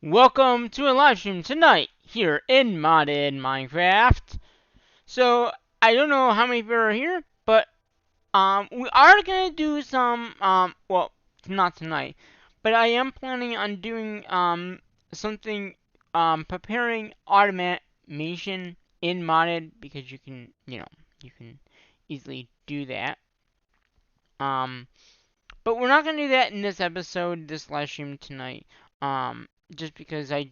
Welcome to a live stream tonight here in modded Minecraft. So I don't know how many people are here, but we are gonna do some well, not tonight, but I am planning on doing something preparing automation in modded because you can easily do that. Um but we're not gonna do that in this episode, this live stream tonight. Just because I'm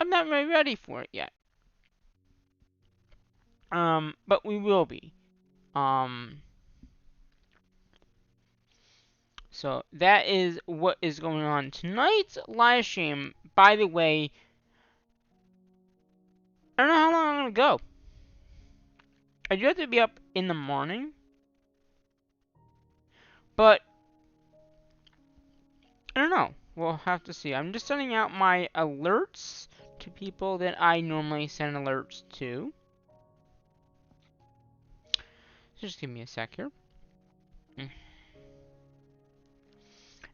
not really ready for it yet. But we will be. Um, so that is what is going on tonight's live stream. By the way, I don't know how long I'm gonna go. I do have to be up in the morning, but I don't know. We'll have to see. I'm just sending out my alerts to people that I normally send alerts to. So just give me a sec here.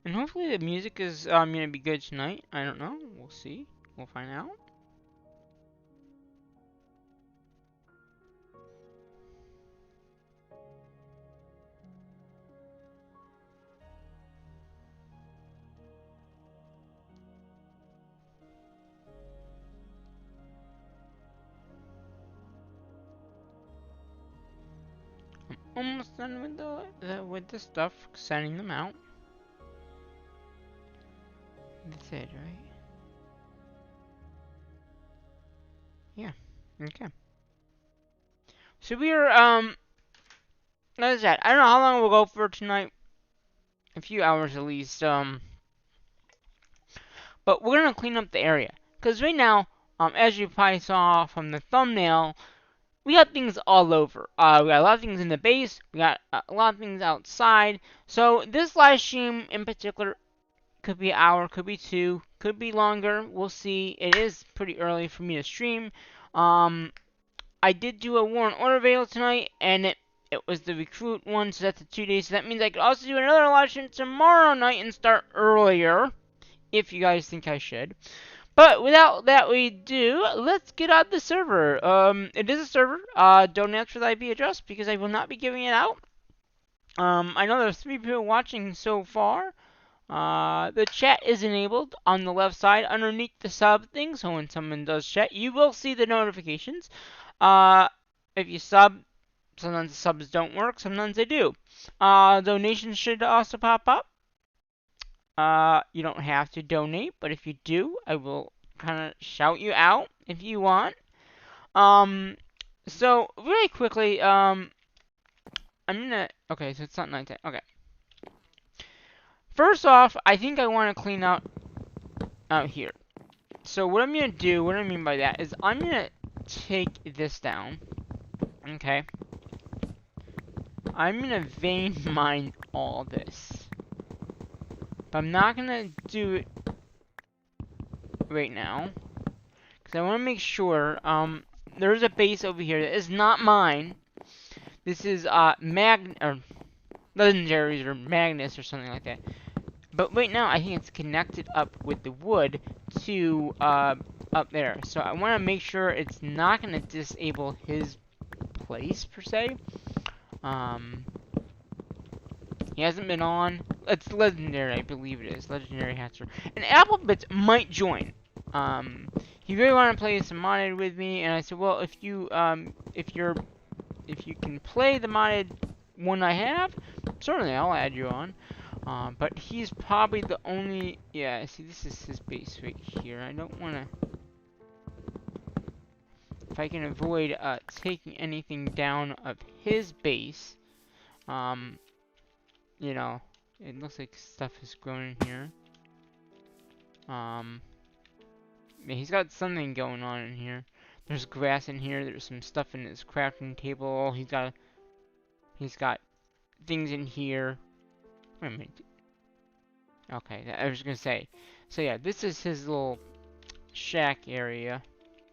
And hopefully the music is gonna be good tonight. I don't know. We'll see. We'll find out. Almost done with the stuff, sending them out. That's it, right? Yeah. Okay. So we are that is that. I don't know how long we'll go for tonight. A few hours at least. But we're gonna clean up the area because right now, as you probably saw from the thumbnail, we got things all over. We got a lot of things in the base. We got a lot of things outside. So this live stream in particular could be an hour, could be two, could be longer. We'll see. It is pretty early for me to stream. I did do a War and Order video tonight, and it was the recruit one, so that's the 2 days. So that means I could also do another live stream tomorrow night and start earlier, if you guys think I should. But without that we do, let's get on the server. It is a server. Don't ask for the IP address because I will not be giving it out. I know there's 3 people watching so far. The chat is enabled on the left side underneath the sub thing, so when someone does chat, you will see the notifications. If you sub, sometimes the subs don't work, sometimes they do. Donations should also pop up. You don't have to donate, but if you do, I will kind of shout you out if you want. So very quickly, okay, so it's not nighttime. Okay. First off, I think I want to clean out here. So what I'm gonna do, what I mean by that is I'm gonna take this down. Okay. I'm gonna vein mine all this. But I'm not gonna do it right now. Because I want to make sure, there's a base over here that is not mine. This is, or Legendaries or Magnus or something like that. But right now, I think it's connected up with the wood to, up there. So I want to make sure it's not going to disable his place, per se. He hasn't been on. It's legendary, I believe it is. Legendary Hector. And Applebits might join. He really wanted to play some modded with me, and I said, well, if you can play the modded one I have, certainly I'll add you on. But he's probably the only. Yeah, see, this is his base right here. I don't want to. If I can avoid taking anything down of his base, you know, it looks like stuff is growing in here. Yeah, he's got something going on in here. There's grass in here. There's some stuff in his crafting table. He's got things in here. Wait a minute. Okay, I was gonna say. So yeah, this is his little shack area.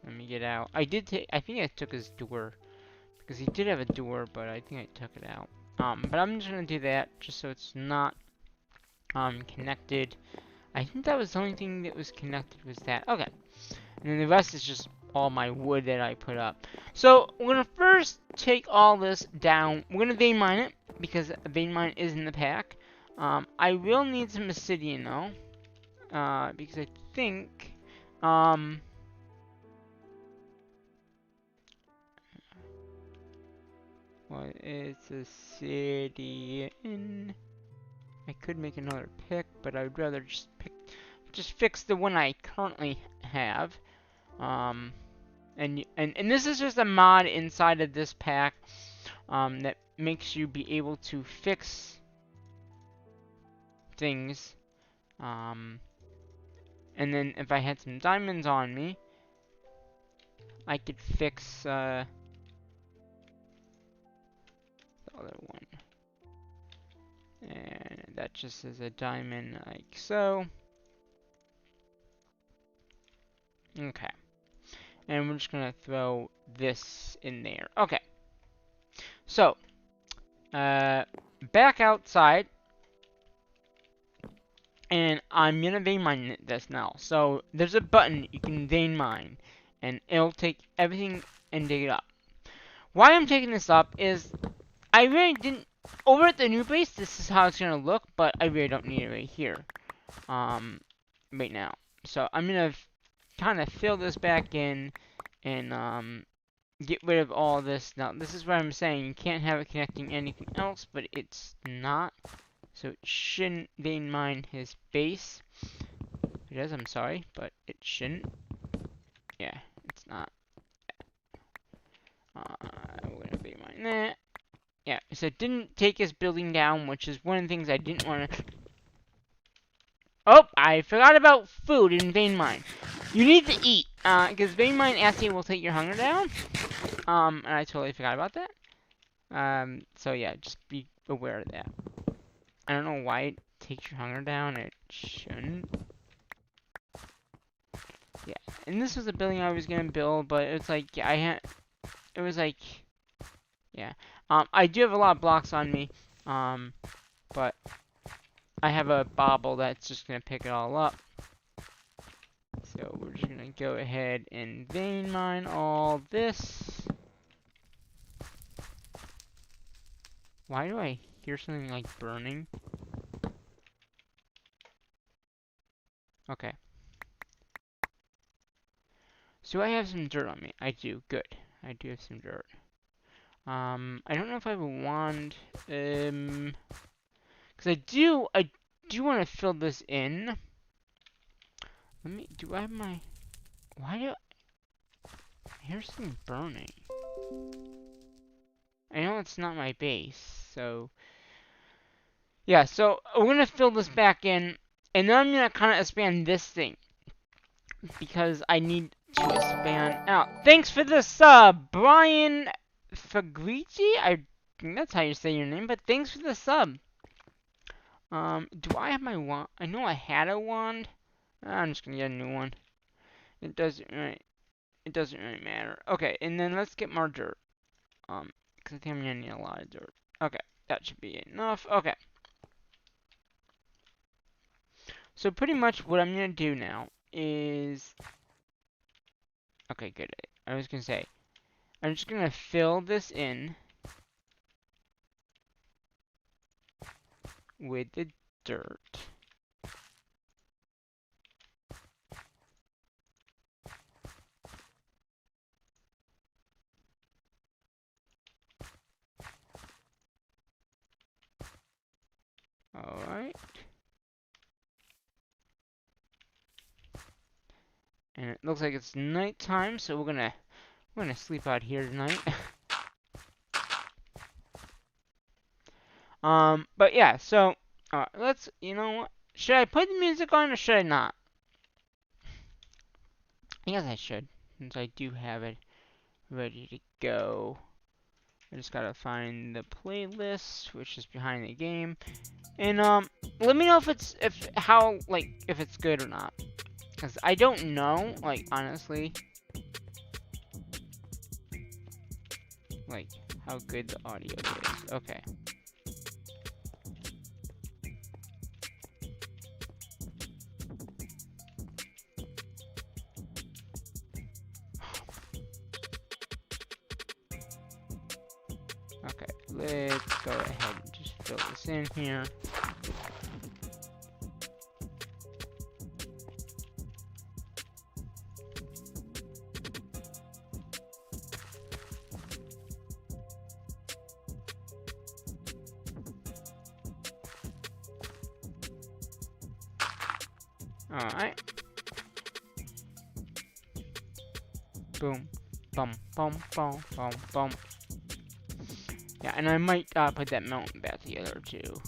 Let me get out. I think I took his door because he did have a door, but I think I took it out. But I'm just gonna do that just so it's not connected. I think that was the only thing that was connected was that. Okay. And then the rest is just all my wood that I put up. So we're gonna first take all this down. We're gonna vein mine it because a vein mine is in the pack. I will need some obsidian though, because I think well, it's obsidian. I could make another pick, but I would rather just fix the one I currently have. And this is just a mod inside of this pack that makes you be able to fix things. And then if I had some diamonds on me, I could fix the other one. And that just is a diamond like so. Okay. And we're just gonna throw this in there. Okay. So, back outside. And I'm gonna vein mine this now. So, there's a button you can vein mine. And it'll take everything and dig it up. Why I'm taking this up is I really didn't... Over at the new base, this is how it's gonna look. But I really don't need it right here. Right now. So, I'm gonna kind of fill this back in and get rid of all this. Now, this is what I'm saying. You can't have it connecting anything else, but it's not. So it shouldn't vein mine his base. It is, I'm sorry, but it shouldn't. Yeah, it's not. We're gonna vein mine that. Yeah, so it didn't take his building down, which is one of the things I didn't want to... Oh, I forgot about food in vein mine. You need to eat, because vein mine acid will take your hunger down. And I totally forgot about that. So yeah, just be aware of that. I don't know why it takes your hunger down. It shouldn't. Yeah, and this was a building I was gonna build, but it's like it was like, yeah. I do have a lot of blocks on me. But I have a bobble that's just gonna pick it all up. So we're just gonna go ahead and vein mine all this. Why do I hear something like burning? Okay. So I have some dirt on me. I do. Good. I do have some dirt. I don't know if I have a wand. Because I do want to fill this in. Do I have my... Why do I hear something burning? I know it's not my base, so... Yeah, so we're gonna fill this back in, and then I'm gonna kind of expand this thing. Because I need to expand out. Thanks for the sub, Brian Fagrigi? I think that's how you say your name, but thanks for the sub. Do I have my wand? I know I had a wand. I'm just gonna get a new one. It doesn't really matter. Okay, and then let's get more dirt. Because I think I'm gonna need a lot of dirt. Okay, that should be enough. Okay. So pretty much what I'm gonna do now is... Okay, good. I was gonna say, I'm just gonna fill this in with the dirt. Alright. And it looks like it's nighttime, so we're gonna sleep out here tonight. But yeah, so let's, you know what? Should I put the music on or should I not? I guess I should, since I do have it ready to go. I just gotta find the playlist, which is behind the game, and let me know if it's if it's good or not, because I don't know, like honestly, like how good the audio is. Okay. Okay, let's go ahead and just fill this in here. Alright. Boom. Bum, bum, bum, bum, bum. Yeah, and I might put that mountain back together too.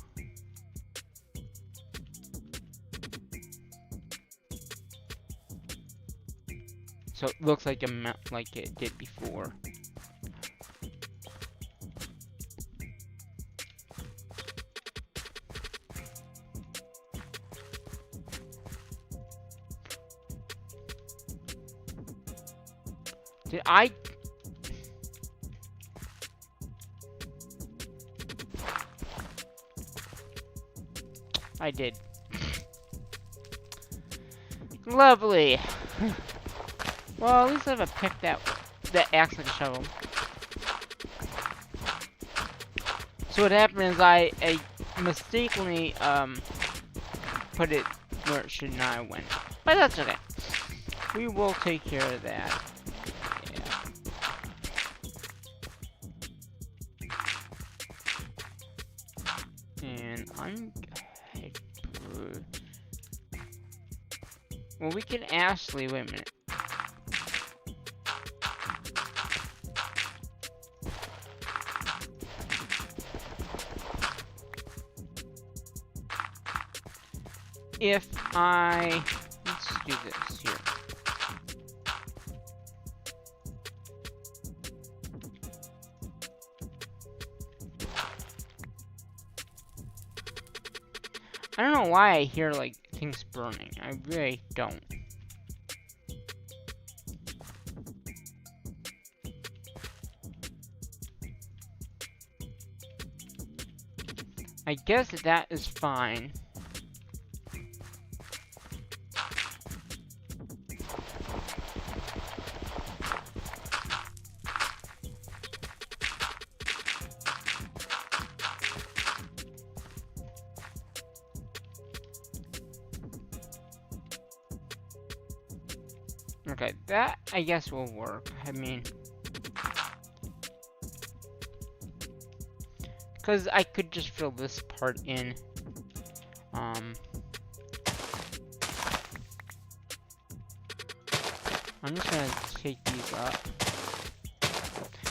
So it looks like a mount like it did before. Did I? I did. Lovely. Well, at least I have a pick that acts like a shovel. So what happened is I mistakenly put it where it should not have went. But that's okay. We will take care of that. Yeah. And well, we can actually, wait a minute. If let's do this here. I don't know why I hear, like, things burning. I really don't. I guess that is fine. Okay, that I guess will work. I mean, because I could just fill this part in. I'm just gonna take these up.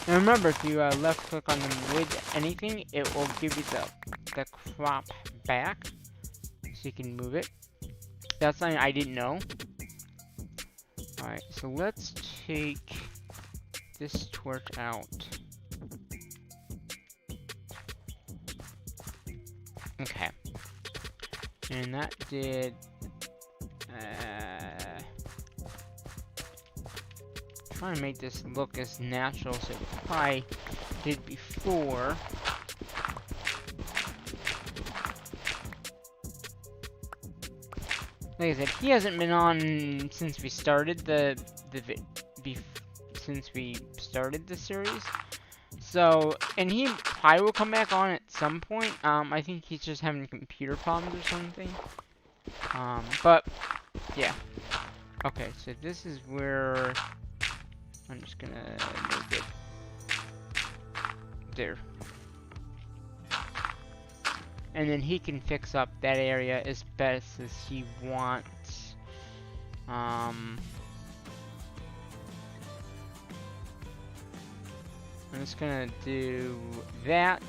And remember, if you left click on them with anything, it will give you the crop back, so you can move it. That's something I didn't know. Alright, so let's take this torch out. Okay. And that did... trying to make this look as natural as it probably did before. Like I said, he hasn't been on since we started since we started the series. So, and he probably will come back on at some point. I think he's just having computer problems or something. But yeah. Okay, so this is where I'm just gonna make it there. And then he can fix up that area as best as he wants. I'm just gonna do that.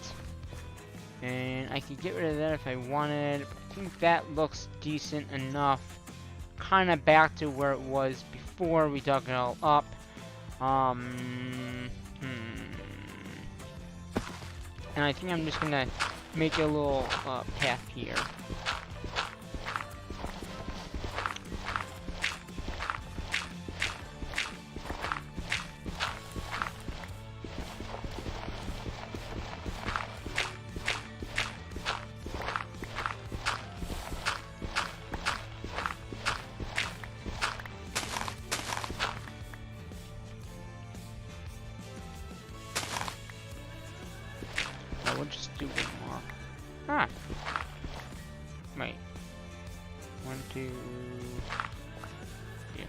And I could get rid of that if I wanted. I think that looks decent enough. Kind of back to where it was before we dug it all up. And I think I'm just gonna make a little path here. just do one more. Ah. Wait. 1, 2. Yeah.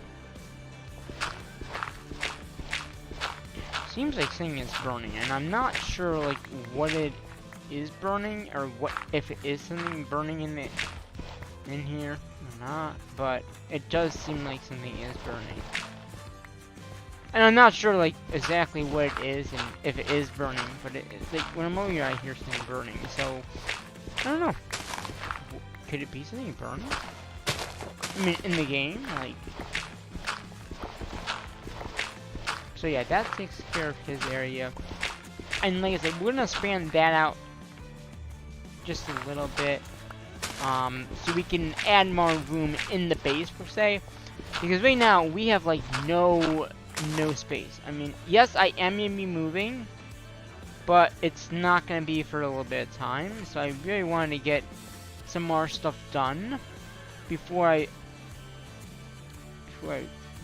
Seems like something is burning, and I'm not sure like what it is burning or what if it is something burning in here or not, but it does seem like something is burning. And I'm not sure like exactly what it is and if it is burning, but it's like when I'm over here I hear something burning, so I don't know. Could it be something burning? I mean in the game, like. So yeah, that takes care of his area. And like I said, we're gonna span that out just a little bit. So we can add more room in the base per se. Because right now we have like no space. I mean, yes, I am gonna be moving, but it's not gonna be for a little bit of time. So I really wanted to get some more stuff done before I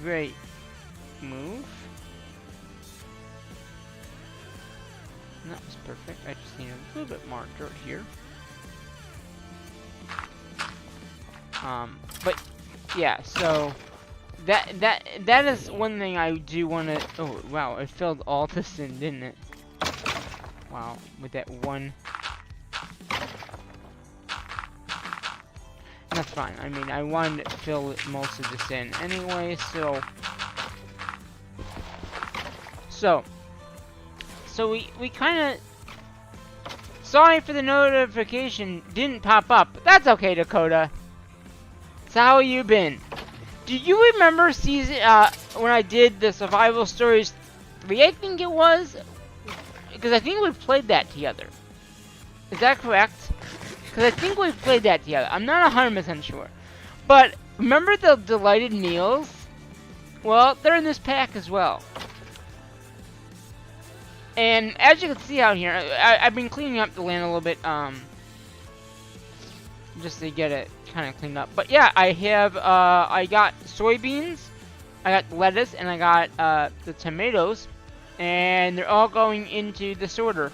really move. And that was perfect. I just need a little bit more dirt here. But yeah, so that is one thing I do want to. Oh wow, it filled all this in, didn't it? Wow, with that one. That's fine. I mean, I wanted to fill most of this in anyway, so we kind of. Sorry for the notification didn't pop up, but that's okay, Dakota. So how have you been? Do you remember season when I did the Survival Stories 3, I think it was? Because I think we played that together. Is that correct? Because I think we played that together. I'm not 100% sure. But remember the delighted meals? Well, they're in this pack as well. And as you can see out here, I've been cleaning up the land a little bit, just to get it kind of cleaned up. But yeah, I have, I got soybeans, I got lettuce, and I got the tomatoes, and they're all going into the sorter.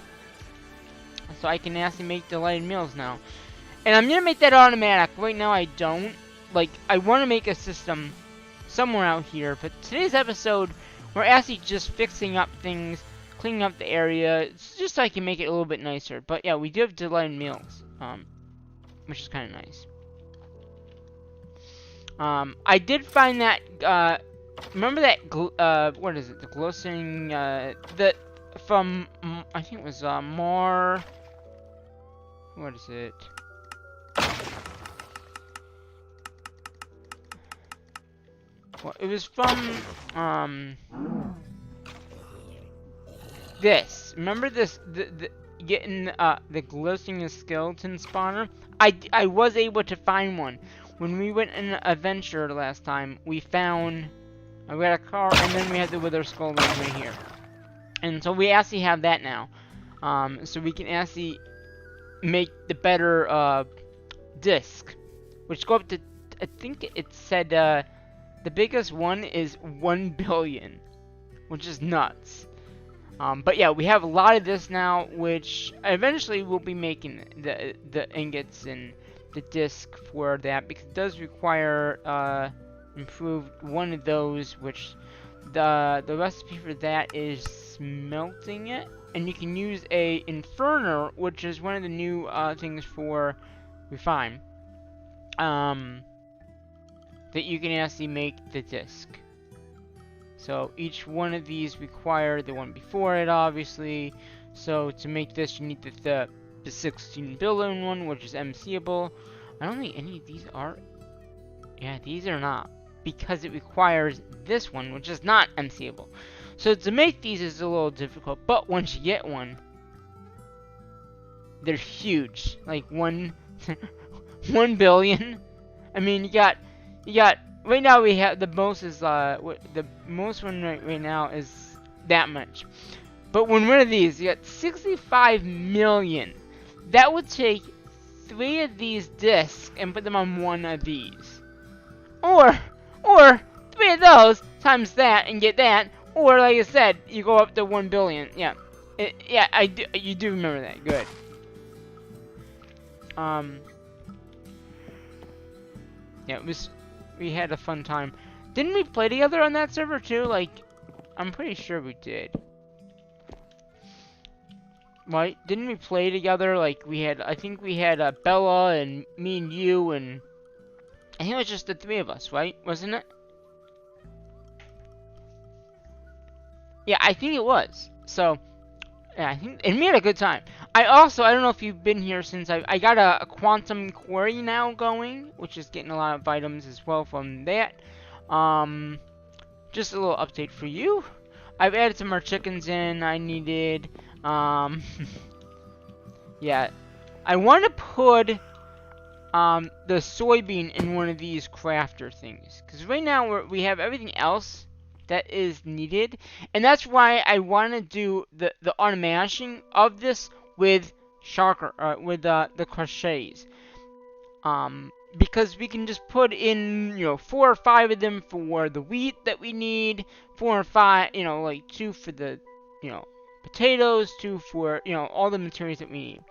So I can actually make delighted meals now. And I'm gonna make that automatic. Right now I don't. Like, I want to make a system somewhere out here, but today's episode, we're actually just fixing up things, cleaning up the area, just so I can make it a little bit nicer. But yeah, we do have delighted meals, which is kind of nice. I did find that, remember that, what is it, the glowstone, that, from, I think it was, more, what is it? Well, it was from, this. Remember this, getting, the glowstone skeleton spawner? I was able to find one. When we went in an adventure last time, we found, we got a car, and then we had the wither skull right here. And so we actually have that now. So we can actually make the better, disc. Which go up to, I think it said, the biggest one is 1 billion. Which is nuts. But yeah, we have a lot of this now, which eventually we'll be making the ingots and the disc for that, because it does require improved one of those, which the recipe for that is smelting it, and you can use a inferno, which is one of the new things for refine, that you can actually make the disc. So each one of these require the one before it, obviously. So to make this, you need the 16 billion one, which is MCable. I don't think any of these are. Yeah, these are not, because it requires this one, which is not MCable. So to make these is a little difficult, but once you get one, they're huge. Like 1 billion. I mean, you got. Right now we have the most is the most one right now is that much. But when one of these, you got 65 million. That would take 3 of these discs and put them on one of these. Or 3 of those times that and get that. Or like I said, you go up to 1 billion. Yeah. You do remember that. Good. Yeah, we had a fun time. Didn't we play together on that server too? Like, I'm pretty sure we did. Right? Didn't we play together? Like, I think we had Bella and me and you, and I think it was just the three of us, right? Wasn't it? Yeah, I think it was. So, yeah, I think, and we had a good time. I don't know if you've been here since I got a quantum quarry now going, which is getting a lot of items as well from that. Just a little update for you. I've added some more chickens in. I needed, yeah, I want to put the soybean in one of these crafter things, because right now we have everything else that is needed, and that's why I want to do the automation of this with the crochets, because we can just put in, 4 or 5 of them for the wheat that we need, 4 or 5, like 2 for the, potatoes, 2 for, all the materials that we need.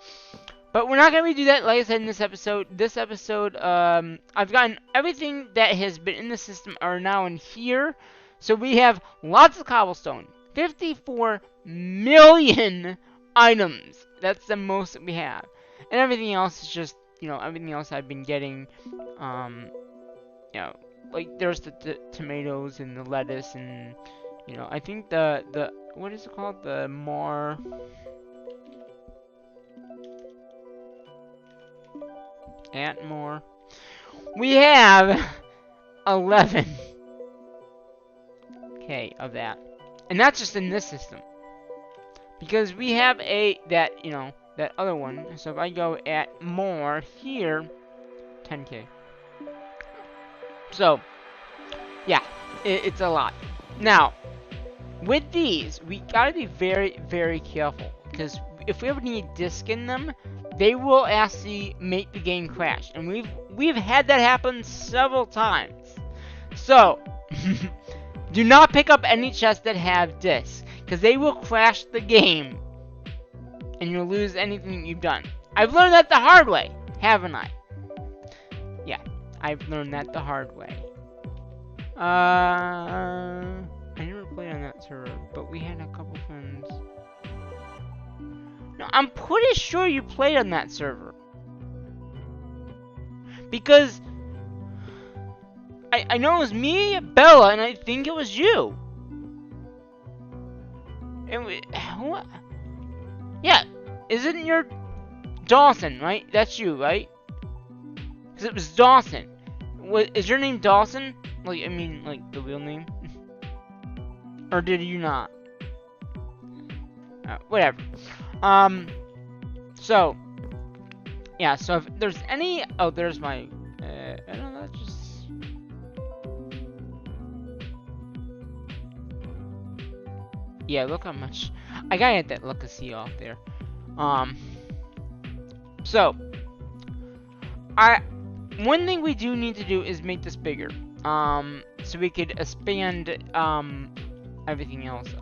But we're not going to do that, like I said, in this episode. This episode, I've gotten everything that has been in the system are now in here. So we have lots of cobblestone. 54 million items. That's the most that we have. And everything else is just, everything else I've been getting, like there's the tomatoes and the lettuce and, I think the what is it called? The more... and more. We have 11 of that, and that's just in this system, because we have that other one. So if I go at more here, 10k. So yeah, it's a lot. Now with these, we gotta be very, very careful, because if we ever need disc in them, they will actually make the game crash, and we've had that happen several times. So do not pick up any chests that have discs, because they will crash the game, and you'll lose anything you've done. I've learned that the hard way, haven't I? Yeah, I've learned that the hard way. I never played on that server, but we had a couple friends. No, I'm pretty sure you played on that server, because I know it was me, Bella, and I think it was you. And what? Yeah, isn't your Dawson, right? That's you, right? Because it was Dawson. Is your name Dawson? Like, I mean, like the real name? Or did you not? Whatever. So yeah. So if there's any, there's my. I don't know. Just. Yeah, look how much I gotta get that legacy off there. So one thing we do need to do is make this bigger. So we could expand everything else.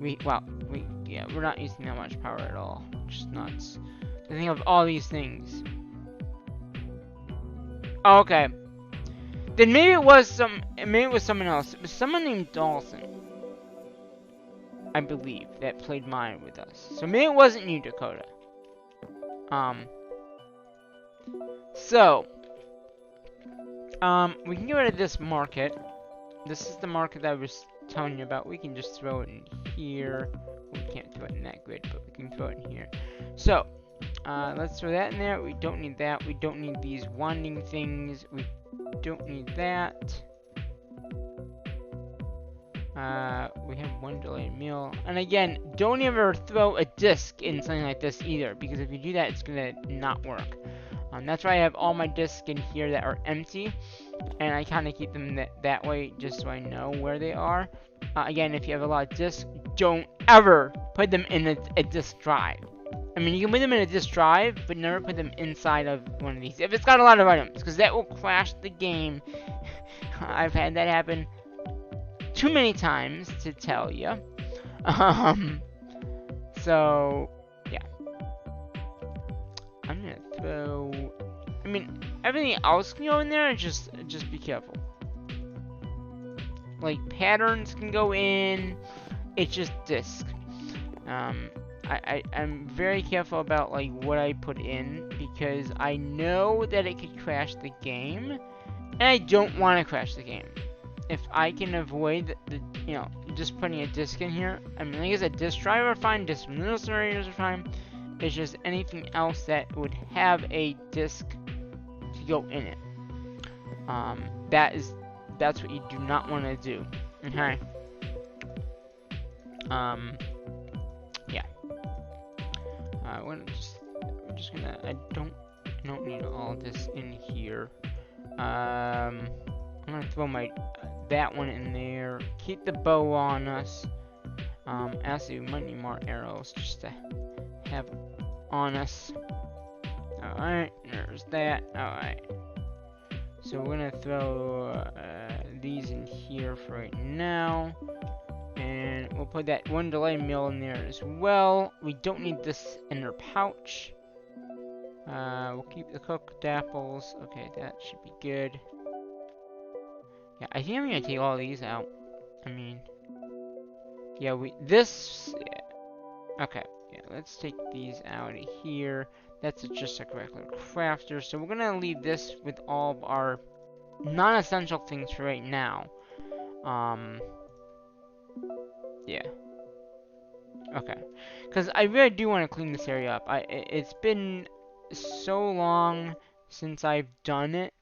We're not using that much power at all, which is nuts. I think of all these things. Oh, okay. Then maybe it was someone else. It was someone named Dawson, I believe, that played mine with us. So maybe it wasn't you, Dakota. So we can get rid of this market. This is the market that I was telling you about. We can just throw it in here. We can't throw it in that grid, but we can throw it in here. So let's throw that in there. We don't need that. We don't need these wanding things. We don't need that. We have 1 delayed meal. And again, don't ever throw a disc in something like this either, because if you do that, it's gonna not work. That's why I have all my discs in here that are empty, and I kind of keep them that way just so I know where they are. Again, if you have a lot of discs, don't ever put them in a disk drive. I mean, you can put them in a disk drive, but never put them inside of one of these if it's got a lot of items, because that will crash the game. I've had that happen too many times to tell you. So yeah, I'm gonna gonna throw. I mean, everything else can go in there. Just be careful. Like patterns can go in. It's just disc. I'm very careful about like what I put in because I know that it could crash the game, and I don't want to crash the game. If I can avoid the just putting a disc in here. I mean, like I said, disc driver are fine, disc administrators are fine. It's just anything else that would have a disc to go in it. That's what you do not want to do. Okay. Yeah. We're just gonna. I don't need all this in here. I'm gonna throw that one in there. Keep the bow on us. Actually, we might need more arrows just to have on us. Alright, there's that. Alright. So we're gonna throw these in here for right now. And we'll put that one delay mill in there as well. We don't need this inner pouch. We'll keep the cooked apples. Okay, that should be good. Yeah, I think I'm gonna take all these out. I mean, yeah, yeah. Okay, yeah, let's take these out of here. That's just a regular crafter. So we're gonna leave this with all of our non-essential things for right now. Yeah. Okay. Because I really do want to clean this area up. It's been so long since I've done it.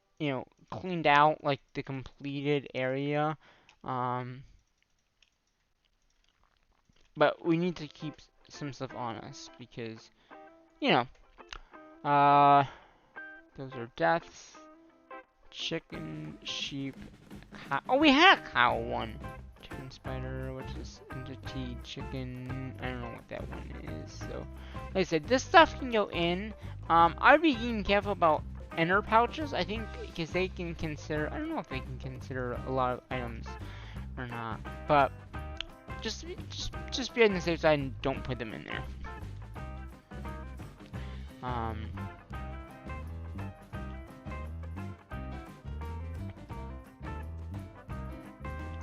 Cleaned out like the completed area. But we need to keep some stuff on us because, those are deaths. Chicken, sheep, cow. Oh, we had a cow one. Chicken spider, which is entity, chicken. I don't know what that one is. So, like I said, this stuff can go in. I'd be being careful about inner pouches. I think because they can consider. I don't know if they can consider a lot of items or not. But just be on the safe side and don't put them in there.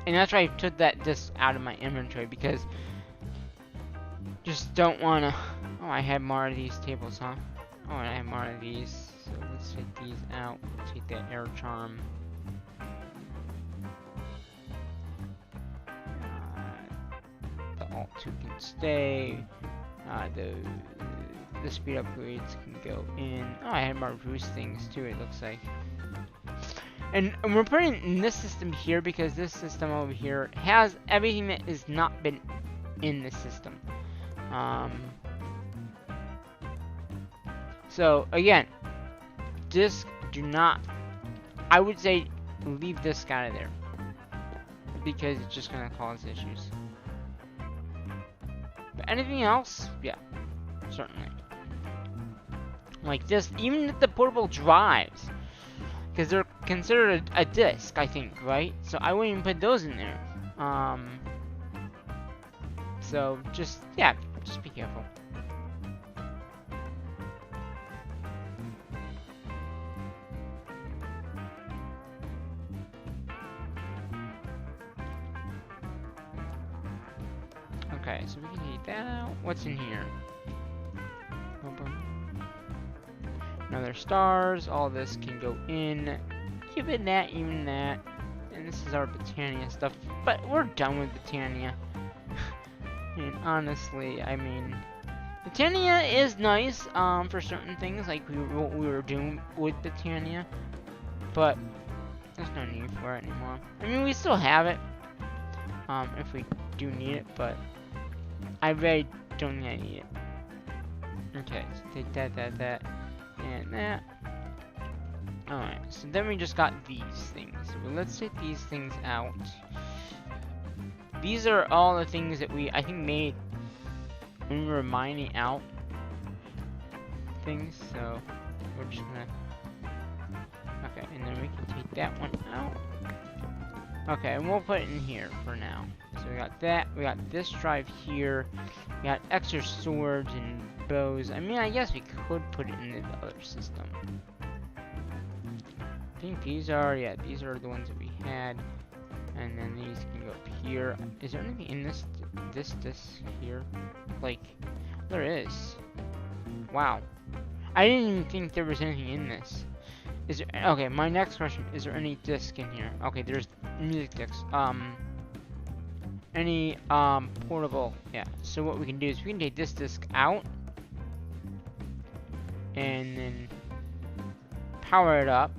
And that's why I took that disc out of my inventory because just don't wanna. Oh, I had more of these tables, huh? Oh, and I have more of these. So let's take these out. Take that air charm. The alt 2 can stay. The speed upgrades can go in. Oh, I had more roost things too. It looks like. And we're putting in this system here because this system over here has everything that has not been in the system. So again, disc do not. I would say leave disc out of there because it's just gonna cause issues. But anything else, yeah, certainly. Like this, even the portable drives. Because they're considered a disc, I think, right? So I wouldn't even put those in there. So just be careful. Okay, so we can take that out. What's in here? Another stars, all this can go in. Even that, and this is our Britannia stuff. But we're done with Britannia. And honestly, I mean, Britannia is nice for certain things, like what we were doing with Britannia. But there's no need for it anymore. I mean, we still have it if we do need it, but I really don't think I need it. Okay, so take that, and that. Alright, so then we just got these things. So let's take these things out. These are all the things that I think made when we were mining out things. So we're just gonna. Okay, and then we can take that one out. Okay, and we'll put it in here for now. So we got that. We got this drive here. We got extra swords and bows. I mean, I guess we could put it in the other system. I think these are, yeah, these are the ones that we had. And then these can go up here. Is there anything in this here? Like, there is. Wow. I didn't even think there was anything in this. Is there, okay, my next question, is there any disc in here? Okay, there's music discs. Any, portable, yeah. So what we can do is we can take this disc out. And then power it up.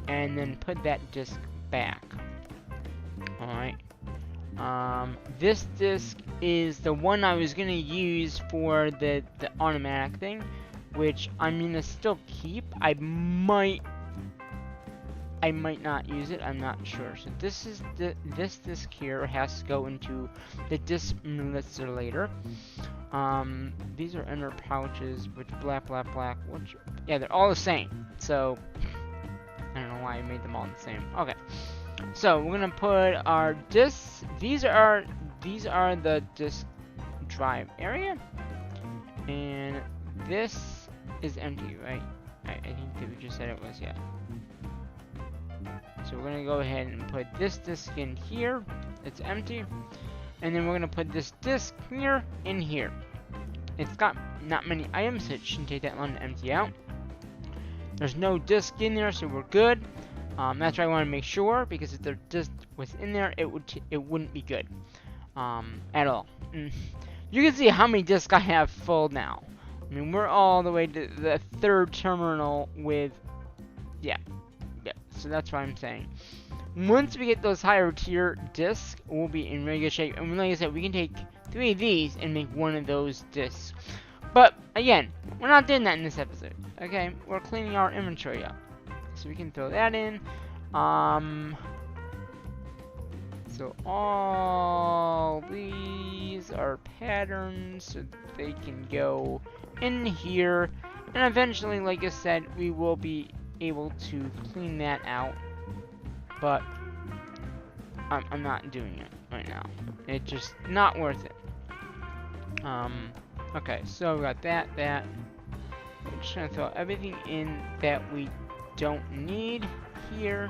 And then put that disc back. Alright. This disc is the one I was gonna use for the automatic thing, which I'm gonna still keep. I might not use it. I'm not sure. So this is this disc here has to go into the disc lister later. These are inner pouches, which black, which yeah, they're all the same. So I don't know why I made them all the same. Okay. So we're gonna put our discs. These are the disc drive area, and this is empty, right? I think that we just said it was, yeah. So we're gonna go ahead and put this disc in here. It's empty, and then we're gonna put this disc here in here. It's got not many items, so it shouldn't take that long to empty out. There's no disc in there, so we're good. That's why I want to make sure, because if there disc was in there, it wouldn't be good at all. You can see how many discs I have full now. I mean, we're all the way to the third terminal with, yeah. So that's what I'm saying. Once we get those higher tier discs, we'll be in really good shape. And like I said, we can take 3 of these and make 1 of those discs. But again, we're not doing that in this episode. Okay, we're cleaning our inventory up. So we can throw that in. So all these are patterns, so they can go in here. And eventually, like I said, we will be able to clean that out. But I'm not doing it right now. It's just not worth it. Okay, so we got that. We're just gonna throw everything in that we don't need here,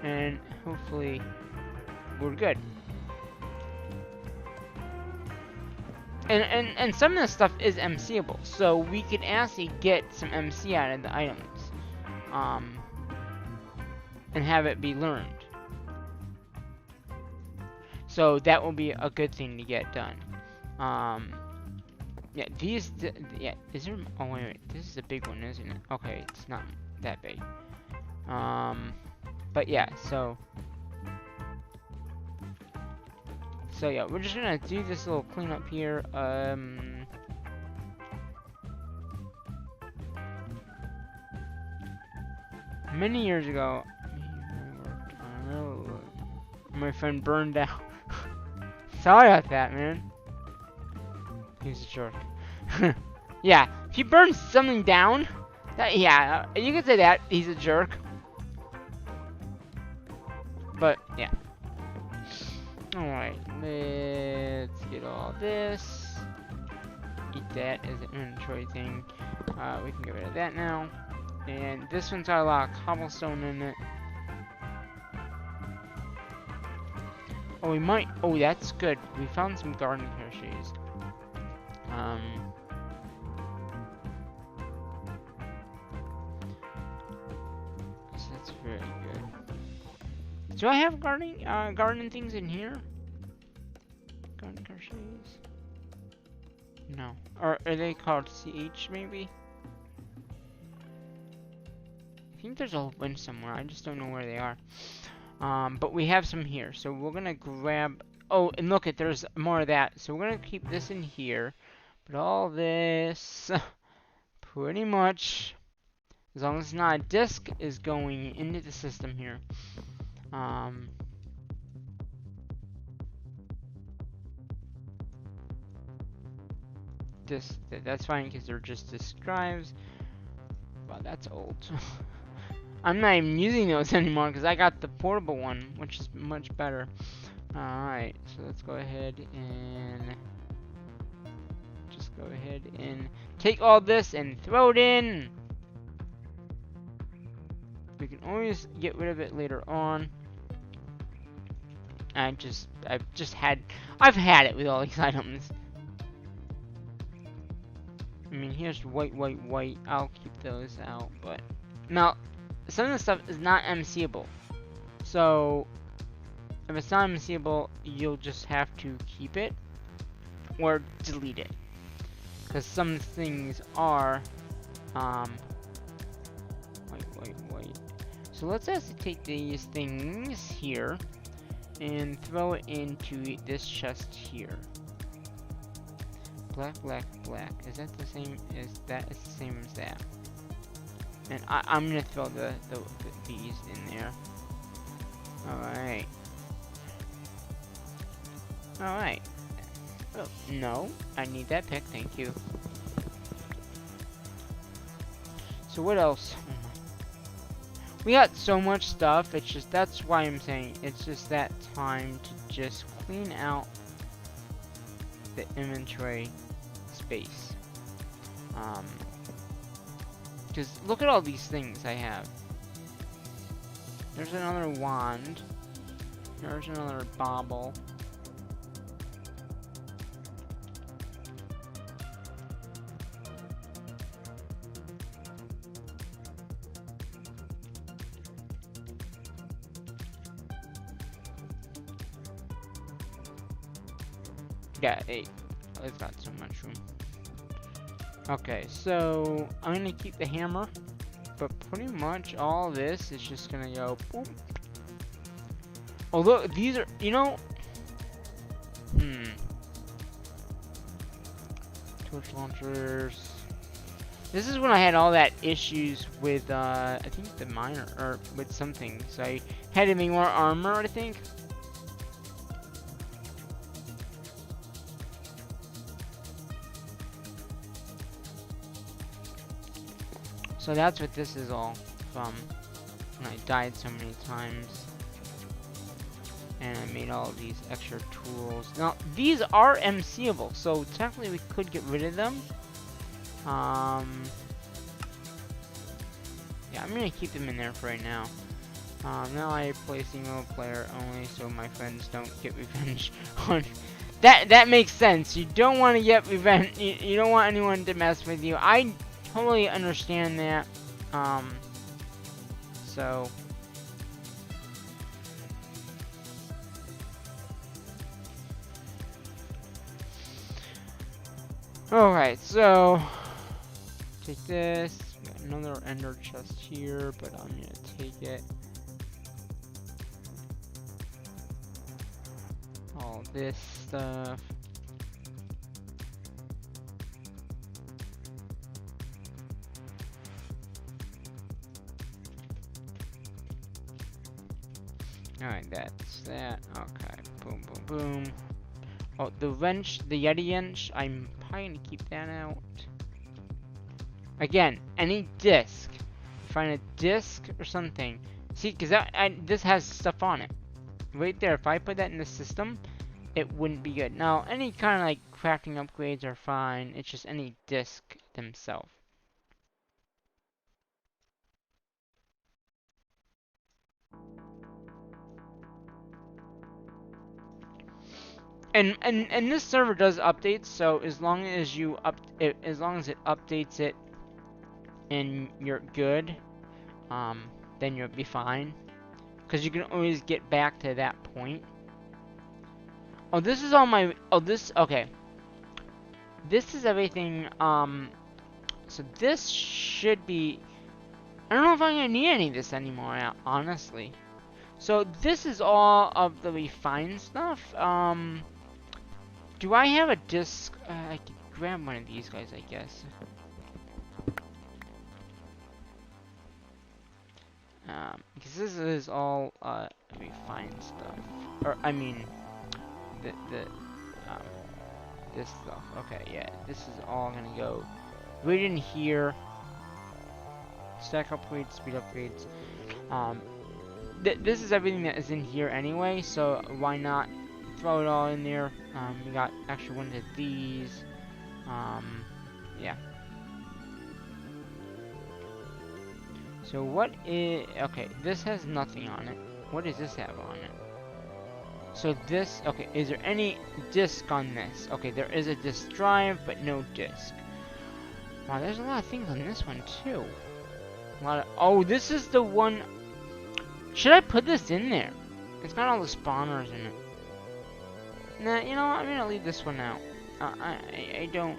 and hopefully we're good. And some of this stuff is MCable, so we can actually get some MC out of the items, and have it be learned. So that will be a good thing to get done. Yeah, yeah, is there, oh wait, this is a big one, isn't it? Okay, it's not that big. But yeah, so yeah, we're just gonna do this little cleanup here. Many years ago, my friend burned down. Sorry about that, man. He's a jerk. Yeah, if he burns something down, yeah, you can say that he's a jerk. But yeah. Alright, let's get all this. Eat that as an inventory thing. We can get rid of that now. And this one's got a lot of cobblestone in it. Oh, we might. Oh, that's good. We found some garden crochets. So that's very good. Do I have garden things in here? Garden crochets? No. Or are they called CH maybe? I think there's a whole bunch somewhere. I just don't know where they are. But we have some here, so we're gonna grab. Oh, and look at, there's more of that. So we're gonna keep this in here, but all this, pretty much, as long as it's not a disk, is going into the system here. That's fine because they're just disk drives. Wow, that's old. I'm not even using those anymore because I got the portable one, which is much better. Alright, so let's go ahead and just go ahead and take all this and throw it in. We can always get rid of it later on. I've had it with all these items. I mean, here's white, white, white. I'll keep those out, but now some of the stuff is not MCable. So if it's not MCable, you'll just have to keep it or delete it, because some things are white, white, white. So let's actually take these things here and throw it into this chest here. Black, black, black. Is that the same as that? It's the same as that. And I'm gonna throw these in there. Alright. Alright. Oh, no. I need that pick, thank you. So what else? We got so much stuff, it's just, that's why I'm saying, it's just that time to just clean out the inventory space. Because look at all these things I have. There's another wand. There's another bauble. Yeah, 8. Oh, it's got so much room. Okay, so I'm gonna keep the hammer, but pretty much all this is just gonna go boop. Although these are, you know, torch launchers. This is when I had all that issues with, I think the miner, or with something. So I had to make more armor, I think. So that's what this is all from. When I died so many times. And I made all these extra tools. Now, these are MCable, so technically we could get rid of them. Yeah, I'm gonna keep them in there for right now. Now I play single player only, so my friends don't get revenge on... That makes sense. You don't want to get revenge. You don't want anyone to mess with you. I totally understand that. So... Alright, so... Take this. Got another ender chest here, but I'm gonna take it. All this stuff. Alright, that's that. Okay, boom, boom, boom. Oh, the wrench, the Yeti wrench, I'm probably gonna keep that out. Again, any disc. Find a disc or something. See, because this has stuff on it. Right there, if I put that in the system, it wouldn't be good. Now, any kind of like crafting upgrades are fine. It's just any disc themselves. And this server does updates, so as long as as long as it updates it and you're good, then you'll be fine. Because you can always get back to that point. Oh, this is all my... Oh, this... Okay. This is everything, so this should be... I don't know if I'm going to need any of this anymore, honestly. So, this is all of the refined stuff. Do I have a disc? I could grab one of these guys, I guess. Because this is all refined stuff, or I mean, this stuff. Okay, yeah, this is all gonna go right in here. Stack upgrades, speed upgrades. Um, this is everything that is in here anyway, so why not throw it all in there? We got extra ones of these. Yeah. So what is... Okay, this has nothing on it. What does this have on it? So this... Okay, is there any disc on this? Okay, there is a disc drive, but no disc. Wow, there's a lot of things on this one, too. A lot of... Oh, this is the one... Should I put this in there? It's got all the spawners in it. Nah, you know what? I'm gonna leave this one out. I don't...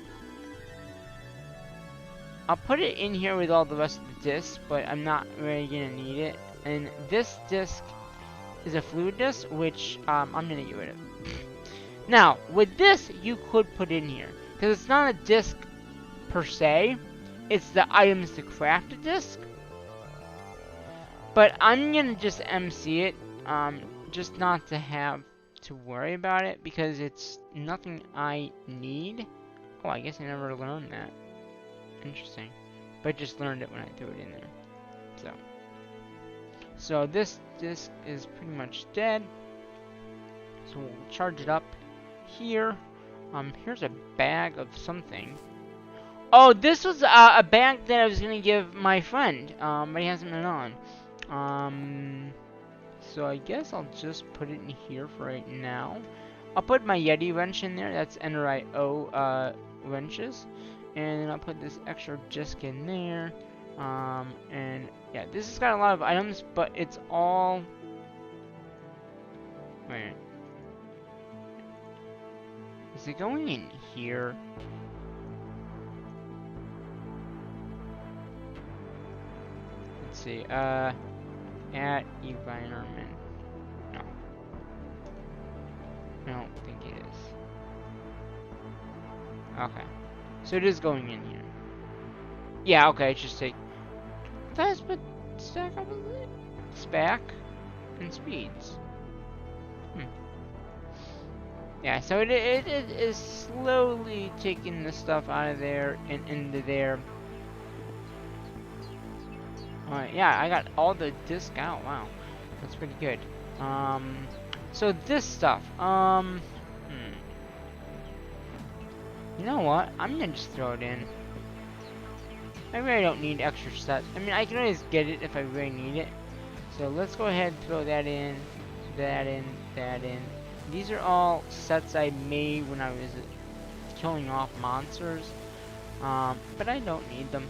I'll put it in here with all the rest of the discs, but I'm not really gonna need it. And this disc is a fluid disc, which I'm gonna get rid of. Now, with this, you could put in here, because it's not a disc per se. It's the items to craft a disc. But I'm gonna just MC it, just not to have to worry about it, because it's nothing I need. Oh, I guess I never learned that. Interesting. But I just learned it when I threw it in there. So this disc is pretty much dead. So we'll charge it up here. Here's a bag of something. Oh, this was a bag that I was gonna give my friend, but he hasn't been on. So I guess I'll just put it in here for right now. I'll put my Yeti wrench in there. That's NRIO wrenches. And then I'll put this extra disc in there. And yeah, this has got a lot of items, but it's all... Wait. Is it going in here? Let's see, at environment. No. I don't think it is. Okay. So it is going in here. Yeah, okay, it's just take... That's but stack up SPAC and speeds. Yeah, so it is slowly taking the stuff out of there and into there. Alright, yeah, I got all the disc out. Wow, that's pretty good. So this stuff, you know what? I'm gonna just throw it in. I really don't need extra sets. I mean, I can always get it if I really need it. So let's go ahead and throw that in, that in, that in. These are all sets I made when I was killing off monsters. But I don't need them.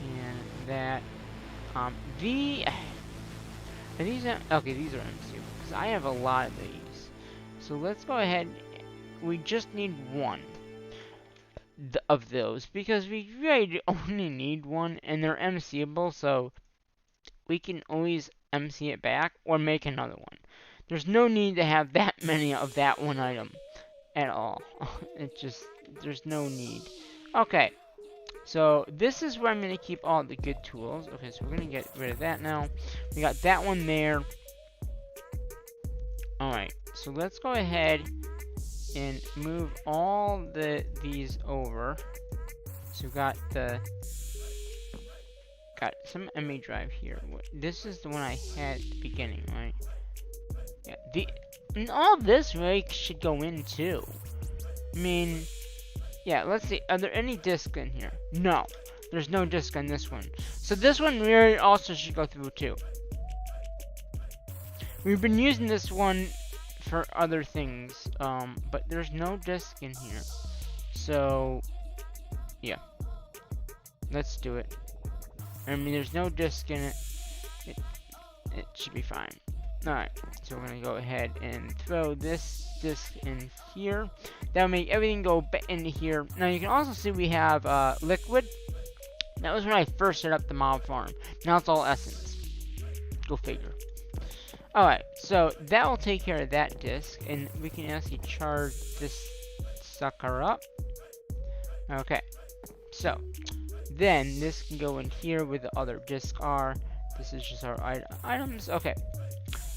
And that, are these, okay, these are empty, because I have a lot of these. So let's go ahead, we just need one of those, because we really only need one, and they're MCable, so we can always MC it back, or make another one. There's no need to have that many of that one item, at all. It just, there's no need. Okay. So this is where I'm going to keep all the good tools. Okay, so we're going to get rid of that now. We got that one there. Alright, so let's go ahead and move all these over. So we got some MA drive here. This is the one I had at the beginning, right? Yeah, and all this really should go in too. I mean... Yeah, let's see. Are there any discs in here? No. There's no disc on this one. So this one really also should go through too. We've been using this one for other things, but there's no disc in here. So, yeah. Let's do it. I mean, there's no disc in it. It should be fine. Alright, so we're going to go ahead and throw this disc in here. That'll make everything go into here. Now you can also see we have liquid. That was when I first set up the mob farm. Now it's all essence. Go figure. Alright, so that will take care of that disc. And we can actually charge this sucker up. Okay, so then this can go in here where the other discs are. This is just our items. Okay.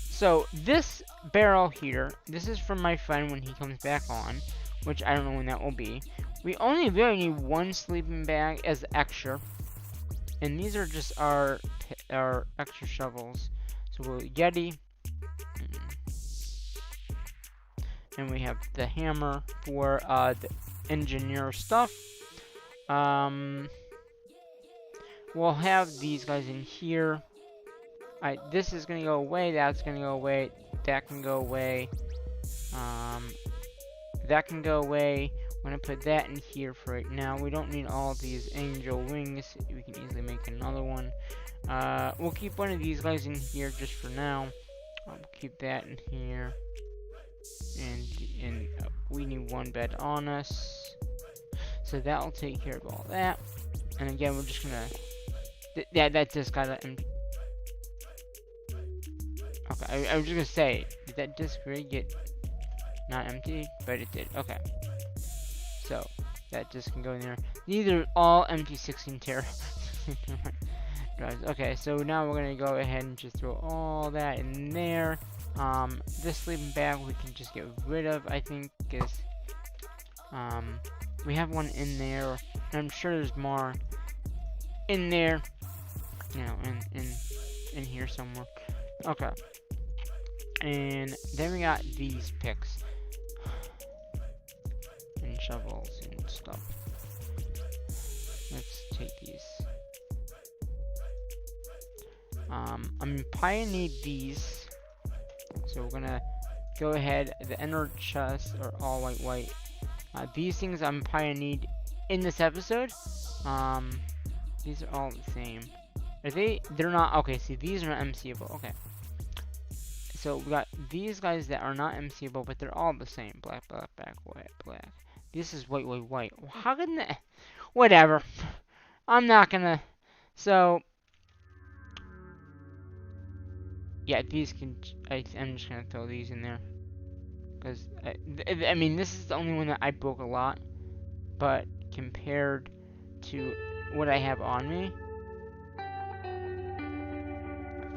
So, this barrel here, this is from my friend when he comes back on, which I don't know when that will be. We only really need one sleeping bag as extra. And these are just our extra shovels. So we'll Yeti. And we have the hammer for the engineer stuff. We'll have these guys in here. Alright, this is gonna go away, that's gonna go away, that can go away. That can go away. I'm gonna put that in here for right now. We don't need all these angel wings. We can easily make another one. We'll keep one of these guys in here just for now. We'll keep that in here. And we need one bed on us. So that'll take care of all that. And again, we're just gonna... yeah, that just gotta... okay, I was just gonna say, did that disc really get not empty? But it did. Okay. So, that disc can go in there. These are all empty 16 tera drives. Okay, so now we're gonna go ahead and just throw all that in there. This sleeping bag we can just get rid of, I think, because we have one in there, and I'm sure there's more in there, you know, in here somewhere. Okay, and then we got these picks and shovels and stuff. Let's take these. I'm probably need these. So we're gonna go ahead. The inner chests are all white. These things I'm probably need in this episode. These are all the same. Are they? They're not. Okay, see, these are not MCable. Okay. So we got these guys that are not MCable, but they're all the same. Black, white. This is white. How can that? Whatever. I'm not gonna. So. Yeah, these can. I'm just gonna throw these in there, because I mean, this is the only one that I broke a lot, but compared to what I have on me,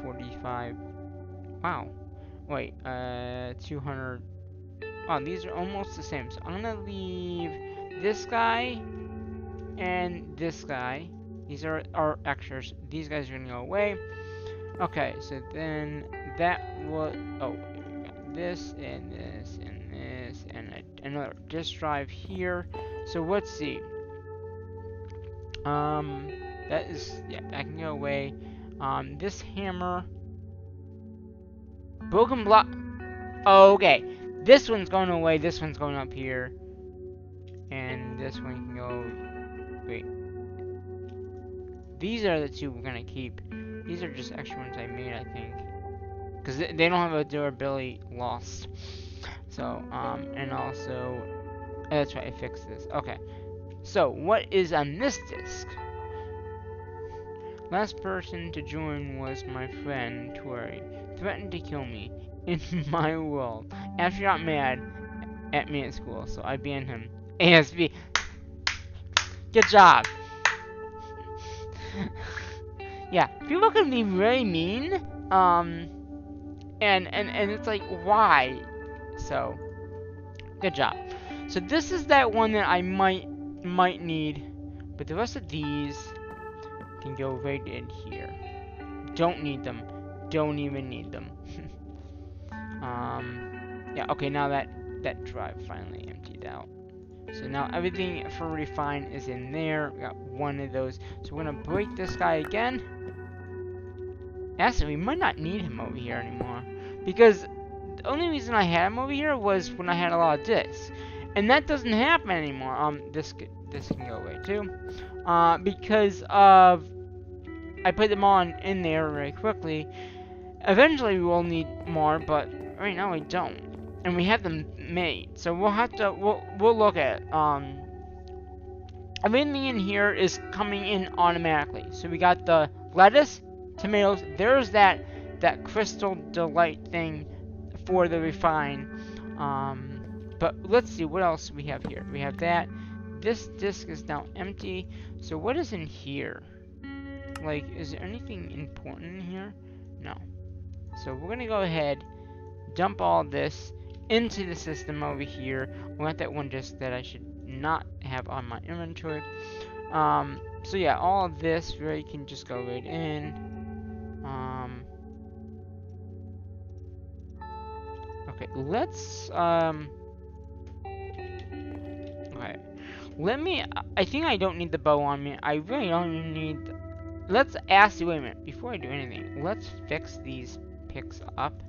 45. Wow. Wait. 200. Oh, these are almost the same. So I'm gonna leave this guy and this guy. These are our extras. These guys are gonna go away. Okay, so then that was, oh, we got this and this and this and another disk drive here. So let's see. That is, yeah, that can go away. This hammer, broken block. Oh, okay, this one's going away. This one's going up here, and this one can go. Wait, these are the two we're gonna keep. These are just extra ones I made, I think, because they don't have a durability loss. So, and also, that's right, I fixed this. Okay, so what is on this disc? Last person to join was my friend Tori. Threatened to kill me in my world after he got mad at me at school, so I banned him. ASB. Good job. Yeah, people can be very mean, and it's like, why? So, good job. So this is that one that I might need, but the rest of these can go right in here. Don't need them. Don't even need them. Yeah. Okay. Now that drive finally emptied out. So now everything for refine is in there. We got one of those. So we're gonna break this guy again. Actually, we might not need him over here anymore, because the only reason I had him over here was when I had a lot of discs, and that doesn't happen anymore. This can go away too, because of I put them on in there very quickly. Eventually, we will need more, but right now we don't, and we have them made. So we'll have to we'll look at everything in here is coming in automatically. So we got the lettuce, tomatoes. There's that crystal delight thing for the refine. But let's see what else we have here. We have that. This disc is now empty. So what is in here? Like, is there anything important in here? No. So we're gonna go ahead, dump all this into the system over here. We want that one disc that I should not have on my inventory. So yeah, all of this really can just go right in. Okay, let's, okay. I think I don't need the bow on me. I really don't even need, let's ask, wait a minute, before I do anything, let's fix these picks up.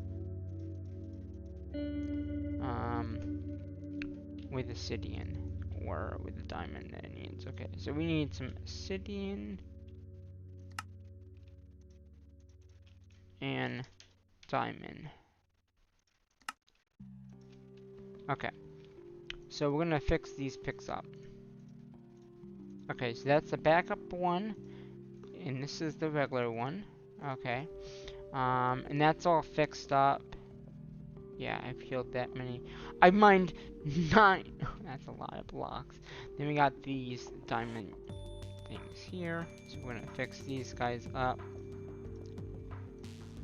With obsidian, or with the diamond that it needs. Okay, so we need some obsidian and diamond. Okay, so we're gonna fix these picks up. Okay, so that's the backup one, and this is the regular one. Okay, and that's all fixed up. Yeah, I've healed that many. I mined 9. That's a lot of blocks. Then we got these diamond things here. So we're gonna fix these guys up.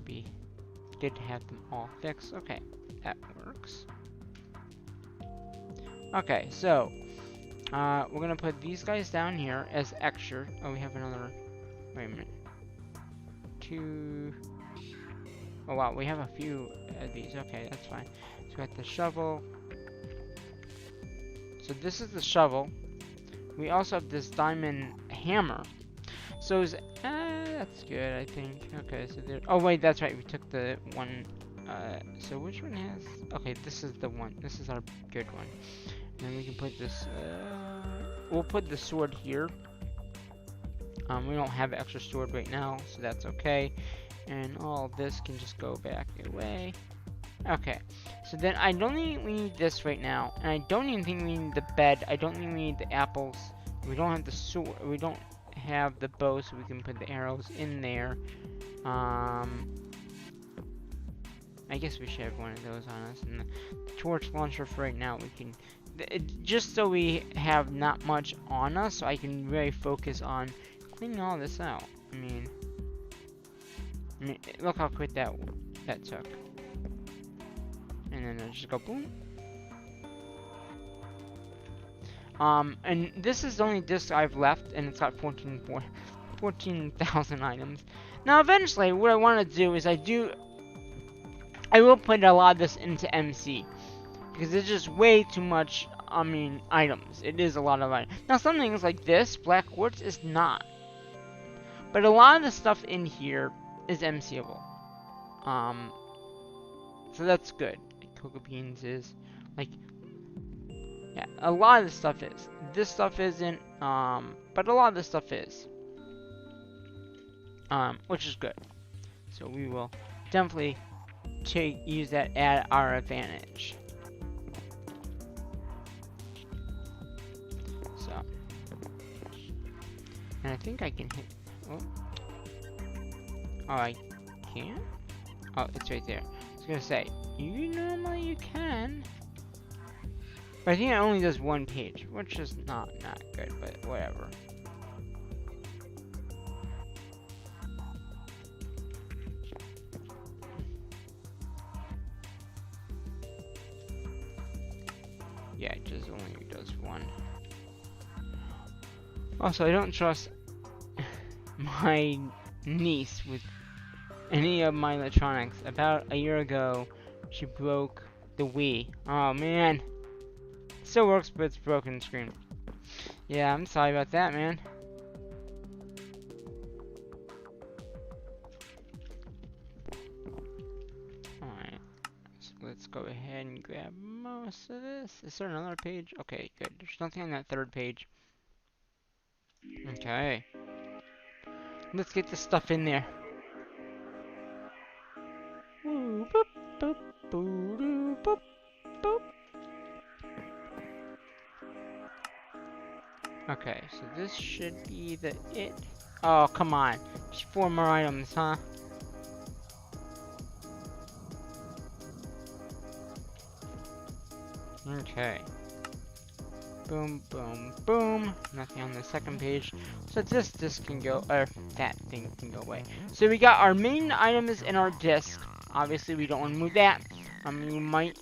Be good to have them all fixed. Okay, that works. Okay, so we're gonna put these guys down here as extra. Oh, we have another. Wait a minute. 2. Oh wow, we have a few of these. Okay, that's fine. So we got the shovel. So this is the shovel. We also have this diamond hammer. So that's good, I think. Okay, so there. Oh wait, that's right. We took the one. So which one has? Okay, this is the one. This is our good one. And then we can put this. We'll put the sword here. We don't have extra sword right now, so that's okay. And all this can just go back away. Okay, so then I don't think we need this right now, and I don't even think we need the bed. I don't think we need the apples. We don't have the sword. We don't have the bow, so we can put the arrows in there. I guess we should have one of those on us. And the torch launcher for right now, we can just so we have not much on us, so I can really focus on cleaning all this out. I mean, look how quick that took. And then it'll just go boom. And this is the only disc I've left, and it's got 14,000 items. Now, eventually, what I want to do is I will put a lot of this into MC, because it's just way too much, I mean, items. It is a lot of items. Now, some things like this, black quartz, is not. But a lot of the stuff in here is MCable. So that's good. Like cocoa beans is, like, yeah, a lot of the stuff is. This stuff isn't, but a lot of the stuff is. Which is good. So we will definitely use that at our advantage. So, and I think I can hit. Oh, I can't? Oh, it's right there. I was gonna say, normally you can. But I think it only does one page, which is not good, but whatever. Yeah, it just only does one. Also, I don't trust my niece with any of my electronics. About a year ago, she broke the Wii. Oh man. It still works, but it's broken screen. Yeah, I'm sorry about that, man. Alright. So let's go ahead and grab most of this. Is there another page? Okay, good. There's nothing on that third page. Okay. Let's get this stuff in there. Ooh, boop, boop, boo, doo, boop, boop. Okay, so this should be the it. Oh, come on. Just 4 more items, huh? Okay. Boom, boom, boom. Nothing on the second page. So this can go, or that thing can go away. So we got our main items in our disc. Obviously, we don't want to move that. I mean, we might,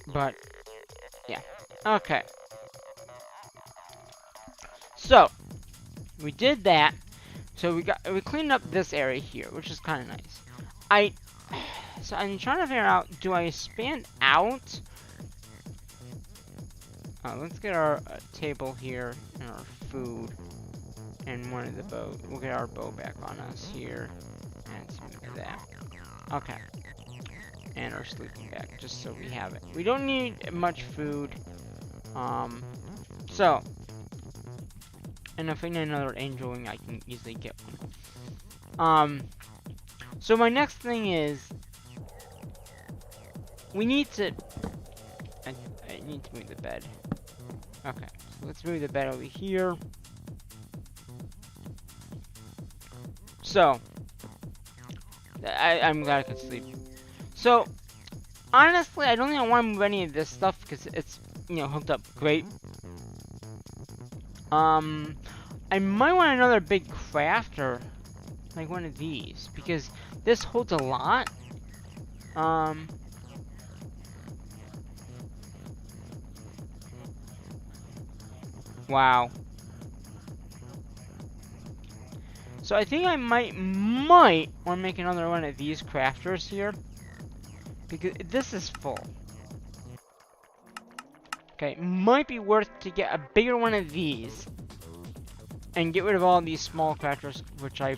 but yeah. Okay. So we did that. So we cleaned up this area here, which is kind of nice. So I'm trying to figure out, do I expand out? Let's get our table here and our food and one of the boat. We'll get our bow back on us here and something like that. Okay. And our sleeping bag, just so we have it. We don't need much food. So, and if I need another angel wing, I can easily get one. So my next thing is, we need to, I need to move the bed. Okay, so let's move the bed over here. So, I'm glad I could sleep. So, honestly, I don't think I want to move any of this stuff because it's, you know, hooked up great. I might want another big crafter, like one of these, because this holds a lot. Wow. So I think I might want to make another one of these crafters here, because this is full. Okay, might be worth to get a bigger one of these and get rid of all these small crafters, which I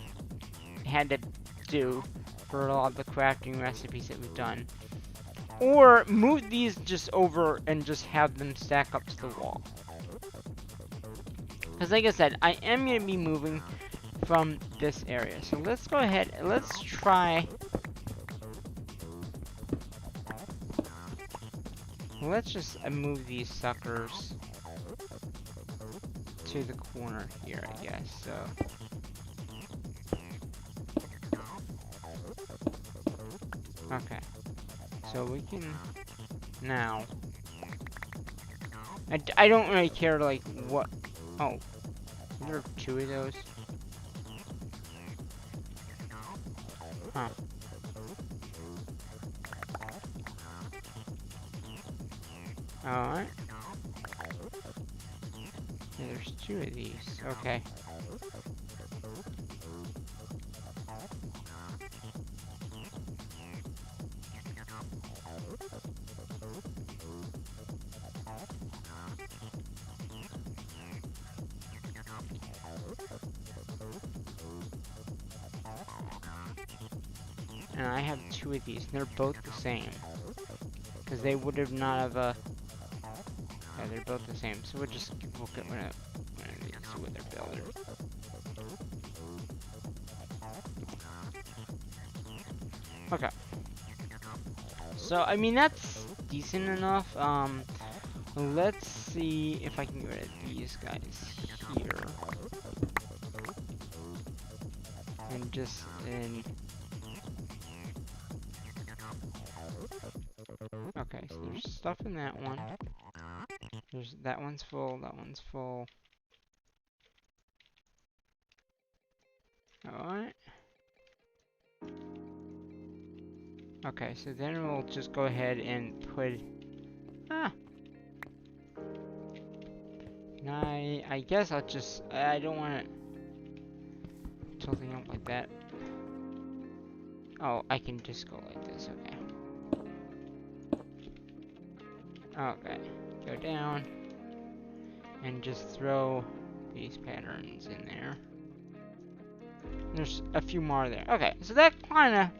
had to do for a lot of the crafting recipes that we've done. Or move these just over and just have them stack up to the wall. Because like I said, I am going to be moving from this area. So let's go ahead and let's try. Let's just move these suckers to the corner here, I guess. So. Okay. So we can now. I don't really care like what. Oh, there are two of those. Huh. Alright. Yeah, there's two of these. Okay. And I have two of these, and they're both the same. Because they would have not have, yeah, they're both the same. So we'll get one of these, see what they're building. Okay. So, I mean, that's decent enough. Let's see if I can get rid of these guys here. And just, okay, so there's stuff in that one. That one's full, that one's full. Alright. Okay, so then we'll just go ahead and put... I guess I'll just... I don't want to... something up like that. Oh, I can just go like this, okay. Okay, go down. And just throw these patterns in there. There's a few more there. Okay, so that kinda...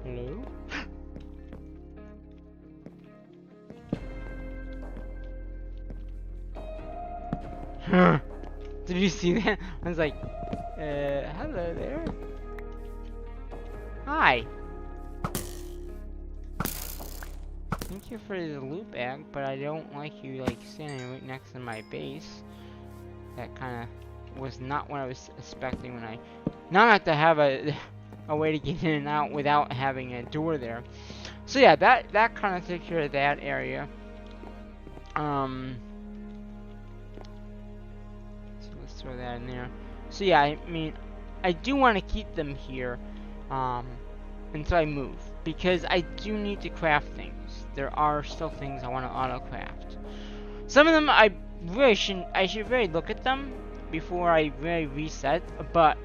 Hello? Did you see that? I was like, hello there. Hi. Thank you for the loot bag, but I don't like you like standing right next to my base. That kind of was not what I was expecting when I... Now I have to have a way to get in and out without having a door there. So yeah, that kind of takes care of that area. So let's throw that in there. So yeah, I mean, I do want to keep them here until I move. because I do need to craft things. There are still things I want to auto craft. Some of them I should really look at them before I really reset, but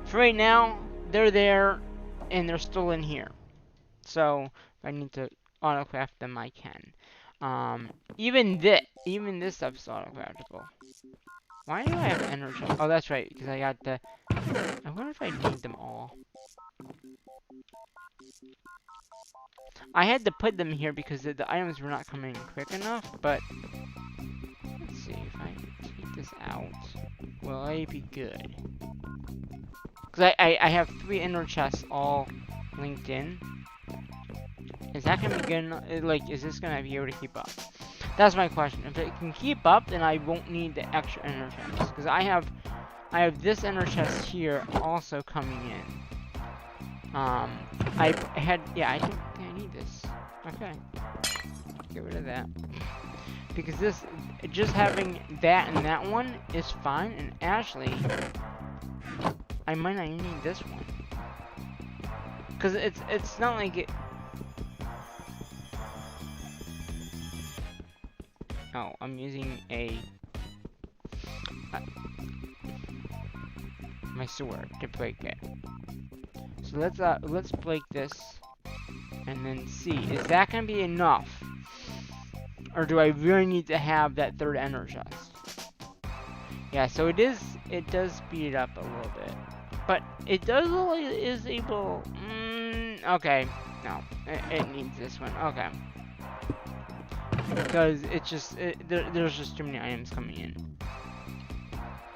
for right now, they're there and they're still in here. So if I need to auto craft them, I can. Even this stuff's auto craftable. Why do I have energy? Oh, that's right, because I got the. I wonder if I need them all. I had to put them here because the items were not coming quick enough, but let's see if I take this out. Will I be good? Because I have 3 inner chests all linked in. Is that gonna be good enough? Like, is this gonna be able to keep up? That's my question. If it can keep up, then I won't need the extra inner chest. Because I have this inner chest here also coming in. I think I need this. Okay. Get rid of that. Because this, just having that and that one is fine. And actually, I might not even need this one. Because it's not like it. Oh, I'm using my sword to break it. So let's break this and then see, is that gonna be enough? Or do I really need to have that 3rd ender chest? Yeah, so it does speed it up a little bit. But it is able, okay, no, it needs this one, okay. Because it's just, there's just too many items coming in.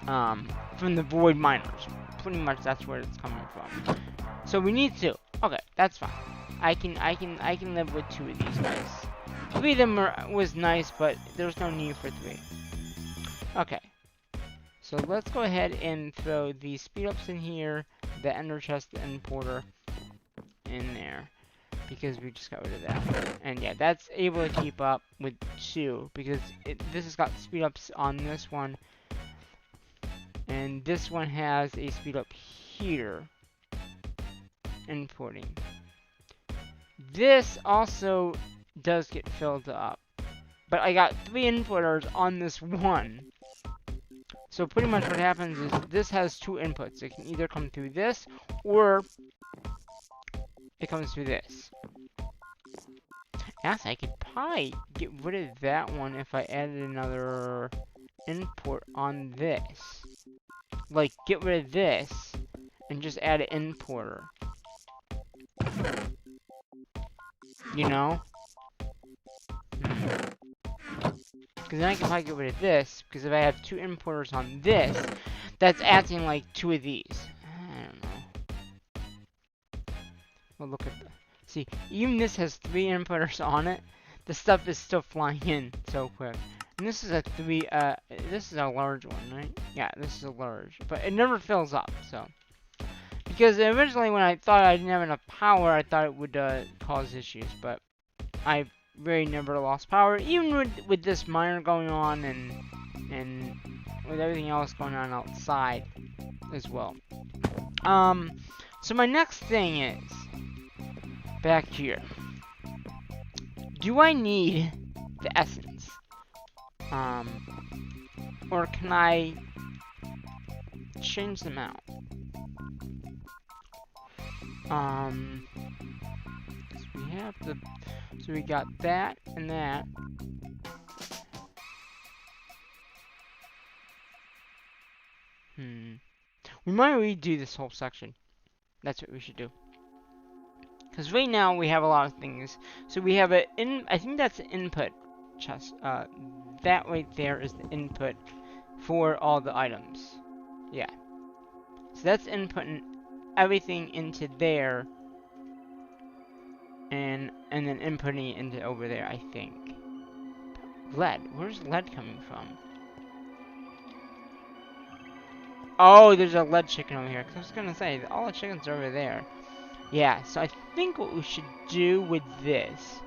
From the void miners. Pretty much that's where it's coming from. So we need 2. Okay, that's fine. I can live with 2 of these guys. 3 of them was nice, but there's no need for 3. Okay. So let's go ahead and throw the speed ups in here, the ender chest and porter in there. Because we just got rid of that. And yeah, that's able to keep up with 2. Because this has got speed ups on this one. And this one has a speed up here. Importing. This also does get filled up. But I got 3 importers on this one. So pretty much what happens is this has 2 inputs. It can either come through this or it comes through this. Yes, I could probably get rid of that one if I added another import on this. Like, get rid of this and just add an importer. You know? Because then I can probably get rid of this, because if I have 2 importers on this, that's acting like 2 of these. I don't know. Well, look at that. See, even this has 3 importers on it. The stuff is still flying in so quick. And this is a this is a large one, right? Yeah, this is a large. But it never fills up, so. Because originally when I thought I didn't have enough power, I thought it would cause issues. But I really never lost power, even with this miner going on and with everything else going on outside as well. So my next thing is back here. Do I need the essence? Or can I change them out? So we have the, so we got that and that. We might redo this whole section. That's what we should do. Because right now we have a lot of things. So we have a I think that's an input chest. That right there is the input for all the items. Yeah. So that's inputting everything into there. And then inputting it into over there, I think. Lead. Where's lead coming from? Oh, there's a lead chicken over here. 'Cause I was gonna say, all the chickens are over there. Yeah, so I think what we should do with this,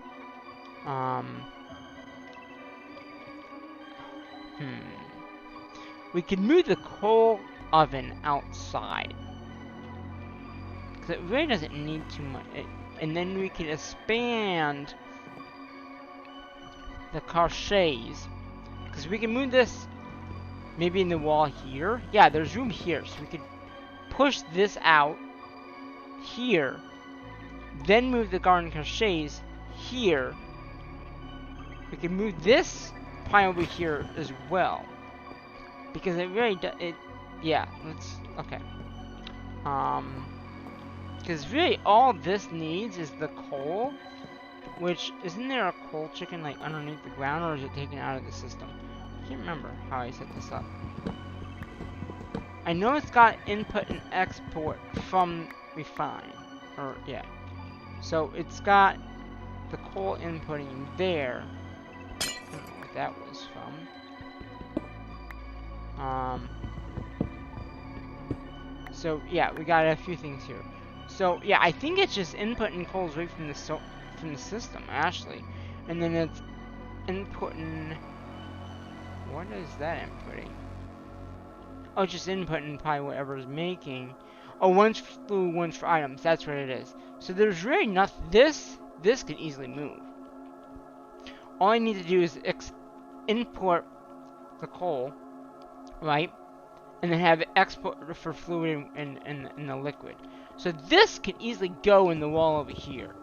we could move the coal oven outside. Because it really doesn't need too much. and then we can expand the crochets. Because we can move this maybe in the wall here. Yeah, there's room here, so we could push this out here, then move the garden crochets here. We can move this pile over here as well, because it really yeah, let's, okay. Because really all this needs is the coal, which, isn't there a coal chicken like underneath the ground, or is it taken out of the system? I can't remember how I set this up. I know it's got input and export from refine, or yeah. So it's got the coal inputting there. I don't know what that was from. So yeah, we got a few things here. So yeah, I think it's just inputting coals right from the system actually, and then it's inputting. What is that inputting? Oh, it's just inputting probably whatever's making. Oh, one's for food, one's for items. That's what it is. So there's really nothing. This can easily move. All I need to do is import the coal, right? And then have it export for fluid and the liquid. So this can easily go in the wall over here.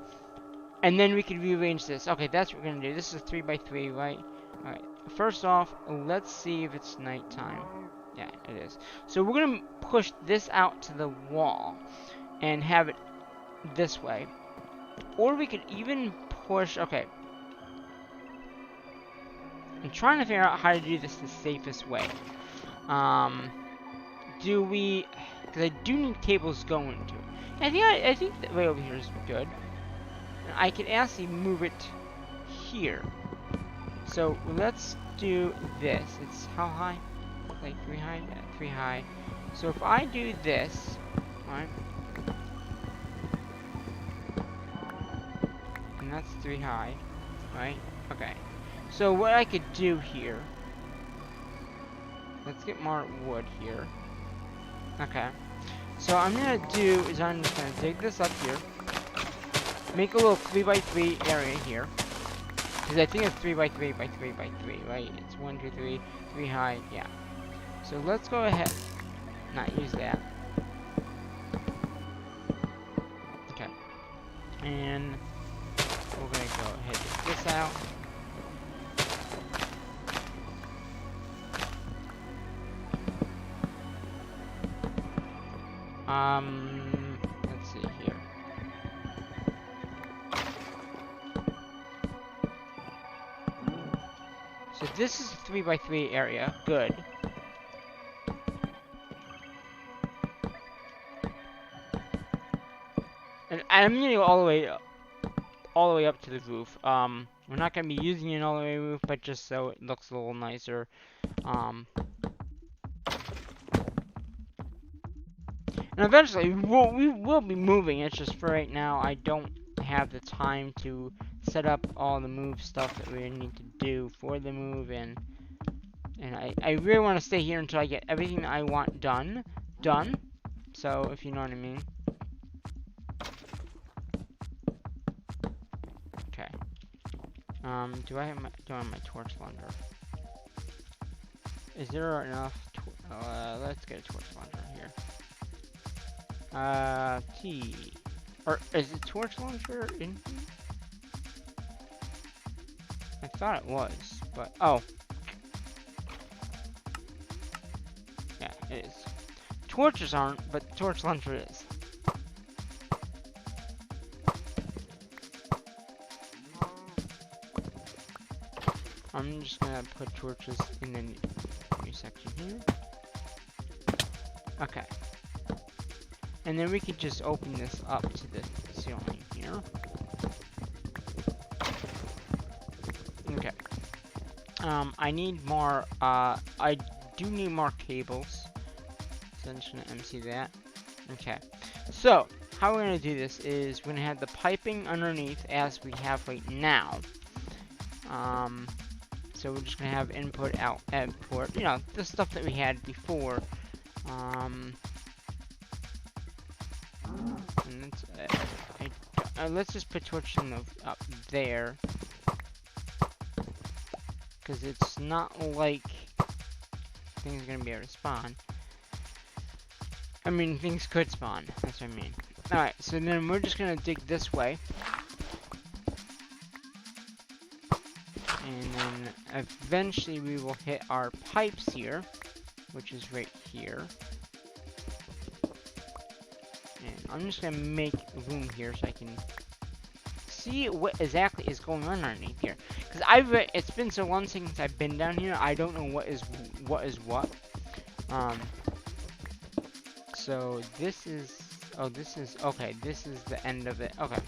And then we can rearrange this. Okay, that's what we're gonna do. This is a 3x3, right? Alright. First off, let's see if it's nighttime. Yeah, it is. So we're gonna push this out to the wall and have it this way. Or we could even push, okay. I'm trying to figure out how to do this the safest way. Do we, because I do need cables going to it. I think that way over here is good. I can actually move it here. So let's do this. It's how high? Like 3 high? Yeah, 3 high. So if I do this, right? And that's 3 high, right? Okay. So what I could do here, let's get more wood here. Okay. So I'm gonna do is I'm just gonna dig this up here, make a little 3x3 area here, because I think it's 3x3 by 3x3, right? It's 1, 2, 3, 3 high, yeah. So let's go ahead, not use that. Okay. And we're gonna go ahead and get this out. Let's see here. So this is a 3x3 area. Good. And I'm gonna go all the way up to the roof. We're not gonna be using it all the way to the roof, but just so it looks a little nicer. And eventually, we will be moving. It's just for right now, I don't have the time to set up all the move stuff that we need to do for the move, and I really want to stay here until I get everything that I want done. So, if you know what I mean. Okay. Do I have my torch launcher? Is there enough? Let's get a torch launcher here. T. Or is the torch launcher in here? I thought it was, but oh. Yeah, it is. Torches aren't, but the torch launcher is. I'm just gonna put torches in the new section here. Okay. And then we could just open this up to the ceiling here. Okay. I need more, I do need more cables. So I'm just gonna MC that. Okay. So, how we're gonna do this is we're gonna have the piping underneath as we have right now. So we're just gonna have input, output, you know, the stuff that we had before. And that's, let's just put torches in up there, because it's not like things are gonna be able to spawn. I mean, things could spawn. That's what I mean. All right, so then we're just gonna dig this way, and then eventually we will hit our pipes here, which is right here. And I'm just gonna make room here so I can see what exactly is going on underneath here. Because it's been so long since I've been down here, I don't know what is what. So this is, oh, this is, okay, this is the end of it. Okay.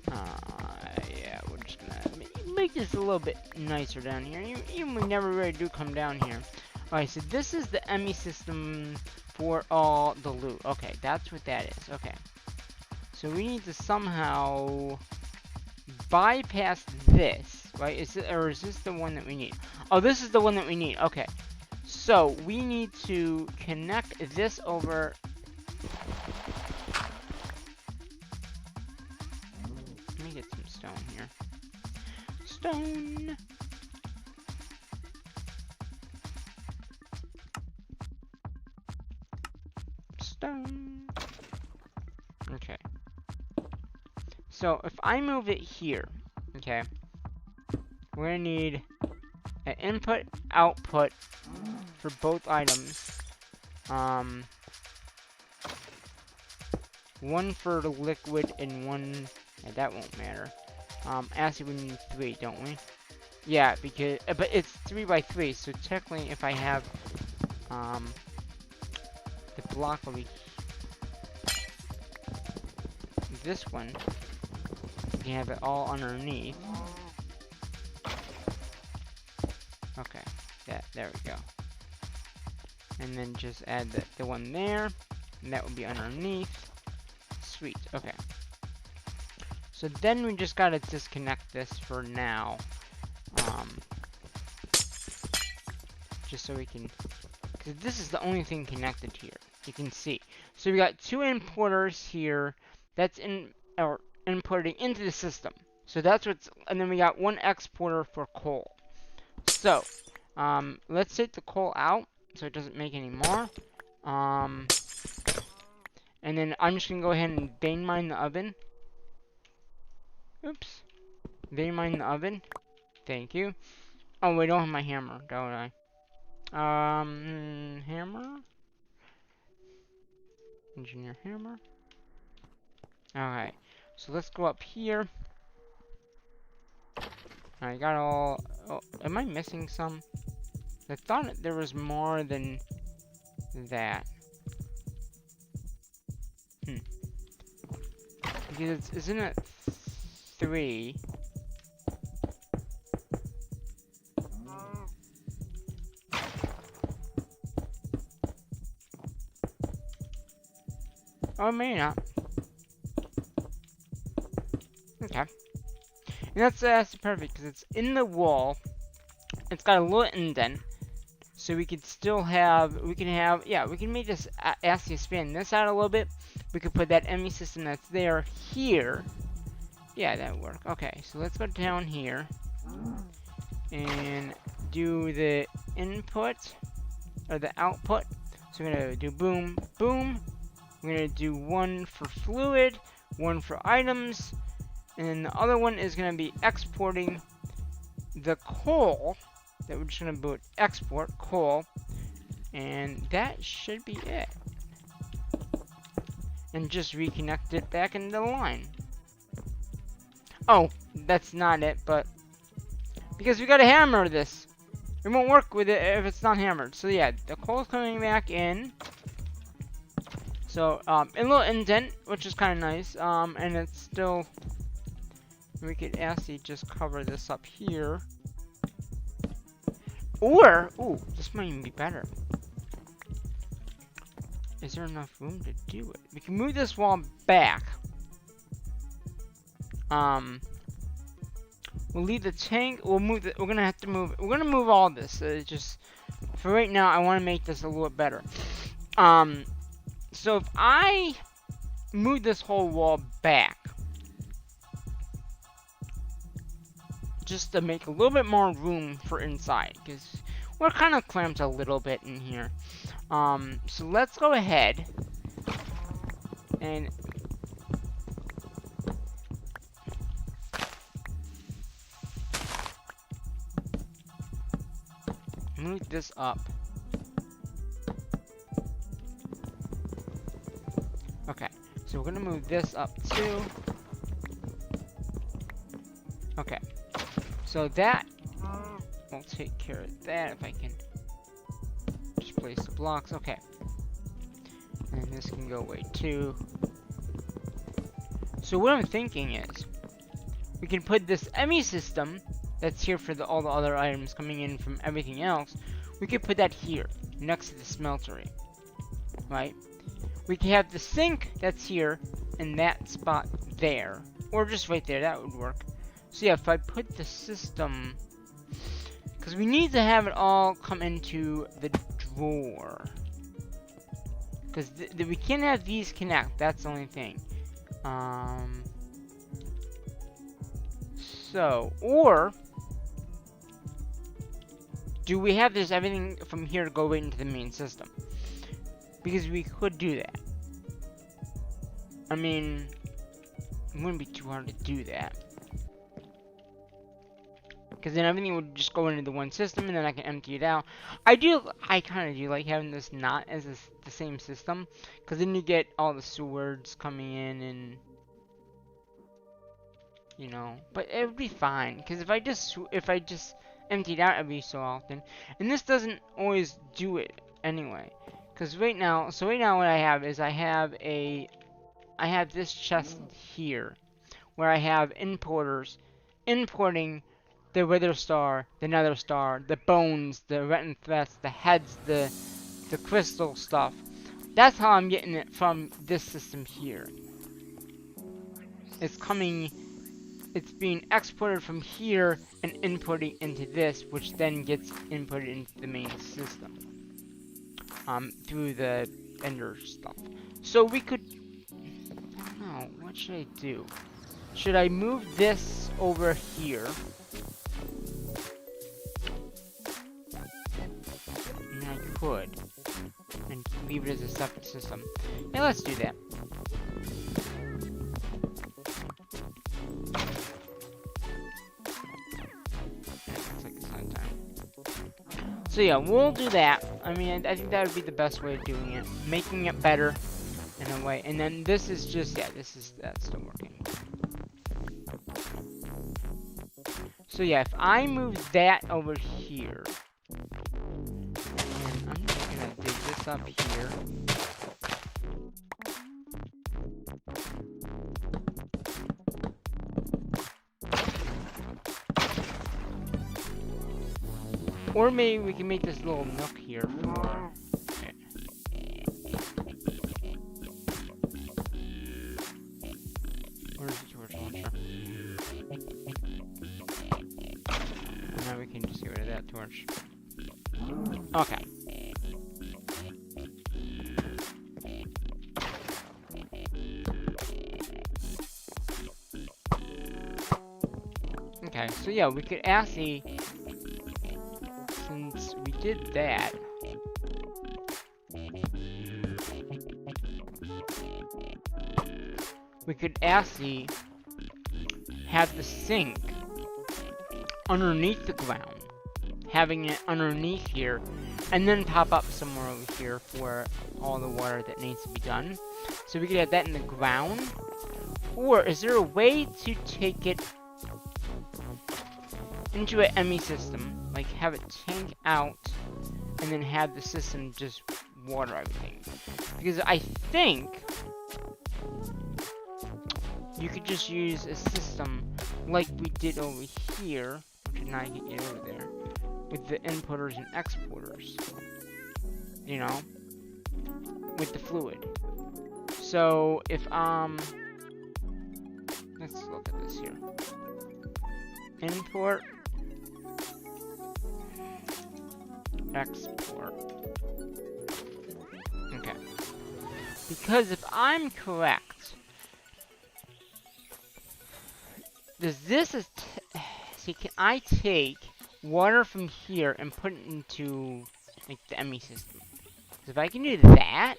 Yeah, we're just gonna make this a little bit nicer down here. Even we never really do come down here. Alright, so this is the ME system for all the loot. Okay, that's what that is. Okay. So we need to somehow bypass this, right? Is this the one that we need? Oh, this is the one that we need. Okay. So we need to connect this over. Let me get some stone here. Stone. Stone. Okay. So if I move it here, okay, we're gonna need an input output for both items. One for the liquid and one, yeah, that won't matter. Actually we need 3, don't we? Yeah, because but it's 3 by 3, so technically if I have the block will be this one, you can have it all underneath. Okay, there we go. And then just add the one there, and that would be underneath. Sweet, okay. So then we just gotta disconnect this for now. Just so we can, because this is the only thing connected here. You can see. So we got 2 importers here. That's importing into the system. So that's what's, and then we got 1 exporter for coal. So, let's take the coal out so it doesn't make any more. And then I'm just gonna go ahead and vein mine the oven. Oops. Vein mine the oven. Thank you. Oh, we don't have my hammer, don't I? Hammer? Engineer hammer. Alright. So let's go up here. I got all... Oh, am I missing some? I thought there was more than that. Because isn't it 3? Oh, maybe not. Okay. And that's perfect because it's in the wall. It's got a little indent, so we could still have. We can make this actually expand this out a little bit. We could put that ME system that's there here. Yeah, that would work. Okay, so let's go down here and do the input or the output. So we're gonna do boom, boom. We're gonna do 1 for fluid, 1 for items, and then the other one is gonna be exporting the coal. That we're just gonna boot export coal, and that should be it. And just reconnect it back into the line. Oh, that's not it, but because we gotta hammer this. It won't work with it if it's not hammered. So yeah, the coal's coming back in. So, a little indent, which is kind of nice, and it's still, we could actually just cover this up here, or, ooh, this might even be better. Is there enough room to do it? We can move this wall back. We'll leave the tank, we're gonna have to move, we're gonna move all this, just, for right now, I want to make this a little bit better. So if I move this whole wall back, just to make a little bit more room for inside, because we're kind of clamped a little bit in here. So let's go ahead and move this up. Okay, so we're gonna move this up too. Okay, so that will take care of that if I can just place the blocks. Okay, and this can go away too. So what I'm thinking is, we can put this ME system that's here for all the other items coming in from everything else. We could put that here, next to the smeltery, right? We can have the sink that's here, in that spot there, or just right there, that would work. So yeah, if I put the system, because we need to have it all come into the drawer. Because we can't have these connect, that's the only thing. So, or do we have this everything from here to go right into the main system? Because we could do that. I mean, it wouldn't be too hard to do that. Because then everything would just go into the one system, and then I can empty it out. I kind of do like having this not as the same system. Because then you get all the swords coming in and... You know, but it would be fine. Because if I just empty it out every so often... And this doesn't always do it anyway. Because right now what I have is I have this chest here, where I have importers importing the Wither Star, the Nether Star, the bones, the Retin Threats, the heads, the crystal stuff. That's how I'm getting it from this system here. It's being exported from here and imported into this, which then gets inputted into the main system. Through the Ender stuff. So we could... I don't know, what should I do? Should I move this over here? And I could. And leave it as a separate system. Yeah, let's do that. So yeah, we'll do that. I mean, I think that would be the best way of doing it. Making it better in a way. And then this is just, yeah, that's still working. So yeah, if I move that over here, and I'm just gonna dig this up here. Or maybe we can make this little nook here for... Okay. Where's the torch launcher? Now we can just get rid of that torch. Okay. Okay, so yeah, we could actually... Since we did that, we could actually have the sink underneath the ground, having it underneath here, and then pop up somewhere over here for all the water that needs to be done. So we could have that in the ground. Or is there a way to take it into an ME system? Like, have it tank out, and then have the system just water everything. Because I think you could just use a system like we did over here, which is not get you over there, with the importers and exporters. You know? With the fluid. So, if, let's look at this here. Import. Export. Okay. Because if I'm correct, does this is see, can I take water from here and put it into like the ME system? Because if I can do that,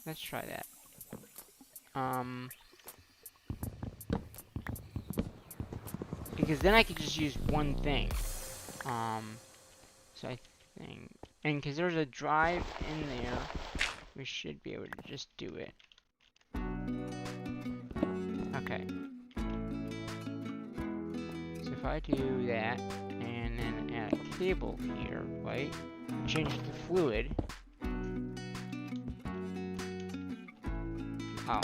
let's try that. Because then I could just use one thing. So I think, and because there's a drive in there, we should be able to just do it. Okay. So if I do that, and then add a cable here, right? Change the fluid. Oh.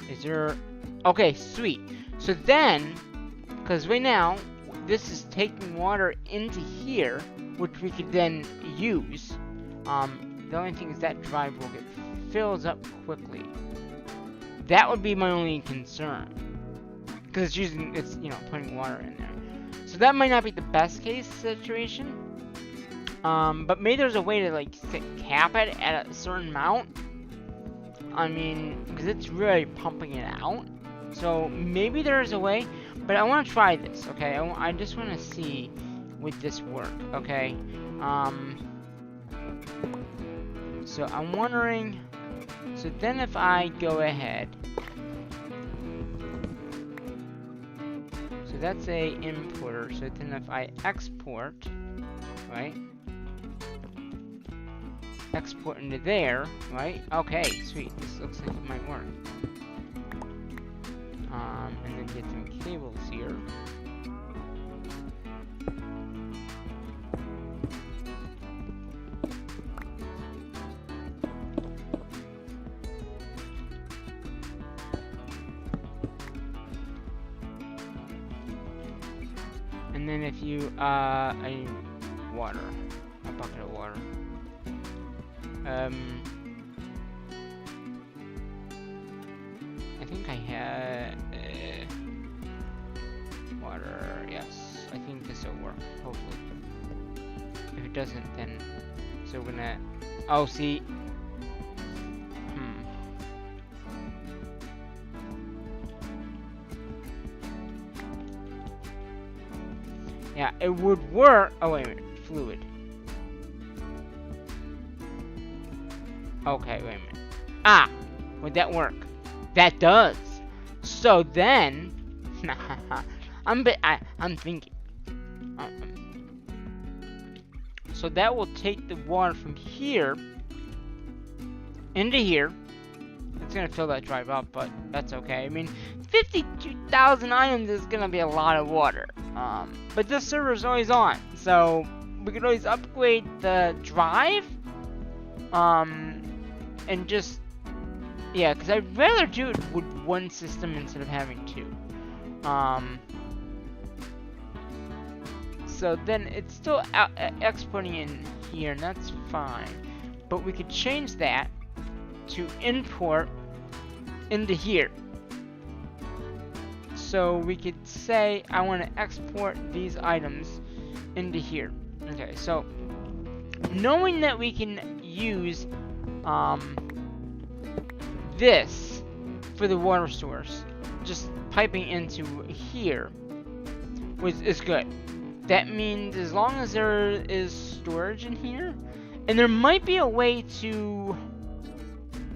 Is there... Okay, sweet. So then, because right now, this is taking water into here, which we could then use. The only thing is that drive will get filled up quickly. That would be my only concern. Because it's using, it's, you know, putting water in there. So that might not be the best case situation. But maybe there's a way to, like, cap it at a certain amount. I mean, because it's really pumping it out. So maybe there's a way, but I want to try this, okay? I just want to see would this work, okay? So I'm wondering, so then if I go ahead, so that's a importer, so then if I export, right? Export into there, right? Okay, sweet. This looks like it might work. And then get some cables here. And then if you, I need water. A bucket of water. I think I had water. Yes, I think this will work. Hopefully. If it doesn't, then so we're gonna. Oh, see. Yeah, it would work. Oh wait a minute, fluid. Okay, wait a minute. Ah, would that work? That does. So then, I'm thinking. So that will take the water from here into here. It's gonna fill that drive up, but that's okay. I mean, 52,000 items is gonna be a lot of water. But this server is always on, so we could always upgrade the drive. And just, yeah, because I'd rather do it with one system instead of having two. So then it's still exporting in here, and that's fine. But we could change that to import into here. So we could say, I want to export these items into here. Okay, so knowing that we can use this for the water source, just piping into here is good. That means as long as there is storage in here, and there might be a way to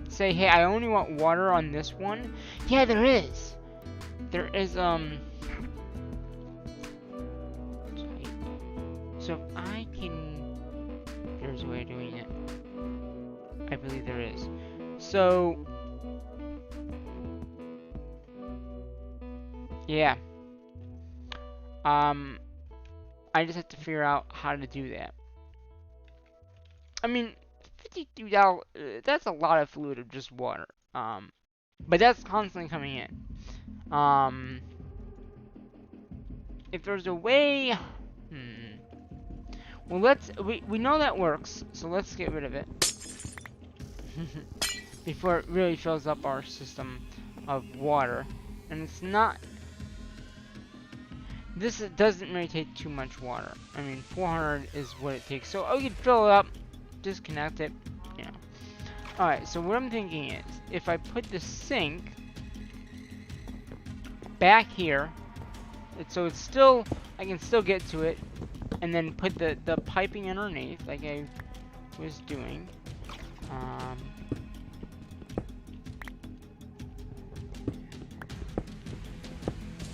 say, hey, I only want water on this one. Yeah, there is. There is, so if I can, there's a way of doing it. I believe there is. So, yeah. I just have to figure out how to do that. I mean, $52, that's a lot of fluid of just water. But that's constantly coming in. If there's a way, well, we know that works, so let's get rid of it. Before it really fills up our system of water. And it's not, this doesn't really take too much water. I mean, 400 is what it takes. So we can fill it up, disconnect it, you Alright, so what I'm thinking is, if I put the sink back here, so it's still, I can still get to it, and then put the piping underneath, like I was doing.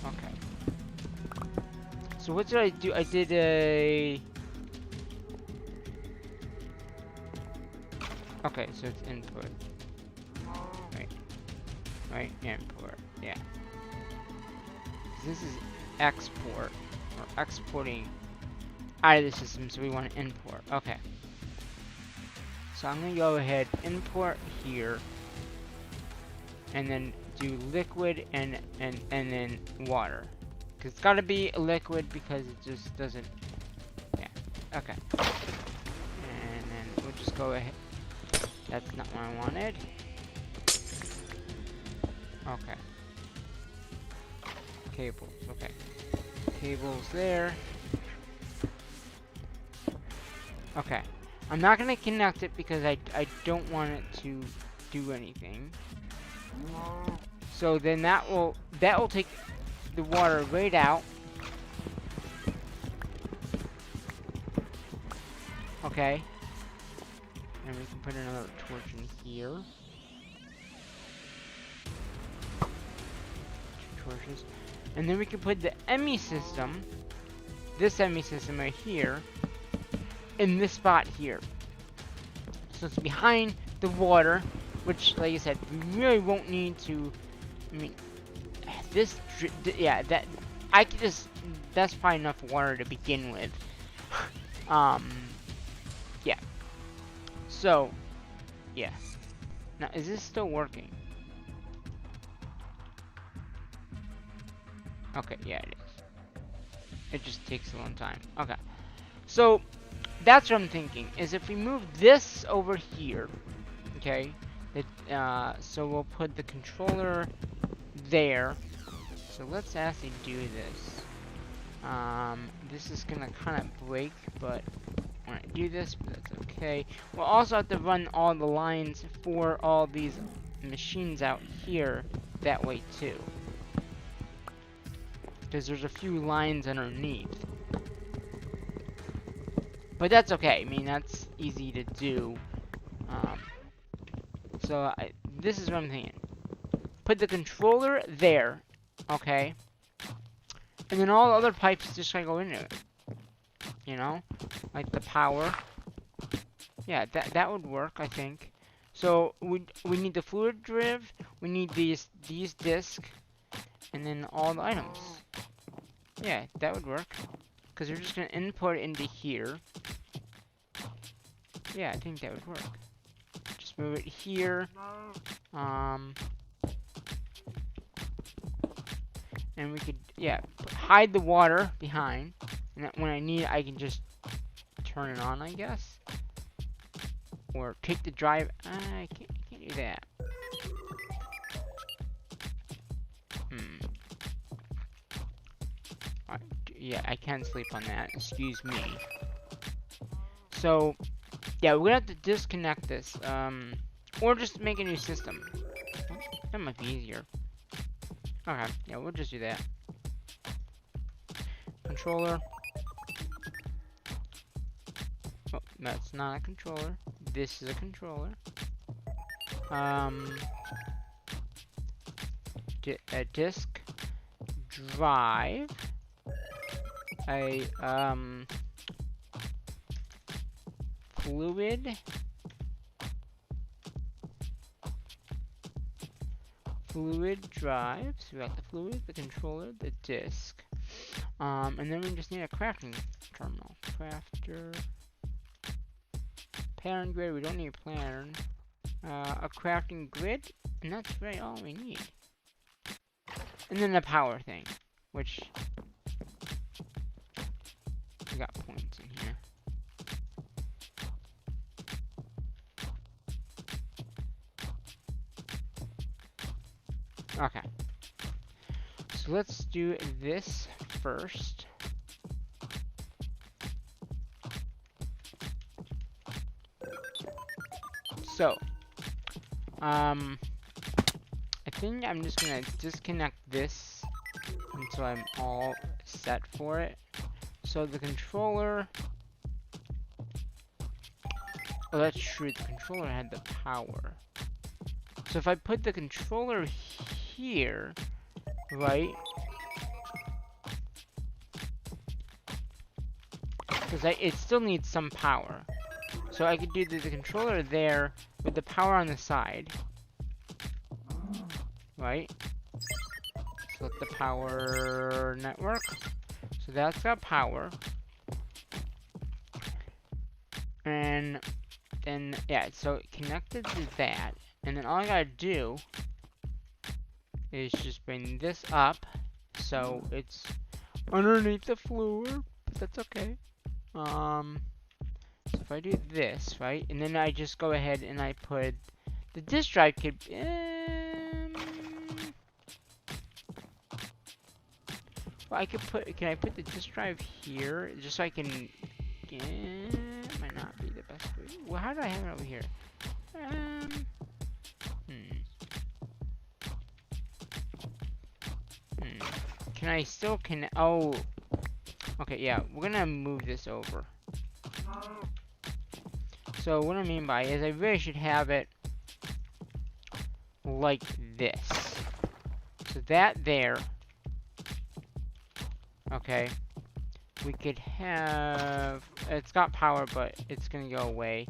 Okay. So what did I do? I did a... Okay, so it's input. Right, import, yeah. This is export, or exporting out of the system, so we want to import. Okay. So I'm gonna go ahead, import here, and then do liquid and then water. Cause it's gotta be a liquid because it just doesn't, yeah, okay. And then we'll just go ahead, that's not what I wanted. Okay. Cables, okay. Cables there. Okay. I'm not gonna connect it because I don't want it to do anything. So then that will take the water right out. Okay. And we can put another torch in here. 2 torches. And then we can put the ME system, this ME system right here, in this spot here. So it's behind the water, which, like I said, we really won't need to. I mean, this, yeah, that I could just. That's probably enough water to begin with. Yeah. So, yeah. Now, is this still working? Okay, yeah, it is. It just takes a long time. Okay. So, that's what I'm thinking, is if we move this over here, okay, so we'll put the controller there. So let's actually do this. This is gonna kind of break, but when I do this, but that's okay. We'll also have to run all the lines for all these machines out here that way too. Because there's a few lines underneath. But that's okay. I mean, that's easy to do. This is what I'm thinking. Put the controller there, okay? And then all the other pipes just gotta go into it. You know? Like the power. Yeah, that would work, I think. So, we need the fluid drive, we need these discs, and then all the items. Yeah, that would work. Because we're just gonna input it into here. Yeah, I think that would work. Just move it here. And we could, yeah, hide the water behind. And when I need it, I can just turn it on, I guess. Or take the drive. I can't do that. Alright, yeah, I can sleep on that. Excuse me. So, yeah, we're gonna have to disconnect this. Or just make a new system. That might be easier. Okay, yeah, we'll just do that. Controller. Oh, that's not a controller. This is a controller. A disk drive. A fluid drive. So we got the fluid, the controller, the disk, and then we just need a crafting terminal. Crafter, pattern grid. We don't need a pattern. A crafting grid, and that's really all we need. And then the power thing, which we got points in here. Okay. So let's do this first. So, I think I'm just gonna disconnect this until I'm all set for it. So the controller... Oh, that's true. The controller had the power. So if I put the controller here, right? Because it still needs some power. So I could do the controller there with the power on the side. Right? So let the power network. So that's got power. And then, yeah, so connected to that. And then all I gotta do is just bring this up so it's underneath the floor. But that's okay. So if I do this, right, and then I just go ahead and I put the disk drive could, well, I could put, can I put the disk drive here just so I can, might not be the best way. Well, how do I have it over here? Can I still connect? Oh, okay, yeah, we're gonna move this over. So what I mean by is I really should have it like this. So that there. Okay. We could have, it's got power, but it's gonna go away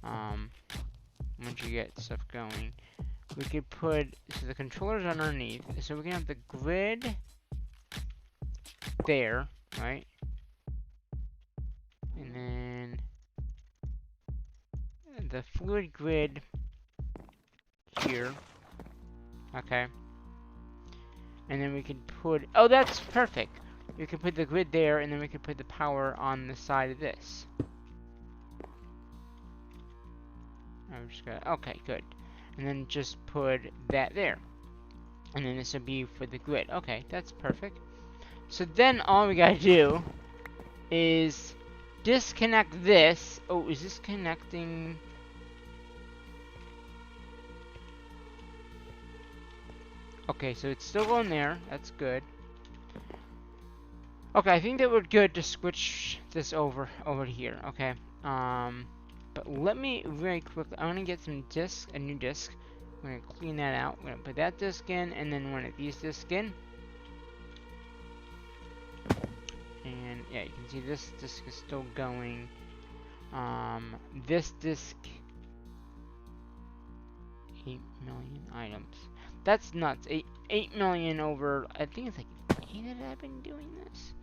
once you get stuff going. We could put, so the controller's underneath, so we can have the grid there, right? And then the fluid grid here. Okay. And then we can put, oh, that's perfect. We can put the grid there, and then we can put the power on the side of this. I'm just gonna, okay, good. And then just put that there. And then this will be for the grid. Okay, that's perfect. So then all we gotta do is disconnect this. Oh, is this connecting? Okay, so it's still going there. That's good. Okay, I think that we're good to switch this over here. Okay. But let me very quickly. I want to get some discs, a new disc. I'm gonna clean that out. I'm gonna put that disc in, and then one of these discs in. And yeah, you can see this disc is still going. This disc, 8 million items. That's nuts. 8 million over. I think it's like 8 that I've been doing this.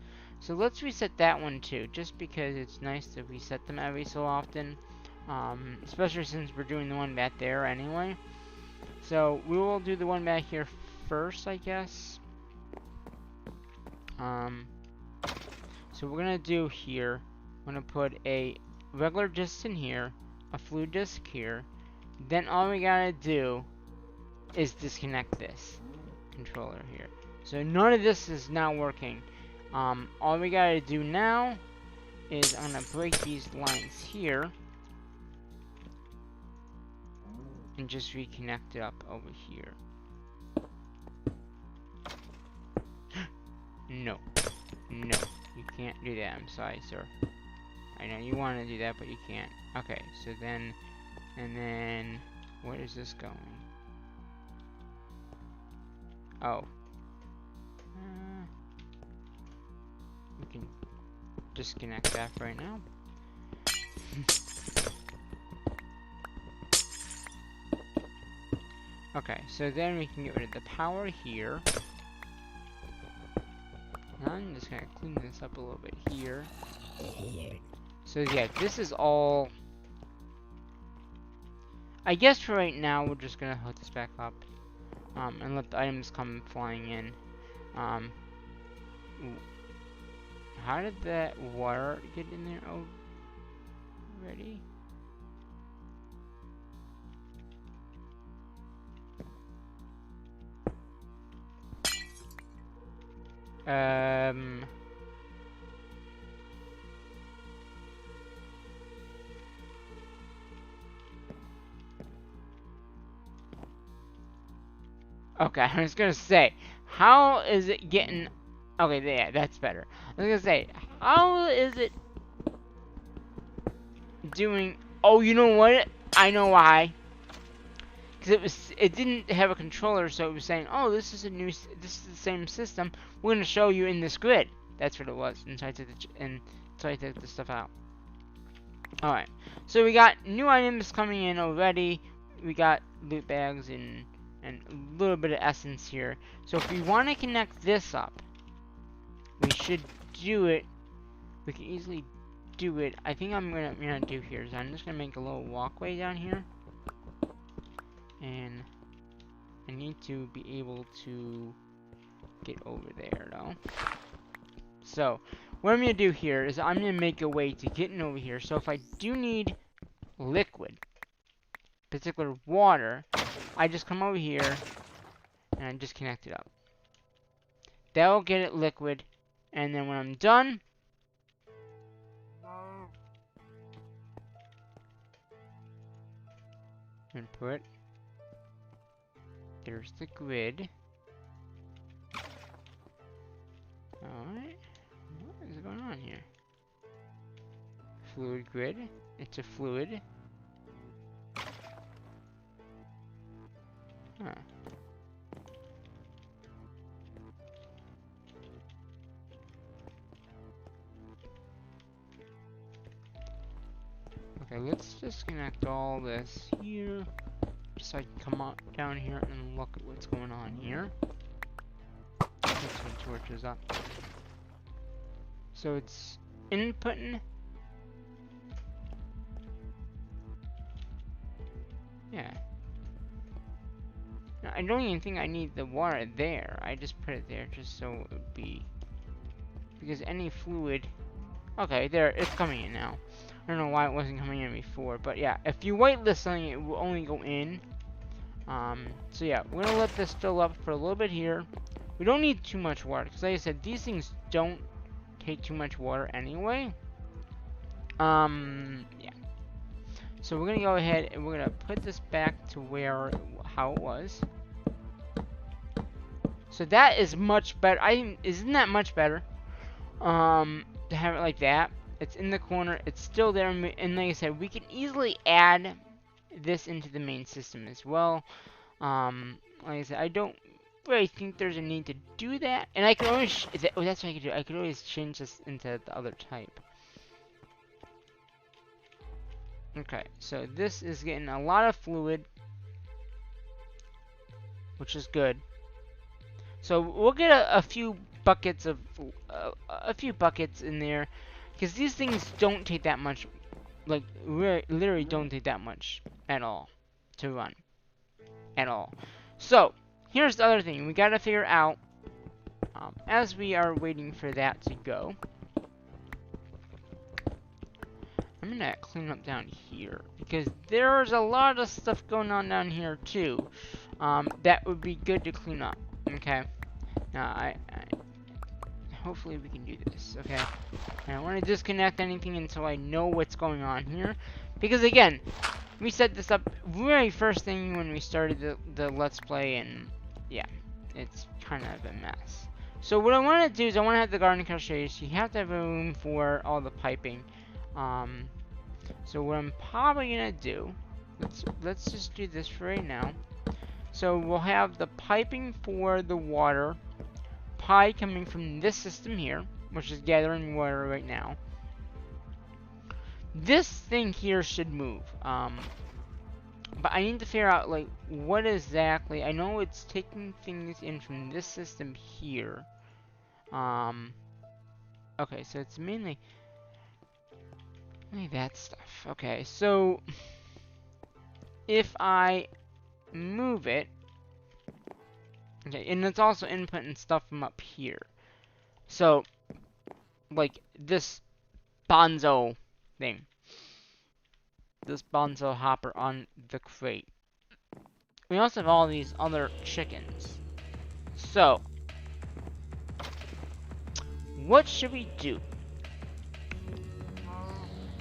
So let's reset that one too, just because it's nice to reset them every so often. Especially since we're doing the one back there anyway. So we will do the one back here first, I guess. So we're gonna do here. I'm gonna put a regular disc in here, a fluid disc here. Then all we gotta do is disconnect this controller here. So none of this is now working. All we gotta do now is I'm gonna break these lines here and just reconnect it up over here. No, no, you can't do that. I'm sorry, sir. I know you want to do that, but you can't. Okay, so then, and then, where is this going? Oh. We can disconnect that right now. Okay, so then we can get rid of the power here. I'm just gonna clean this up a little bit here. So yeah, this is all. I guess for right now, we're just gonna hook this back up, and let the items come flying in. How did that water get in there already? Okay, I was gonna say, how is it getting... Okay, yeah, that's better. I was gonna say, how is it doing... Oh, you know what? I know why. Because it didn't have a controller, so it was saying, oh, this is this is the same system. We're gonna show you in this grid. That's what it was. And so I took the stuff out. All right. So we got new items coming in already. We got loot bags and a little bit of essence here. So if we want to connect this up, we should do it. We can easily do it. I think I'm gonna do here is I'm just gonna make a little walkway down here. And I need to be able to get over there, though. So, what I'm going to do here is I'm going to make a way to getting over here. So, if I do need liquid, particular water, I just come over here and I just connect it up. That'll get it liquid. And then when I'm done, input. There's the grid. Alright. What is going on here? Fluid grid. It's a fluid. Huh. Okay, let's just connect all this here. Just so I can come up down here and look at what's going on here. Put some torches up. So it's inputting. Yeah. Now, I don't even think I need the water there. I just put it there just so it would be... Because any fluid... Okay, there, it's coming in now. I don't know why it wasn't coming in before, but yeah, if you whitelist something, it will only go in. So yeah, we're gonna let this fill up for a little bit here. We don't need too much water, because like I said, these things don't take too much water anyway. Yeah. So we're gonna go ahead and we're gonna put this back to how it was. So that is much better. Isn't that much better? To have it like that. It's in the corner. It's still there, and like I said, we can easily add this into the main system as well. Like I said, I don't really think there's a need to do that, and I can always. Oh, that's what I could do. I could always change this into the other type. Okay, so this is getting a lot of fluid, which is good. So we'll get a few buckets of in there, because these things don't take that much, like literally don't take that much at all to run, at all. So here's the other thing we gotta figure out, as we are waiting for that to go. I'm gonna clean up down here, because there's a lot of stuff going on down here too, that would be good to clean up. Okay, now hopefully we can do this. Okay, I don't want to disconnect anything until I know what's going on here, because again, we set this up very first thing when we started the Let's Play, and yeah, it's kind of a mess. So what I want to do is I want to have the garden crochet, so you have to have room for all the piping. So what I'm probably gonna do, let's just do this for right now. So we'll have the piping for the water pie coming from this system here, which is gathering water right now. This thing here should move, but I need to figure out like what exactly. I know it's taking things in from this system here. Okay, so it's mainly that stuff. Okay, so if I move it, okay, and it's also inputting stuff from up here. So, like this bonzo thing, this bonzo hopper on the crate. We also have all these other chickens. So, what should we do?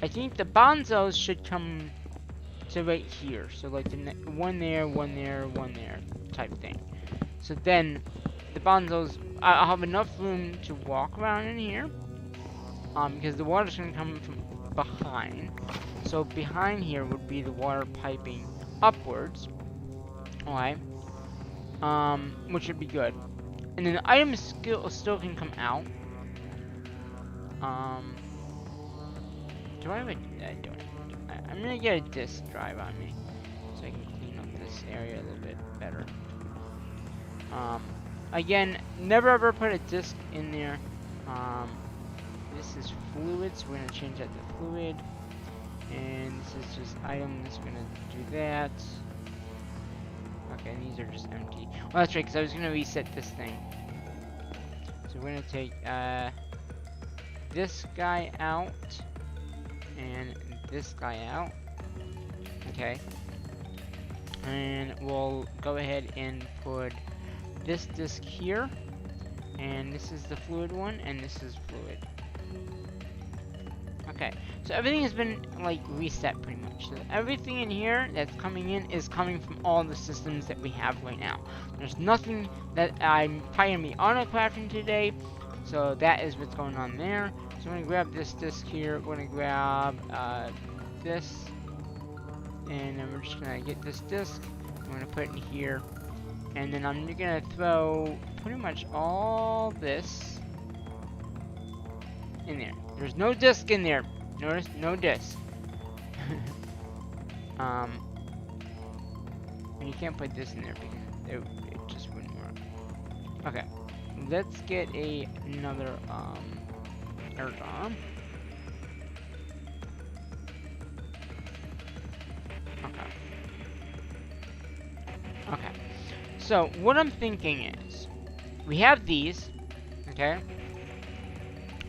I think the bonzos should come to right here. So like the one there, one there, one there type thing. So then the bonzos, I'll have enough room to walk around in here. Because the water's gonna come from behind. So behind here would be the water piping upwards. Alright. Which would be good. And then the items still can come out. Do I have a... I don't. I'm gonna get a disk drive on me, so I can clean up this area a little bit better. Again, never ever put a disk in there. This is fluid, so we're gonna change that to fluid. And this is just items, we're gonna do that. Okay, and these are just empty. Well, that's right, because I was gonna reset this thing. So we're gonna take this guy out and this guy out. Okay. And we'll go ahead and put this disc here. And this is the fluid one, and this is fluid. Okay, so everything has been like reset pretty much. So everything in here that's coming in is coming from all the systems that we have right now. There's nothing that I'm probably gonna be auto-crafting today, so that is what's going on there. So I'm gonna grab this disc here. We're gonna grab this, and then we're just gonna get this disc. I'm gonna put it in here, and then I'm gonna throw pretty much all this in there. There's no disc in there. Notice, no disc. And you can't put this in there because it just wouldn't work. Okay, let's get another air arm. Okay. So what I'm thinking is, we have these, okay?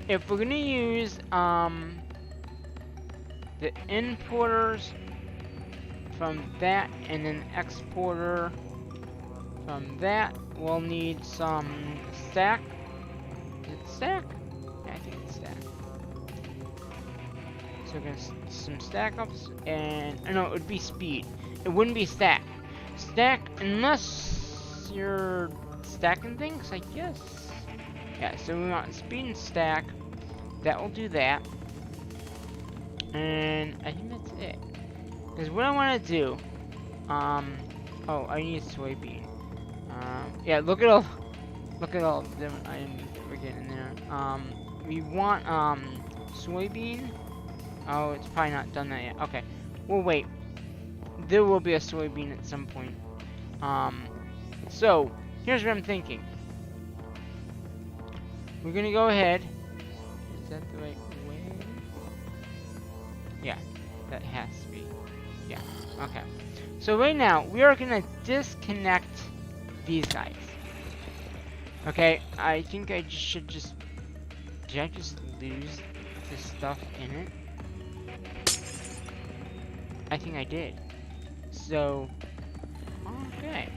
If we're gonna use the importers from that and then exporter from that, we'll need some stack. Is it stack? Yeah, I think it's stack. So we're gonna some stack ups, and no, it would be speed. It wouldn't be stack. Stack unless you're stacking things, I guess. Yeah, so we want speed and stack. That will do that. And I think that's it. Because what I want to do, oh, I need soybean. Yeah, look at all the different items that we're getting there. We want soybean. Oh, it's probably not done that yet. Okay, well wait. There will be a soybean at some point. So here's what I'm thinking. We're gonna go ahead. Is that the right way? Yeah, that has to be. Yeah, okay. So right now, we are gonna disconnect these guys. Okay, I think I should just... Did I just lose the stuff in it? I think I did. So, okay.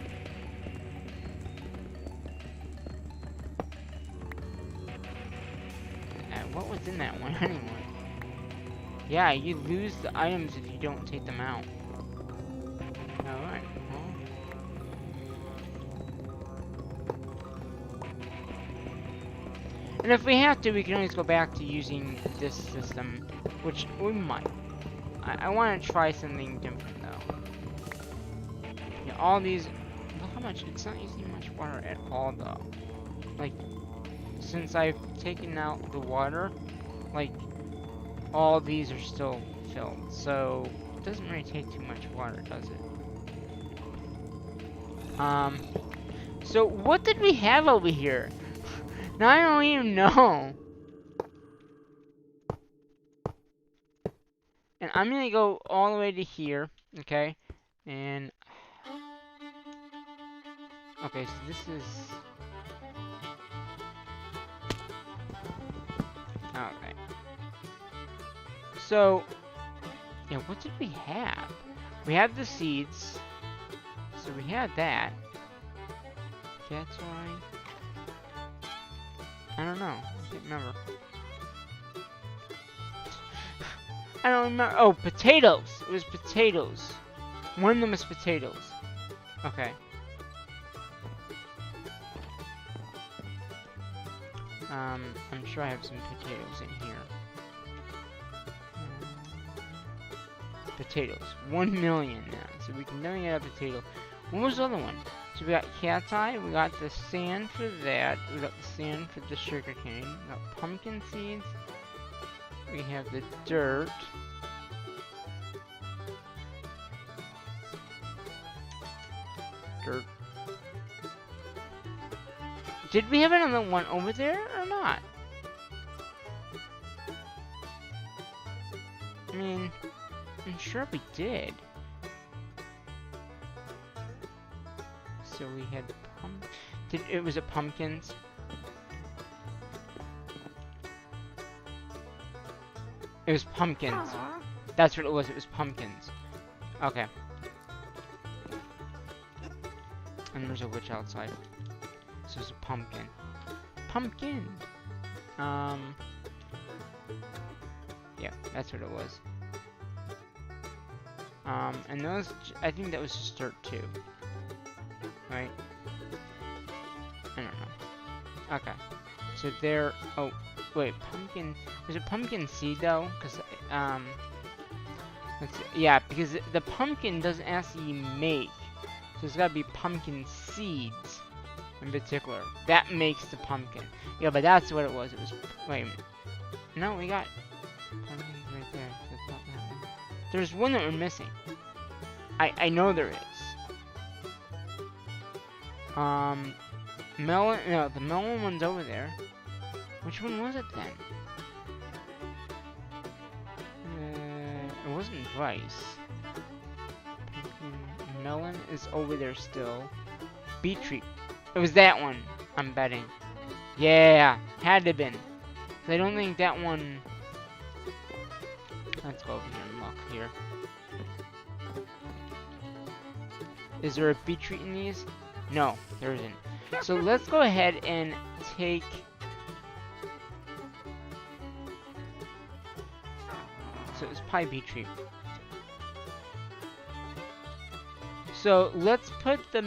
What was in that one anyway? Yeah, you lose the items if you don't take them out. Alright, well. And if we have to, we can always go back to using this system, which we might. I want to try something different though. Yeah, all these, look how much, it's not using much water at all though. Like, since I've taken out the water, like, all these are still filled. So, it doesn't really take too much water, does it? So what did we have over here? Now I don't even know. And I'm gonna go all the way to here, okay? And okay, so this is okay. So yeah, what did we have? We have the seeds. So we had that. That's why. I don't know. I can't remember. I don't remember. Oh, potatoes. It was potatoes. One of them is potatoes. Okay. I'm sure I have some potatoes in here. Potatoes. 1 million now. So we can definitely get a potato. What was the other one? So we got cat's eye, we got the sand for that, we got the sand for the sugar cane, we got pumpkin seeds, we have the dirt. Dirt. Did we have another one over there or not? I mean, I'm sure we did. So we had it was a pumpkins. It was pumpkins. That's what it was. It was pumpkins. Okay. And there's a witch outside. So it's a pumpkin. Pumpkin. Yeah, that's what it was. And those, I think that was just dirt too. Right? I don't know. Okay. So there, oh, wait, pumpkin, was it pumpkin seed though? Because, let's see, yeah, because the pumpkin doesn't actually make, so it's gotta be pumpkin seeds in particular. That makes the pumpkin. Yeah, but that's what it was. It was, wait a minute. No, we got pumpkins right there. So it's not that one. There's one that we're missing. I know there is. Melon, no, the melon one's over there. Which one was it then? It wasn't rice. Melon is over there still. Beetroot. It was that one, I'm betting. Yeah, had to have been. 'Cause I don't think that one... Let's go over here and look here. Is there a beetroot in these? No, there isn't. So let's go ahead and take... So it's probably beetroot. So let's put the...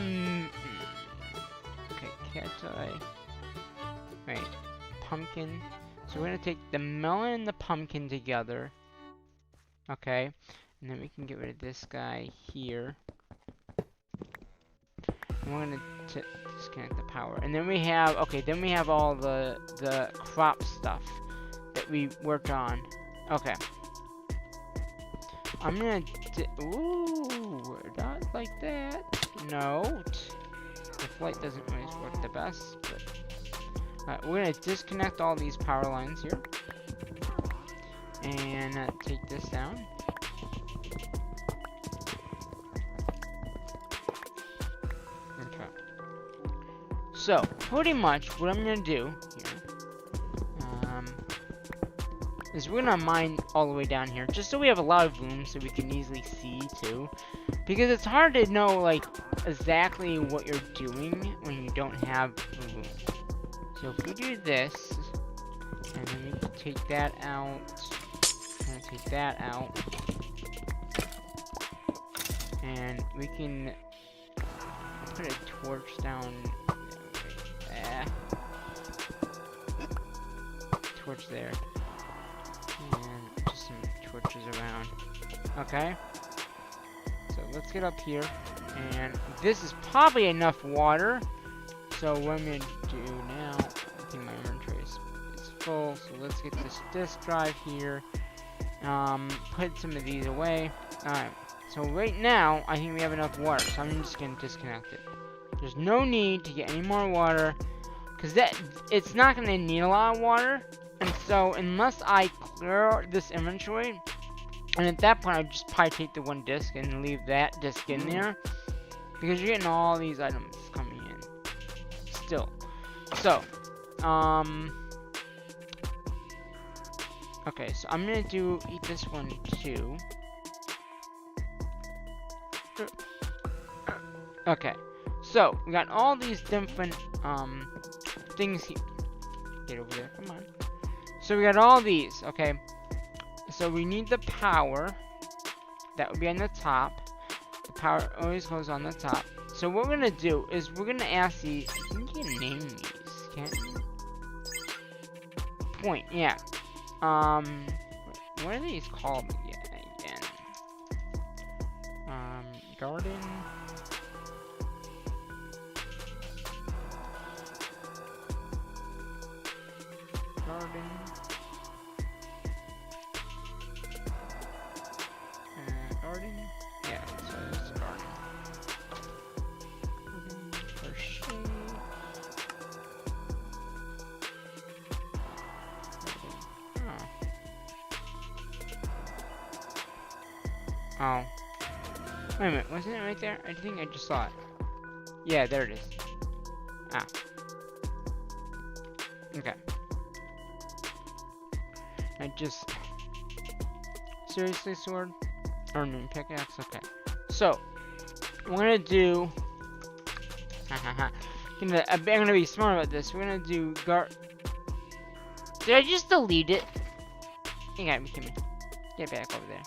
Okay, cat's eye. Right, pumpkin. So we're gonna take the melon and the pumpkin together. Okay, and then we can get rid of this guy here. And we're gonna disconnect the power. And then we have, okay, then we have all the crop stuff that we worked on. Okay. I'm gonna, ooh, not like that. No. The flight doesn't always work the best, but... Alright, we're gonna disconnect all these power lines here. And take this down. Okay. So, pretty much what I'm gonna do here is we're gonna mine all the way down here, just so we have a lot of room so we can easily see too. Because it's hard to know like exactly what you're doing when you don't have room. So if we do this, and then we can take that out, and take that out, and we can put a torch down, torch there, and just some torches around. Okay, so let's get up here, and this is probably enough water. So what I'm gonna do now, I think my inventory is full, so let's get this disk drive here. Put some of these away. Alright, so right now, I think we have enough water, so I'm just gonna disconnect it. There's no need to get any more water, because it's not gonna need a lot of water, and so unless I clear this inventory, and at that point I'd just probably take the one disk and leave that disk in there, because you're getting all these items coming in. Still. So, okay, so I'm gonna eat this one too. Okay, so we got all these different things here. Get over there, come on. So we got all these, okay. So we need the power. That would be on the top. The power always goes on the top. So what we're gonna do is we're gonna ask these. I think you can name these, can't you? point, yeah. What are these called again? Garden. Garden. Garden. Yeah, so it's garden. Garden. Crochet. Oh. Wait a minute, wasn't it right there? I think I just saw it. Yeah, there it is. Ah. Okay. I just... Seriously, sword? Or no, pickaxe? Okay. So, we're gonna do... I'm gonna be smart about this. We're gonna do Did I just delete it? You gotta be kidding me. Get back over there.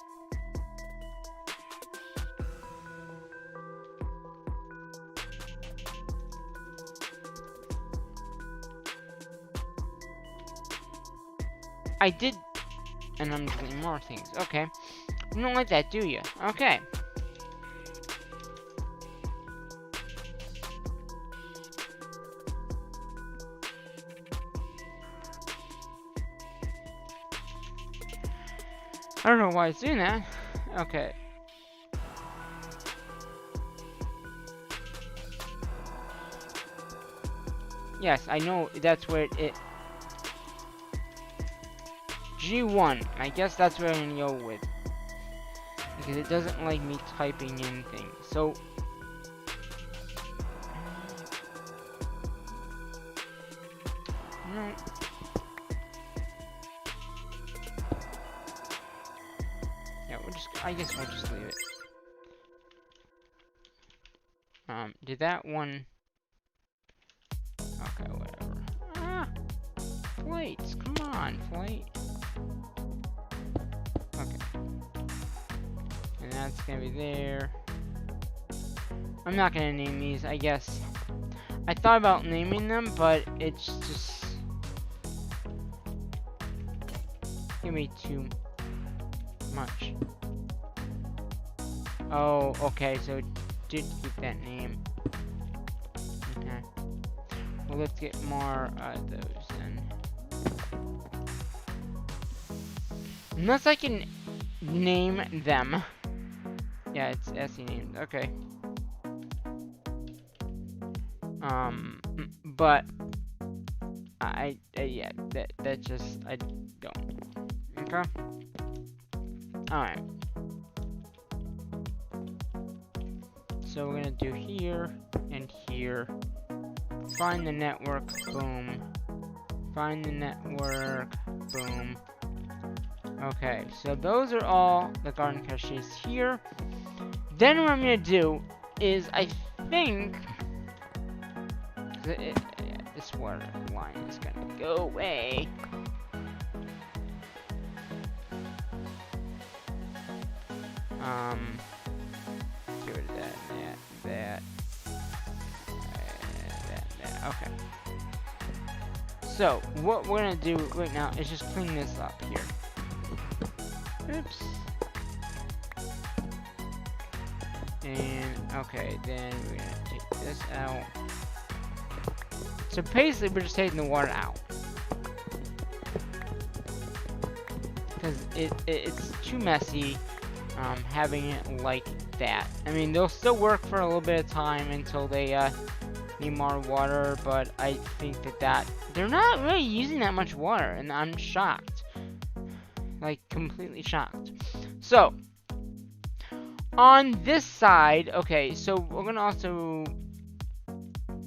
I did, and I'm deleting more things. Okay. You don't like that, do you? Okay. I don't know why it's doing that. Okay. Yes, I know that's where it G1. I guess that's where I'm gonna go with. Because it doesn't like me typing in things. So no. Yeah, I guess we'll just leave it. Did that one okay, whatever. Ah, plates, come on, plate. Okay. And that's gonna be there. I'm not gonna name these, I guess. I thought about naming them, but it's just give me too much. Oh, okay, so it did keep that name. Okay. Well, let's get more of those then. Unless I can name them. Yeah, it's SE named. Okay. But yeah, that just I don't. Okay. All right. So we're gonna do here and here. Find the network. Boom. Find the network. Boom. Okay, so those are all the garden caches here. Then what I'm gonna do is, I think this water line is gonna go away. Get rid of that. Okay. So what we're gonna do right now is just clean this up here. Oops. And okay, then we're gonna take this out. So basically, we're just taking the water out because it's too messy having it like that. I mean, they'll still work for a little bit of time until they need more water, but I think that they're not really using that much water, and I'm shocked. Like, completely shocked. So, on this side, okay, so we're gonna also,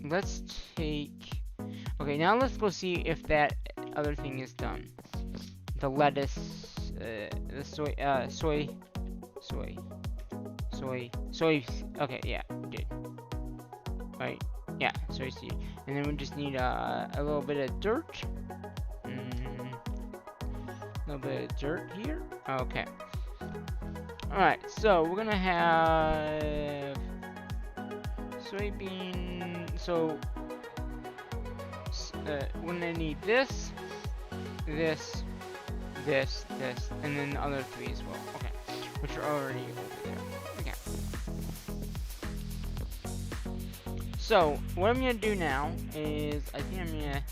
let's take, okay, now let's go see if that other thing is done. The lettuce, the soy, okay, yeah, good. Right, yeah, soy seed. And then we just need a little bit of dirt. A little bit of dirt here. Okay. Alright, so we're gonna have soybean. So we're gonna need this. this, this, and then the other 3 as well. Okay, which are already over there. Okay. So what I'm gonna do now is I think I'm gonna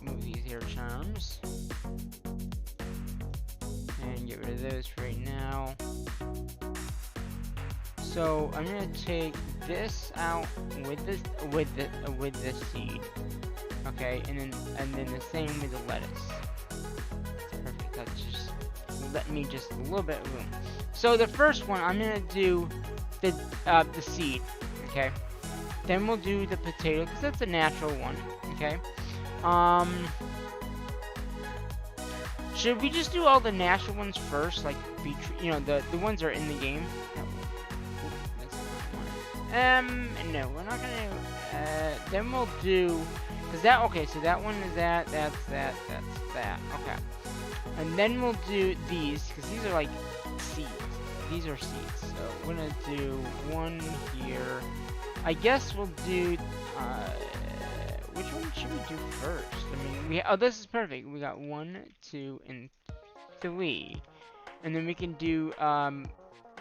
move these here charms and get rid of those for right now. So I'm gonna take this out with this seed, okay, and then the same with the lettuce. Perfect. That's just let me just a little bit of room. So the first one I'm gonna do the seed, okay. Then we'll do the potato because that's a natural one, okay. Should we just do all the natural ones first, like you know, the ones that are in the game? No, we're not gonna. Then we'll do, cause that okay. So that one is that. That's that. Okay. And then we'll do these, cause these are like seeds. These are seeds. So we're gonna do one here. I guess we'll do. Which one should we do first? I mean, oh, this is perfect. We got 1, 2, and 3, and then we can do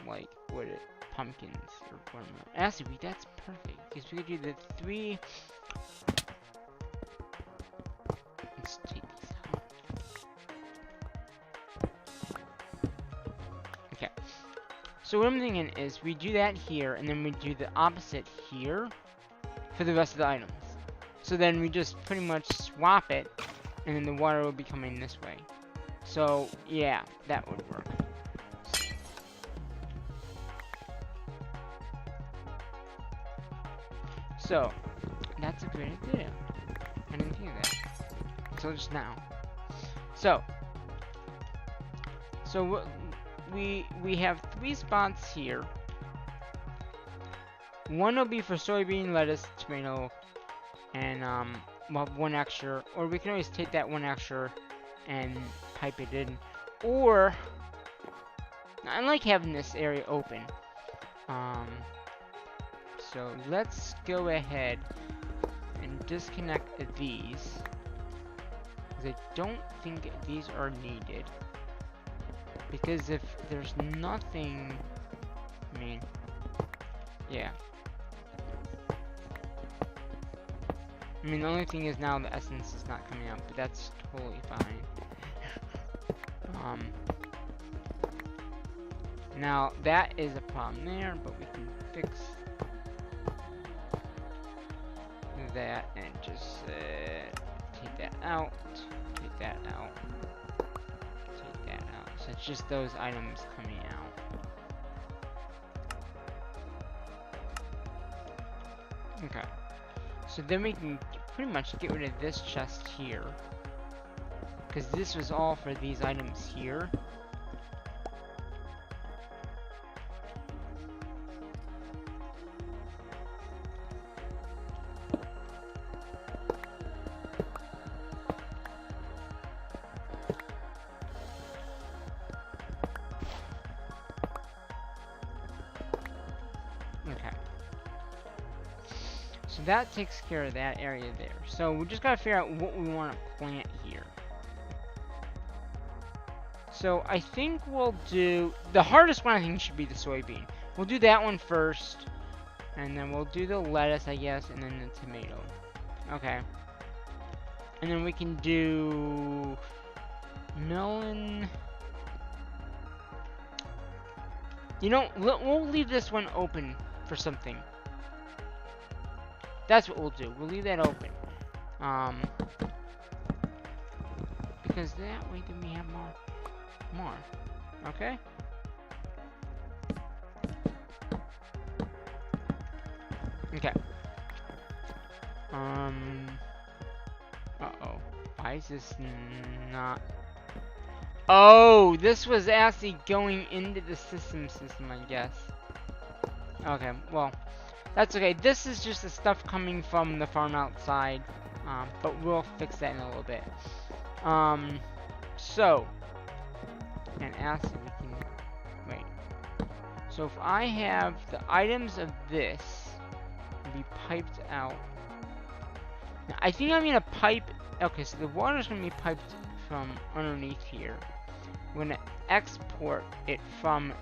like what it. Pumpkins or watermelon. Actually, that's perfect because we could do the 3. Let's take these out. Okay. So what I'm thinking is we do that here, and then we do the opposite here for the rest of the items. So then we just pretty much swap it, and then the water will be coming this way. So yeah, that would work. So, that's a great idea. I didn't think of that. Until just now. So we have 3 spots here. One will be for soybean, lettuce, tomato, and we'll have 1 extra. Or we can always take that 1 extra and pipe it in. Or I like having this area open. So let's go ahead and disconnect these, because I don't think these are needed. Because if there's nothing, I mean, yeah. I mean, the only thing is now the essence is not coming out, but that's totally fine. Now that is a problem there, but we can fix that and just take that out, take that out, take that out. So it's just those items coming out. Okay. So then we can pretty much get rid of this chest here, because this was all for these items here. So that takes care of that area there. So we just gotta figure out what we want to plant here. So I think we'll do the hardest one. I think should be the soybean. We'll do that one first, and then we'll do the lettuce, I guess, and then the tomato. Okay. And then we can do melon. You know, we'll leave this one open for something. That's what we'll do. We'll leave that open. Because that way then we have more. Okay? Okay. Uh-oh. Why is this not... Oh, this was actually going into the system, I guess. Okay, well... That's okay. This is just the stuff coming from the farm outside, but we'll fix that in a little bit. So, and actually we can wait. So if I have the items of this be piped out, now, I think I'm gonna pipe Okay, so the water's gonna be piped from underneath here. We're gonna export it from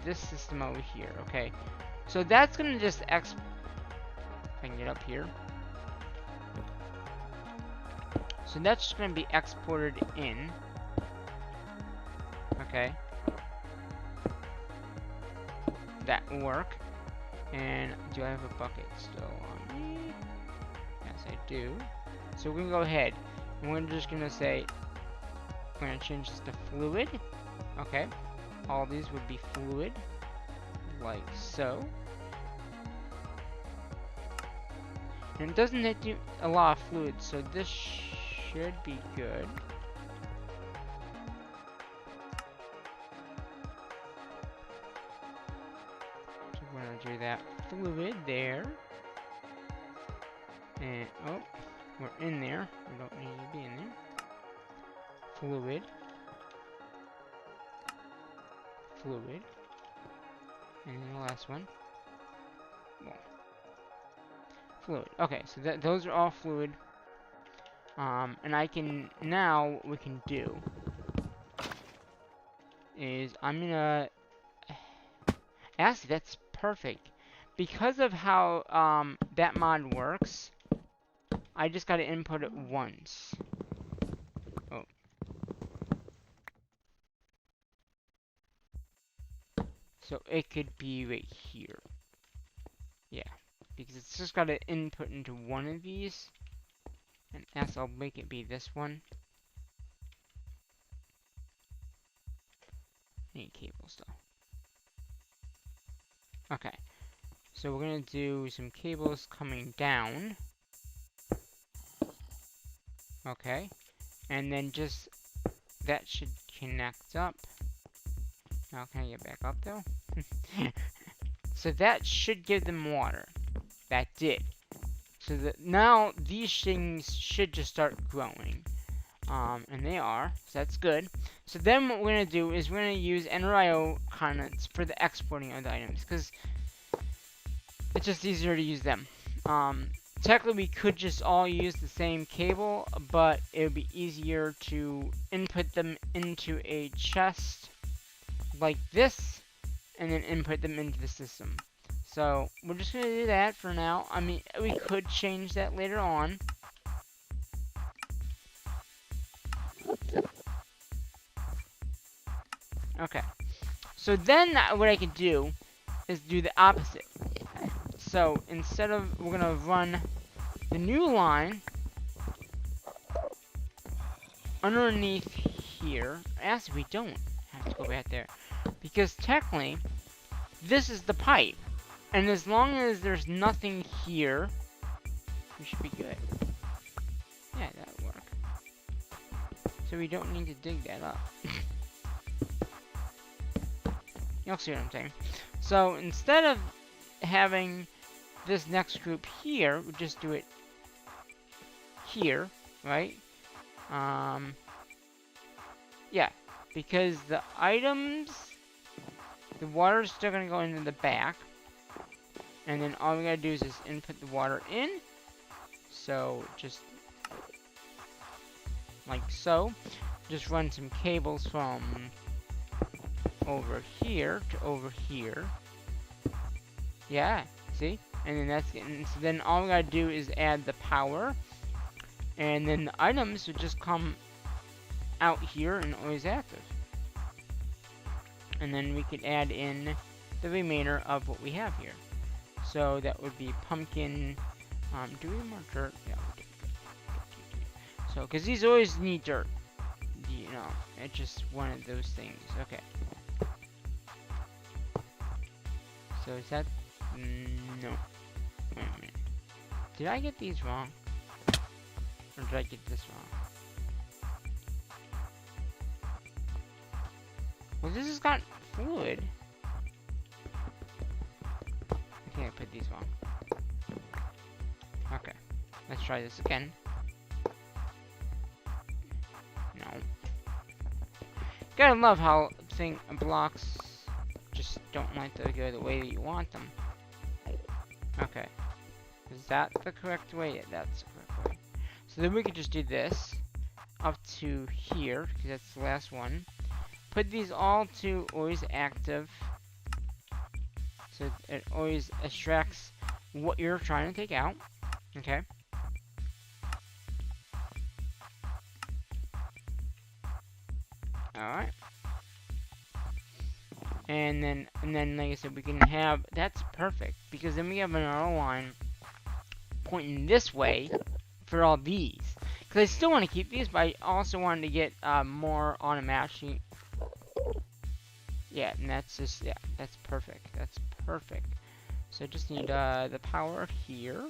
this system over here, okay? So that's gonna just if I can get up here. So that's just gonna be exported in. Okay. That will work. And do I have a bucket still on me? Yes, I do. So we're gonna go ahead and we're just gonna say, we're gonna change this to fluid. Okay. All these would be fluid, like so. And it doesn't hit you a lot of fluid, so this should be good. So we're gonna do that fluid there. And, oh, we're in there. We don't need to be in there. Fluid. Fluid. And then the last one. Well, fluid. Okay, so those are all fluid. And I can, now what we can do is I'm gonna, actually that's perfect. Because of how, that mod works, I just gotta input it once. Oh. So it could be right here. Yeah. Because it's just gotta input into one of these. And as I'll make it be this one. Need cables though. Okay. So we're gonna do some cables coming down. Okay. And then just that should connect up. Now can I get back up though? So that should give them water. That did. So that now these things should just start growing. And they are, so that's good. So then what we're gonna do is we're gonna use NRIO conduits for the exporting of the items, because it's just easier to use them. Technically we could just all use the same cable, but it would be easier to input them into a chest like this, and then input them into the system. So we're just gonna do that for now. I mean, we could change that later on. Okay. So then what I could do is do the opposite. So instead of, we're gonna run the new line underneath here. Actually, we don't have to go back there, because technically this is the pipe, and as long as there's nothing here, we should be good. Yeah, that'll work. So we don't need to dig that up. You'll see what I'm saying. So instead of having this next group here, we just do it here, right? Yeah, because the items, the water's still gonna go into the back, and then all we gotta do is just input the water in. So just like so, just run some cables from over here to over here. Yeah, see? And then that's getting, so then all we gotta do is add the power, and then the items would just come out here and always active. And then we could add in the remainder of what we have here. So that would be pumpkin. Do we have more dirt? Yeah, we do. So, because these always need dirt. You know, it's just one of those things. Okay. So is that... no. Wait a minute. Did I get these wrong? Or did I get this wrong? Well, this has got fluid. Okay, I put these wrong. Okay. Let's try this again. No. Gotta love how blocks just don't like to go the way that you want them. Okay. Is that the correct way? Yeah, that's the correct way. So then we could just do this up to here, because that's the last one. Put these all to always active, so it always extracts what you're trying to take out. Okay. Alright. And then, like I said, we can have, that's perfect, because then we have another line pointing this way for all these. Because I still want to keep these, but I also wanted to get more on a matching. Yeah, and that's just, yeah, that's perfect. That's perfect. So I just need the power here.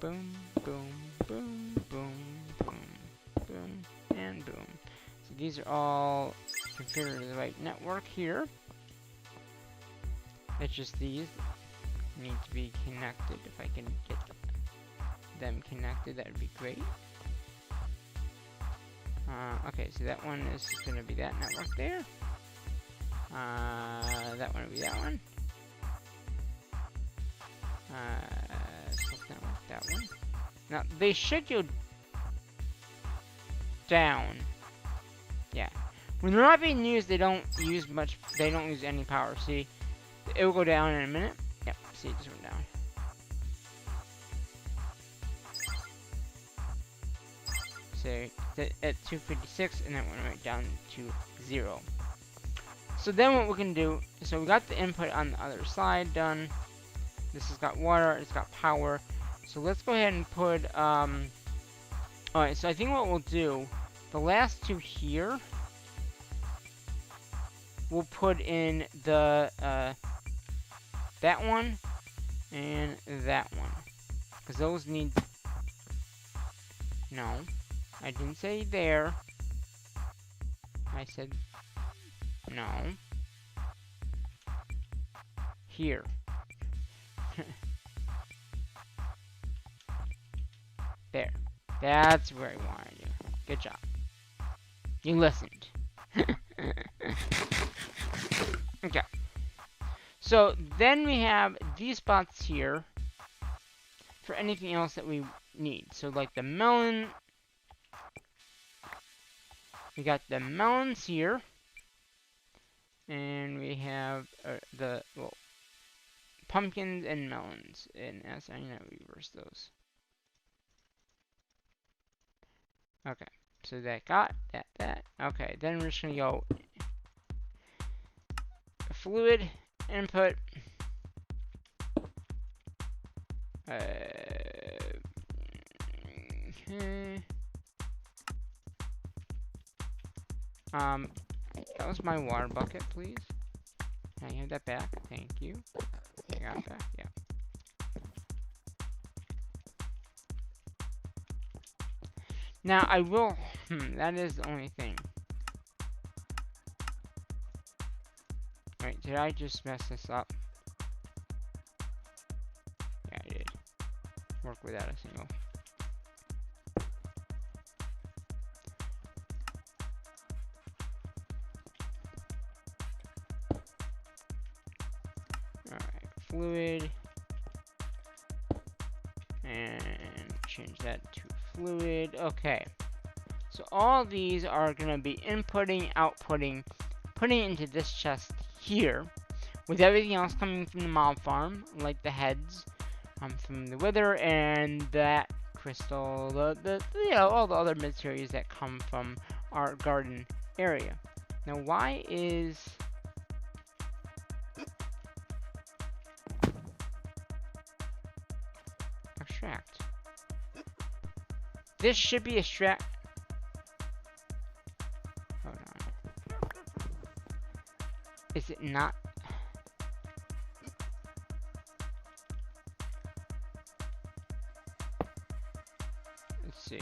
Boom, boom, boom, boom, boom, boom, and boom. So these are all configured to the right network here. It's just these need to be connected. If I can get them connected, that would be great. Okay, so that one is going to be that network there. That one will be that one. Self-network, that one. Now, they should go down. Yeah. When they're not being used, they don't use much, they don't use any power. See? It will go down in a minute. Yep, see, it just went down. So, at 256, and that went right down to 0. So then what we can do, so we got the input on the other side done. This has got water, it's got power. So let's go ahead and put, alright, so I think what we'll do, the last two here, we'll put in the, that one, and that one. Because those need, no, I didn't say there. I said, no. Here. There. That's where I wanted you. Good job. You listened. Okay. So then we have these spots here for anything else that we need. So like the melon. We got the melons here. And we have the, well, pumpkins and melons. And as I know, reverse those. Okay, so that got that. Okay, then we're just gonna go fluid input. Okay. That was my water bucket, please. Can I have that back? Thank you. I got that. Yeah. Now I will. That is the only thing. Wait, did I just mess this up? Yeah, I did. Work without a single. Alright, fluid. And change that to fluid. Okay. So all these are going to be inputting, outputting, putting it into this chest here, with everything else coming from the mob farm, like the heads from the wither and that crystal, the you know, all the other materials that come from our garden area. Now, why is extract? This should be extract. Hold on. Is it not? Let's see.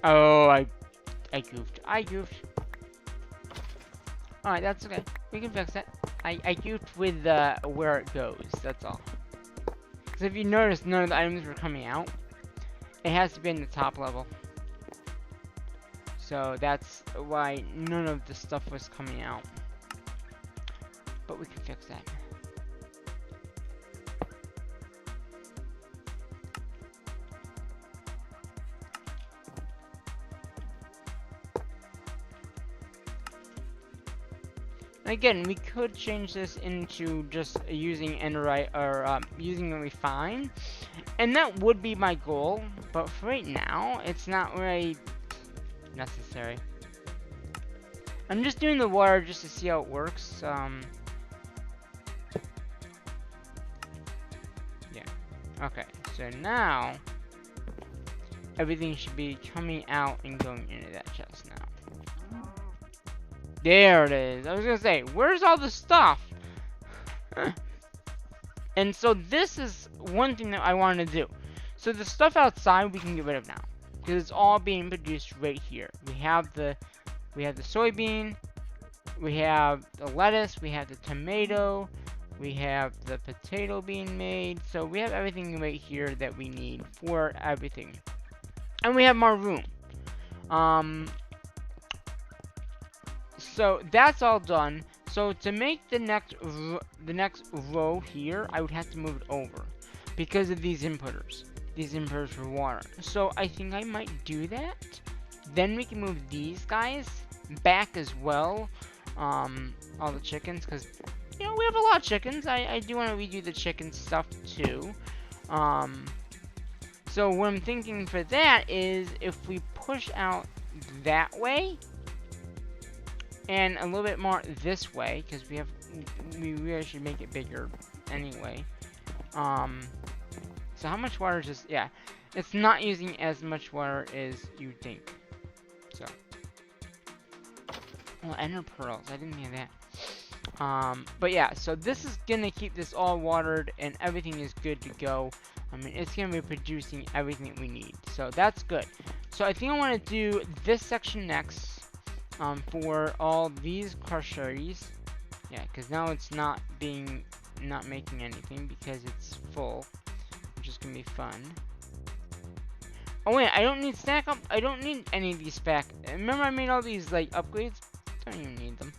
Oh, I goofed. I goofed. Alright, that's okay. We can fix that. I goofed with where it goes, that's all. Because if you notice, none of the items were coming out. It has to be in the top level. So that's why none of the stuff was coming out. But we can fix that. Again, we could change this into just using Enderite or using the refine, and that would be my goal. But for right now, it's not really necessary. I'm just doing the water just to see how it works. Yeah. Okay. So now everything should be coming out and going into that chest now. There it is. I was gonna say, where's all the stuff? And so this is one thing that I wanted to do. So the stuff outside we can get rid of now, because it's all being produced right here. We have the soybean, we have the lettuce, we have the tomato, we have the potato being made. So we have everything right here that we need for everything, and we have more room. So that's all done. So to make the next row here, I would have to move it over because of these inputters. These inputters for water. So I think I might do that. Then we can move these guys back as well. All the chickens, because you know we have a lot of chickens. I do want to redo the chicken stuff too. So what I'm thinking for that is if we push out that way. And a little bit more this way, because we really should make it bigger anyway. So how much water is this? Yeah, it's not using as much water as you'd think. So, well, ender pearls, I didn't hear that. But yeah, so this is gonna keep this all watered and everything is good to go. I mean, it's gonna be producing everything that we need, so that's good. So I think I want to do this section next. For all these crushers, yeah, because now it's not making anything because it's full, which is gonna be fun. Oh wait, I don't need stack up. I don't need any of these back. Remember, I made all these like upgrades. Don't even need them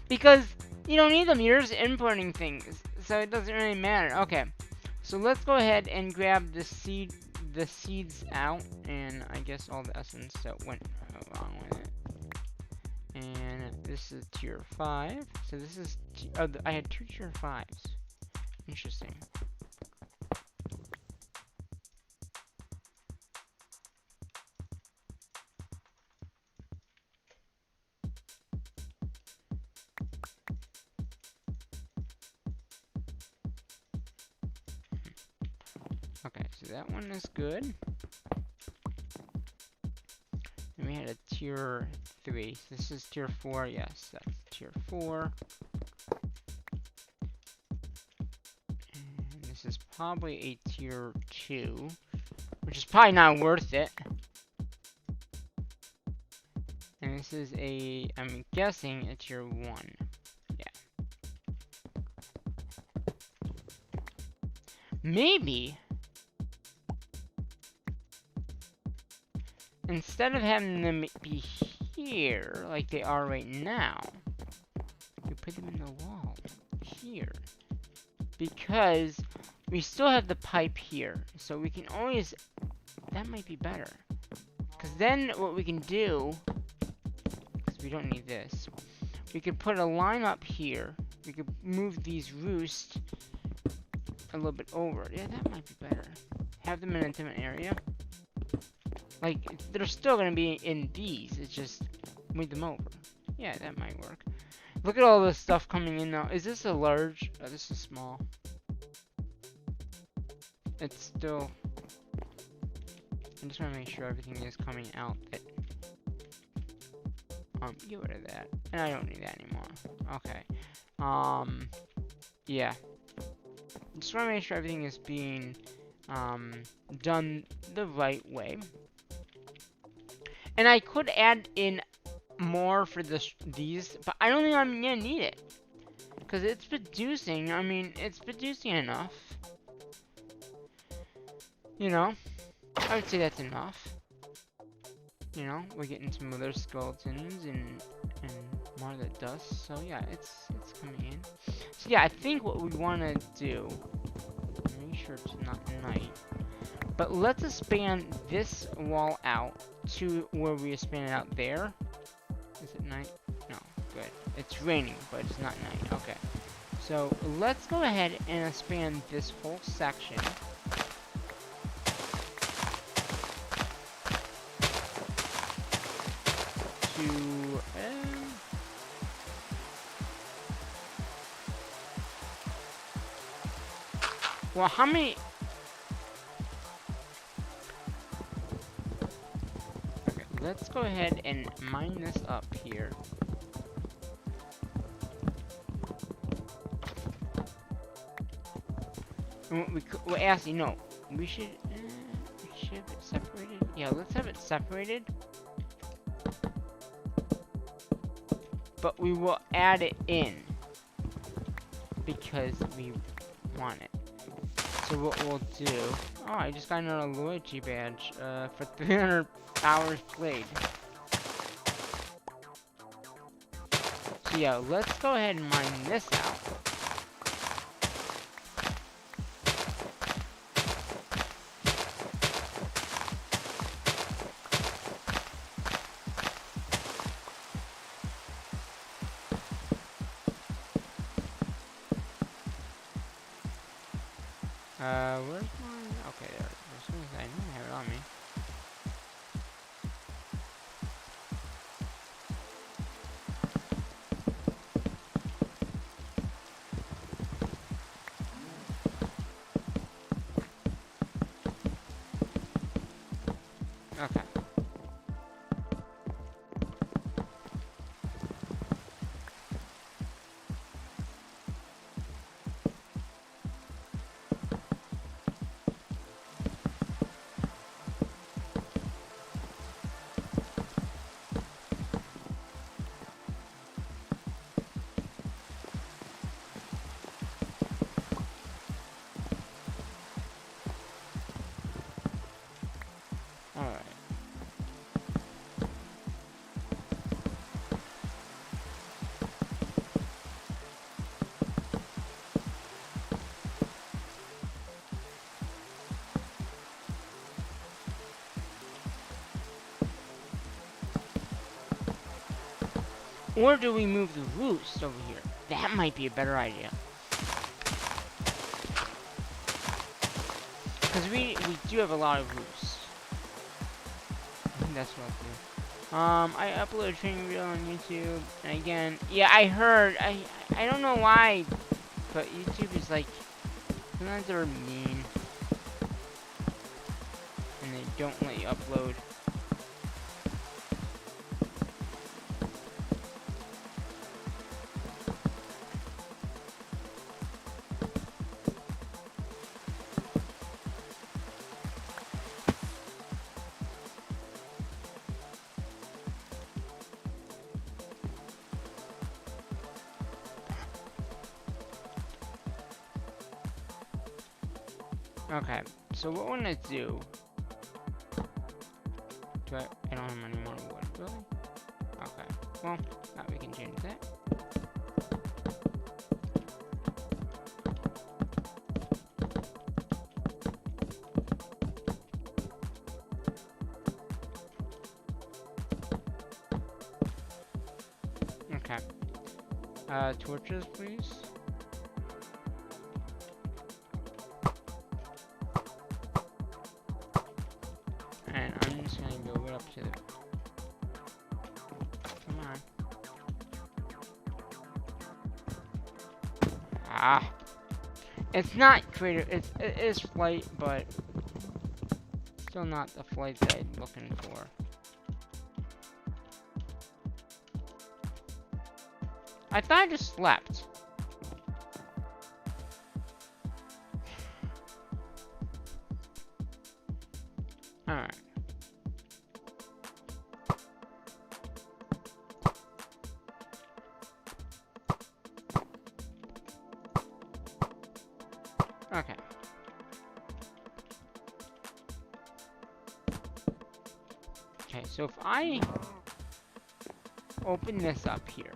because you don't need them. You're just inputting things, so it doesn't really matter. Okay, so let's go ahead and grab the seeds out, and I guess all the essence that went along with it. And this is tier 5. So this is I had 2 tier 5s. Interesting. Okay, so that one is good. And we had a tier 3. So this is tier 4. Yes, that's tier 4. And this is probably a tier 2, which is probably not worth it. And this is I'm guessing a tier 1. Yeah. Maybe instead of having them be here, like they are right now, we put them in the wall here. Because we still have the pipe here. So we can always, that might be better. Because then what we can do, because we don't need this, we could put a line up here. We could move these roosts a little bit over. Yeah, that might be better. Have them in a different area. Like, they're still gonna be in these, it's just move them over. Yeah, that might work. Look at all this stuff coming in now. Is this a large? Oh, this is small. It's still... I just wanna make sure everything is coming out. That... get rid of that. And I don't need that anymore. Okay. Yeah. Just wanna make sure everything is being, done the right way. And I could add in more for these, but I don't think I'm gonna need it. Because it's producing, I mean, it's producing enough. You know, I would say that's enough. You know, we're getting some other skeletons and more of the dust. So yeah, it's coming in. So yeah, I think what we want to do, make sure it's not night, but let's expand this wall out to where we expand it out there. Is it night? No, good. It's raining, but it's not night. Okay. So let's go ahead and expand this whole section. Well, how many? Okay, let's go ahead and mine this up here. Well, actually, no. We should have it separated. Yeah, let's have it separated. But we will add it in because we want it. So what we'll do... Oh, I just got another loyalty badge for 300 hours played. So yeah, let's go ahead and mine this out. Where's mine? Okay, there. As soon as I know I have it on me. Okay. Alright. Or do we move the roost over here? That might be a better idea. Because we do have a lot of roosts. I think that's what I'll do. I upload a training video on YouTube, and again, yeah, I heard, I don't know why, but YouTube is like, sometimes they're mean, and they don't let you upload. Okay, so what we're gonna do... I don't have any more wood, really? Okay, well, now we can change that. Okay. Torches, please. And I'm just gonna go right up to the... Come on. Ah! It's not creative, it is flight, but... still not the flight that I'm looking for. I thought I just slept. Alright. Okay, so if I open this up here,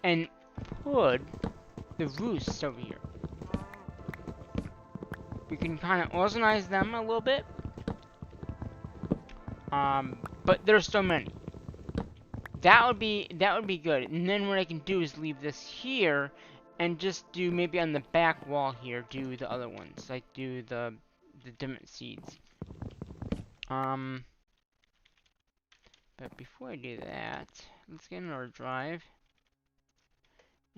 and put the roosts over here, we can kind of organize them a little bit. But there's so many. That would be good. And then what I can do is leave this here, and just do maybe on the back wall here, do the other ones, like do the different seeds. But before I do that, let's get another drive,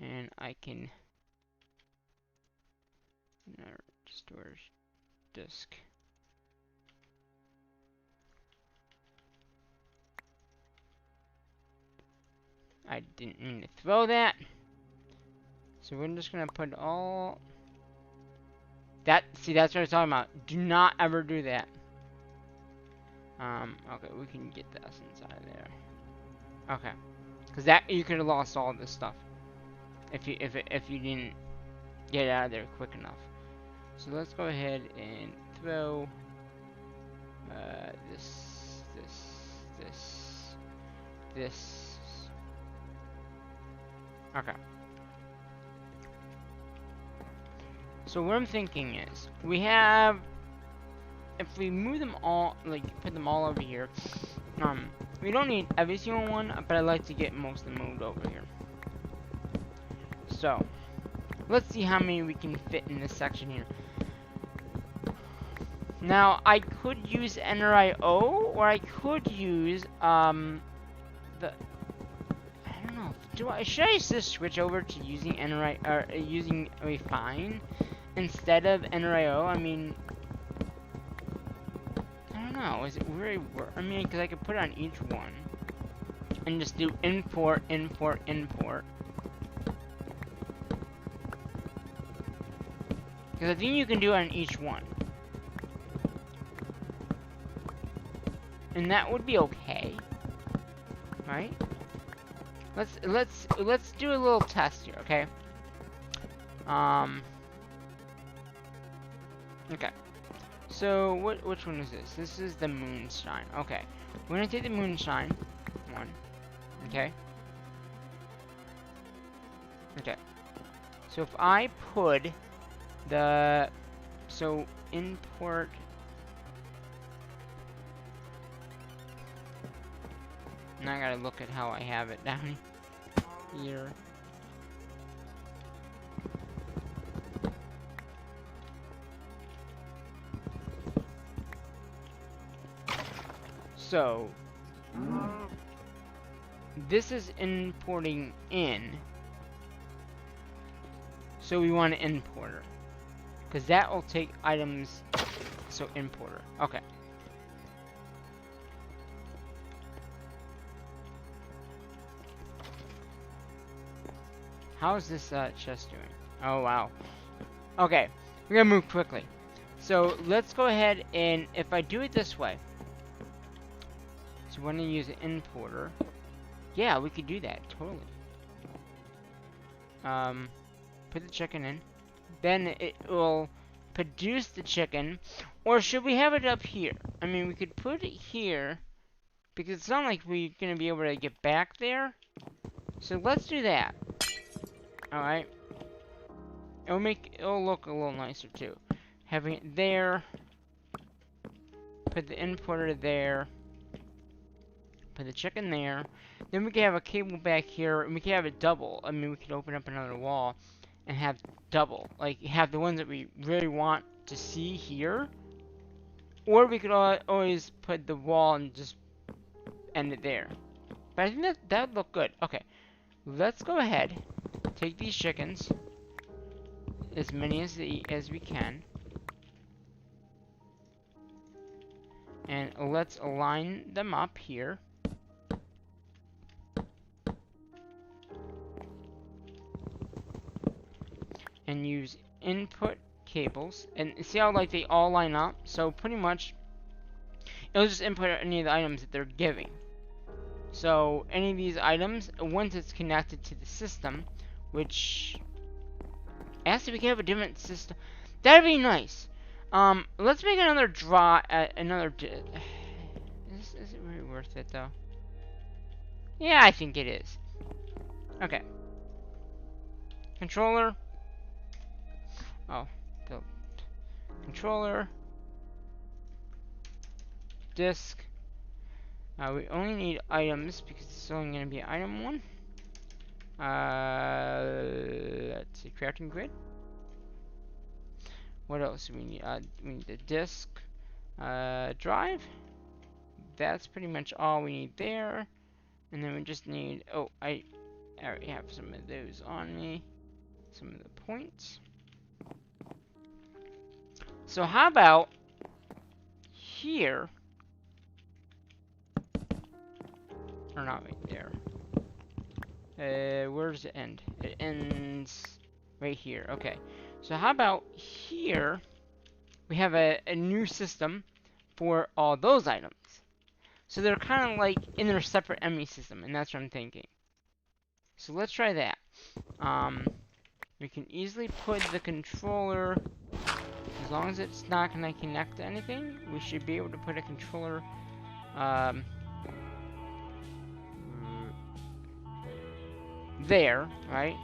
and I can storage disk. I didn't mean to throw that. So we're just gonna put all that. See, that's what I was talking about. Do not ever do that. Okay, we can get this inside of there. Okay, because that you could have lost all this stuff if you didn't get it out of there quick enough. So let's go ahead and throw this. Okay. So what I'm thinking is, we have, if we move them all, like put them all over here, we don't need every single one, but I like to get most of them moved over here. So, let's see how many we can fit in this section here. Now, I could use NRIO, or I could use, I don't know, should I just switch over to using using Refine instead of NRIO? I mean, I don't know, is it really worth? I mean, because I could put it on each one and just do import. Because I think you can do it on each one. And that would be okay. Right? Let's do a little test here, okay? Okay. So which one is this? This is the moonshine. Okay. We're gonna take the moonshine one. Okay. Okay. So if I put import. Now I gotta look at how I have it down here. So this is importing in. So we want an importer, because that will take items. So importer. Okay. How is this chest doing? Oh, wow. Okay, we're gonna move quickly. So let's go ahead, and if I do it this way, so when I use an importer, yeah, we could do that, totally. Put the chicken in, then it will produce the chicken, or should we have it up here? I mean, we could put it here, because it's not like we're gonna be able to get back there, so let's do that. Alright. It'll look a little nicer too. Having it there. Put the importer there. Put the chicken there. Then we can have a cable back here, and we can have it double. I mean, we could open up another wall and have double. Like, have the ones that we really want to see here. Or we could always put the wall and just end it there. But I think that would look good. Okay. Let's go ahead. Take these chickens, as many as we can, and let's align them up here. And use input cables, and see how like they all line up? So pretty much, it'll just input any of the items that they're giving. So any of these items, once it's connected to the system, which actually we can have a different system. That'd be nice. Let's make another draw. Is it really worth it though? Yeah, I think it is. Okay. Controller. Oh, the controller. Disk. We only need items because it's only going to be item 1. Let's see, crafting grid. What else do we need? We need the disk, drive. That's pretty much all we need there. And then we just need, oh, I already have some of those on me. Some of the points. So how about here? Or not right there. Where does it end? It ends right here. Okay. So how about here? We have a new system for all those items. So they're kind of like in their separate ME system, and that's what I'm thinking. So let's try that. We can easily put the controller, as long as it's not going to connect to anything, we should be able to put a controller there, right?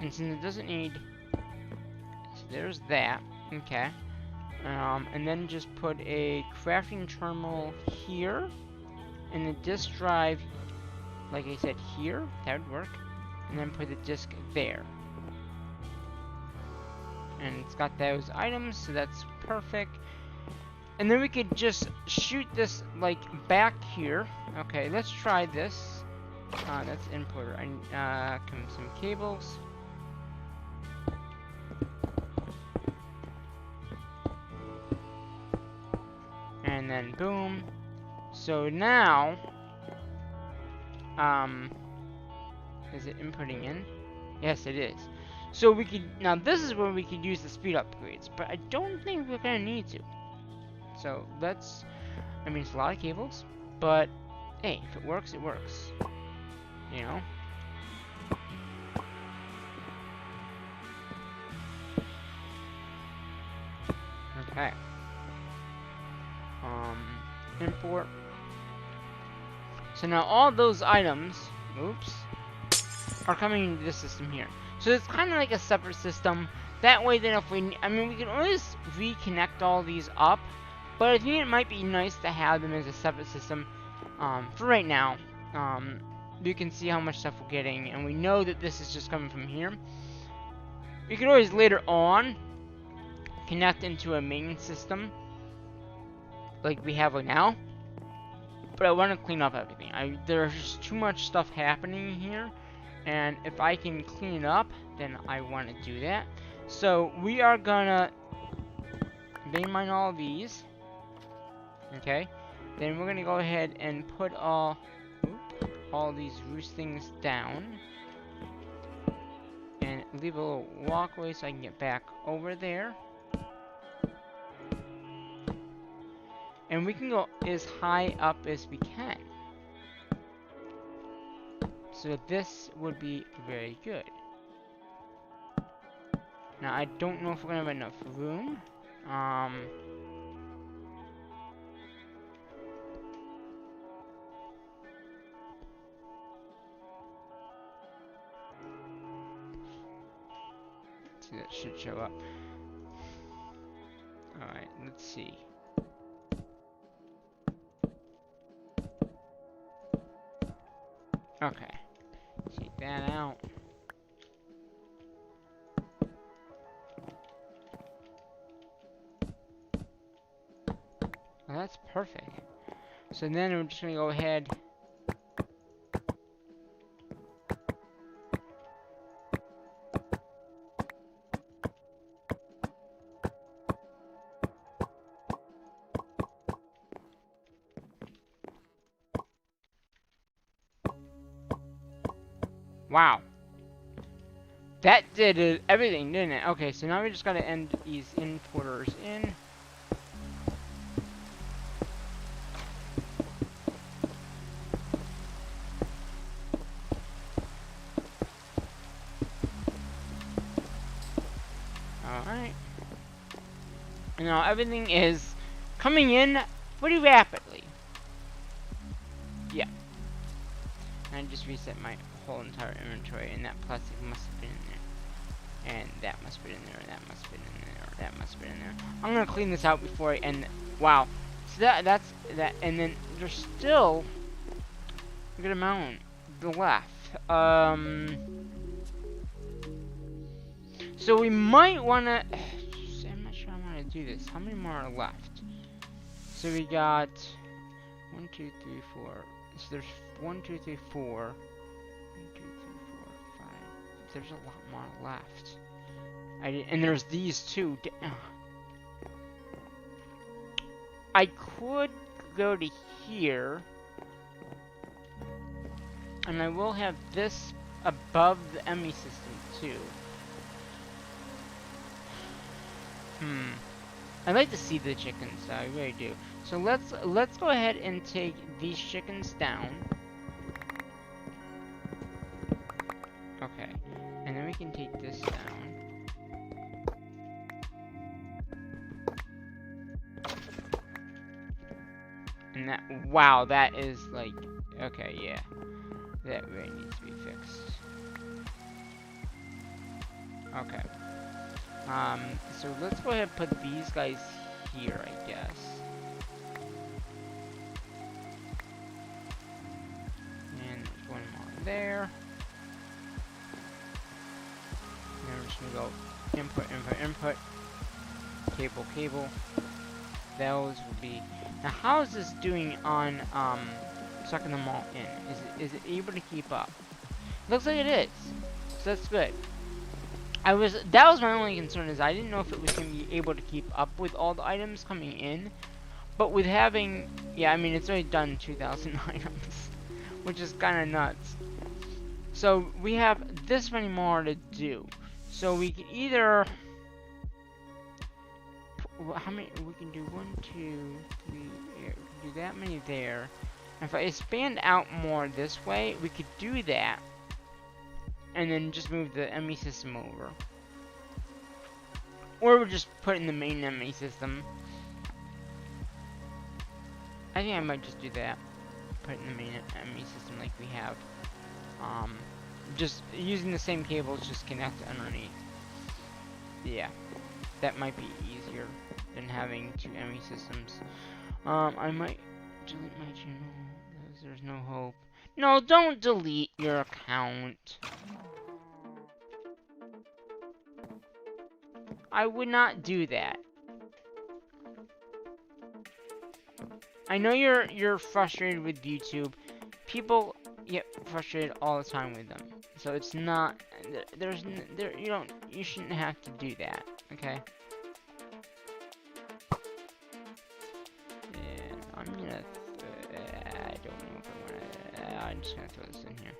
And since it doesn't need, so there's that, okay. And then just put a crafting terminal here, and the disk drive, like I said, here, that would work. And then put the disk there. And it's got those items, so that's perfect. And then we could just shoot this, like, back here. Okay, let's try this. That's importer. I need some cables. And then boom. So now, is it inputting in? Yes, it is. So we could, now this is where we could use the speed upgrades, but I don't think we're gonna need to. So let's, I mean, it's a lot of cables, but hey, if it works, it works. You know? Okay. Import. So now all those items, oops, are coming into this system here. So it's kind of like a separate system. That way then if we, I mean, we can always reconnect all these up, but I think it might be nice to have them as a separate system for right now. You can see how much stuff we're getting, and we know that this is just coming from here. We could always later on connect into a main system like we have right now, but I want to clean up everything. There's just too much stuff happening here, and if I can clean it up, then I want to do that. So we are gonna vein mine all these, okay? Then we're gonna go ahead and put all these roost things down, and leave a little walkway so I can get back over there. And we can go as high up as we can. So this would be very good. Now I don't know if we're gonna have enough room. So that should show up. Alright, let's see. Okay, take that out. Well, that's perfect. So then we're just gonna go ahead. Wow. That did everything, didn't it? Okay, so now we just gotta end these importers in. You know, everything is coming in pretty rapidly. Yeah. And I just reset my whole entire inventory, and that plastic must have been in there. And that must have been in there, and that must have been in there, that must have been in there. I'm gonna clean this out before I end. Wow. So that's that, and then there's still a good amount left. So we might wanna. I'm not sure I wanna do this. How many more are left? So we got 1, 2, 3, 4. So there's 1, 2, 3, 4. 1, 2, 3, 4, 5. There's a lot more left. And there's these two. I could go to here, and I will have this above the ME system too. I'd like to see the chickens, I really do. So let's go ahead and take these chickens down. Okay, and then we can take this down. And that, wow, that is like, okay, yeah, that really needs to be fixed. Okay. So let's go ahead and put these guys here, I guess. And there's one more there. And we're just gonna go input, input, input. Cable, cable. Those will be. Now, how is this doing on sucking them all in? Is it able to keep up? Looks like it is. So that's good. That was my only concern, is I didn't know if it was going to be able to keep up with all the items coming in. But with having, yeah, I mean, it's already done 2,000 items, which is kind of nuts. So we have this many more to do. So we can either, how many, we can do 1, 2, 3, we can do that many there. And if I expand out more this way, we could do that. And then just move the ME system over. Or we'll just put it in the main ME system. I think I might just do that. Put it in the main ME system like we have. Just using the same cables, just connect underneath. Yeah. That might be easier than having 2 ME systems. I might delete my channel. There's no hope. No, don't delete your account. I would not do that. I know you're frustrated with YouTube. People get frustrated all the time with them. So it's not you shouldn't have to do that, okay? And I'm gonna I don't know if I wanna I'm just gonna throw this in here.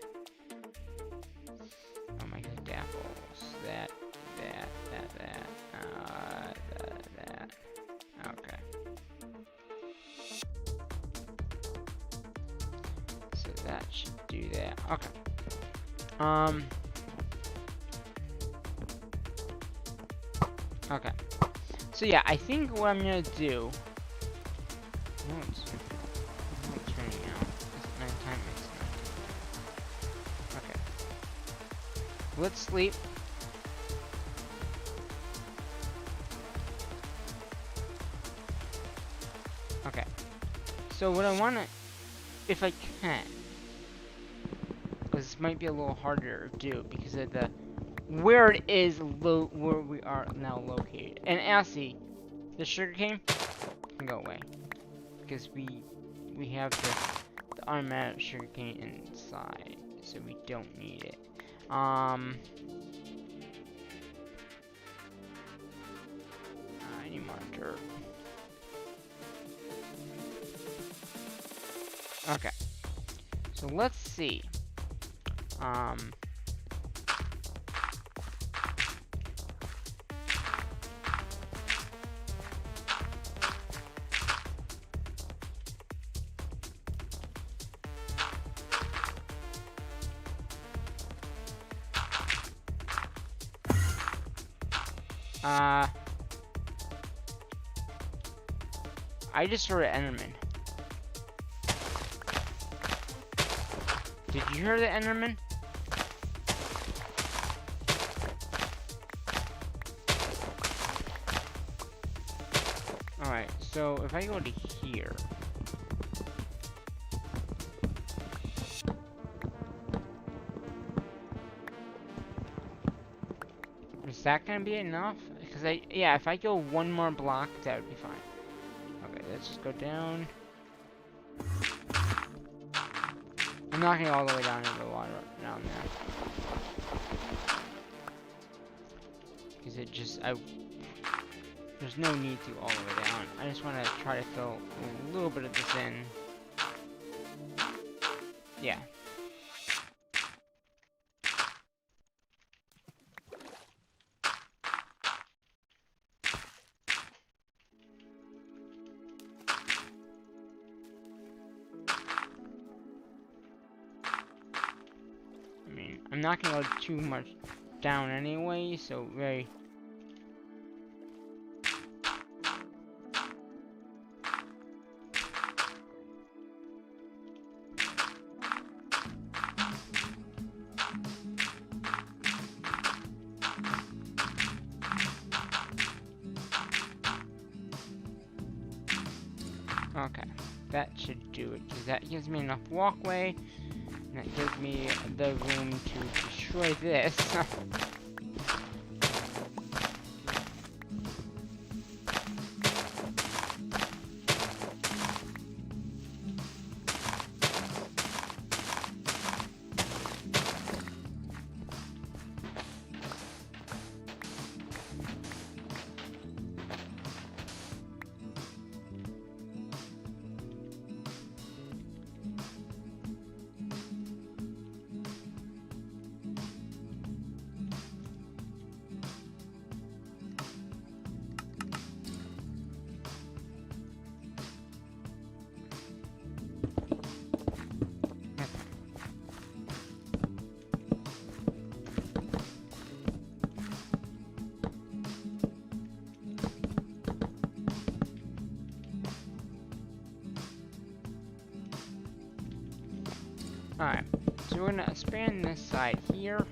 Oh my god, apples. That. Okay. So that should do that. Okay. Okay. So yeah, I think what I'm gonna do. Oh, it's turning out. Is it nighttime? It's nighttime. Okay. Let's sleep. Okay. So what I wanna, if I can, because this might be a little harder to do because of the where it is where we are now located. And Assy, the sugarcane can go away because we have the automatic sugarcane inside, so we don't need it. I need more dirt. Okay. So let's see. I just heard an Enderman. Did you hear the Enderman? Alright, so if I go to here. Is that gonna be enough? Because yeah, if I go one more block, that would be fine. Okay, let's just go down. I'm not gonna go all the way down into the water down there. Because it just, there's no need to all the way down. I just want to try to fill a little bit of this in. Yeah. I mean, I'm not gonna go too much down anyway, so very. Okay, that should do it, because that gives me enough walkway, and that gives me the room to destroy this. Alright, so we're gonna expand this side here.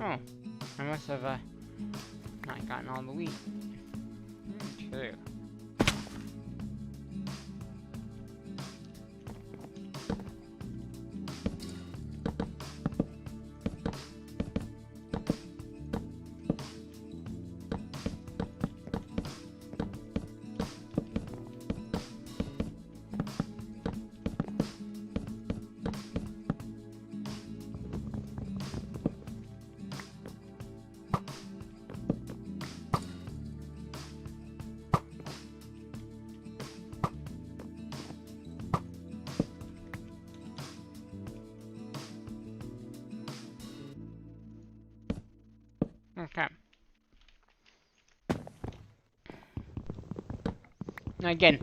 Oh, I must have not gotten all the wheat. Okay. Okay. Now again,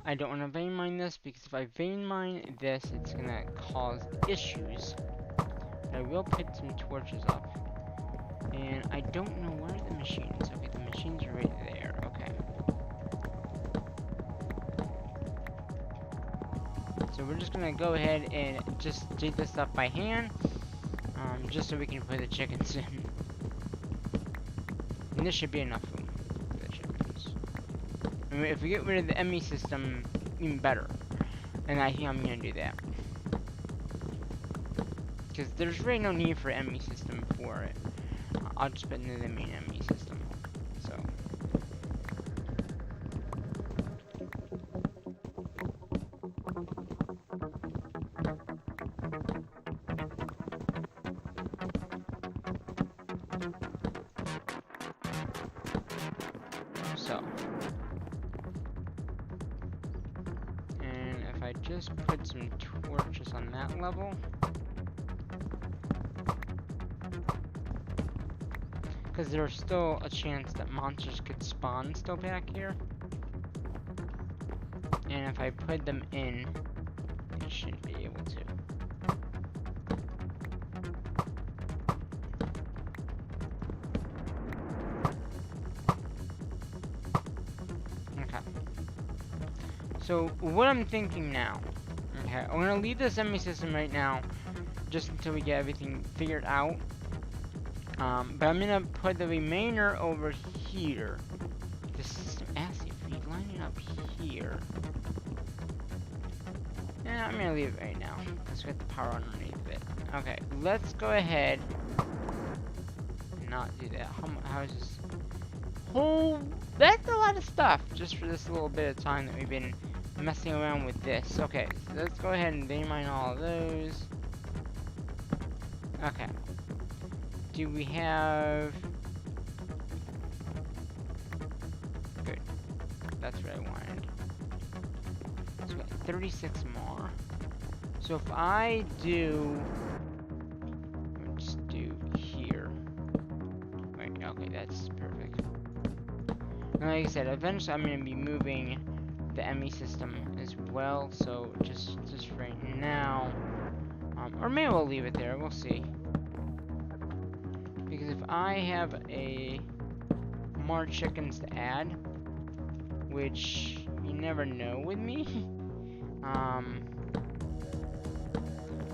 I don't want to vein mine this, because if I vein mine this, it's gonna cause issues. I will put some torches up. And I don't know where the machine is. Okay, the machine's right there. Okay. So we're just gonna go ahead and just dig this up by hand. Just so we can put the chickens in. And this should be enough room for the chickens. I mean, if we get rid of the ME system, even better. And I think I'm gonna do that. Because there's really no need for ME system for it. I'll just put in the main ME system. So, I just put some torches on that level. Because there's still a chance that monsters could spawn still back here. And if I put them in, they should be able to. Okay. So, what I'm thinking now, okay, I'm gonna leave this enemy system right now, just until we get everything figured out. But I'm gonna put the remainder over here. The system, actually, if we line it up here. Yeah, I'm gonna leave it right now, because we got the power underneath it. Okay, let's go ahead and not do that. How is this? Oh, that's a lot of stuff, just for this little bit of time that we've been messing around with this. Okay, so let's go ahead and mine all of those. Okay. Do we have... Good. That's what I wanted. So we got 36 more. So if I do... Let's do here. Wait, okay, that's perfect. And like I said, eventually I'm going to be moving the ME system as well. So just right now... or maybe we'll leave it there. We'll see. Because if I have more chickens to add, which you never know with me,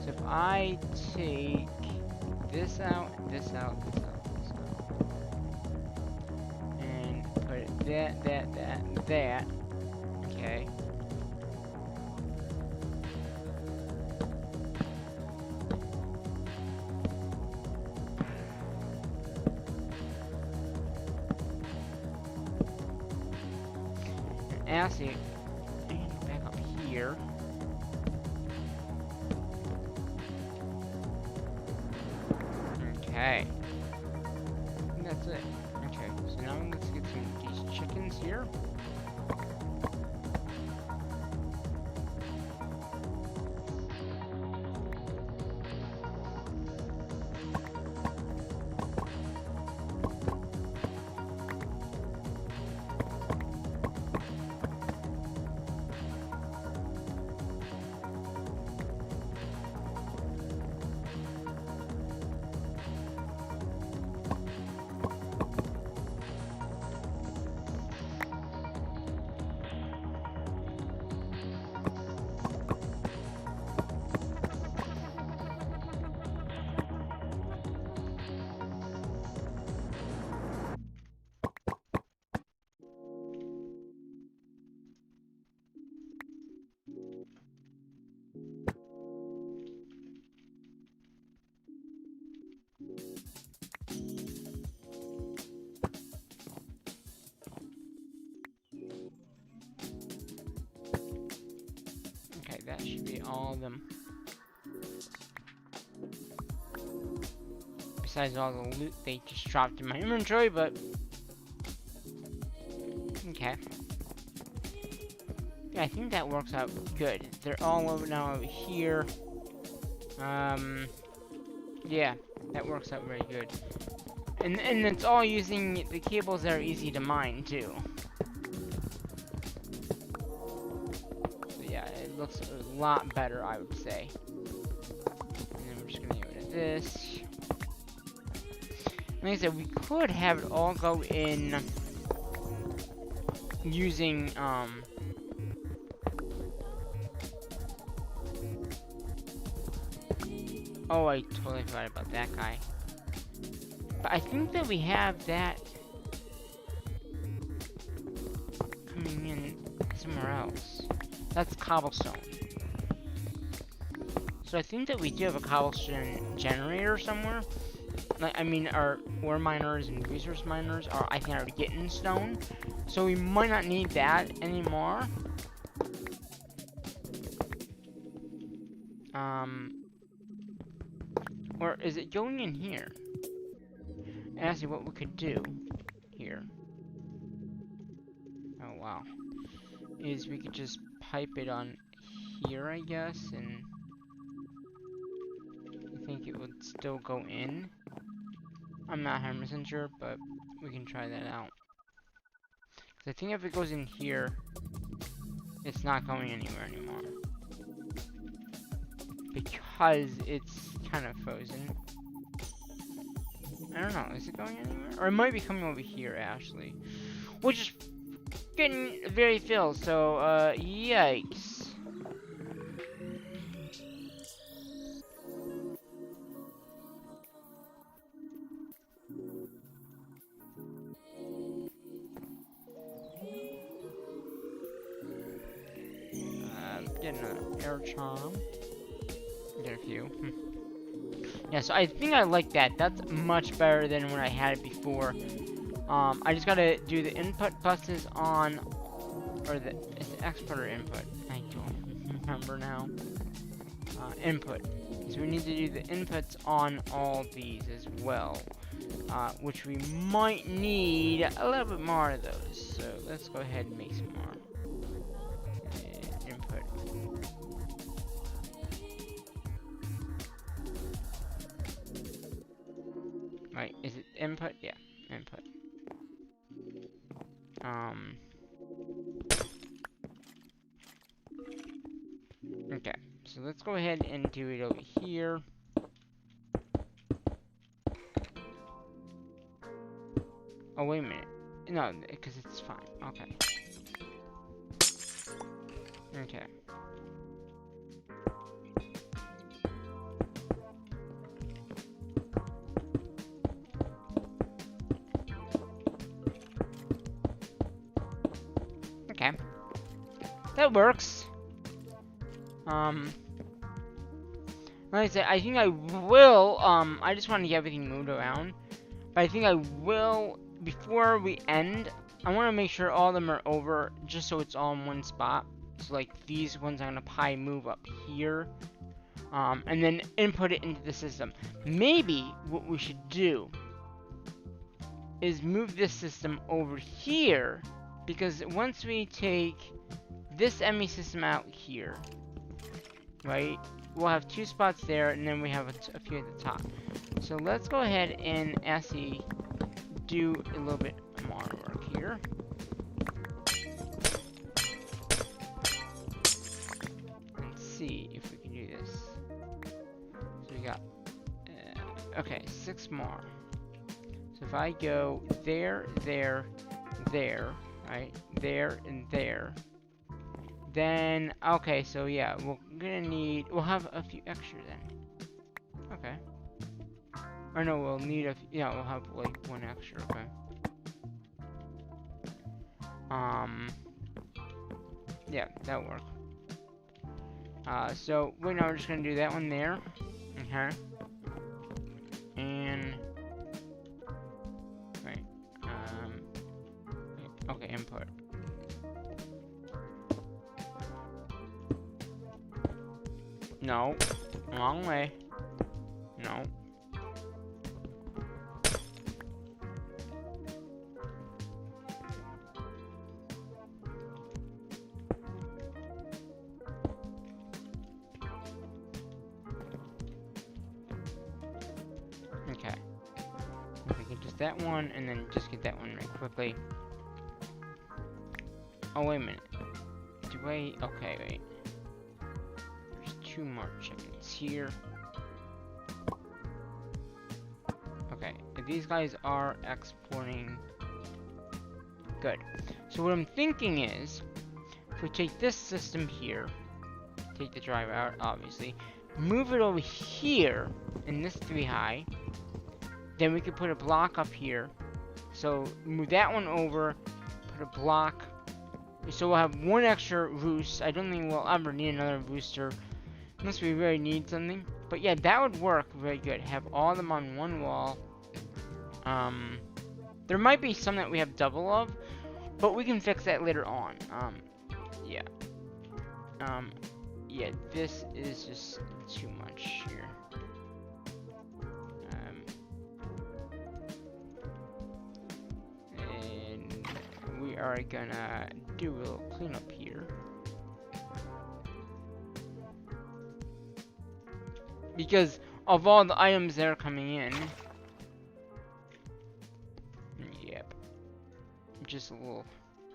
so if I take this out, this out, this out, this out, and put it that, okay. Acid, and back up here. Okay. I think that's it. Okay, so now let's get some of these chickens here. Okay, that should be all of them. Besides all the loot they just dropped in my inventory, but... Okay. Yeah, I think that works out good. They're all over now over here. Yeah, that works out very good. And it's all using the cables that are easy to mine, too. So yeah, it looks a lot better, I would say. And then we're just gonna get rid of this. Like I said, we could have it all go in using, oh, I totally forgot about that guy. But I think that we have that coming in somewhere else. That's cobblestone. So I think that we do have a cobblestone generator somewhere. Like, I mean, our ore miners and resource miners are, I think, already getting stone. So we might not need that anymore. Or is it going in here? And actually, what we could do here. Oh, wow. Is we could just pipe it on here, I guess, and I think it would still go in. I'm not 100% sure, but we can try that out. 'Cause I think if it goes in here, it's not going anywhere anymore. Because it's kind of frozen. I don't know, is it going anywhere? Or it might be coming over here, actually. Which is getting very filled, so, yikes. Get another air charm. Get a few. Yeah, so I think I like that. That's much better than when I had it before. I just gotta do the input buses on, or is it export or input? I don't remember now. Input. So we need to do the inputs on all these as well, which we might need a little bit more of those. So let's go ahead and make some more. Input. Right, is it input? Yeah, input. Okay, so let's go ahead and do it over here. Oh, wait a minute. No, because it's fine. Okay. Okay. Okay. That works. Like I said, I think I will, I just want to get everything moved around. But I think I will, before we end, I want to make sure all of them are over, just so it's all in one spot. So, like, these ones I'm going to probably move up here. And then input it into the system. Maybe what we should do is move this system over here, because once we take this ME system out here, right, we'll have 2 spots there, and then we have a few at the top. So let's go ahead and actually do a little bit more work here. And see if we can do this. So we got, okay, 6 more. So if I go there, there, there, right, there, and there, then, okay, so yeah, we'll have a few extra then. Okay. Or no, we'll need yeah, we'll have like 1 extra, okay. Yeah, that'll work. So, right now we're just gonna do that one there. Okay. And, right, okay, input. No, wrong way. No. Okay. If we get just that one, and then just get that one right quickly. Oh, wait a minute. Okay, wait. 2 more chickens here. Okay, these guys are exporting. Good. So what I'm thinking is, if we take this system here, take the driver out, obviously, move it over here, in this 3 high, then we could put a block up here. So move that one over, put a block. So we'll have 1 extra roost. I don't think we'll ever need another rooster, unless we really need something. But yeah, that would work very good. Have all of them on 1 wall. There might be some that we have double of, but we can fix that later on. Yeah. Yeah, this is just too much here. And we are gonna do a little cleanup here. because of all the items that are coming in. Yep. Just a little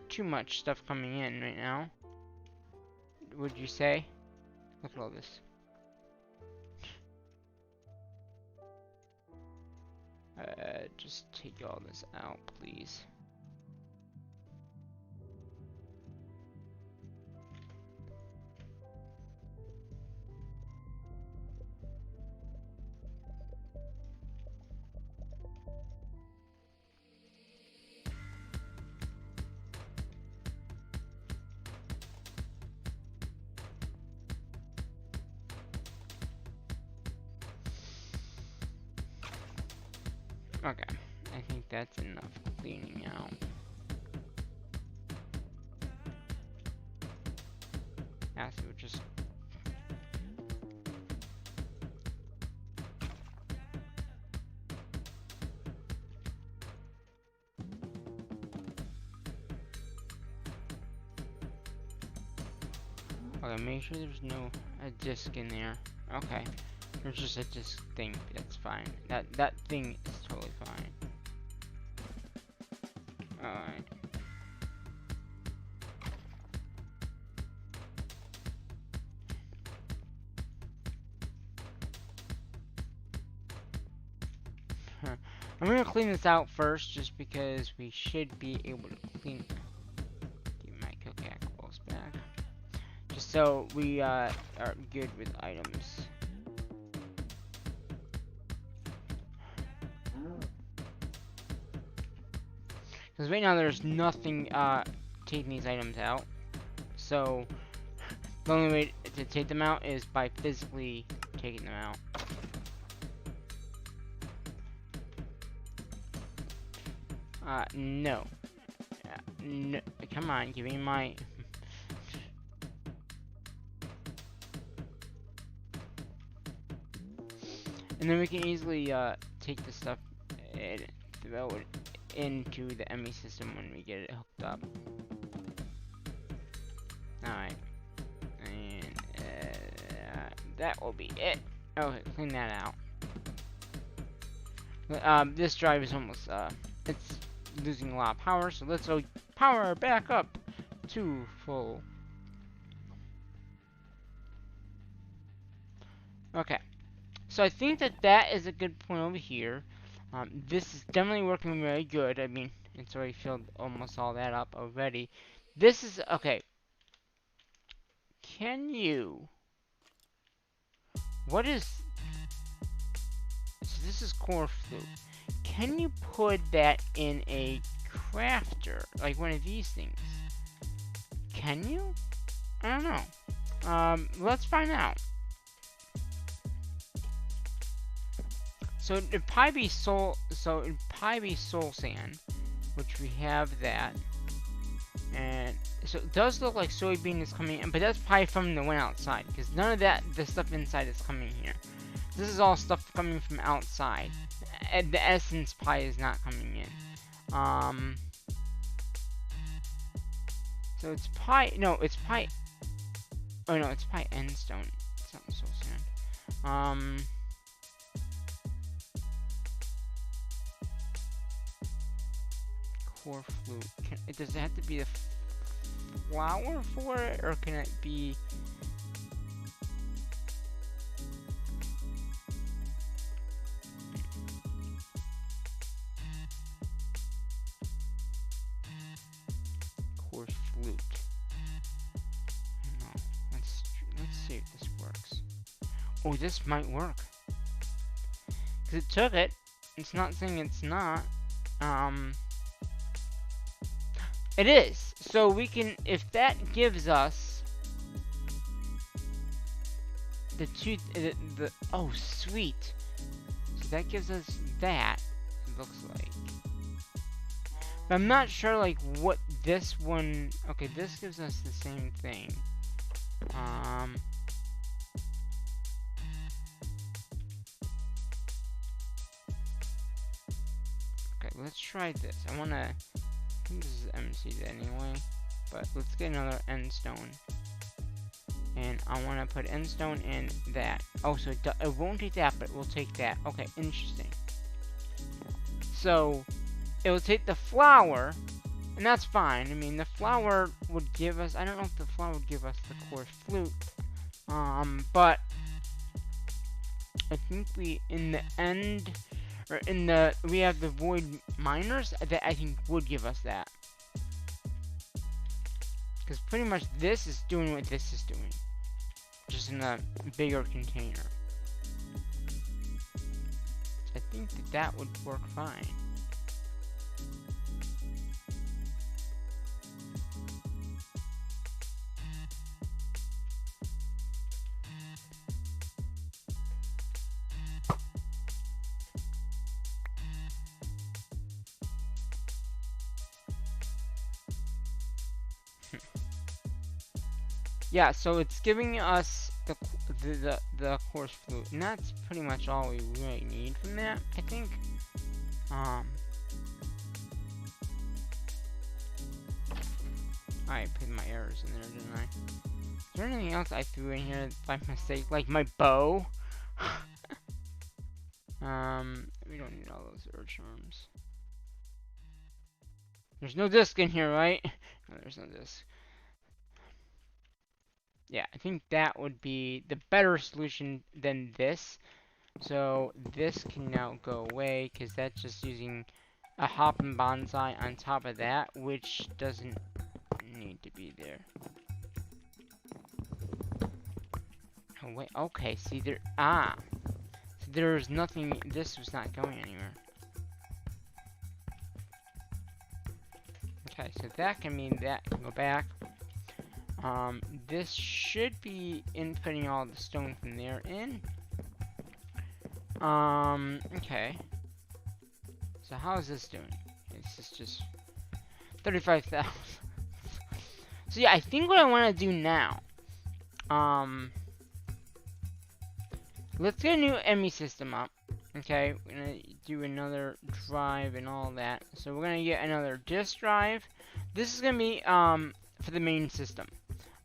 too much stuff coming in right now. Would you say? Look at all this. Just take all this out, please. Okay, I think that's enough cleaning out. Actually, we'll just... Okay, make sure there's no a disc in there. Okay, there's just a disc thing. That's fine. That thing is totally fine. Alright. I'm gonna clean this out first, just because we should be able to clean. Get my cocacoals back, just so we are good with items. Because right now there's nothing taking these items out, so the only way to take them out is by physically taking them out. No. No. Come on, give me my... And then we can easily, take the stuff and throw it into the ME system when we get it hooked up. Alright. And, that will be it. Okay, clean that out. This drive is almost, it's losing a lot of power, so let's go power back up to full. Okay, so I think that is a good point over here. This is definitely working very good. I mean, it's already filled almost all that up already. This is okay. Can you? What is? So this is core flute. Can you put that in a crafter, like one of these things? Can you? I don't know. Let's find out. So it'd probably be soul. So it'd probably be soul sand, which we have that. And so it does look like soybean is coming in, but that's probably from the one outside, because none of the stuff inside is coming here. This is all stuff coming from outside. And the essence pie is not coming in. So it's pie. No, it's pie. Oh no, it's pie end stone. It's not soul sand. Core flute. Does it have to be a flower for it, or can it be? Core flute. No. Let's see if this works. Oh, this might work. Cause it took it. It's not saying it's not. It is. So we can, if that gives us the two, oh sweet. So that gives us that, it looks like. But I'm not sure like what this one, okay, this gives us the same thing. Okay, let's try this. I think this is emptied anyway, but let's get another end stone. And I want to put end stone in that. Oh, so it won't take that, but it will take that. Okay, interesting. So it will take the flour, and that's fine. I mean, the flour would give us, I don't know if the flour would give us the coarse flute. But I think in the end, or we have the void miners that I think would give us that. Because pretty much this is doing what this is doing. Just in a bigger container. I think that would work fine. Yeah, so it's giving us the coarse flute, and that's pretty much all we really need from that, I think. I put my errors in there, didn't I? Is there anything else I threw in here by mistake? Like my bow? We don't need all those air charms. There's no disc in here, right? No, there's no disc. Yeah, I think that would be the better solution than this. So this can now go away, because that's just using a hopping bonsai on top of that, which doesn't need to be there. Oh wait, okay, see there, so there's nothing, this was not going anywhere. Okay, so that can mean that can go back. This should be inputting all the stone from there in. Okay. So how is this doing? This is just 35,000. So yeah, I think what I want to do now, let's get a new ME system up. Okay, we're gonna do another drive and all that. So we're gonna get another disk drive. This is gonna be for the main system.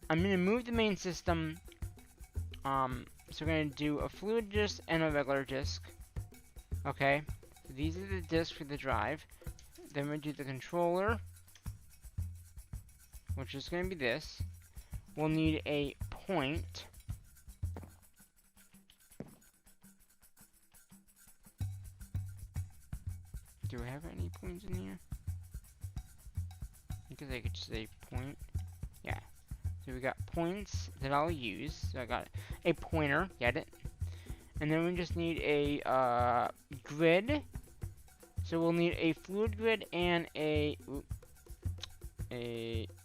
I'm gonna move the main system. So we're gonna do a fluid disk and a regular disk. Okay, so these are the disks for the drive. Then we're gonna do the controller, which is gonna be this. We'll need a point. Do I have any points in here? Because I could just say point. Yeah. So we got points that I'll use. So I got a pointer. Get it? And then we just need a grid. So we'll need a fluid grid and a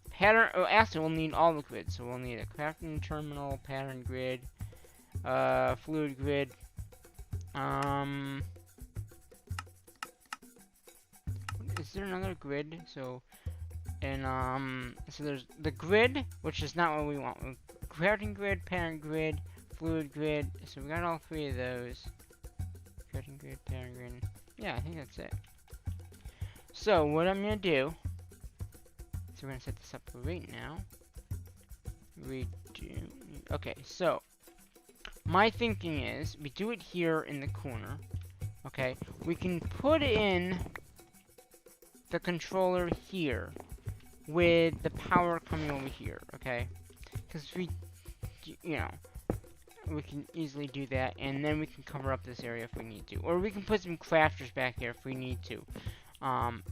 pattern. Oh, actually, we'll need all the grids. So we'll need a crafting terminal, pattern grid, fluid grid. Is there another grid? So, and so there's the grid, which is not what we want. Crafting grid, parent grid, fluid grid. So we got all three of those. Crafting grid, parent grid. Yeah, I think that's it. So what I'm gonna do. So we're gonna set this up right now. Redo. Okay, so my thinking is we do it here in the corner. Okay, we can put in the controller here with the power coming over here, okay? Because we, you know, we can easily do that, and then we can cover up this area if we need to. Or we can put some crafters back here if we need to.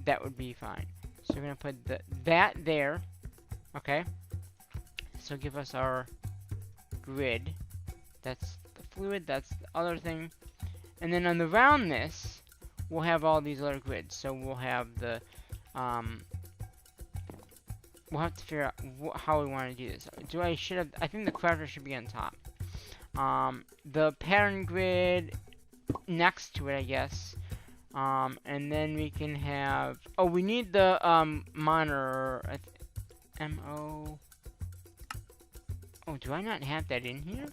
That would be fine. So we're gonna put that there, okay? So give us our grid. That's the fluid, that's the other thing. And then on the round this, we'll have all these other grids. So we'll have the, we'll have to figure out how we want to do this. I think the crafter should be on top. The pattern grid next to it, I guess. And then we can have, oh, we need the, monitor, MO. Oh, do I not have that in here?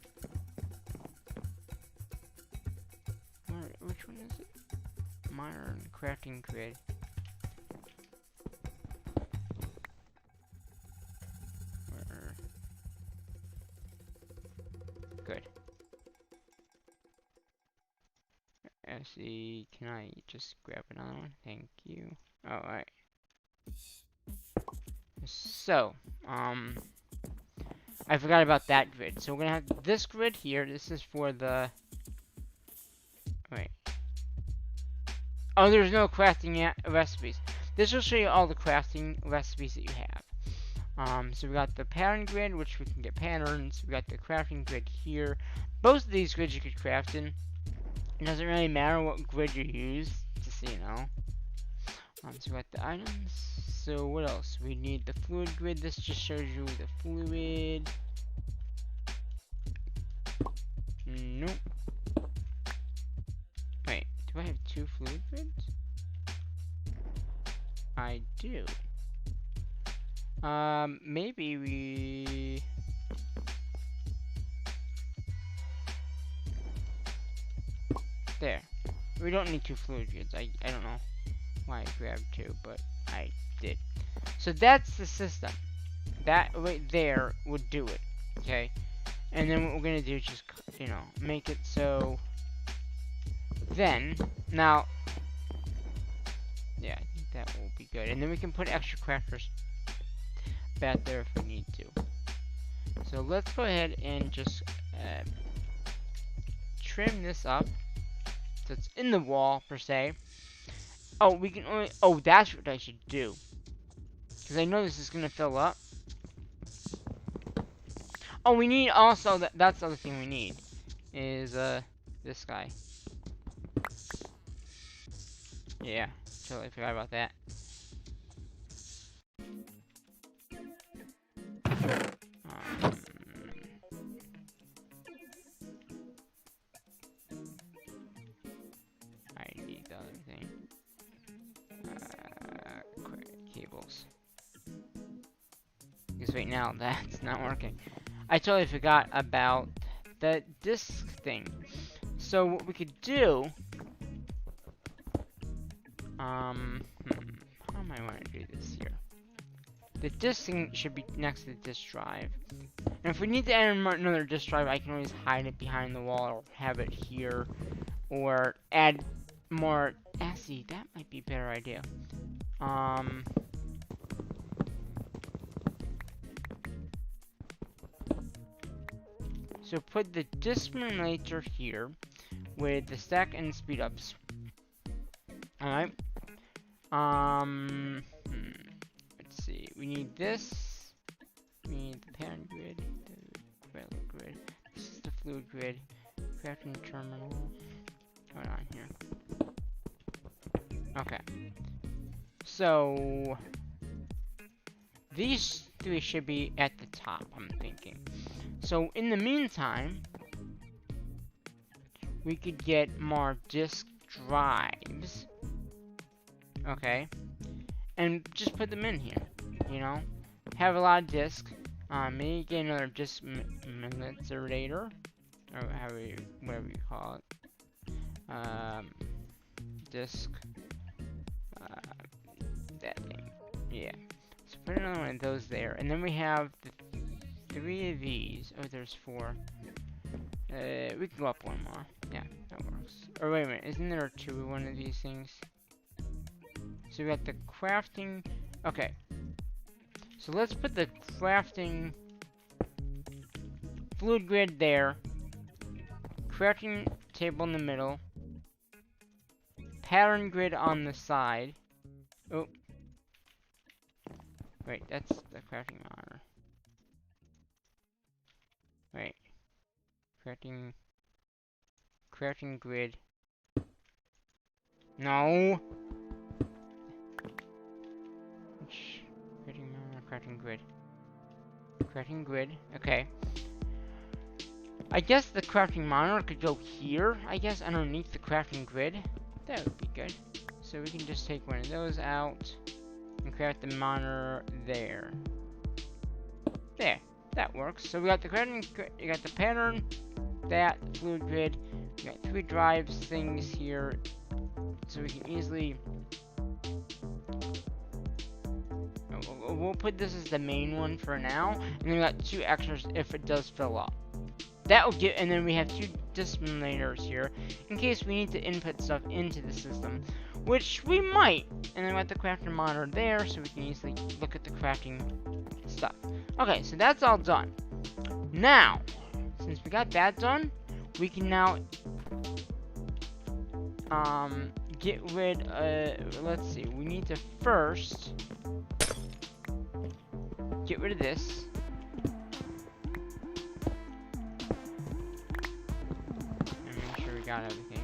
Which one is it? Monitor and crafting grid. see, can I just grab another one? Thank you. Oh, alright. So, I forgot about that grid. So we're gonna have this grid here. This is for the... Wait. Oh, there's no crafting recipes. This will show you all the crafting recipes that you have. So we got the pattern grid, which we can get patterns. We got the crafting grid here. Both of these grids you could craft in. It doesn't really matter what grid you use, just so you know. So we got the items. So what else? We need the fluid grid. This just shows you the fluid. Nope. Wait, do I have 2 fluid grids? I do. Maybe we... There. We don't need 2 fluid grids. I don't know why I grabbed 2, but I did. So that's the system. That right there would do it. Okay? And then what we're gonna do is just, you know, make it so... Then, now... Yeah, I think that will be good. And then we can put extra crafters back there if we need to. So let's go ahead and just trim this up. So it's in the wall, per se. Oh, we can only... Oh, that's what I should do. Because I know this is going to fill up. Oh, we need also... That's the other thing we need. Is, this guy. Yeah, totally forgot about that. I need the other thing. Cables. Because right now that's not working. I totally forgot about the disc thing. So what we could do... how am I want to do this here? The disk thing should be next to the disk drive. And if we need to add another disk drive, I can always hide it behind the wall or have it here. Or add more... See, that might be a better idea. So put the disk simulator here with the stack and speed ups. Alright. Let's see. We need this. We need the pattern grid, the relic grid. This is the fluid grid. Crafting terminal. Going on here. Okay. So these 3 should be at the top, I'm thinking. So in the meantime, we could get more disk drives. Okay. And just put them in here. You know? Have a lot of disks. Maybe get another disk manipulator. Or whatever you call it. Disk. That thing. Yeah. So put another one of those there. And then we have the 3 of these. Oh, there's 4. We can go up 1 more. Yeah, that works. Or wait a minute, isn't there 2 of one of these things? So we got the crafting. Okay. So let's put the crafting fluid grid there. Crafting table in the middle. Pattern grid on the side. Oh. Wait, that's the crafting monitor. Wait. Crafting grid. No. Crafting monitor, crafting grid. Crafting grid. Okay. I guess the crafting monitor could go here, I guess, underneath the crafting grid. That would be good. So we can just take one of those out and craft the monitor there. There. That works. So we got the crafting grid, you got the pattern, that, the fluid grid, we got 3 drives things here. So we can easily... We'll put this as the main one for now, and then we got 2 extras if it does fill up. That will get, and then we have discriminators here in case we need to input stuff into the system, which we might. And then we got the crafting monitor there, so we can easily look at the crafting stuff. Okay, so that's all done. Now, since we got that done, we can now get rid of, let's see, we need to first get rid of this. And make sure we got everything.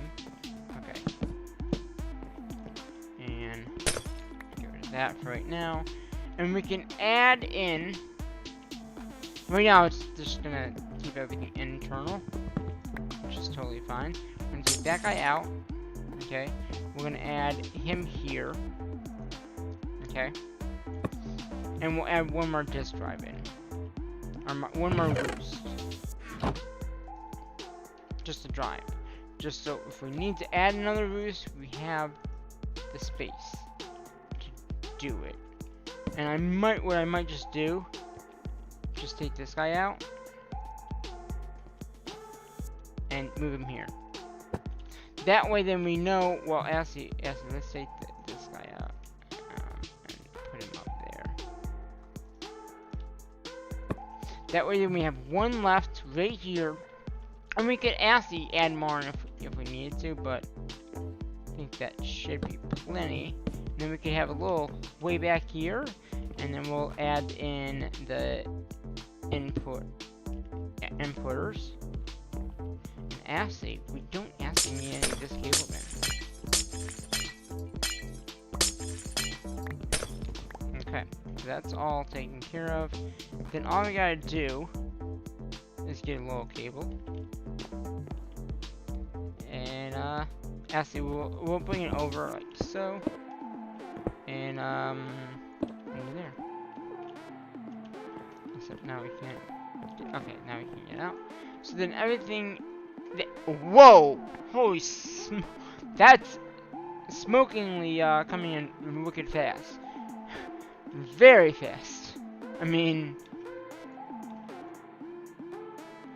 Okay. And get rid of that for right now. And we can add in, right now it's just gonna keep everything internal, which is totally fine. We're gonna take that guy out. Okay, we're gonna add him here. Okay, and we'll add one more disk drive in, or one more boost, just a drive, just so if we need to add another boost, we have the space to do it. And what I might just do, just take this guy out and move him here. That way, then we know. Well, actually, let's take this guy out and put him up there. That way, then we have one left right here, and we could actually add more if we needed to. But I think that should be plenty. And then we could have a little way back here, and then we'll add in the inputters. Actually, we don't actually need any of this cable then. Okay, so that's all taken care of. Then all we gotta do is get a little cable. And actually we'll bring it over like so. And over there. Except now we can't. Okay, now we can get out. So then everything. Whoa! Holy that's smokingly coming in wicked fast. Very fast. I mean,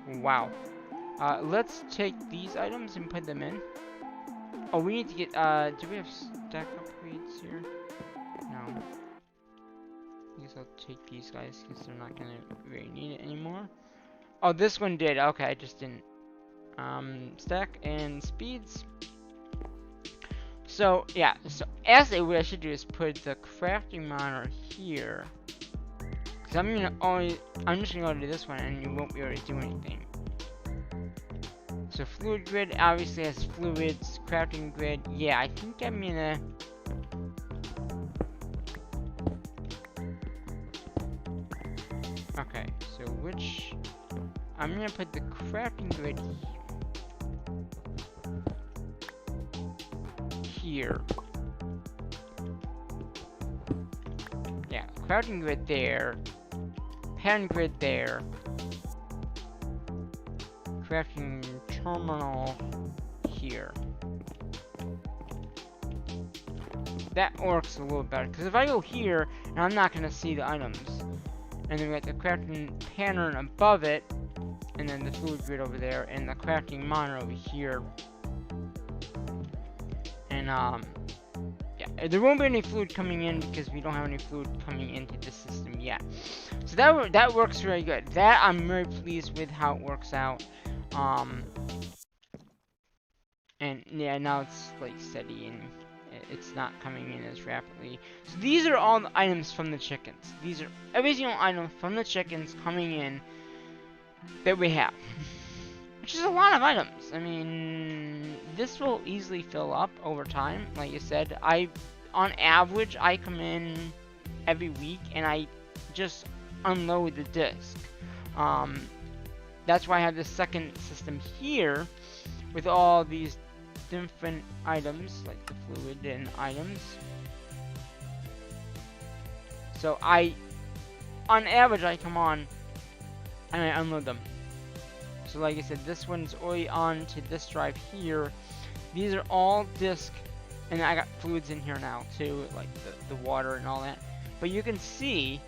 wow. Let's take these items and put them in. Oh, we need to get, do we have stack upgrades here? No. I guess I'll take these guys because they're not gonna really need it anymore. Oh, this one did. Okay, I just didn't. Stack and speeds. So yeah, so actually what I should do is put the crafting monitor here, because I'm just gonna go to this one and you won't be able to do anything. So fluid grid obviously has fluids, crafting grid, yeah, I think I'm gonna okay, so I'm gonna put the crafting grid here. Yeah, crafting grid there, pen grid there, crafting terminal here. That works a little better, because if I go here, and I'm not gonna see the items, and then we got the crafting pattern above it, and then the fluid grid over there, and the crafting monitor over here. And yeah, there won't be any fluid coming in because we don't have any fluid coming into the system yet. So that works very good. That I'm very pleased with how it works out. And yeah, now it's like steady and it's not coming in as rapidly. So these are all the items from the chickens. These are every single item from the chickens coming in that we have. Which is a lot of items. I mean, this will easily fill up over time. Like I said, on average, I come in every week and I just unload the disc. That's why I have this second system here with all these different items, like the fluid and items. So on average, I come on and I unload them. So like I said, this one's already on to this drive here. These are all disk, and I got fluids in here now too, like the water and all that. But you can see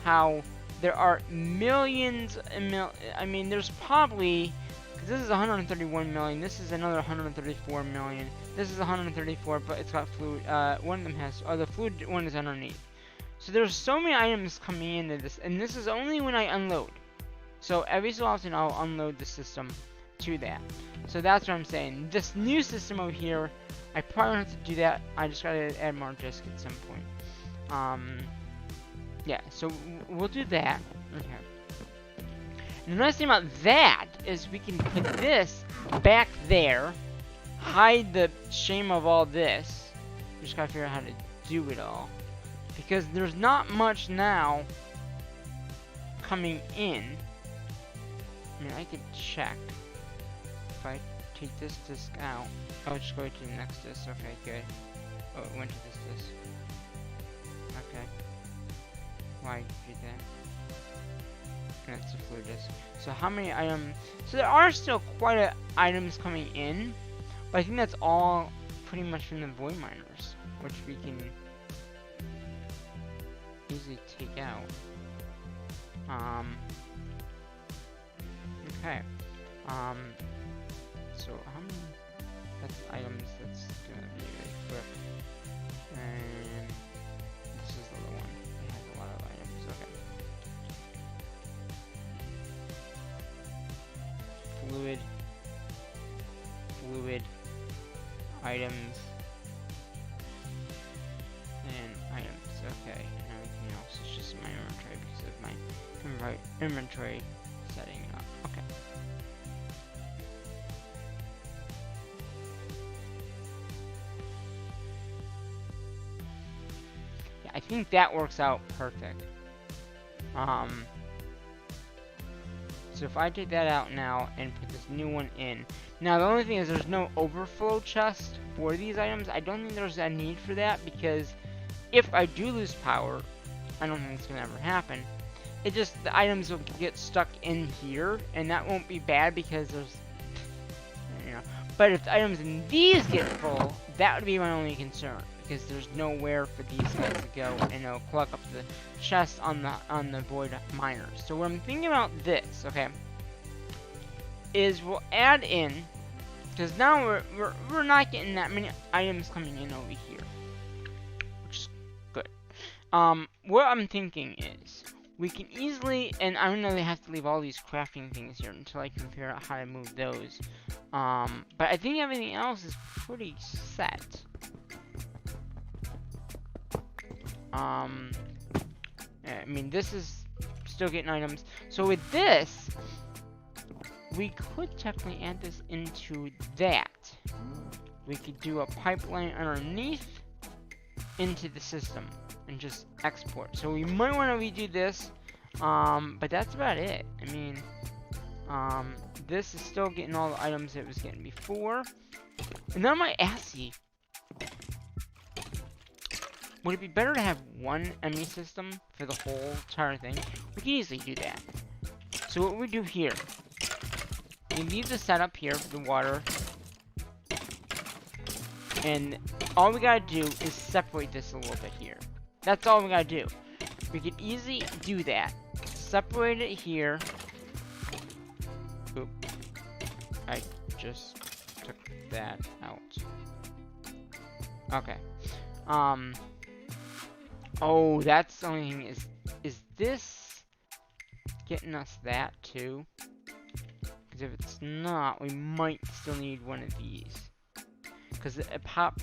how there are millions and I mean, there's probably, This is 131 million. This is another 134 million. This is 134, but it's got fluid. One of them has. Oh, the fluid one is underneath. So there's so many items coming into this, and this is only when I unload. So every so often I'll unload the system to that. So that's what I'm saying. This new system over here, I probably don't have to do that. I just gotta add more disk at some point. Yeah, so we'll do that. Okay. And the nice thing about that is we can put this back there, hide the shame of all this. We just gotta figure out how to do it all. Because there's not much now coming in. I mean, I could check. If I take this disk out, I'll just go to the next disk. Okay, good. Oh, it went to this disk. Okay. Why did that? And that's a fluid disk. So how many items? So there are still quite a items coming in, but I think that's all pretty much from the void miners, which we can easily take out. Okay. So how many items that's gonna be really quick. And this is the other one. It has a lot of items. Okay. Fluid items and items. Okay. And everything else is just my inventory because of my inventory setting up. Okay. Yeah, I think that works out perfect. So if I take that out now and put this new one in. Now the only thing is there's no overflow chest for these items. I don't think there's a need for that because if I do lose power, I don't think it's gonna ever happen. It just, the items will get stuck in here, and that won't be bad because there's, you know. But if the items in these get full, that would be my only concern because there's nowhere for these guys to go, and it'll collect up the chest on the void miners. So what I'm thinking about this, okay, is we'll add in, because now we're not getting that many items coming in over here, which is good. What I'm thinking is, we can easily, and I don't know they have to leave all these crafting things here until I can figure out how to move those. But I think everything else is pretty set. I mean, this is still getting items. So with this, we could technically add this into that. We could do a pipeline underneath into the system and just export. So we might want to redo this, but that's about it. I mean, this is still getting all the items it was getting before. And then I might ask you, would it be better to have one ME system for the whole entire thing? We can easily do that. So what we do here, we leave the setup here for the water, and all we gotta do is separate this a little bit here. That's all we gotta do. We could easily do that. Separate it here. Oop. I just took that out. Okay. Oh, that's the only thing is this getting us that too? Because if it's not, we might still need one of these. Because a pop,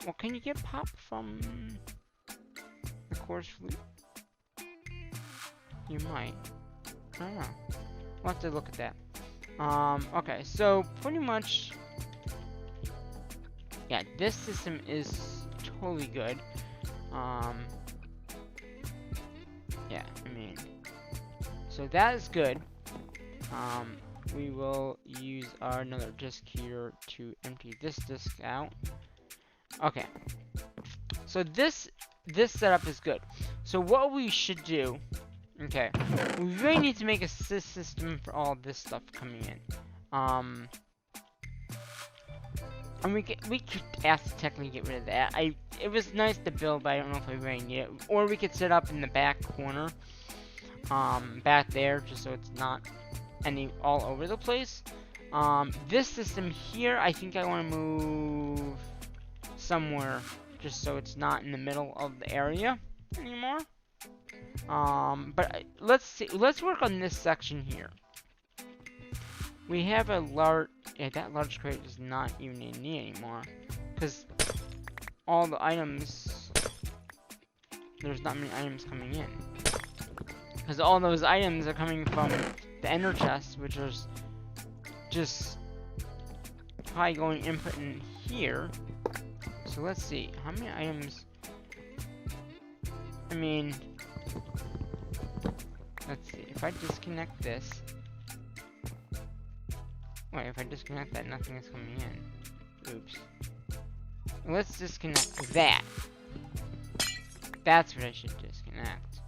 well, can you get pop from the course flute? You might. I don't know. We'll have to look at that. Okay, so pretty much, yeah, this system is totally good. Yeah, I mean, so that is good. We will use our another disk here to empty this disk out. Okay, so this setup is good. So what we should do, okay, we really need to make a system for all this stuff coming in. And we could ask to technically get rid of that. It was nice to build, but I don't know if we really need it. Or we could set up in the back corner, back there, just so it's not all over the place. This system here, I think I want to move somewhere just so it's not in the middle of the area anymore. But let's see. Let's work on this section here. We have a large. Yeah, that large crate is not even in need anymore, because all the items. There's not many items coming in, because all those items are coming from the ender chest, which is just probably going input in here. So let's see, how many items? I mean, let's see, if I disconnect this. Wait, if I disconnect that, nothing is coming in. Oops. Let's disconnect that. That's what I should disconnect.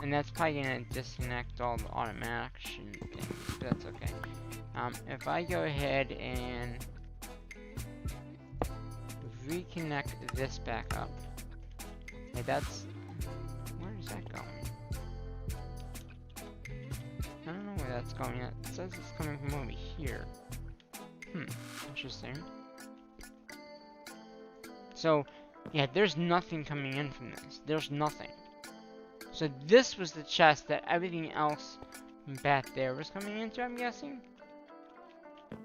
And that's probably gonna disconnect all the automation things, but that's okay. If I go ahead and reconnect this back up. Okay, that's... where is that going? I don't know where that's going at. It says it's coming from over here. Interesting. So, yeah, there's nothing coming in from this. There's nothing. So this was the chest that everything else back there was coming into, I'm guessing?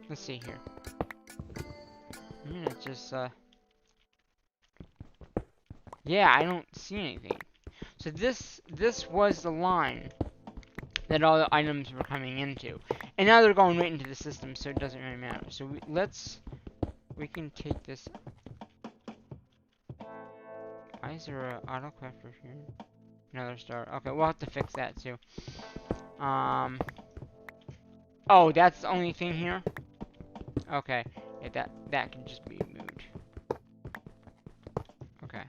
Let's see here. I'm gonna just, yeah, I don't see anything. So this was the line that all the items were coming into. And now they're going right into the system, so it doesn't really matter. So we can take this. Why is there an autocrafter here? Another star. Okay, we'll have to fix that too. Oh, that's the only thing here? Okay. Yeah, that can just be moved. Okay.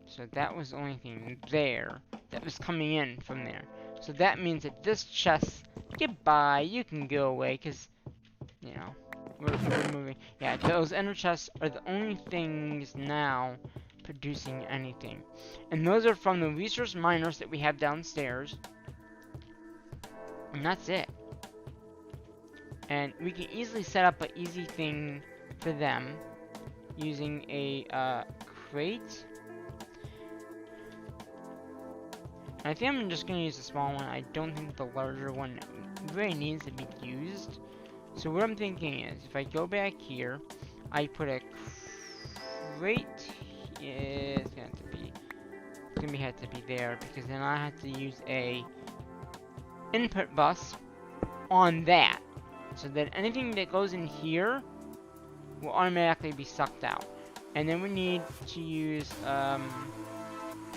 So that was the only thing there that was coming in from there. So that means that this chest, goodbye, you can go away, because, you know, we're moving. Yeah, those ender chests are the only things now producing anything. And those are from the resource miners that we have downstairs. And that's it. And we can easily set up an easy thing for them using a crate. I think I'm just going to use the small one. I don't think the larger one really needs to be used. So what I'm thinking is, if I go back here, I put a crate. Yeah, it's going to have to be there, because then I have to use a input bus on that, so that anything that goes in here will automatically be sucked out. And then we need to use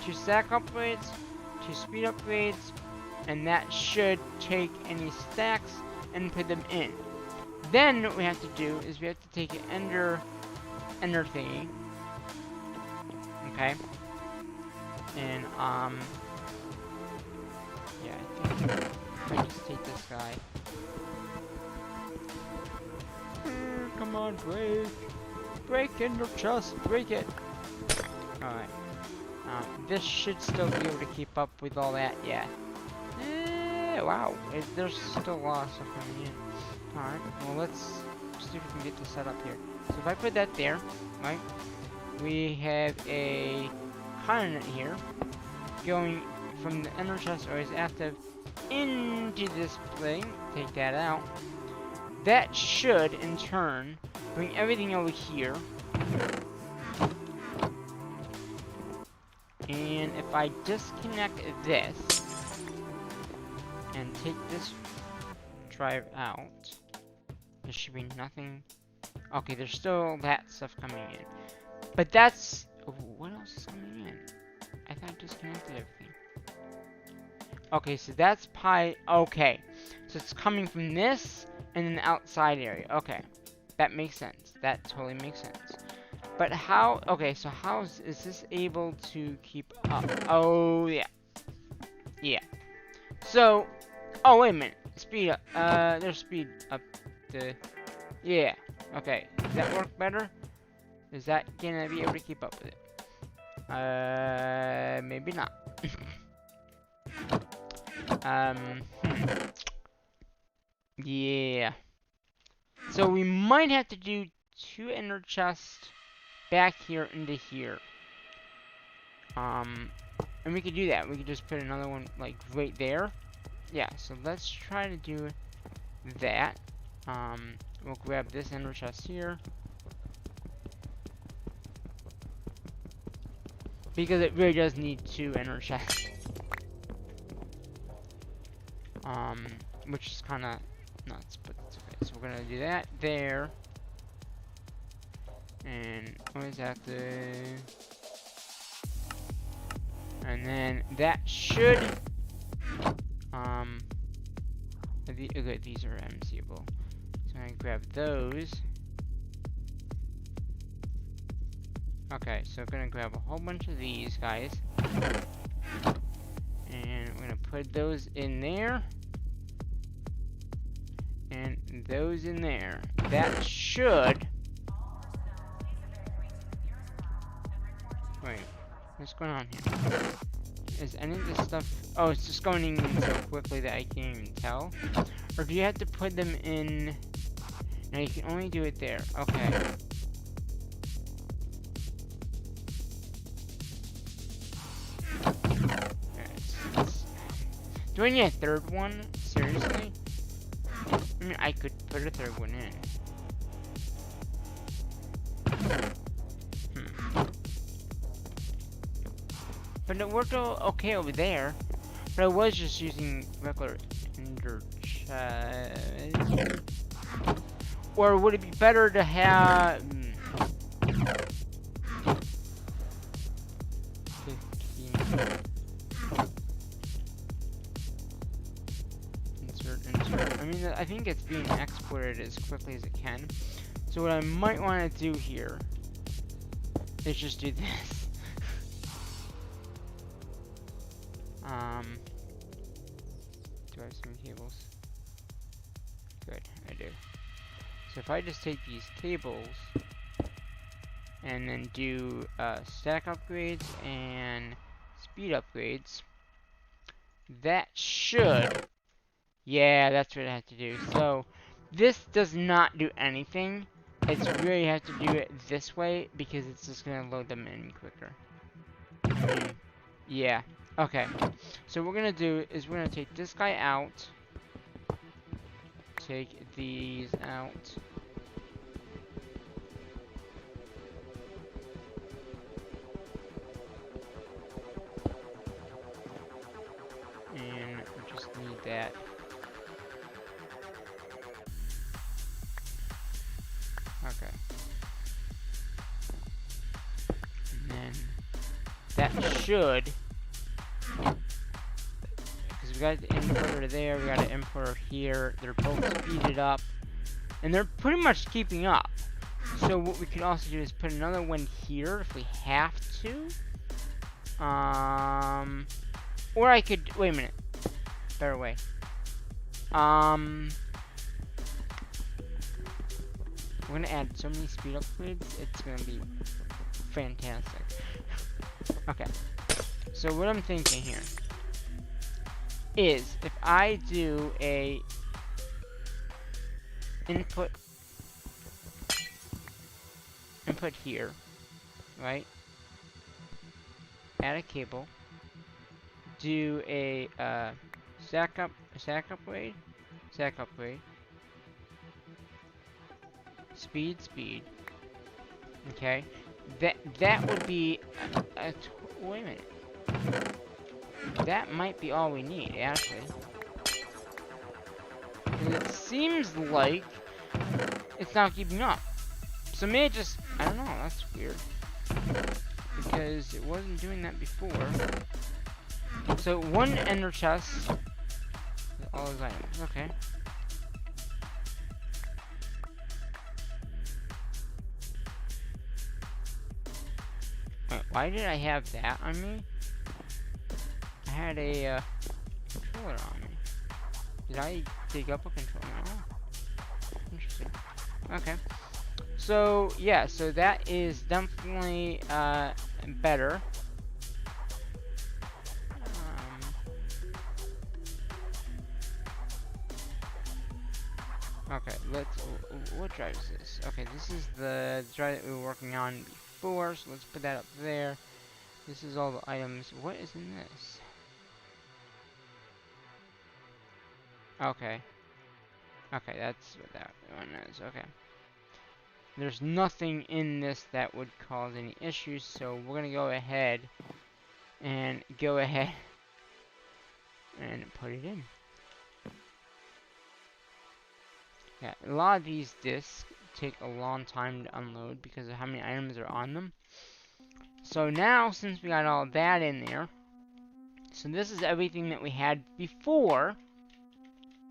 2 stack upgrades, 2 speed upgrades, and that should take any stacks and put them in. Then what we have to do is we have to take an ender thingy, okay, and yeah, I think if I just take this guy. Come on, break ender chest, break it. All right. This should still be able to keep up with all that, yeah. Wow, there's still a lot of stuff coming in. Alright, well let's see if we can get this set up here. So if I put that there, right, we have a continent here, going from the ender chest or is active into this thing, take that out. That should, in turn, bring everything over here. And if I disconnect this and take this drive out, there should be nothing. Okay, there's still that stuff coming in. But that's... what else is coming in? I thought I disconnected everything. Okay, so that's pi... okay. So it's coming from this and then the outside area. Okay. That makes sense. That totally makes sense. But how... okay, so how is this able to keep up? Oh, yeah. Yeah. So... oh, wait a minute. Speed up. There's speed up the... yeah. Okay. Does that work better? Is that gonna be able to keep up with it? Maybe not. Yeah. So we might have to do 2 ender chests back here into here. And we could do that. We could just put another one, like, right there. Yeah, so let's try to do that. We'll grab this ender chest here. Because it really does need 2 ender chests. Which is kind of nuts, but it's okay. So we're gonna do that there. And what is that? And then that should okay, these are MCable. So I'm gonna grab those. Okay, so I'm gonna grab a whole bunch of these guys. And we're gonna put those in there. And those in there. That should... Wait, what's going on here? Is any of this stuff... Oh, it's just going in so quickly that I can't even tell? Or do you have to put them in... No, you can only do it there. Okay. Do I need a 3rd one? Seriously? I mean, I could put a 3rd one in. But it worked okay over there. But I was just using regular ender chest. Or would it be better to have... 15. Insert. I mean, I think it's being exported as quickly as it can. So what I might want to do here is just do this. Do I have some cables? Good, I do. So if I just take these cables and then do stack upgrades and speed upgrades, that should... Yeah, that's what I have to do. So this does not do anything. It's really have to do it this way because it's just gonna load them in quicker. Yeah. Okay. So what we're gonna do is we're gonna take this guy out. Take these out. And we just need that. Okay. And then that should... Because we got the importer there, we got an importer here. They're both speeded up. And they're pretty much keeping up. So what we can also do is put another one here if we have to. Or I could... Wait a minute. Better way. We're gonna add so many speed upgrades, it's gonna be fantastic. Okay. So what I'm thinking here is if I do a input here, right? Add a cable. Do a stack upgrade. Speed. Okay. That would be wait a minute. That might be all we need, actually. It seems like it's not keeping up. So maybe just, I don't know, that's weird. Because it wasn't doing that before. So one ender chest. All those items, okay. Wait, why did I have that on me? I had a controller on me. Did I dig up a controller? Oh, interesting. Okay. So yeah, so that is definitely Okay, what drive is this? Okay, this is the drive that we were working on before, so let's put that up there. This is all the items. What is in this? Okay. Okay, that's what that one is. Okay. There's nothing in this that would cause any issues, so we're gonna go ahead and put it in. Yeah, a lot of these discs take a long time to unload because of how many items are on them. So now, since we got all that in there, so this is everything that we had before.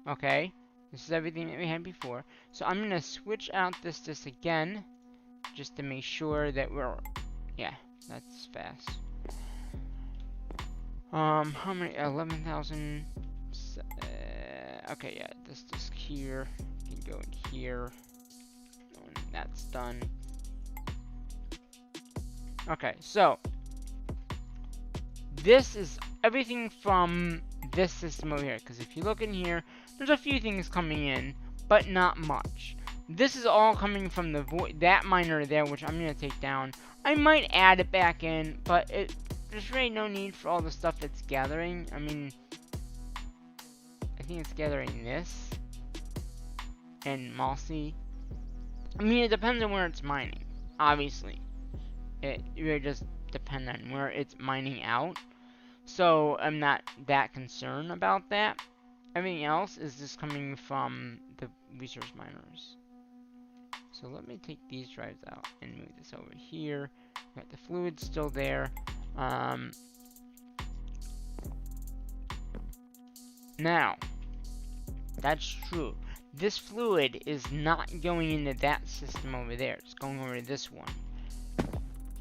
Okay, this is everything that we had before. So I'm gonna switch out this disc again, just to make sure that we're, yeah, that's fast. How many? 11,000. Okay, yeah, this disc here can go in here. And that's done. Okay, so this is everything from this system over here. Because if you look in here, there's a few things coming in, but not much. This is all coming from the that miner there, which I'm gonna take down. I might add it back in, but there's really no need for all the stuff that's gathering. I mean, I think it's gathering this and mossy. I mean, it depends on where it's mining. Obviously, it really just depends on where it's mining out. So I'm not that concerned about that. Everything else is just coming from the resource miners. So let me take these drives out and move this over here. Got the fluid still there. Now, that's true. This fluid is not going into that system over there. It's going over to this one.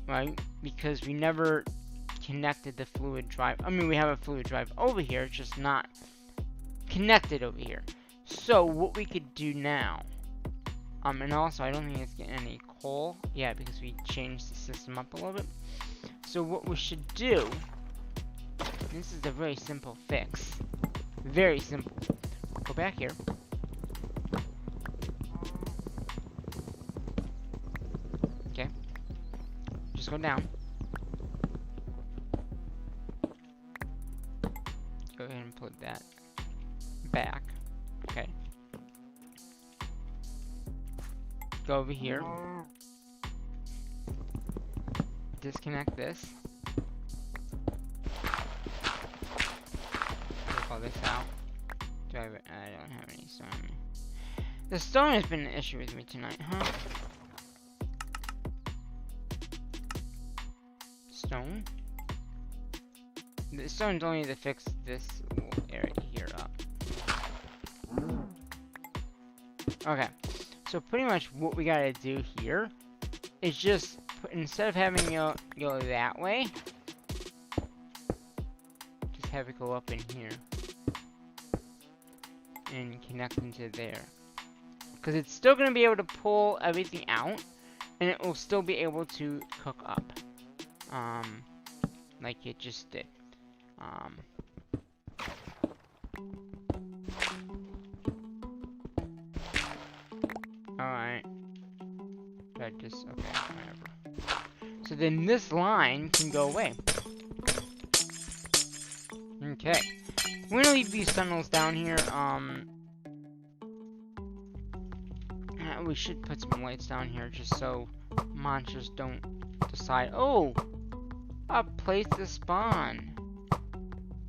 Right? Because we never connected the fluid drive. I mean, we have a fluid drive over here. It's just not connected over here. So, what we could do now... and also, I don't think it's getting any coal. Yeah, because we changed the system up a little bit. So what we should do... This is a very simple fix. Very simple. Go back here. Okay. Just go down. Go ahead and put that back. Okay. Go over here. Disconnect this. Take all this out. I don't have any stone. The stone has been an issue with me tonight, huh? Stone? The stone's only to fix this little area here up. Okay. So pretty much what we gotta do here is just instead of having it go that way, just have it go up in here and connect into there. Because it's still gonna be able to pull everything out, and it will still be able to cook up, like it just did. Alright. That just, okay, whatever. So then this line can go away. Okay. We're gonna leave these tunnels down here. We should put some lights down here just so monsters don't decide, oh, a place to spawn.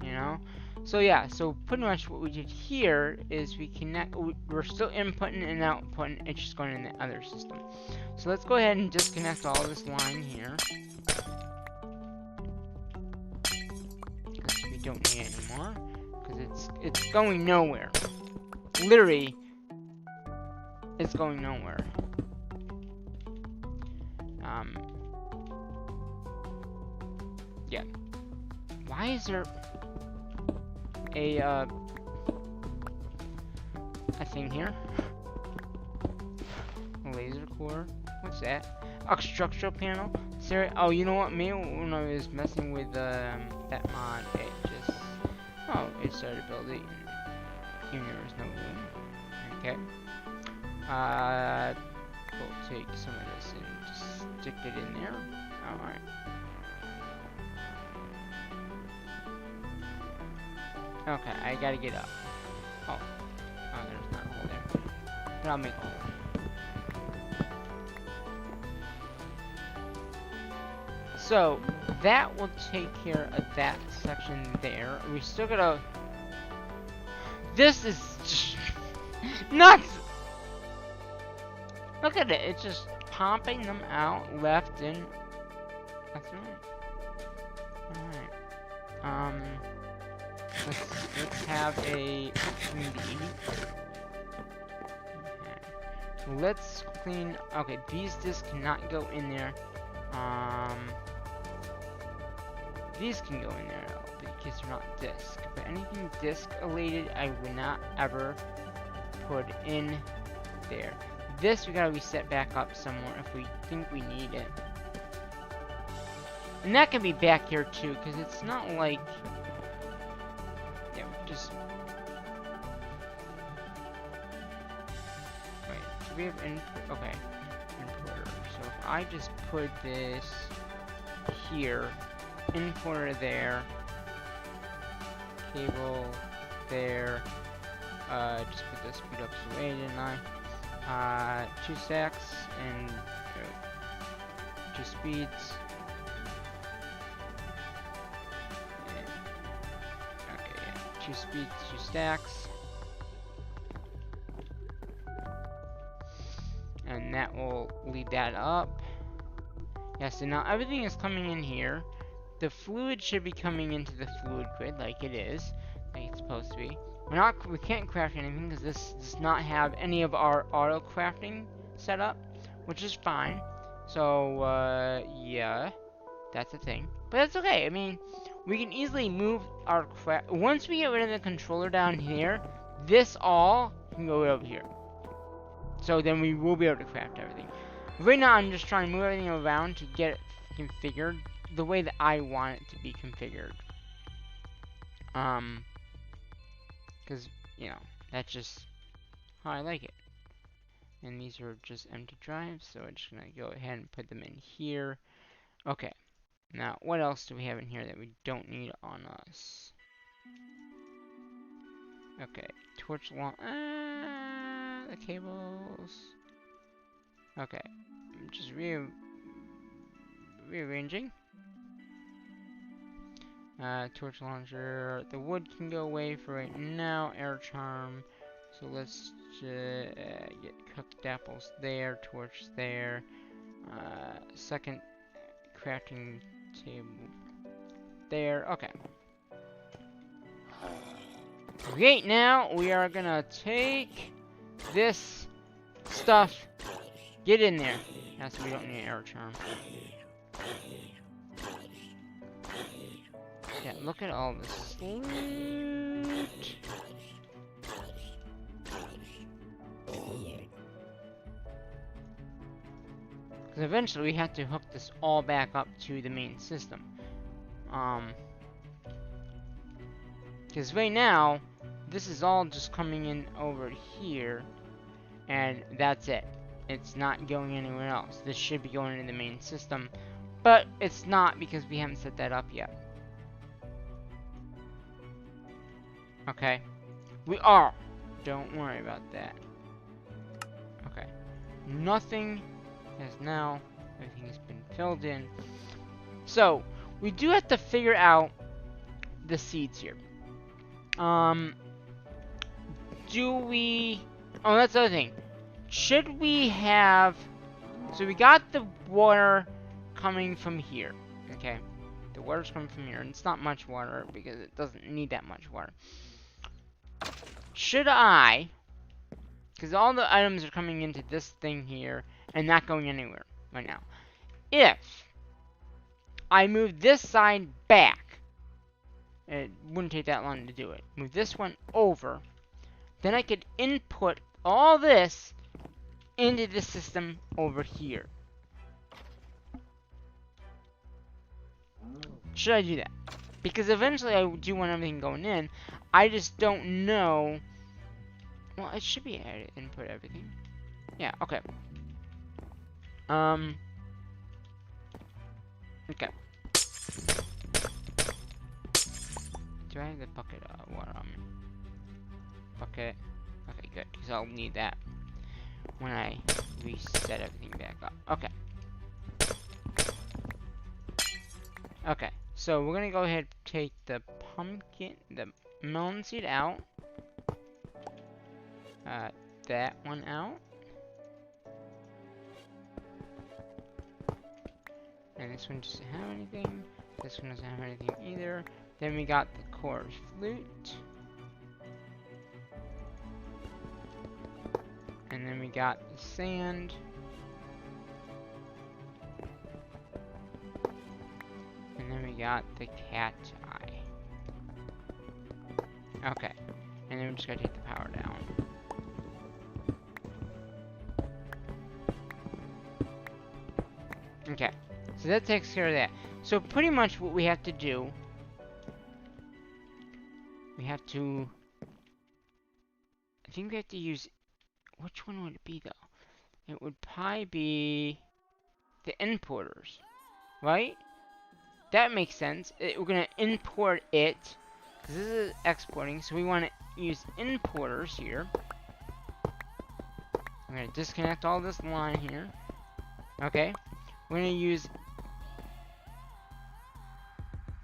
You know? So yeah, so pretty much what we did here is we connect, we're still inputting and outputting, it's just going in the other system. So let's go ahead and disconnect all this line here. Because we don't need it anymore. Because it's going nowhere. Literally, it's going nowhere. Yeah. Why is there a thing here? A laser core? What's that? A structural panel? Sorry. Oh, you know what? Maybe when I was messing with that mod, it just it started building. Even there was no room. Okay. We'll take some of this and just stick it in there. Alright. Okay, I gotta get up. Oh, there's not a hole there. But I'll make a hole. So, that will take care of that section there. We still gotta... This is just nuts! Look at it, it's just popping them out left and... That's right. Alright. Let's have a clean. Okay. Let's clean... Okay, these discs cannot go in there. These can go in there though, because they're not disc. But anything disc related, I would not ever put in there. This we gotta reset back up somewhere if we think we need it. And that can be back here too, because it's not like... Yeah, just... Wait, do we have input? Okay, importer. So if I just put this here, importer there, cable there, just put the speed ups away, didn't I? 2 stacks and 2 speeds. And, okay, yeah, 2 speeds, 2 stacks. And that will lead that up. Yeah, so now everything is coming in here. The fluid should be coming into the fluid grid like it is, like it's supposed to be. We can't craft anything because this does not have any of our auto crafting set up, which is fine. So, yeah, that's a thing. But that's okay. I mean, we can easily move our craft. Once we get rid of the controller down here, this all can go over here. So then we will be able to craft everything. Right now, I'm just trying to move everything around to get it configured the way that I want it to be configured. Because, you know, that's just how I like it. And these are just empty drives, so I'm just going to go ahead and put them in here. Okay, now what else do we have in here that we don't need on us? Okay, torch long, the cables. Okay, I'm just rearranging. Torch launcher. The wood can go away for right now. Air charm. So let's get cooked apples there. Torch there. Second crafting table there. Okay. Great. Now we are gonna take this stuff. Get in there. That's we don't need air charm. Yeah, look at all this loot. Because eventually we have to hook this all back up to the main system. Because right now, this is all just coming in over here, and that's it. It's not going anywhere else. This should be going in the main system, but it's not because we haven't set that up yet. Okay, we are. Don't worry about that. Okay, nothing has now. Everything has been filled in. So we do have to figure out the seeds here. Do we? Oh, that's the other thing. Should we have? So we got the water coming from here. Okay, the water's coming from here, and it's not much water because it doesn't need that much water. Should I, because all the items are coming into this thing here and not going anywhere right now. If I move this side back, it wouldn't take that long to do it. Move this one over, then I could input all this into the system over here. Should I do that? Because eventually I do want everything going in. I just don't know. Well, it should be added input everything. Yeah, okay. Okay. Do I have the bucket of water on me? Bucket. Okay, good, because I'll need that when I reset everything back up. Okay. Okay, so we're gonna go ahead and take the melon seed out. That one out. And this one doesn't have anything. This one doesn't have anything either. Then we got the chorus flute. And then we got the sand. And then we got the cat eye. Okay. And then we just gotta take the power down. Okay. So that takes care of that. So pretty much what we have to do, we have to, I think we have to use, which one would it be though? It would probably be the importers, right? That makes sense. We're gonna import it, because this is exporting, so we want to use importers here. I'm gonna disconnect all this line here. Okay. We're gonna use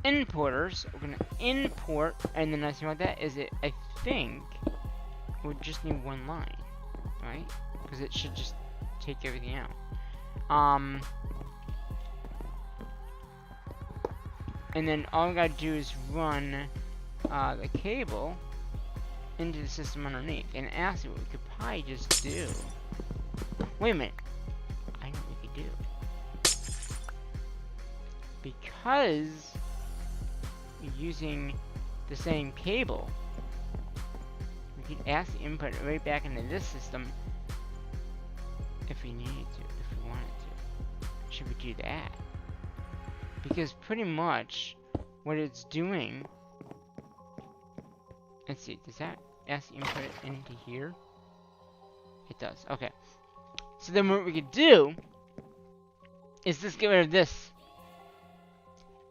importers. We're gonna import, and the nice thing about that is I think we just need one line, right? Because it should just take everything out. And then all we gotta do is run the cable into the system underneath. And actually, what we could probably just do. Wait a minute. I know what we could do. Because we're using the same cable, we could actually input it right back into this system if we needed to, if we wanted to. Should we do that? Because pretty much what it's doing, let's see, does that actually input it into here? It does, okay. So then what we could do is just get rid of this.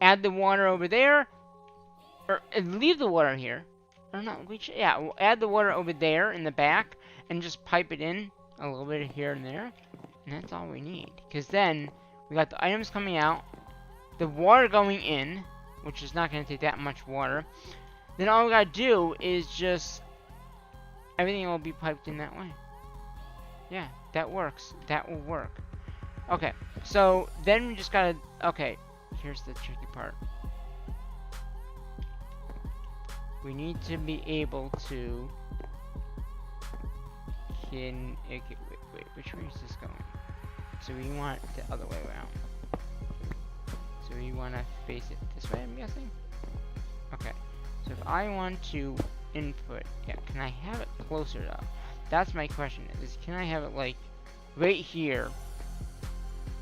Add the water over there, or leave the water here. Or not, yeah, we'll add the water over there in the back, and just pipe it in a little bit here and there. And that's all we need. Because then, we got the items coming out, the water going in, which is not going to take that much water. Then all we gotta do is just, everything will be piped in that way. Yeah, that works. That will work. Okay, so then we just gotta, okay, here's the tricky part. We need to be able to, okay, wait, which way is this going? So we want it the other way around. So we want to face it this way, I'm guessing? Okay, so if I want to input, yeah, can I have it closer though? That's my question, is can I have it like right here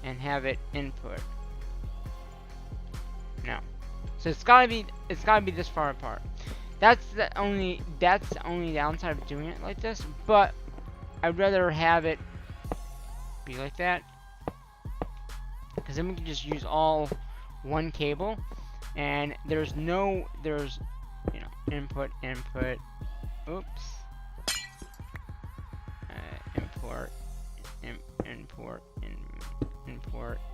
and have it input? No. So it's gotta be this far apart. That's the only downside of doing it like this, but I'd rather have it be like that, because then we can just use all one cable, and there's you know, input, oops, import, import,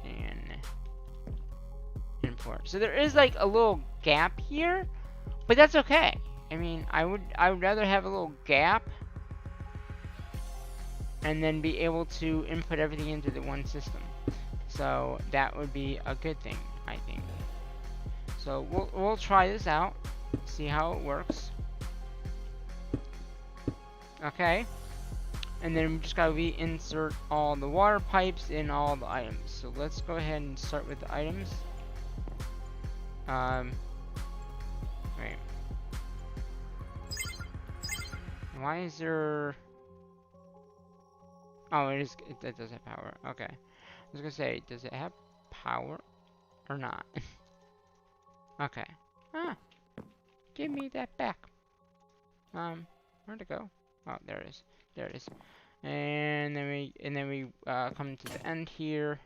and import. So there is like a little gap here, but that's okay. I mean, I would rather have a little gap and then be able to input everything into the one system. So that would be a good thing, I think. So we'll try this out, see how it works. Okay. And then we just gotta reinsert all the water pipes in all the items. So let's go ahead and start with the items. Wait. Why is there? Oh, it does have power. Okay. I was gonna say, does it have power or not? Okay. Ah, give me that back. Where'd it go? Oh, there it is. There it is. And then we come to the end here,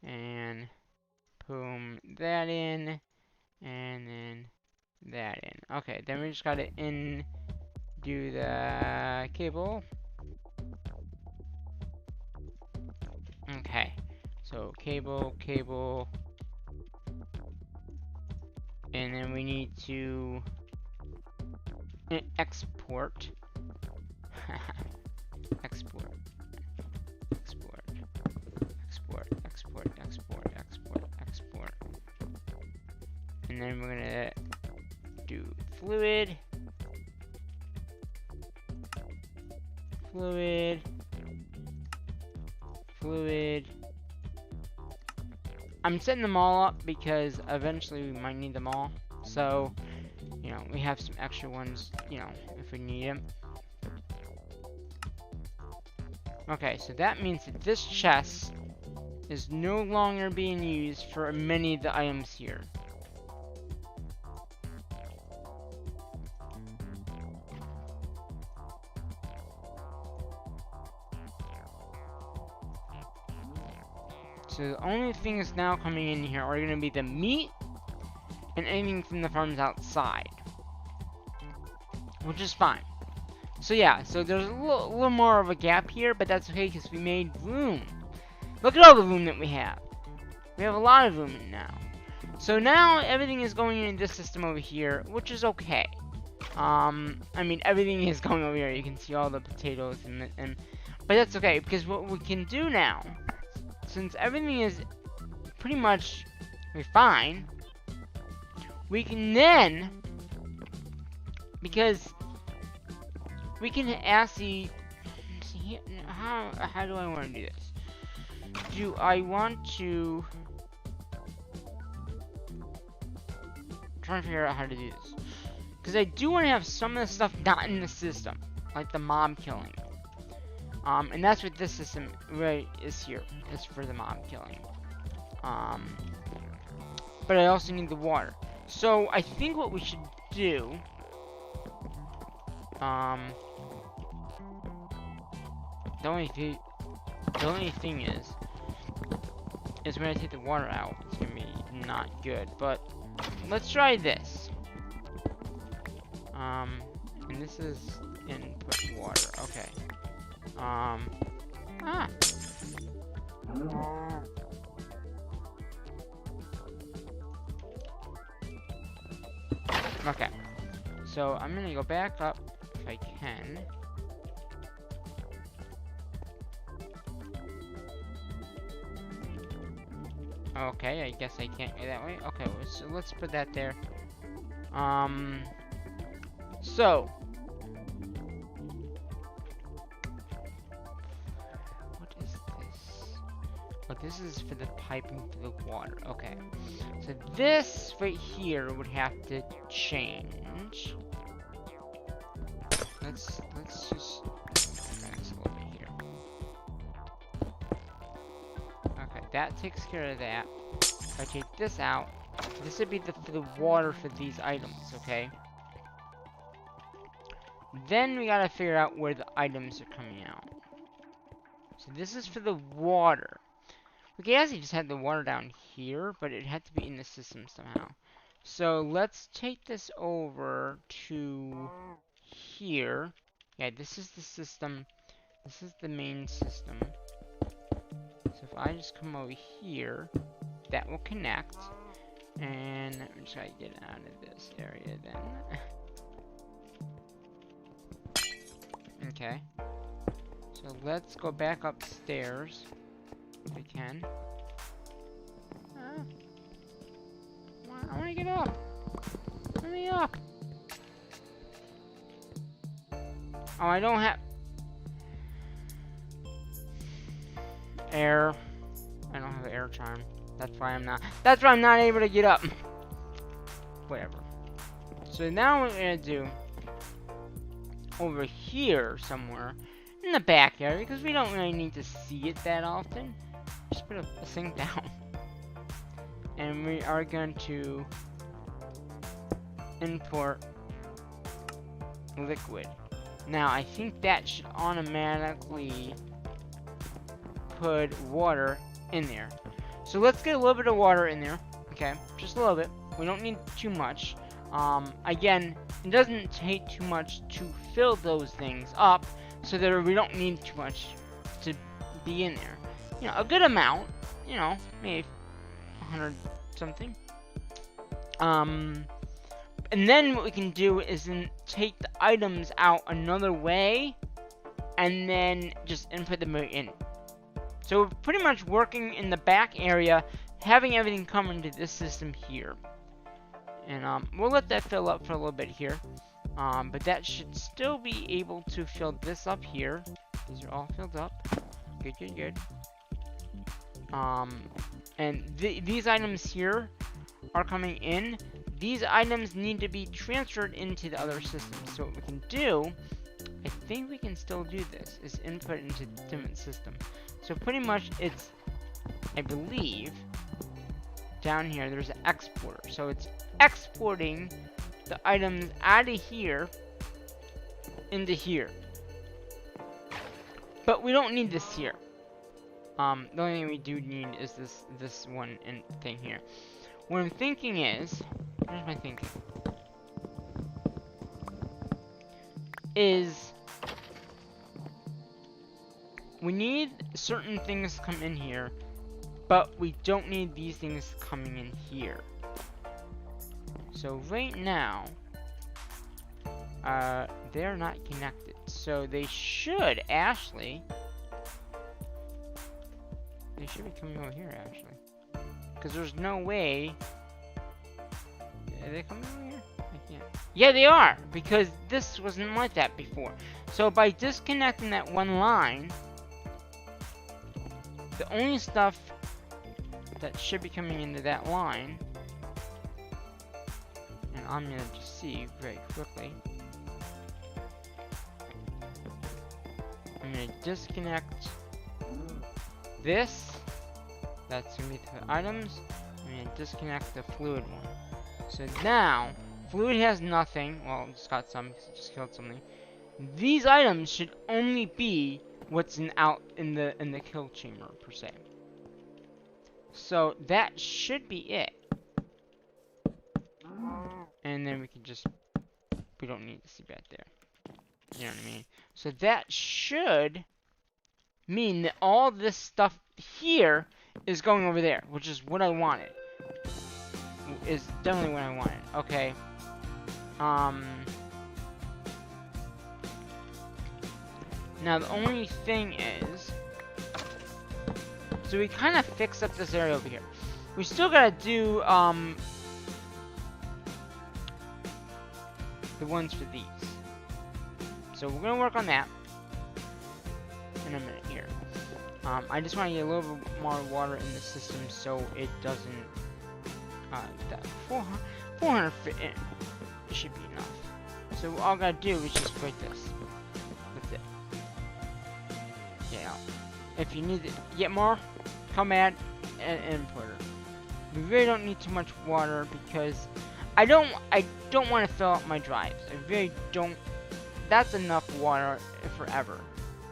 and boom, that in, and then that in. Okay, then we just gotta do the cable. Okay, so cable, and then we need to export. export. And then we're gonna do fluid. I'm setting them all up because eventually we might need them all. So, you know, we have some extra ones, you know, if we need them. Okay, so that means that this chest is no longer being used for many of the items here. So the only things now coming in here are going to be the meat and anything from the farms outside, which is fine. So yeah, so there's a little more of a gap here, but that's okay because we made room. Look at all the room that we have. We have a lot of room now. So now everything is going in this system over here, which is okay. I mean, everything is going over here. You can see all the potatoes but that's okay because what we can do now, since everything is pretty much fine, we can then, because we can actually see how do I want to do this? Do I want to try to figure out how to do this? Because I do want to have some of the stuff not in the system, like the mob killing. And that's what this system really is here. It's for the mob killing. But I also need the water. So I think what we should do, the only thing is when I take the water out, it's gonna be not good. But let's try this. And this is input water. Okay. Okay. So I'm gonna go back up if I can. Okay, I guess I can't go that way. Okay, so let's put that there. So what is this? Oh, this is for the piping for the water. Okay. So this right here would have to change. Let's just this a little bit here. Okay, that takes care of that. If I take this out, this would be for the water for these items, okay? Then we gotta figure out where the items are coming out. So this is for the water. We could actually just have the water down here, but it had to be in the system somehow. So let's take this over to here. Yeah, this is the system. This is the main system. So if I just come over here, that will connect. And I'm just gonna get out of this area then. Okay. So let's go back upstairs if we can. I wanna get up. Let me up. Oh, I don't have air. I don't have air charm. That's why I'm not able to get up. Whatever. So now what we're gonna do over here somewhere in the back area, because we don't really need to see it that often. Just put a sink down. And we are going to import liquid. Now, I think that should automatically put water in there. So let's get a little bit of water in there. Okay, just a little bit. We don't need too much. Again, it doesn't take too much to fill those things up, so that we don't need too much to be in there. You know, a good amount. You know, maybe 100 something. And then what we can do is then take the items out another way, and then just input them in. So we're pretty much working in the back area, having everything come into this system here. And we'll let that fill up for a little bit here. But that should still be able to fill this up here. These are all filled up. Good, good, good. And these items here are coming in. These items need to be transferred into the other systems. So what we can do, I think we can still do this, is input into different system. So pretty much it's, I believe, down here there's an exporter. So it's exporting the items out of here into here. But we don't need this here. The only thing we do need is this one thing here. What I'm thinking is, here's my thinking, is we need certain things to come in here, but we don't need these things coming in here. So right now, they're not connected. So they should actually, they should be coming over here actually. Because there's no way, are they coming over here? I can't. Yeah, they are, because this wasn't like that before. So by disconnecting that one line, the only stuff that should be coming into that line, and I'm gonna just see very quickly. I'm gonna disconnect this. That's gonna be the items. I'm gonna disconnect the fluid one. So now, fluid has nothing. Well, just got some, just killed something. These items should only be what's out in the kill chamber per se. So that should be it. And then we can just, we don't need to see back there. You know what I mean? So that should mean that all this stuff here is going over there, which is what I wanted. Is definitely what I wanted. Okay. Now the only thing is, so we kind of fix up this area over here. We still gotta do the ones for these. So we're gonna work on that in a minute here. I just want to get a little bit more water in the system so it doesn't. That 400 fit in. It should be enough. So all I gotta do is just put this. That's it. Yeah. If you need to get more, come add an importer. We really don't need too much water because I don't want to fill up my drives. I really don't. That's enough water forever.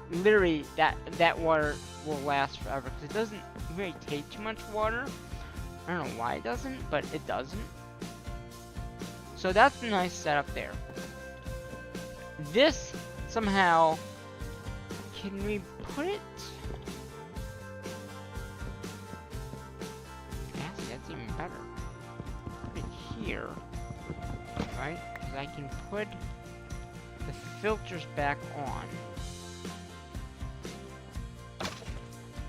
Literally, that water will last forever because it doesn't really take too much water. I don't know why it doesn't, but it doesn't. So that's a nice setup there. This somehow, can we put it? Actually, that's even better. Put it here, right? Because I can put the filters back on.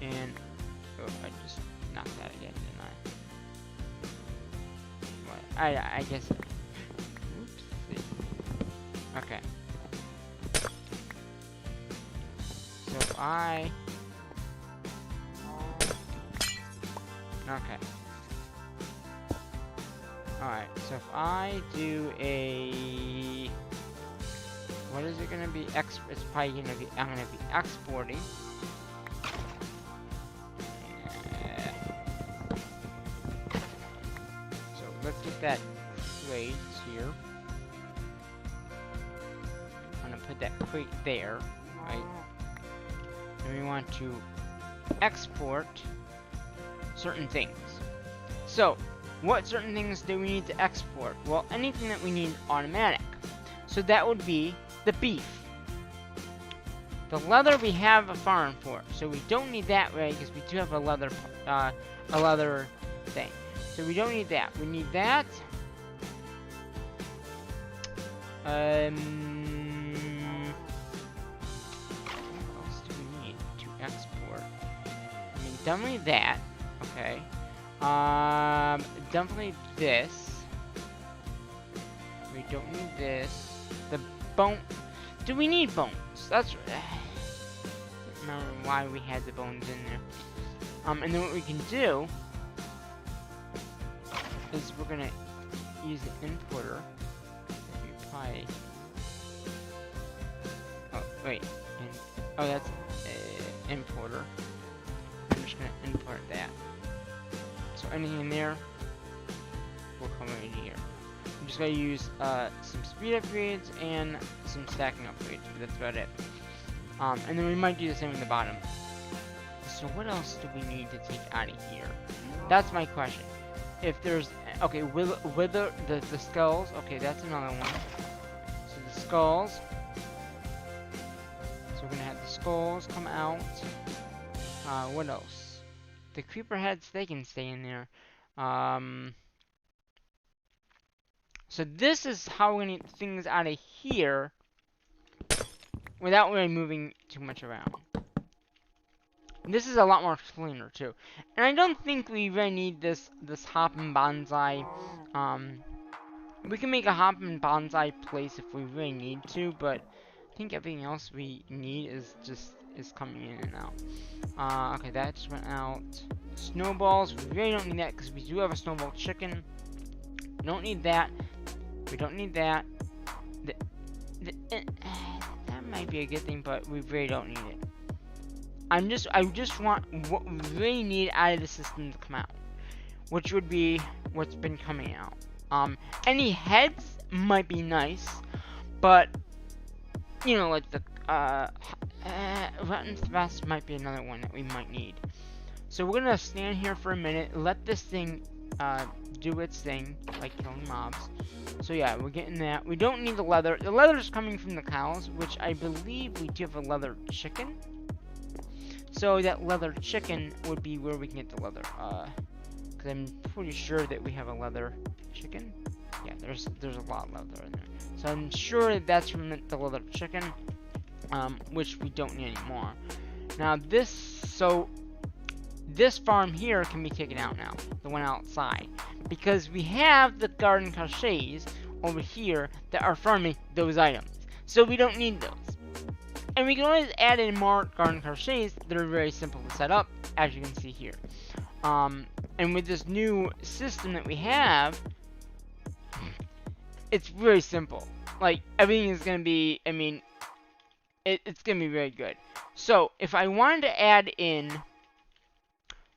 And oh, I just knocked that again, didn't I? What? I guess. Oops. Okay. So if I. Okay. Alright, so if I do a. What is it gonna be? It's probably gonna be. I'm gonna be exporting. Let's get that grades here. I'm gonna put that crate there, right? And we want to export certain things. So, what certain things do we need to export? Well, anything that we need automatic. So that would be the beef. The leather we have a farm for, so we don't need that, right? Because we do have a leather thing. So we don't need that. We need that. What else do we need to export? I mean, definitely that. Okay. Definitely this. We don't need this. The bone. Do we need bones? That's. I don't remember why we had the bones in there. And then what we can do is we're gonna use the importer. Maybe probably. Oh wait. Oh, that's importer. I'm just gonna import that. So anything in there will come in here. I'm just gonna use some speed upgrades and some stacking upgrades, but that's about it. And then we might do the same in the bottom. So what else do we need to take out of here? That's my question. If there's okay, with the skulls, okay, that's another one. So the skulls. So we're gonna have the skulls come out. What else? The creeper heads, they can stay in there. So this is how we're gonna get things out of here without really moving too much around. And this is a lot more cleaner too. And I don't think we really need this hopping bonsai. We can make a hopping bonsai place if we really need to, but I think everything else we need is coming in and out. Okay, that just went out. Snowballs, we really don't need that because we do have a snowball chicken. We don't need that. We don't need that. That might be a good thing, but we really don't need it. I just want what we really need out of the system to come out, which would be what's been coming out. Any heads might be nice, but you know, like the Rotten Vest might be another one that we might need. So we're gonna stand here for a minute, let this thing do its thing, like killing mobs. So yeah, we're getting that. We don't need the leather. The leather is coming from the cows, which I believe we do have a leather chicken. So that leather chicken would be where we can get the leather. Because I'm pretty sure that we have a leather chicken. Yeah, there's a lot of leather in there. So I'm sure that that's from the leather chicken, which we don't need anymore. Now this farm here can be taken out now, the one outside, because we have the garden caches over here that are farming those items. So we don't need those. And we can always add in more garden caches that are very simple to set up, as you can see here. And with this new system that we have, it's really simple. Like, everything is going to be, I mean, it's going to be very good. So, if I wanted to add in,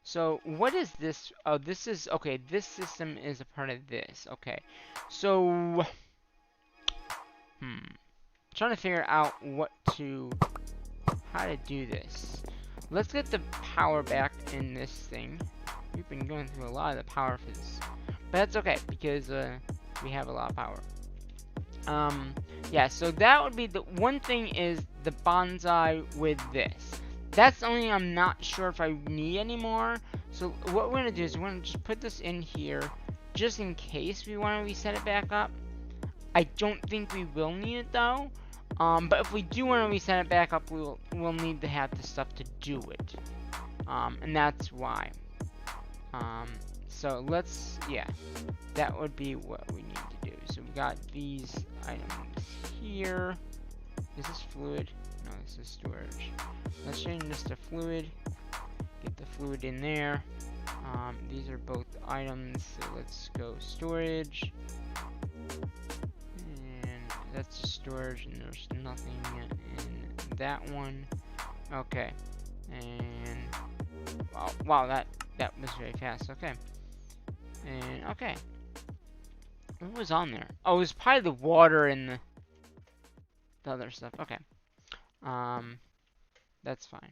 so what is this? Oh, this is, okay, this system is a part of this. Okay, so, trying to figure out how to do this. Let's get the power back in this thing. We've been going through a lot of the power for this, but that's okay because we have a lot of power. Yeah, so that would be the one thing is the bonsai with this. That's the only thing I'm not sure if I need anymore. So what we're gonna do is we're gonna just put this in here just in case we want to reset it back up. I don't think we will need it though. But if we do want to reset it back up, we'll need to have the stuff to do it. And that's why. So let's, yeah, that would be what we need to do. So we got these items here. Is this fluid? No, this is storage. Let's change this to fluid. Get the fluid in there. These are both items. So let's go storage. That's the storage, and there's nothing in that one. Okay, and wow, that was very fast. Okay, and okay, what was on there? Oh, it was probably the water and the other stuff. Okay. That's fine.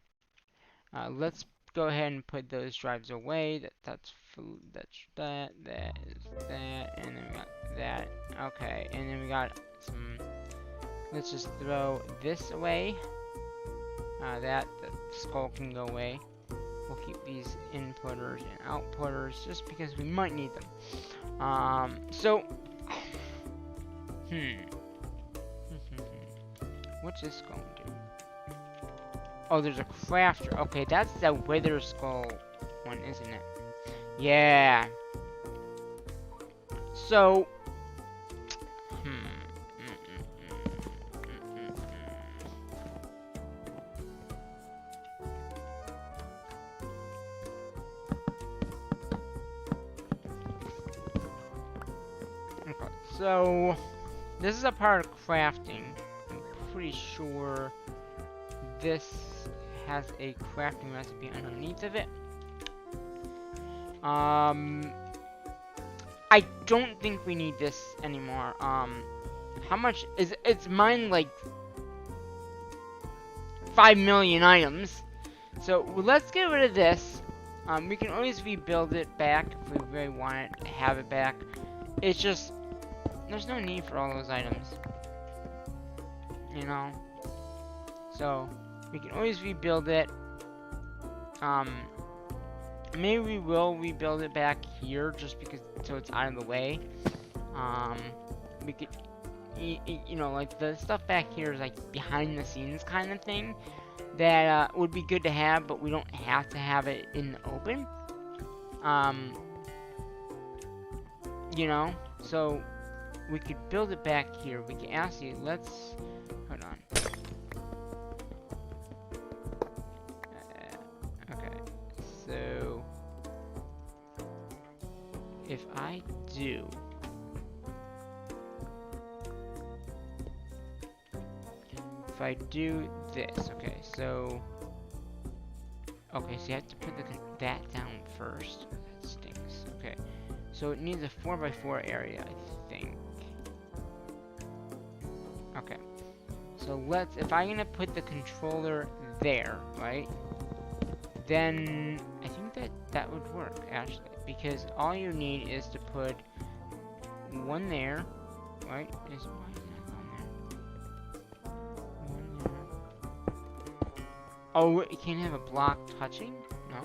Let's go ahead and put those drives away. That's food. That's that. That is that. And then we got that. Okay. And then we got some. Let's just throw this away. The skull can go away. We'll keep these inputters and outputters just because we might need them. What's this going to do? Oh, there's a crafter. Okay, that's the wither skull one, isn't it? Yeah. So. Okay, so this is a part of crafting. I'm pretty sure this has a crafting recipe underneath of it. I don't think we need this anymore. How much is it's mine like 5 million items. So let's get rid of this. We can always rebuild it back if we really want it to have it back. It's just there's no need for all those items. You know? So we can always rebuild it. Maybe we will rebuild it back here just because so it's out of the way. We could, you know, like the stuff back here is like behind the scenes kind of thing that would be good to have, but we don't have to have it in the open. You know, so we could build it back here. We can actually let's hold on. So, if I do, this, okay, so you have to put that down first. That stinks. Okay, so it needs a 4x4 area, I think. Okay, so if I'm gonna put the controller there, right? Then I think that would work actually, because all you need is to put one there, right? Why is that on there? One there. Oh, it can't have a block touching? No.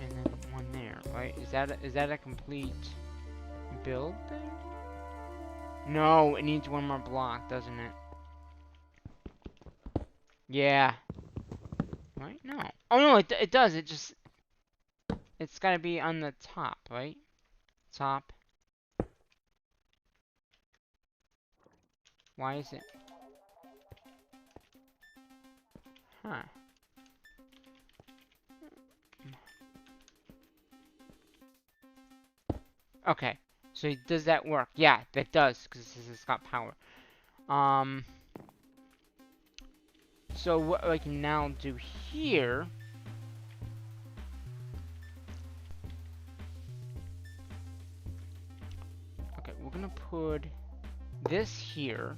And then one there, right? Is that a complete build thing? No, it needs one more block, doesn't it? Yeah. Right? No. Oh, no, it does. It's gotta be on the top, right? Top. Why is it? Huh. Okay. So does that work? Yeah, that does, because this has got power. So what I can now do here okay, we're gonna put this here.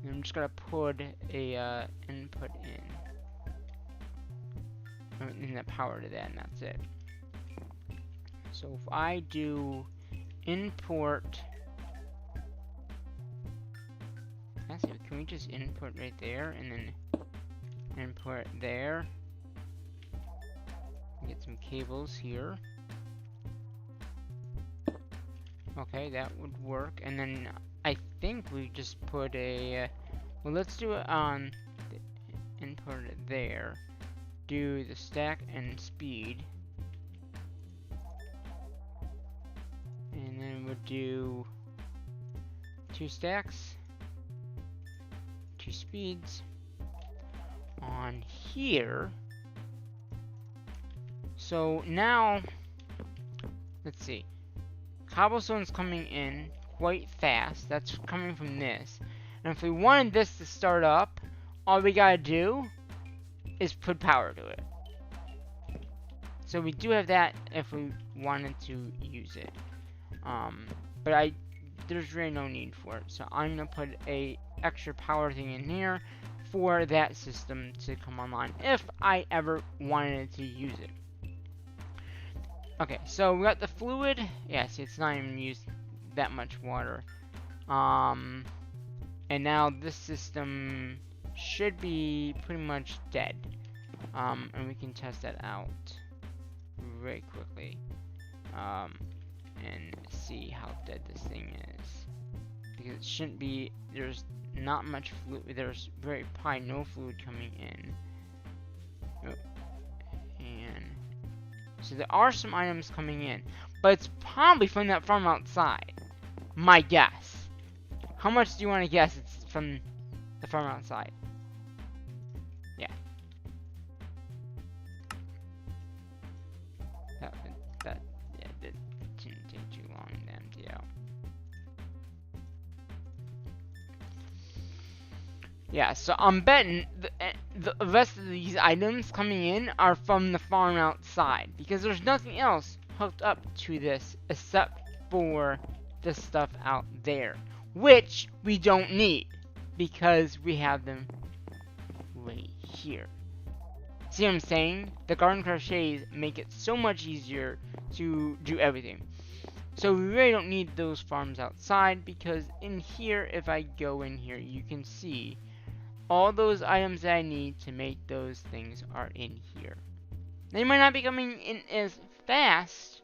And I'm just gonna put a input in the power to that, and that's it. So if I do import, can we just input right there and then input there? Get some cables here. Okay, that would work. And then I think we just put a well, let's do it on the input it there. Do the stack and speed. And then we'll do 2 stacks, 2 speeds on here. So now, let's see. Cobblestone's coming in quite fast. That's coming from this. And if we wanted this to start up, all we gotta do is put power to it. So we do have that if we wanted to use it. But there's really no need for it. So I'm gonna put a extra power thing in here for that system to come online if I ever wanted to use it. Okay, so we got the fluid. Yeah, see, it's not even used that much water. And now this system should be pretty much dead. And we can test that out very quickly. And see how dead this thing is. Because it shouldn't be, there's not much fluid, there's probably no fluid coming in. Oh. And so there are some items coming in, but it's probably from that farm outside. My guess. How much do you want to guess it's from the farm outside? Yeah. That didn't take too long to empty out. Yeah, so I'm betting the rest of these items coming in are from the farm outside, because there's nothing else hooked up to this except for the stuff out there, which we don't need because we have them right here. See what I'm saying? The garden crochets make it so much easier to do everything. So we really don't need those farms outside, because in here, if I go in here, you can see all those items that I need to make those things are in here. They might not be coming in as fast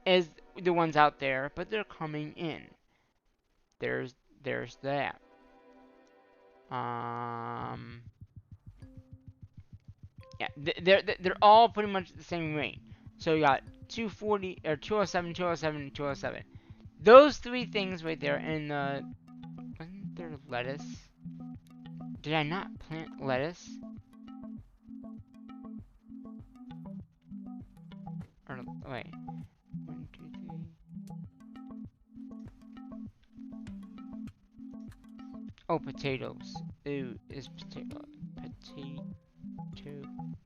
as the ones out there, but they're coming in. There's that. Yeah, they're all pretty much the same range. So you got 240 or 207, 207, 207. Those three things right there, and wasn't there lettuce? Did I not plant lettuce? Or wait, 1, 2, 3. Oh, potatoes. Ooh, is potato.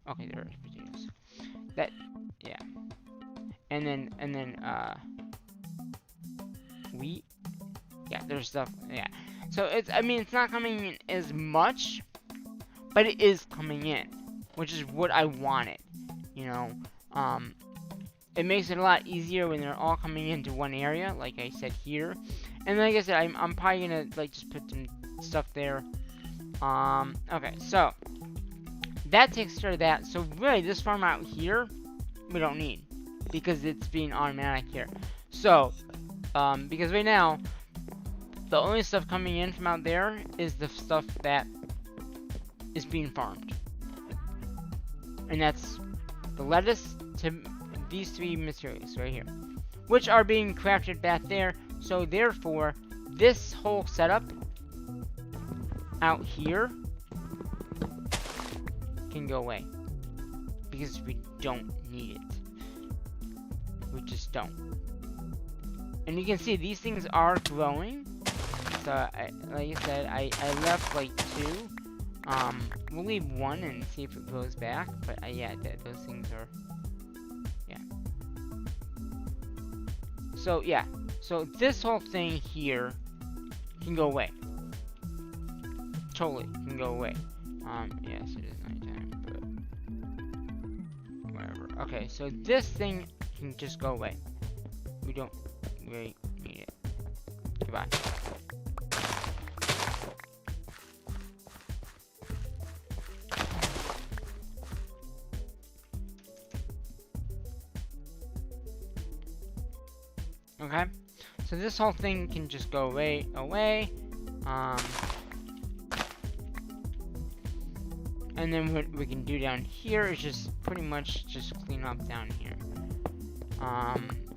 Okay, there are potatoes. That, yeah. And then wheat. Yeah, there's stuff. Yeah. So I mean, it's not coming in as much, but it is coming in, which is what I wanted. You know, it makes it a lot easier when they're all coming into one area, like I said here. And like I said, I'm probably gonna like just put some stuff there. Okay, so that takes care of that. So really, this farm out here, we don't need, because it's being automatic here. So, because right now, the only stuff coming in from out there is the stuff that is being farmed. And that's the lettuce to these three materials right here, which are being crafted back there. So therefore, this whole setup out here can go away, because we don't need it. We just don't. And you can see these things are growing. So, like I said, I left like 2. We'll leave 1 and see if it goes back. But yeah, those things are, yeah. So yeah, so this whole thing here can go away. Totally can go away. Yes, it is nighttime, but whatever. Okay, so this thing can just go away. We don't really need it. Goodbye. Okay, so this whole thing can just go away. And then what we can do down here is just pretty much just clean up down here.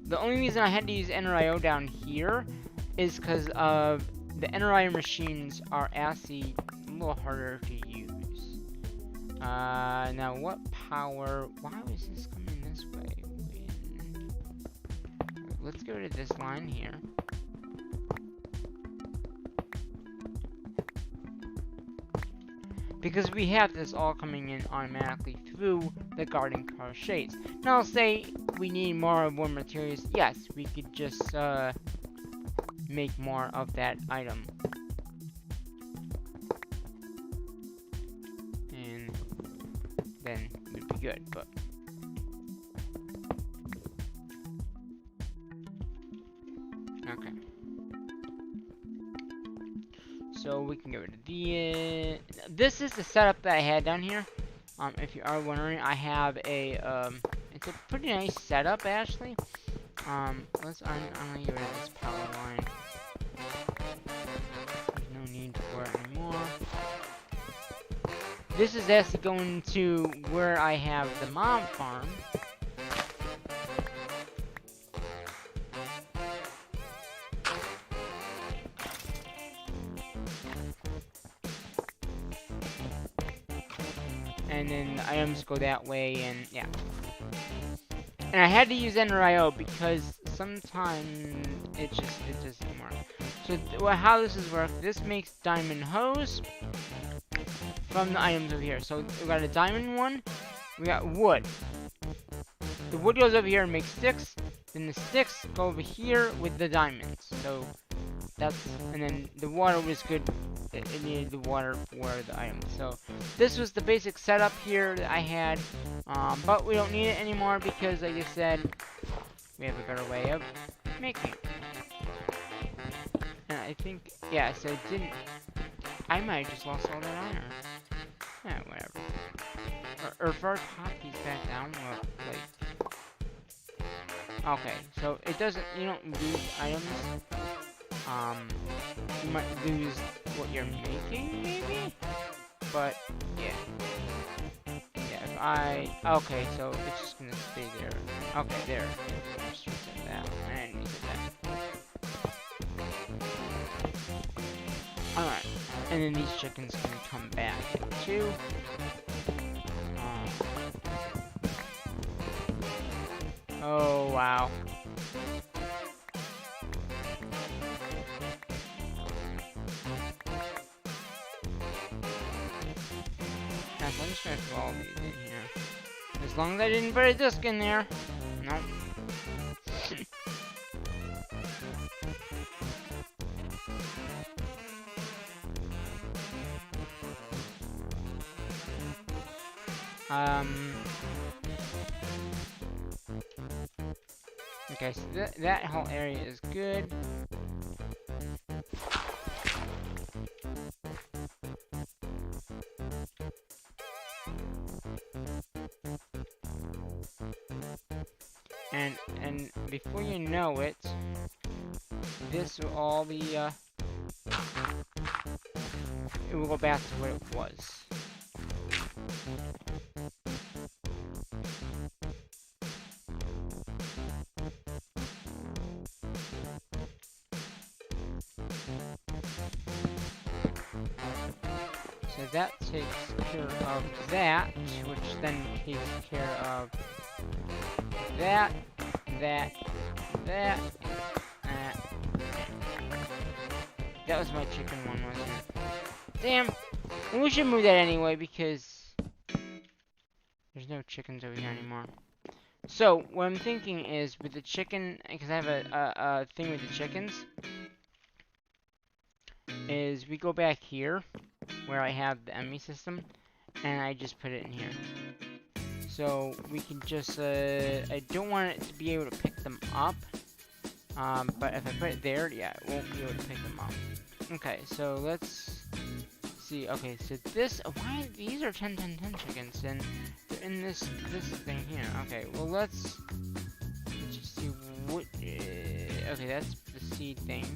The only reason I had to use NRIO down here is because of the NRIO machines are actually a little harder to use. Now what power? Why was this coming this way? Let's go to this line here. because we have this all coming in automatically through the garden crochets. Now, say we need more wood materials. Yes, we could just make more of that item. And then we'd be good, but okay. So we can get rid of the this is the setup that I had down here. If you are wondering, I have a it's a pretty nice setup actually. I'm gonna get rid of this power line. There's no need for it anymore. This is actually going to where I have the mob farm. And then the items go that way, and yeah. And I had to use Ender.io because sometimes it just doesn't work. So how this is work, this makes diamond hose from the items over here. So we got a diamond one, we got wood. The wood goes over here and makes sticks, then the sticks go over here with the diamonds. So that's, and then the water was good. It needed the water for the items. So this was the basic setup here that I had, but we don't need it anymore because, like I said, we have a better way of making it. And I think, yeah, so it didn't, I might have just lost all that iron. Yeah, whatever. Or if our pop these back down, well, like, okay, so it doesn't, you don't lose items. You might lose what you're making, maybe? But, yeah. Yeah, if I... Okay, so it's just gonna stay there. Okay, there. Just reset that. And reset that. Alright. And then these chickens can come back, too. Oh, wow. I'm just gonna throw all these in here. As long as I didn't put a disc in there. Nope. Okay, so that whole area is good. And before you know it, this will all be, it will go back to what it was. So that takes care of that, which then takes care of that, that. That was my chicken one, wasn't it? Damn! And we should move that anyway, because there's no chickens over here anymore. So, what I'm thinking is, with the chicken, because I have a thing with the chickens, is we go back here, where I have the enemy system, and I just put it in here. So, we can just, I don't want it to be able to pick them up, but if I put it there, yeah, it won't be able to pick them up. Okay, so let's see. Okay, so this, why, these are 10-10-10 chickens, and they're in this thing here. Okay, well, let's just see what, okay, that's the seed thing.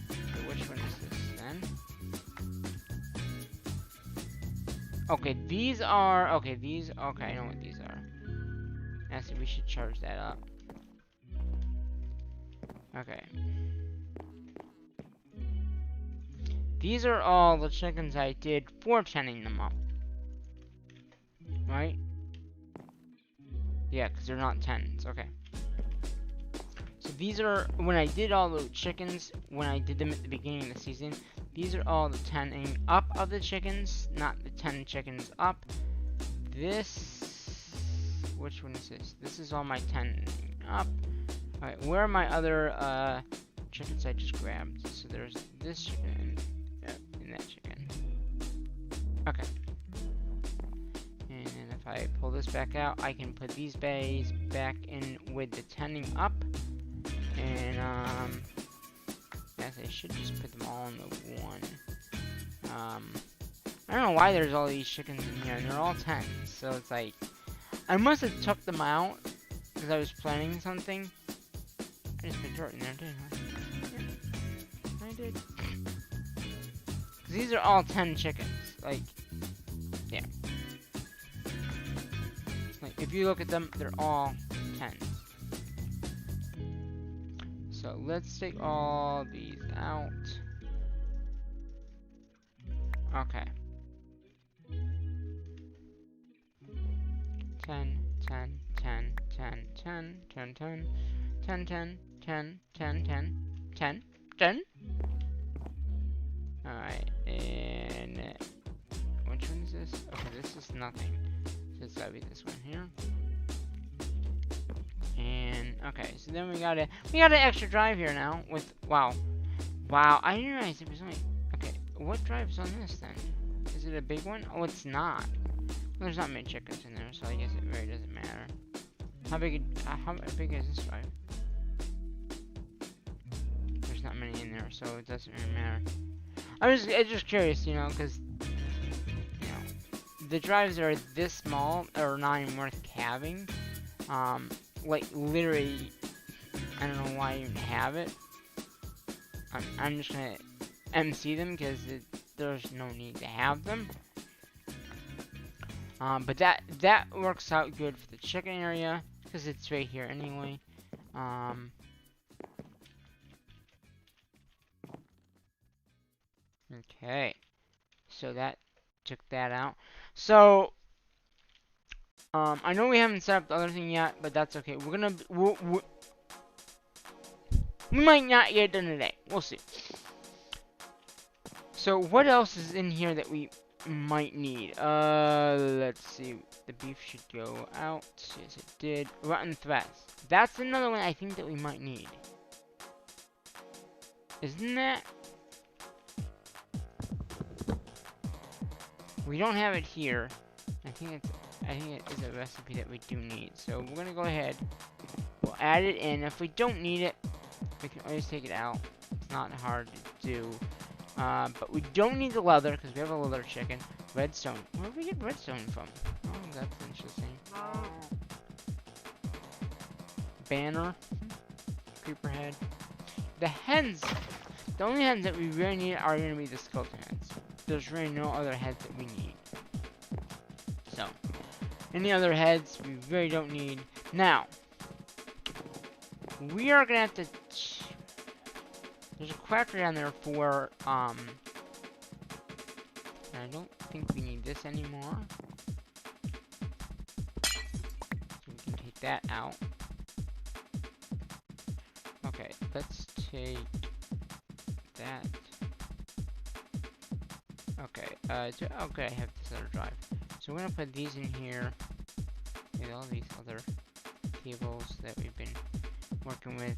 Okay, which one is this, then? Okay, these are, okay, I know what these are. Actually, we should charge that up. Okay. These are all the chickens I did for tending them up. Right? Yeah, because they're not 10s. Okay. So these are, when I did all the chickens, when I did them at the beginning of the season, these are all the 10 up of the chickens, not the 10 chickens up. This, which one is this? This is all my 10 up. Alright, where are my other chickens I just grabbed? So there's this chicken and that chicken. Okay. And then if I pull this back out, I can put these bays back in with the 10 up. And yes, I should just put them all in the one. I don't know why there's all these chickens in here, and they're all 10s. So it's like, I must have took them out because I was planning something. I just put dirt in there, didn't I? Yeah, I did. Because these are all 10 chickens. Like, yeah. Like, if you look at them, they're all 10s. So let's take all these out. Okay. 10, 10, 10, 10, 10, 10, 10, 10, 10, 10, 10, 10, 10, 10. Alright, and which one is this? Okay, this is nothing. So it's gotta be this one here. And okay, so then we got an extra drive here now with wow, I didn't realize it was only okay. What drive is on this then? Is it a big one? Oh, it's not. Well, there's not many chickens in there, so I guess it really doesn't matter. How big is this drive? There's not many in there, so it doesn't really matter. I'm just curious, you know, because you know the drives are this small are not even worth having. Like literally, I don't know why I even have it. I'm just gonna MC them because there's no need to have them. But that works out good for the chicken area because it's right here anyway. Okay, so that took that out. So I know we haven't set up the other thing yet, but that's okay. We might not get it done today. We'll see. So what else is in here that we might need? Let's see. The beef should go out. Yes, it did. Rotten threads. That's another one I think that we might need. Isn't that? We don't have it here. I think it is a recipe that we do need. So we're gonna go ahead. We'll add it in. If we don't need it, we can always take it out. It's not hard to do. But we don't need the leather because we have a leather chicken. Redstone. Where do we get redstone from? Oh, that's interesting. Banner. Creeper head. The hens. The only hens that we really need are going to be the skeleton heads. There's really no other heads that we need. So, any other heads we really don't need. Now, we are going to have to... There's a cracker down there for, I don't think we need this anymore. So we can take that out. Okay, let's take that. Okay, okay, I have this other drive. So we're gonna put these in here with all these other cables that we've been working with.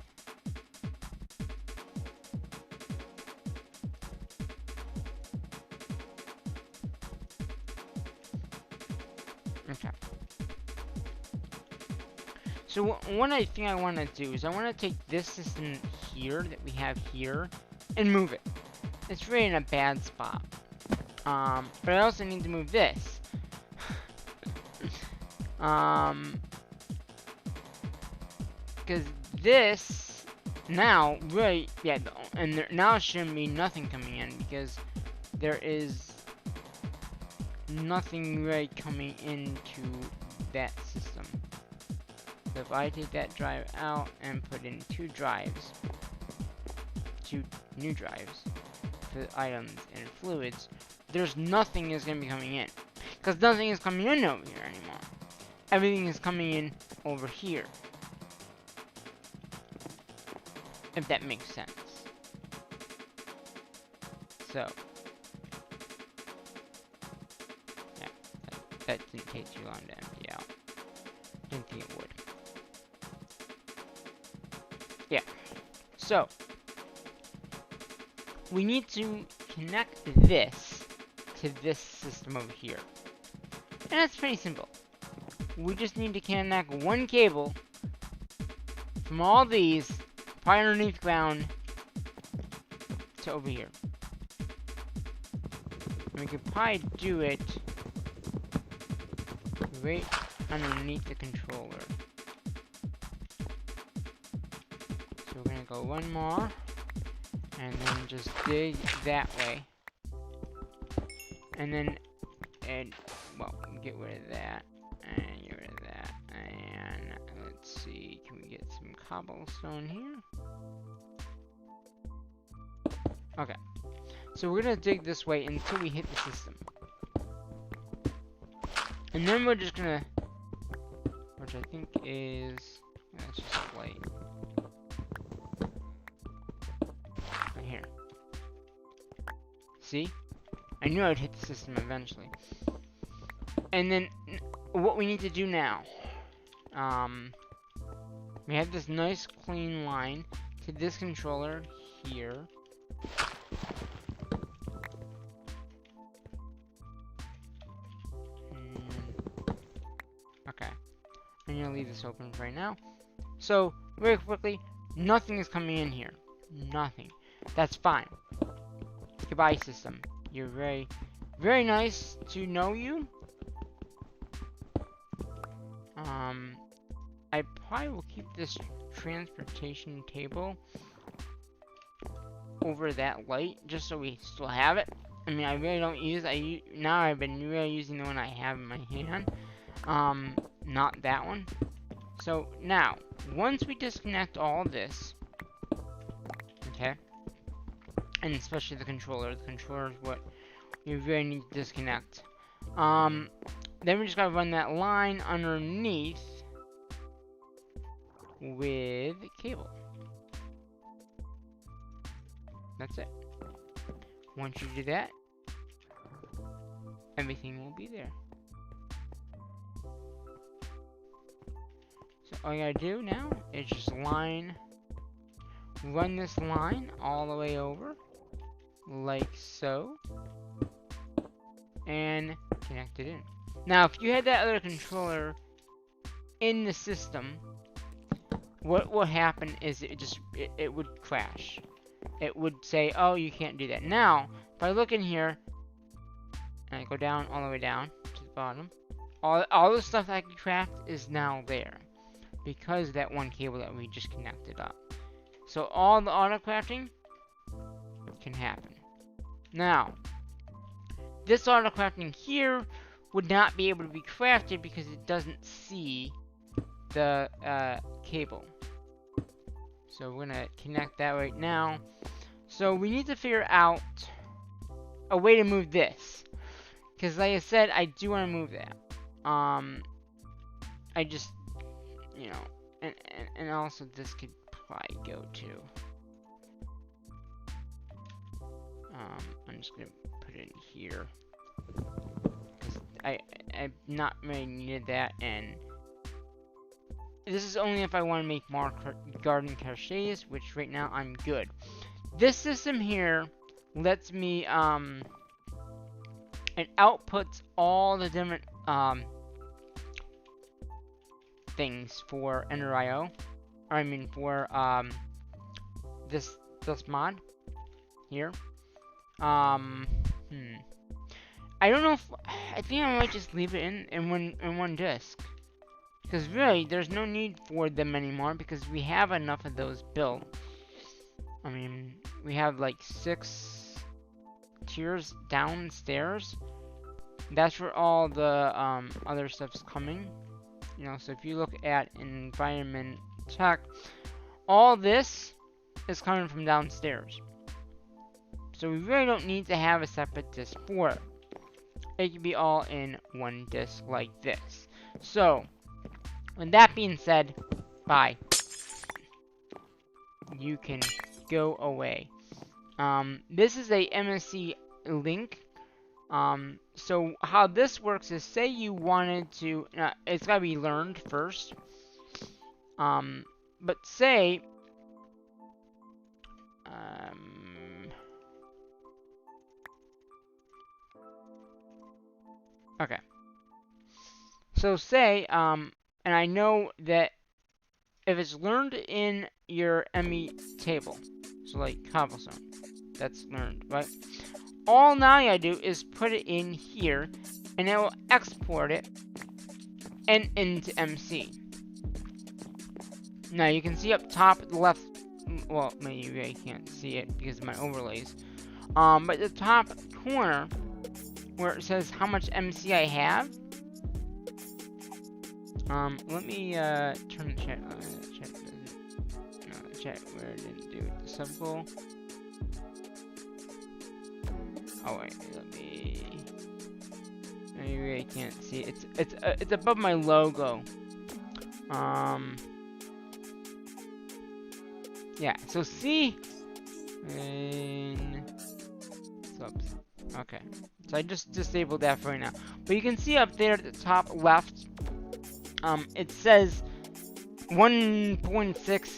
Okay. So one thing I want to do is I want to take this system here that we have here and move it. It's really in a bad spot. But I also need to move this. Because this now really, yeah, and there now shouldn't be nothing coming in because there is nothing really coming into that system. So if I take that drive out and put in two new drives for items and fluids, there's nothing is going to be coming in. Because nothing is coming in over here anymore. Everything is coming in over here. if that makes sense. So, yeah, that didn't take too long to empty out. Didn't think it would. Yeah, so, we need to connect this to this system over here. And that's pretty simple. We just need to connect one cable from all these, probably underneath ground, to over here. And we could probably do it right underneath the controller. So we're gonna go one more, and then just dig that way. And then, well, get rid of that, and get rid of that, and let's see, can we get some cobblestone here? Okay, so we're gonna dig this way until we hit the system. And then we're just gonna, which I think is, that's just a light. Right here. See? I knew I'd hit the system eventually. And then, what we need to do now, we have this nice clean line to this controller here. Okay. I'm gonna leave this open right now. So, very quickly, nothing is coming in here. Nothing. That's fine. Goodbye, system. You're very, very nice to know you. I probably will keep this transportation table over that light, just so we still have it. I mean, I really don't use it. Now I've been really using the one I have in my hand. Not that one. So, now, once we disconnect all this, okay, and especially the controller is what you really need to disconnect. Then we just gotta run that line underneath with cable. That's it. Once you do that, everything will be there. So all you gotta do now is just run this line all the way over, like so, and connect it in. Now, if you had that other controller in the system, what will happen is it would crash. It would say, oh, you can't do that. Now, if I look in here, and I go down, all the way down to the bottom, all the stuff that I can craft is now there, because of that one cable that we just connected up. So all the auto crafting can happen. Now, this auto crafting here would not be able to be crafted because it doesn't see the cable. So we're gonna connect that right now. So we need to figure out a way to move this, because like I said, I do want to move that. I just, you know, and also this could probably go too. I'm just gonna put it in here, because I've not really needed that, and this is only if I want to make more garden crochets, which right now I'm good. This system here lets me, it outputs all the different, things for Ender.io. Or I mean for, this mod here. I don't know if, I think I might just leave it in one disk. Because really, there's no need for them anymore, because we have enough of those built. I mean, we have like 6 tiers downstairs. That's where all the other stuff's coming. You know, so if you look at environment tech, all this is coming from downstairs. So we really don't need to have a separate disk for it. It can be all in one disk like this. So, with that being said, bye. you can go away. This is a MSC link. So how this works is, say you wanted to, it's gotta be learned first. But say, okay. So say, and I know that if it's learned in your ME table, so like cobblestone, that's learned, right? All now you gotta do is put it in here, and it will export it and into MC. Now you can see up top at the left, well, maybe I can't see it because of my overlays. But the top corner where it says how much MC I have. Let me turn the chat. Chat where I didn't do it. The sub goal. Oh wait, let me. Maybe I can't see it. It's above my logo. Yeah. So see. Subs. Okay. So I just disabled that for right now. But you can see up there at the top left. It says 1.6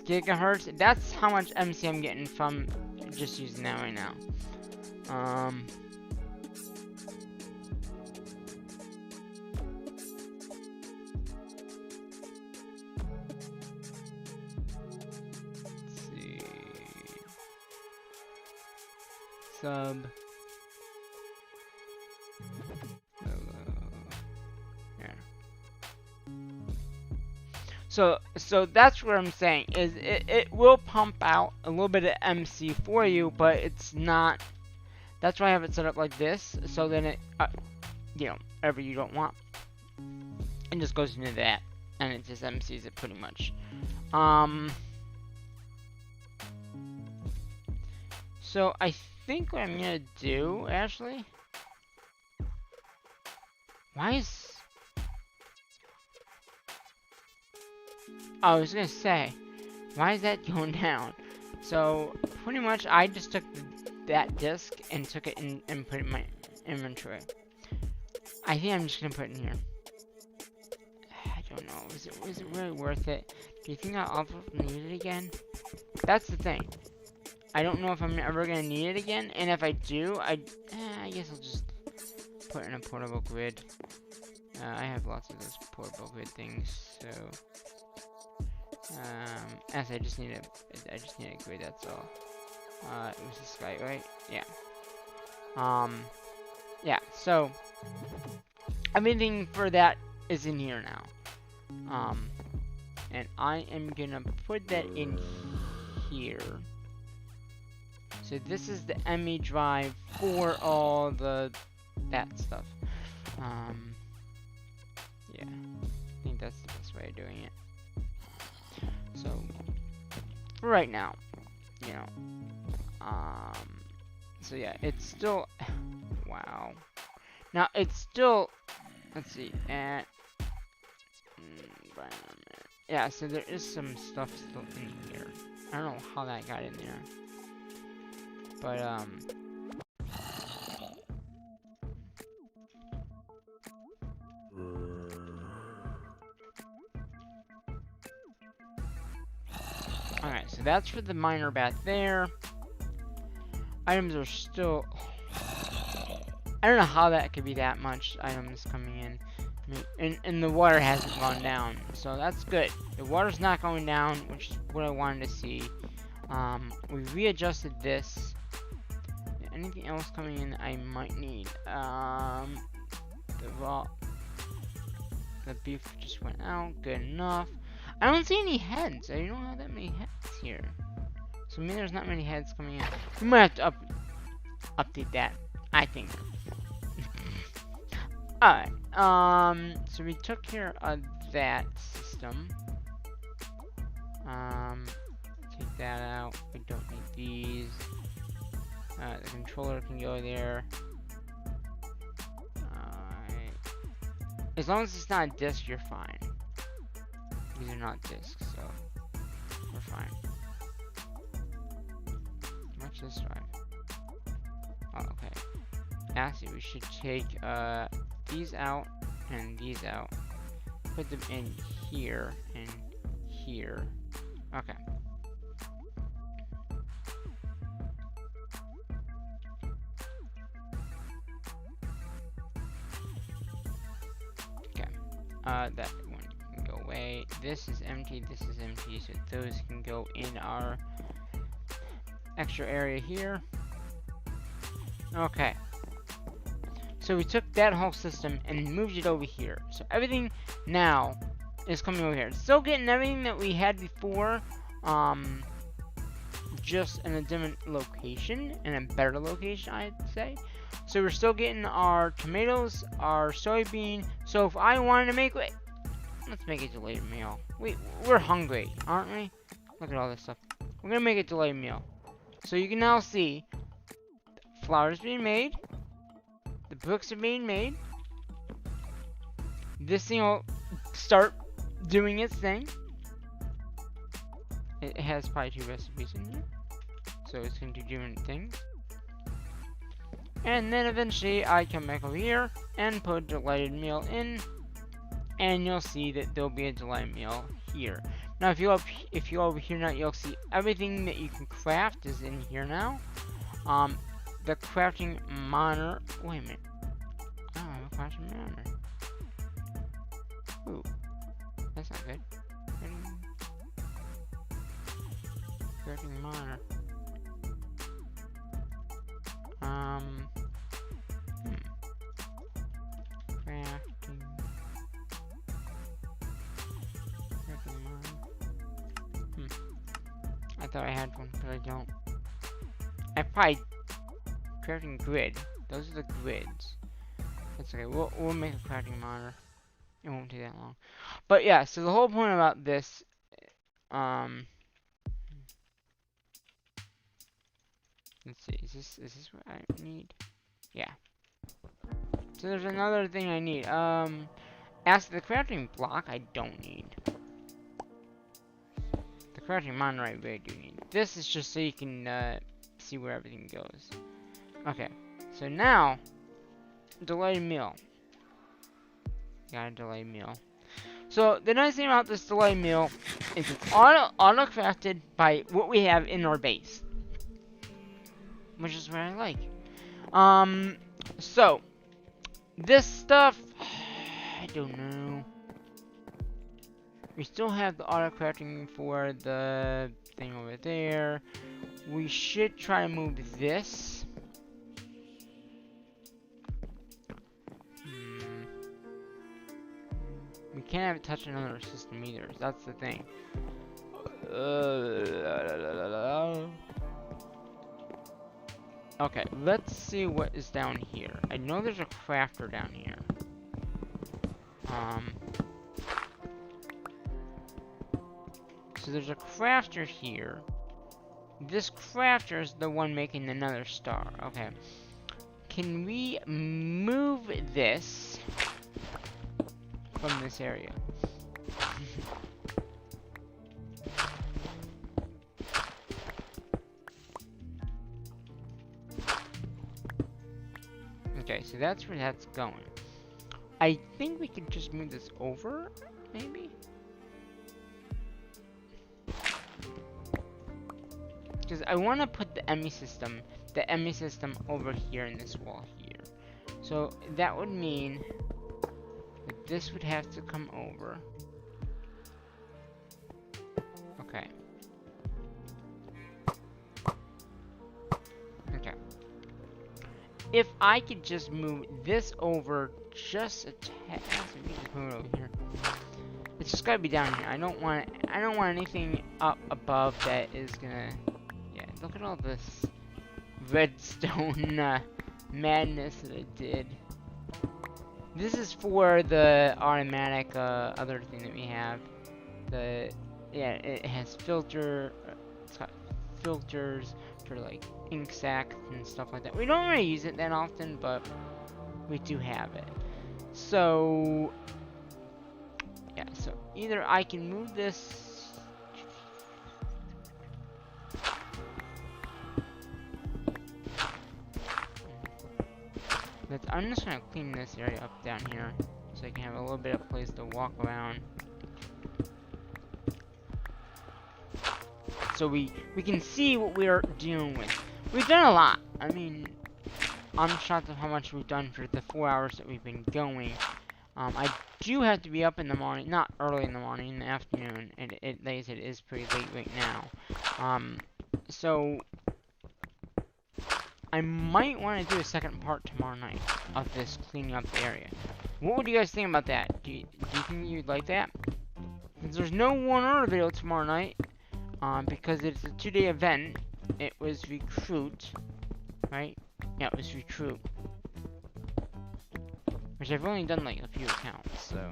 gigahertz. That's how much MC I'm getting from just using that right now. Let's see. Sub. So that's what I'm saying, is it will pump out a little bit of MC for you, but it's not. That's why I have it set up like this, so then it, you know, whatever you don't want, it just goes into that, and it just MCs it pretty much. So I think what I'm gonna do, actually, why is... I was gonna say, why is that going down? So, pretty much, I just took that disc and took it and put it in my inventory. I think I'm just gonna put it in here. I don't know, is it really worth it? Do you think I'll ever need it again? That's the thing. I don't know if I'm ever gonna need it again, and if I do, I guess I'll just put it in a portable grid. I have lots of those portable grid things, so... I just need a grid, that's all. It was this guy, right? Yeah. Yeah, so everything for that is in here now. And I am gonna put that in here. So this is the ME drive for all that stuff. Yeah, I think that's the best way of doing it. So, for right now, you know, so yeah, it's still, wow. Now, it's still, let's see, at, yeah, so there is some stuff still in here. I don't know how that got in there. But, alright, so that's for the miner back there. Items are still... I don't know how that could be that much items coming in. I mean, and the water hasn't gone down, so that's good. The water's not going down, which is what I wanted to see. We readjusted this. Anything else coming in I might need? The beef just went out. Good enough. I don't see any heads. I don't have that many heads here. So maybe there's not many heads coming in. We might have to update that, I think. Alright. So we took care of that system. Take that out. We don't need these. The controller can go there. Alright. As long as it's not a disc, you're fine. These are not discs, so we're fine. What's this drive? Oh, okay. Actually, we should take these out and these out. Put them in here and here. Okay. Okay. That one can go away. This is empty, so those can go in our extra area here. Okay. So we took that whole system and moved it over here. So everything now is coming over here. It's still getting everything that we had before, just in a different location, in a better location, I'd say. So we're still getting our tomatoes, our soybean. So if I wanted to make, let's make a delayed meal. We're hungry, aren't we? Look at all this stuff. We're gonna make a delayed meal. So you can now see flour's being made. The bricks are being made. This thing will start doing its thing. It has probably 2 recipes in here, so it's going to do different things. And then eventually I come back over here and put delighted meal in, and you'll see that there'll be a delighted meal here. Now if you over here now, you'll see everything that you can craft is in here now. The crafting monitor. Wait a minute. I don't have a crafting monitor. Ooh, that's not good. Crafting monitor. Crafting monitor. I thought I had one, but I don't. I probably crafting grid. Those are the grids. That's okay. We'll make a crafting monitor. It won't take that long. But yeah, so the whole point about this, let's see. Is this what I need? Yeah. So there's another thing I need. As the crafting block, I don't need. The crafting monitor I really do need. This is just so you can see where everything goes. Okay. So now, delayed meal. Got a delayed meal. So the nice thing about this delayed meal is it's auto crafted by what we have in our base, which is what I like. So this stuff, I don't know. We still have the auto crafting for the thing over there. We should try to move this. We can't have it touch another system either. That's the thing. Okay, let's see what is down here. I know there's a crafter down here. So there's a crafter here. This crafter is the one making another star. Okay. Can we move this from this area? Okay, so that's where that's going. I think we could just move this over, maybe? Because I want to put the ME system over here in this wall here. So that would mean that this would have to come over. Okay. Okay. If I could just move this over just a tad, move it over here. It's just gotta be down here. I don't want anything up above that is gonna. Yeah, look at all this redstone madness that it did. This is for the automatic other thing that we have. It has it's got filters for like ink sacs and stuff like that. We don't really use it that often, but we do have it. So yeah, so either I can move this I'm just gonna clean this area up down here so I can have a little bit of place to walk around. So we can see what we're dealing with. We've done a lot. I mean, I'm shocked at how much we've done for the 4 hours that we've been going. I do have to be up in the morning, not early in the morning, in the afternoon, and like I said, it is pretty late right now. So I might want to do a second part tomorrow night of this cleaning up the area. What would you guys think about that? Do you think you'd like that? Since there's no One Earth video tomorrow night, because it's a 2-day event. It was recruit, right? Yeah, it was recruit. Which I've only done like a few accounts, so.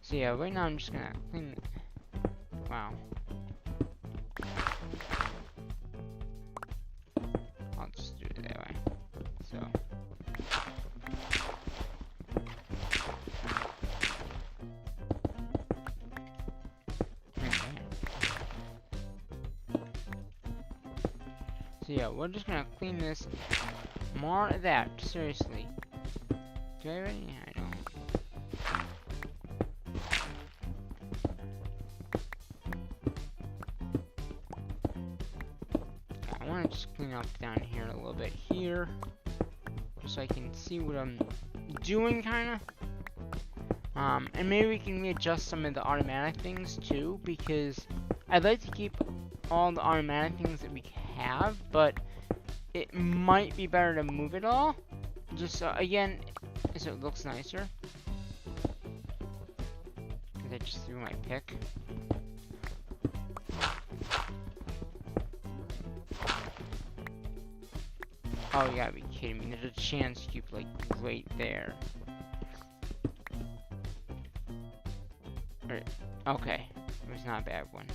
So yeah, right now I'm just gonna clean. Wow. I'll just do it that way. So. So yeah, we're just gonna clean this. More of that, seriously. Do I already? Yeah, I don't. Yeah, I wanna just clean up down here a little bit here. Just so I can see what I'm doing, kinda. And maybe we can readjust some of the automatic things too, because I'd like to keep all the automatic things that we have, but it might be better to move it all, just so, again, so it looks nicer. Cause I just threw my pick. Oh, you gotta be kidding me, there's a chance cube, like, right there. Okay, it was not a bad one.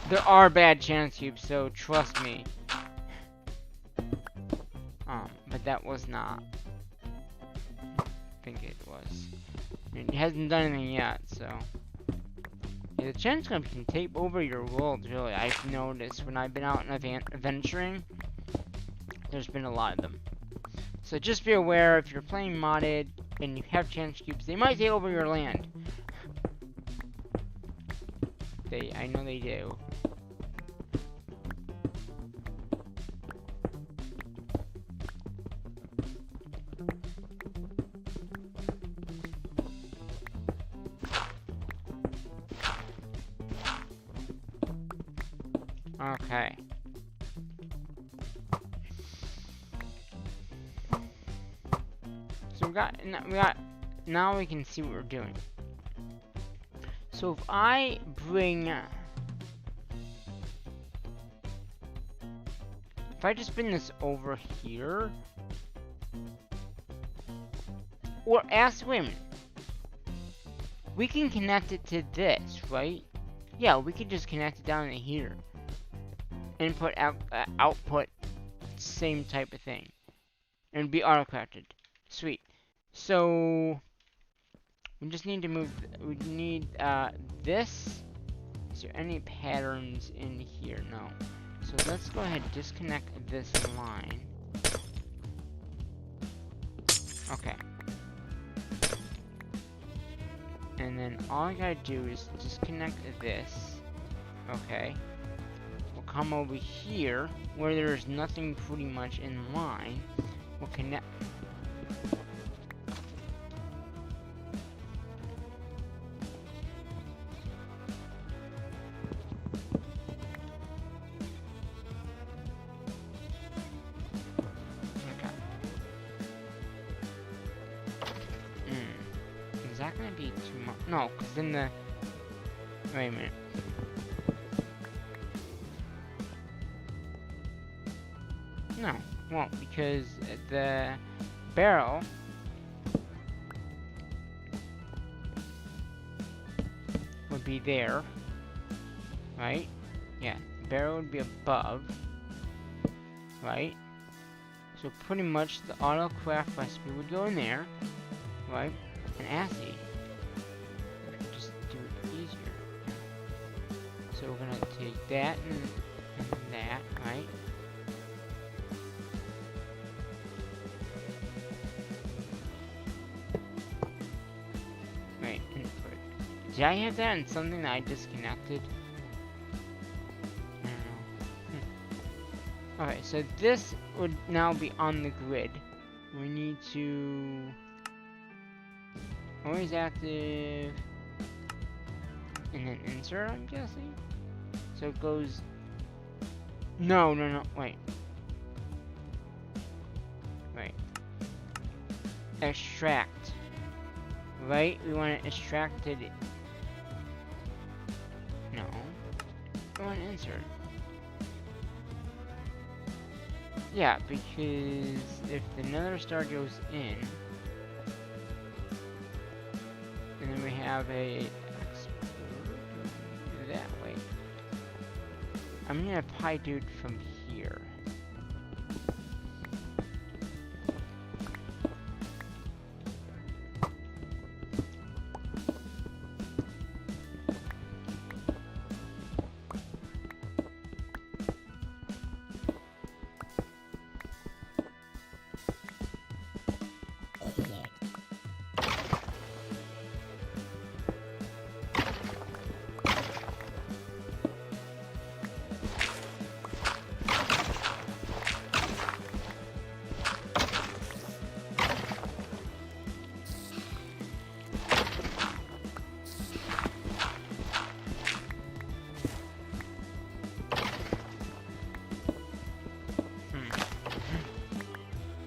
There are bad chance cubes, so trust me. But that was not. I think it was. It hasn't done anything yet, so. Yeah, the chance cube can take over your world, really. I've noticed when I've been out and adventuring, there's been a lot of them. So just be aware, if you're playing modded and you have chance cubes, they might take over your land. I know they do. Okay. So now we can see what we're doing. So if I bring, if I just bring this over here, or ask, wait a minute, we can connect it to this, right? Yeah, we could just connect it down to here. Input, output, same type of thing. And be auto-corrected. Sweet. So we just need to move, we need this. Is there any patterns in here? No. So let's go ahead and disconnect this line. Okay. And then all I gotta do is disconnect this. Okay. We'll come over here where there's nothing pretty much in line. We'll connect. Is that gonna be too much? No, because then the. Wait a minute. No, won't, because the barrel would be there, right? Yeah, the barrel would be above, right? So pretty much the autocraft recipe would go in there, right? an ASCII. Just do it easier. So we're gonna take that and that, right? Wait, input. Did I have that in something that I disconnected? I don't know. Okay, so this would now be on the grid. We need to always active and then insert, I'm guessing. So it goes. No, wait. Wait. Extract. Right? We want it extracted. No. We want insert. Yeah, because if the nether star goes in, and then we have a export that way. I'm gonna pi dude from here.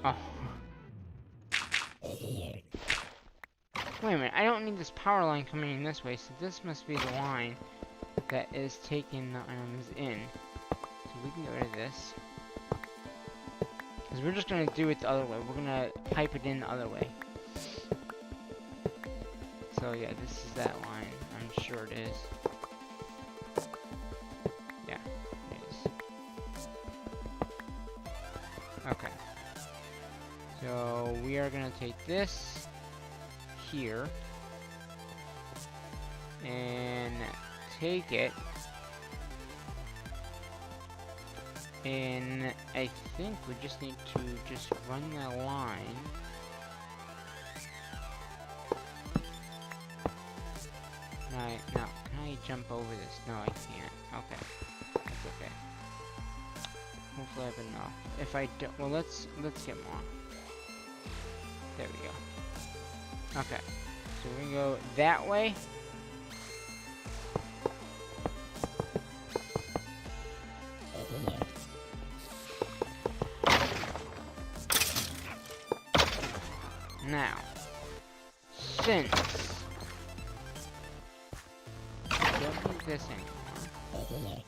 Oh. Wait a minute, I don't need this power line coming in this way, so this must be the line that is taking the items in. So we can get rid of this. Because we're just going to do it the other way. We're going to pipe it in the other way. So yeah, this is that line. I'm sure it is. Yeah, it is. Okay. So we are going to take this here and take it, and I think we just need to just run that line. Right, no, can I jump over this? No, I can't. Okay, that's okay. Hopefully I have enough. If I don't, well, let's get more. There we go. Okay, so we're gonna go that way. Now, since I don't need this anymore.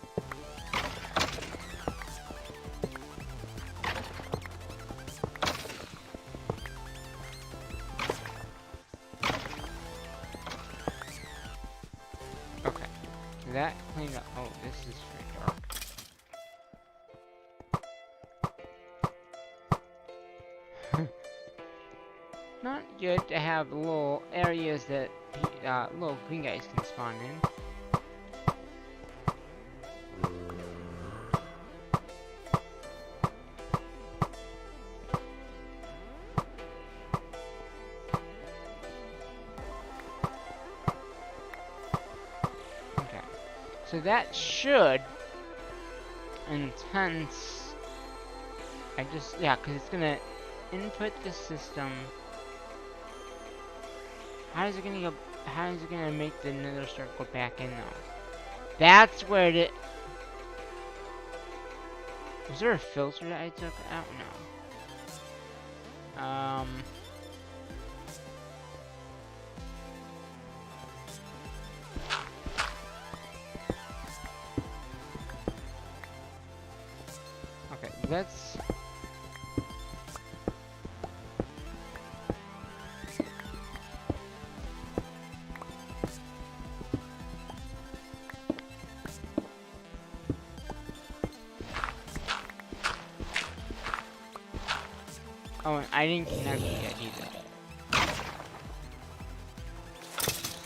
Okay, so that cleaned up. Oh, this is very dark. Not good to have little areas that little green guys can spawn in. Okay, so that should intense. Yeah, because it's gonna input the system. How is it gonna go? How is it gonna make the nether star go back in though? That's where it. Was there a filter that I took out? No. Okay, let's. Oh, and I didn't connect it yet either.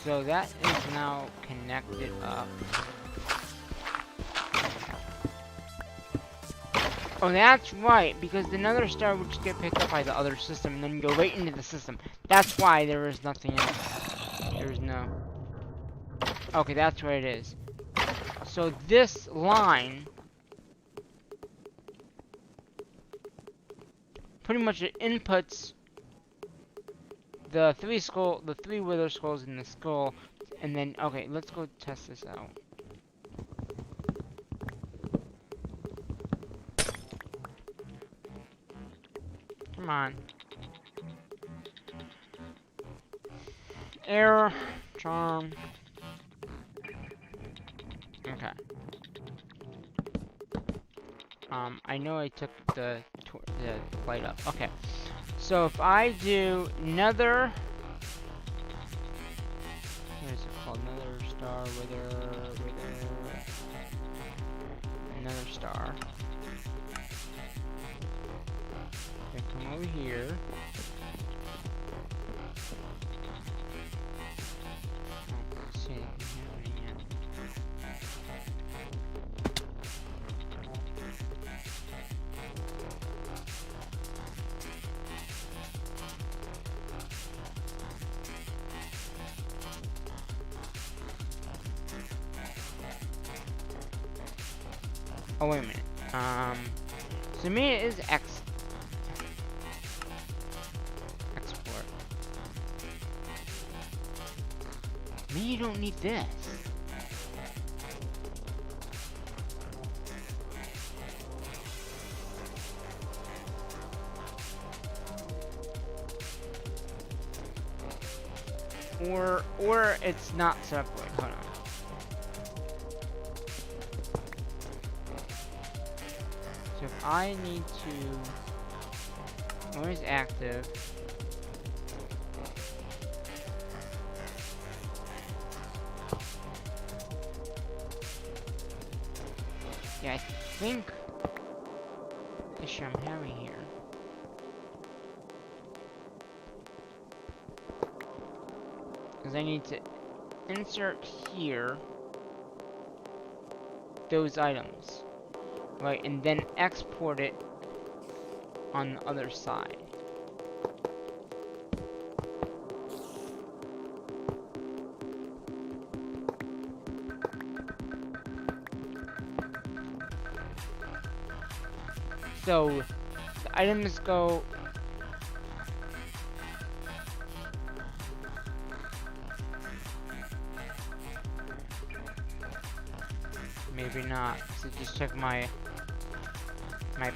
So that is now connected up. Oh, that's right, because the nether star would just get picked up by the other system and then go right into the system. That's why there is nothing else. There's no... Okay, that's what it is. So this line... pretty much it inputs the three wither skulls in the skull, and then, okay, let's go test this out. Come on. Error. Charm. Okay. I know I took the light up. Okay. So if I do nether... what is it called? Nether star, wither... Nether star. Okay, come over here. Oh, let's see anything happening yet. Oh, wait a minute. So me it is export. Me, you don't need this. Or it's not set up right. Hold on. So if I need to... Always active. Yeah, I think the issue I'm having here. Because I need to insert here those items. Right, and then export it on the other side. So, the items go... Maybe not. So just check my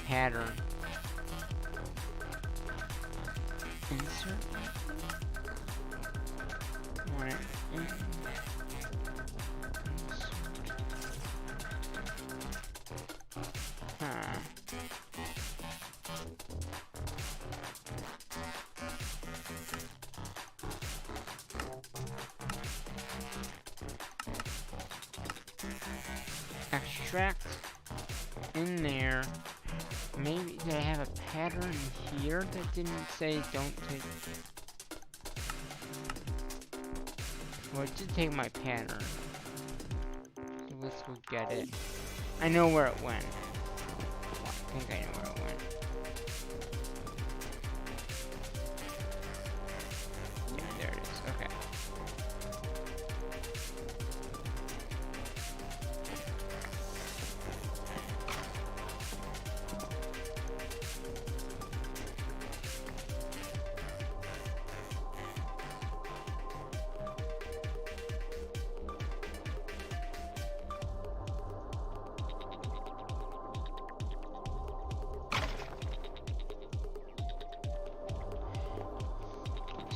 pattern. Insert. Want it in. Huh. Extract in there. Maybe did I have a pattern here that didn't say don't take? Well, it did take my pattern. So let's go get it. I know where it went. Well, I think I know where it went. Yeah, there it is. Okay.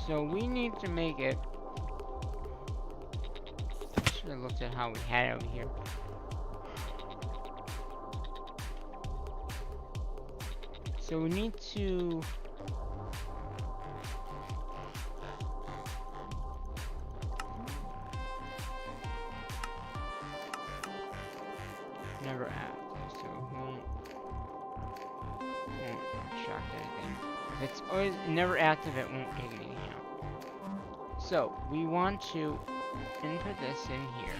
So we need to make it. Should have looked at how we had it over here. So we need to. Never active, so it won't extract anything. If it's always never active, it won't take anything out. So we want to input this in here.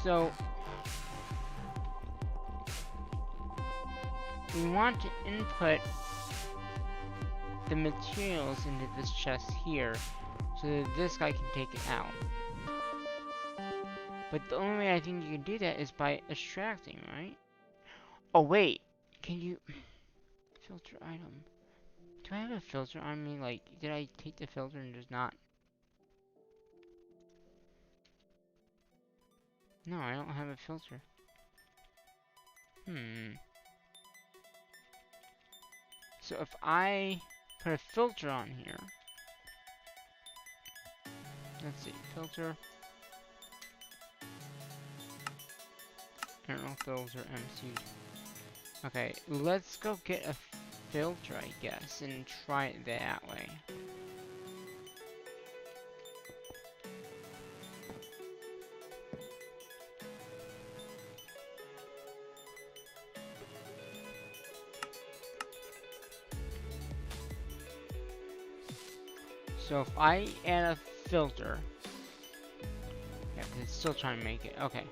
So we want to input the materials into this chest here, so that this guy can take it out. But the only way I think you can do that is by extracting, right? Oh wait, can you filter item? Do I have a filter on me? Like, did I take the filter and just not? No, I don't have a filter. So if I put a filter on here, let's see, filter. I don't know if those are empty. Okay, let's go get a filter, I guess, and try it that way. So if I add a filter, yeah, 'cause it's still trying to make it. Okay.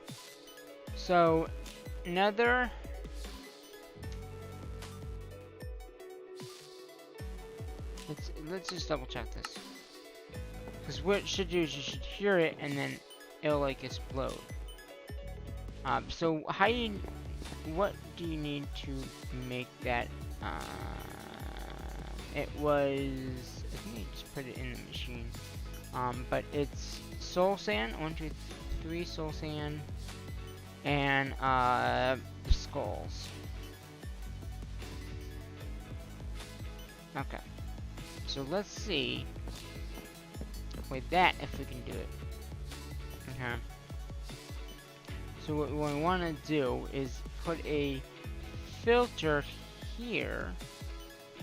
So nether. Let's just double check this. Because what it should do is you should hear it and then it'll like explode. So what do you need to make that? It was, I think I just put it in the machine. But it's soul sand, 1, 2, 3 soul sand, and skulls. Okay. So let's see with that if we can do it. Okay. So what we want to do is put a filter here,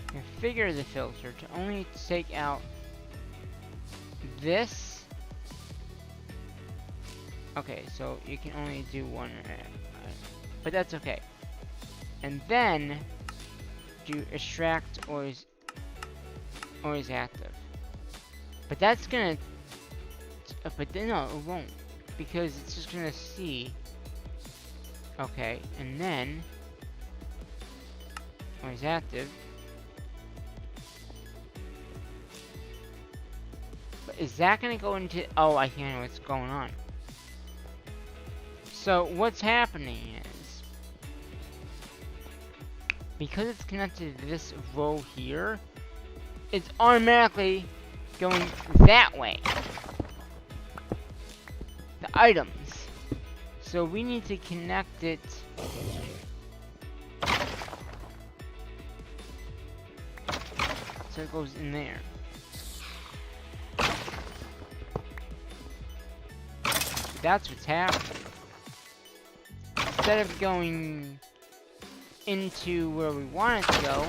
configure the filter to only take out this. Okay, so you can only do one, but that's okay. And then do extract always active. But that's gonna, but then no, it won't, because it's just gonna see. Okay, and then always active. But is that gonna go into? Oh, I think I know what's going on. So what's happening is, because it's connected to this row here, it's automatically going that way. The items. So we need to connect it so it goes in there. That's what's happening. Instead of going into where we want it to go,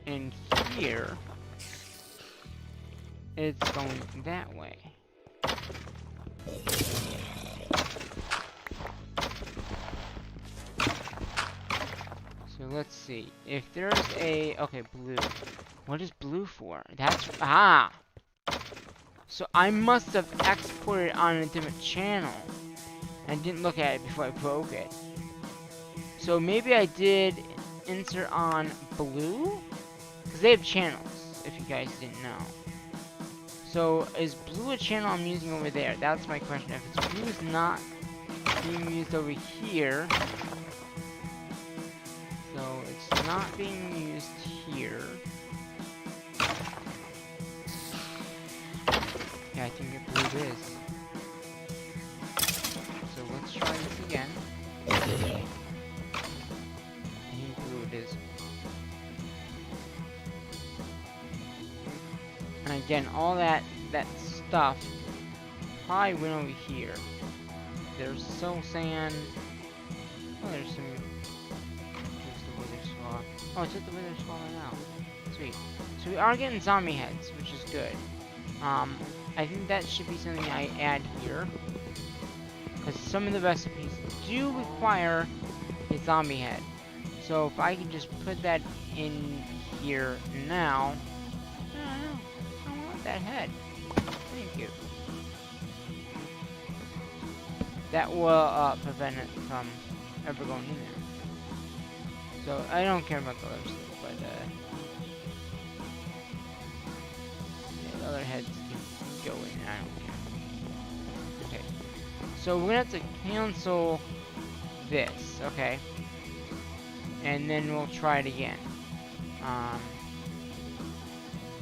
in here, it's going that way. So let's see. If there's a, okay, blue. What is blue for? That's, so I must have exported on a different channel and didn't look at it before I broke it. So maybe I did insert on blue? Because they have channels, if you guys didn't know. So is blue a channel I'm using over there? That's my question. If it's blue is not being used over here, so it's not being used here. Yeah, I think it blue is. So let's try this again. I think blue it is. And again, all that stuff probably went over here. There's soul sand. Oh, there's some. There's the wither skull. Oh, it's at the wither skull right now. Sweet. So we are getting zombie heads, which is good. I think that should be something I add here, because some of the recipes do require a zombie head. So if I can just put that in here now, that head. Thank you. That will prevent it from ever going in there. So I don't care about the other stuff, but yeah, the other heads can go in. I don't care. Okay. So we're gonna have to cancel this, okay? And then we'll try it again.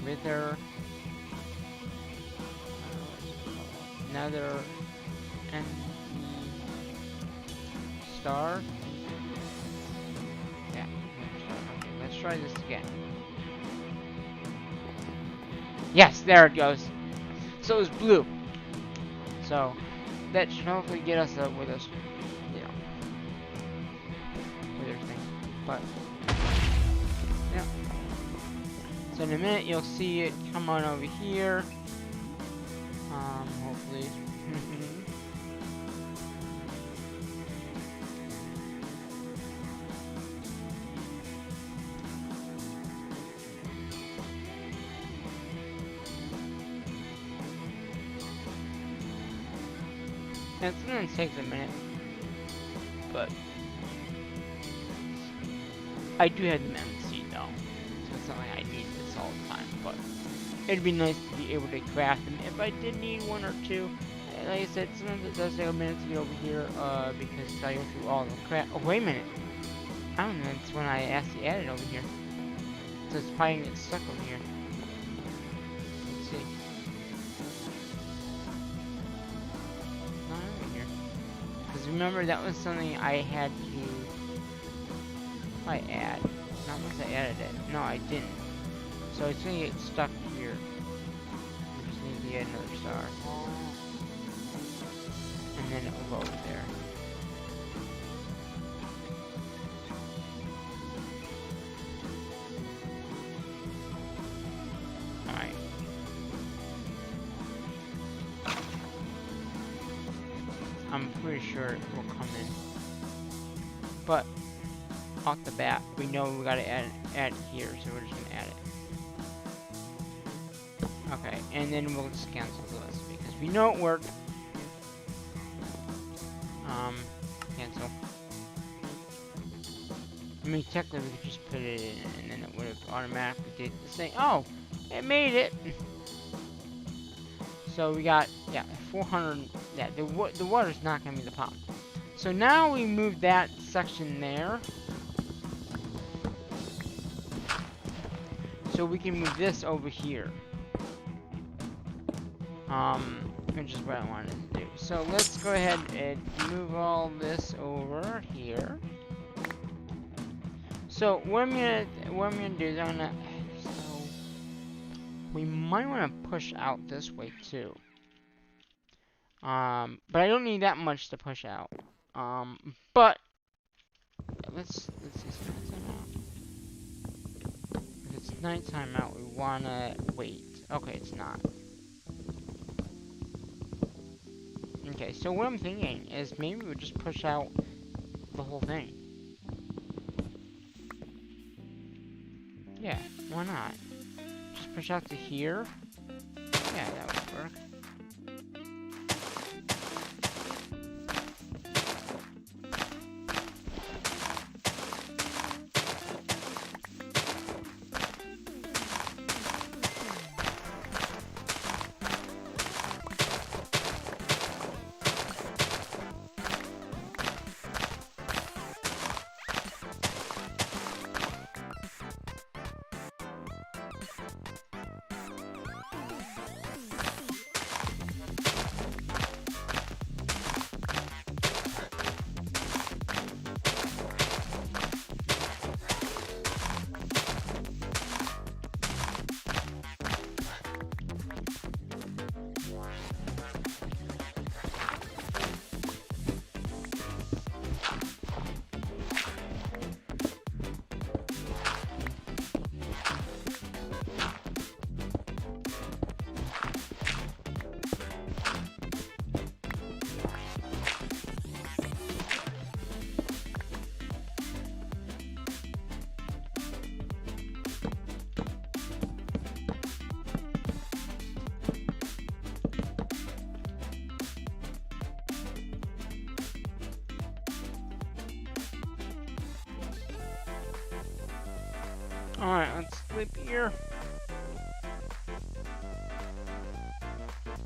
Wither. Another star. Yeah. Okay, let's try this again. Yes, there it goes. So it was blue. So that should hopefully get us with us, you know, with everything. But yeah. So in a minute you'll see it come on over here. Hopefully. It's gonna take a minute, but I do have the MC though, so it's not like I need this all the time, but it'd be nice to be able to craft them if I did need one or two. Like I said, sometimes it does take a minute to get over here, because I go through all the crap. Oh, wait a minute. I don't know, it's when I actually added over here. So it's probably gonna get stuck over here. Let's see. Not over here. Because remember, that was something I had to add. Not once I added it. No, I didn't. So it's gonna get stuck here. We just need to add another star. And then it will go over there. Alright. I'm pretty sure it will come in. But off the bat, we know we gotta add it here, so we're just gonna add it. Okay, and then we'll just cancel this because we know it worked. Cancel. I mean, technically we could just put it in and then it would have automatically did the same. Oh, it made it. So we got, yeah, 400. Yeah, the water's not gonna be the problem. So now we move that section there. So we can move this over here. Which is what I wanted to do. So let's go ahead and move all this over here. So what I'm gonna do is so we might want to push out this way too. But I don't need that much to push out. But let's see nighttime out. If it's nighttime out, we wanna wait. Okay, it's not. Okay, so what I'm thinking is maybe we'll just push out the whole thing. Yeah, why not? Just push out to here. Yeah, that would work. Alright, let's sleep here.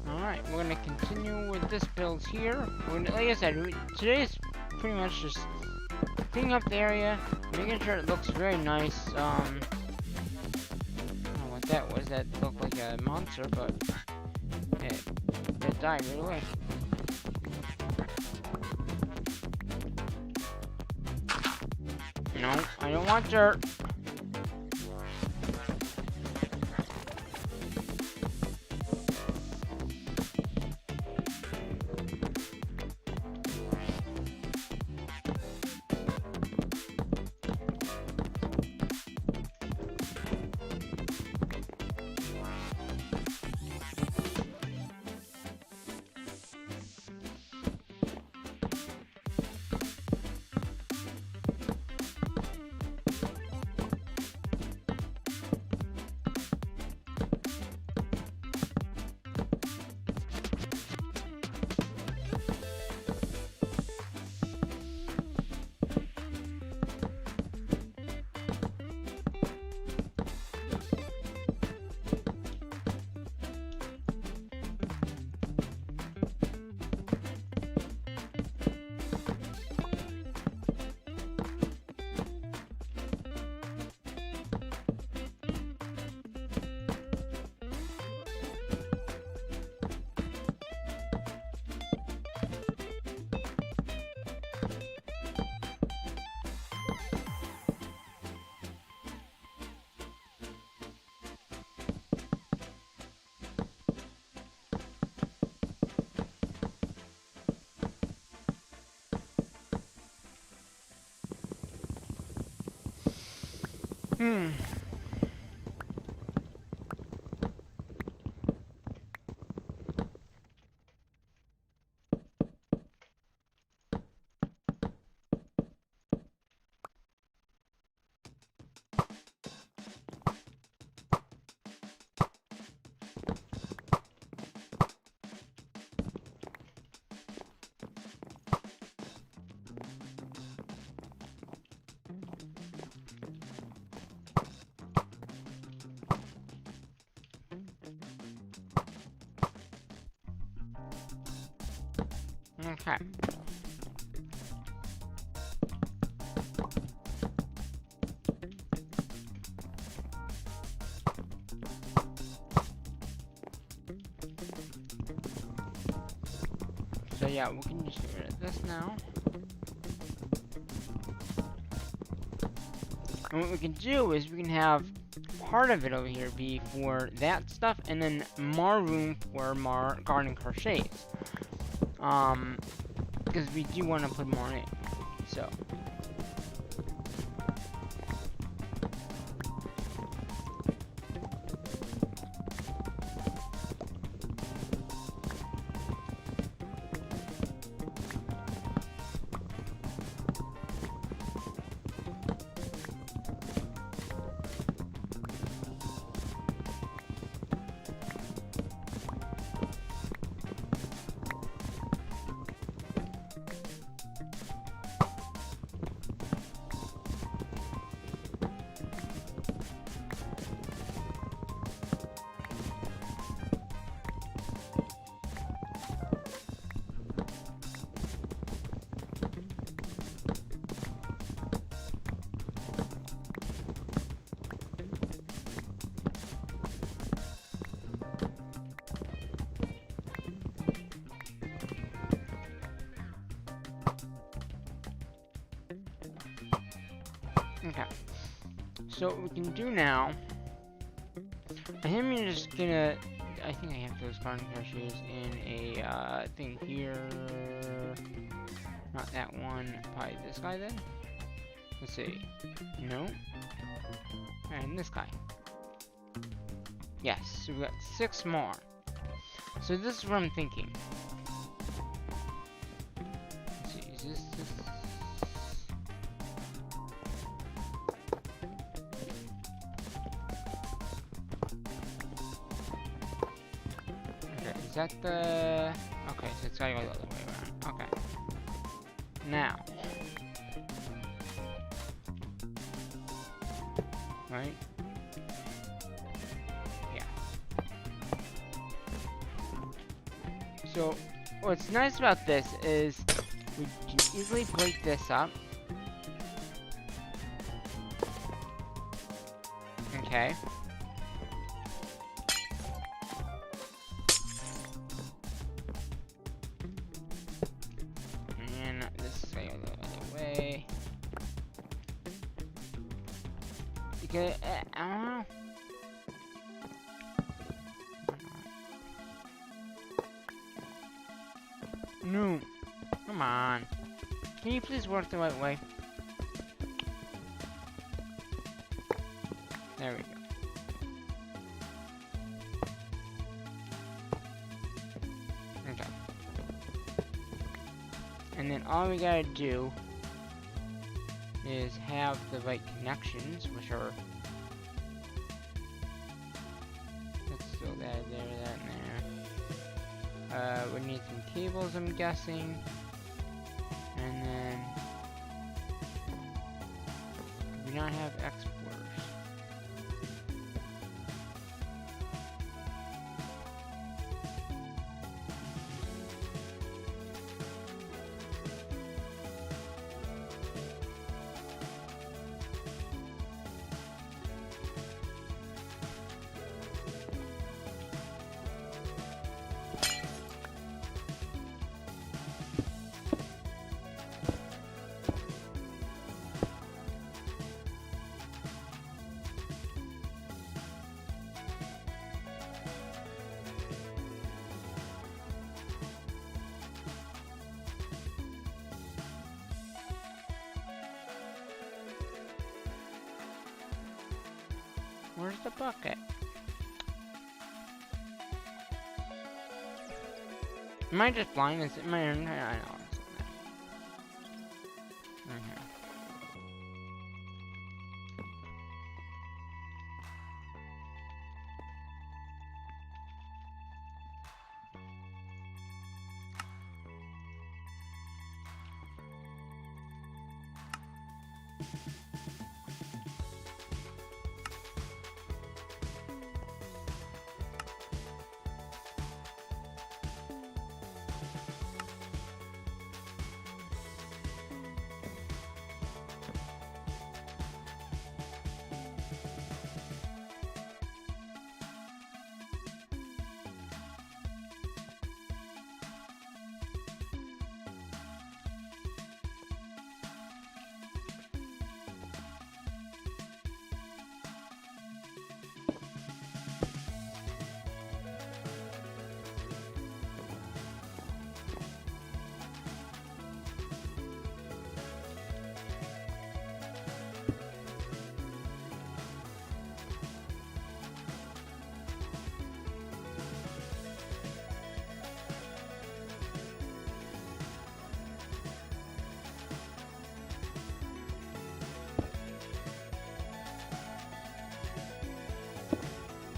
Alright, we're gonna continue with this build here. Like I said, today's pretty much just cleaning up the area, making sure it looks very nice. I don't know what that was. That looked like a monster, but it died right away. No, I don't want dirt. Okay. So yeah, we can just get rid of this now. And what we can do is we can have part of it over here be for that stuff, and then more room for more garden crochets. Because we do want to put more in. So. Okay. So what we can do now, I think I'm just gonna, I think I have those garden crochets in a thing here. Not that one, probably this guy then. Let's see. No. And this guy. Yes, so we got 6 more. So this is what I'm thinking. Let's see, is this? Okay, is that the... Okay, so it's gotta go the other way around. Okay. Now. Right? So, what's nice about this is we can easily break this up. Okay. And this is going the other way. Because, I don't know. No. Come on. Can you please work the right way? There we go. Okay. And then all we gotta do is have the right connections, which are... Let's throw that there, that, and there. We need some cables, I'm guessing. And then... Do we not have exporters? Where's the bucket? Am I just blind? Is it my... I know. It's right here.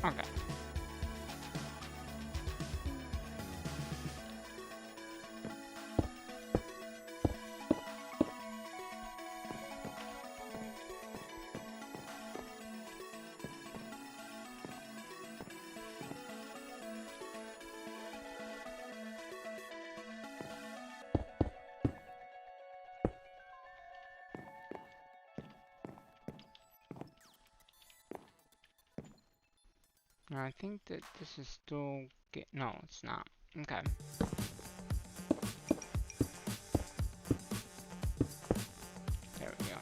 Okay. Now, I think that this is still no, it's not. Okay. There we go.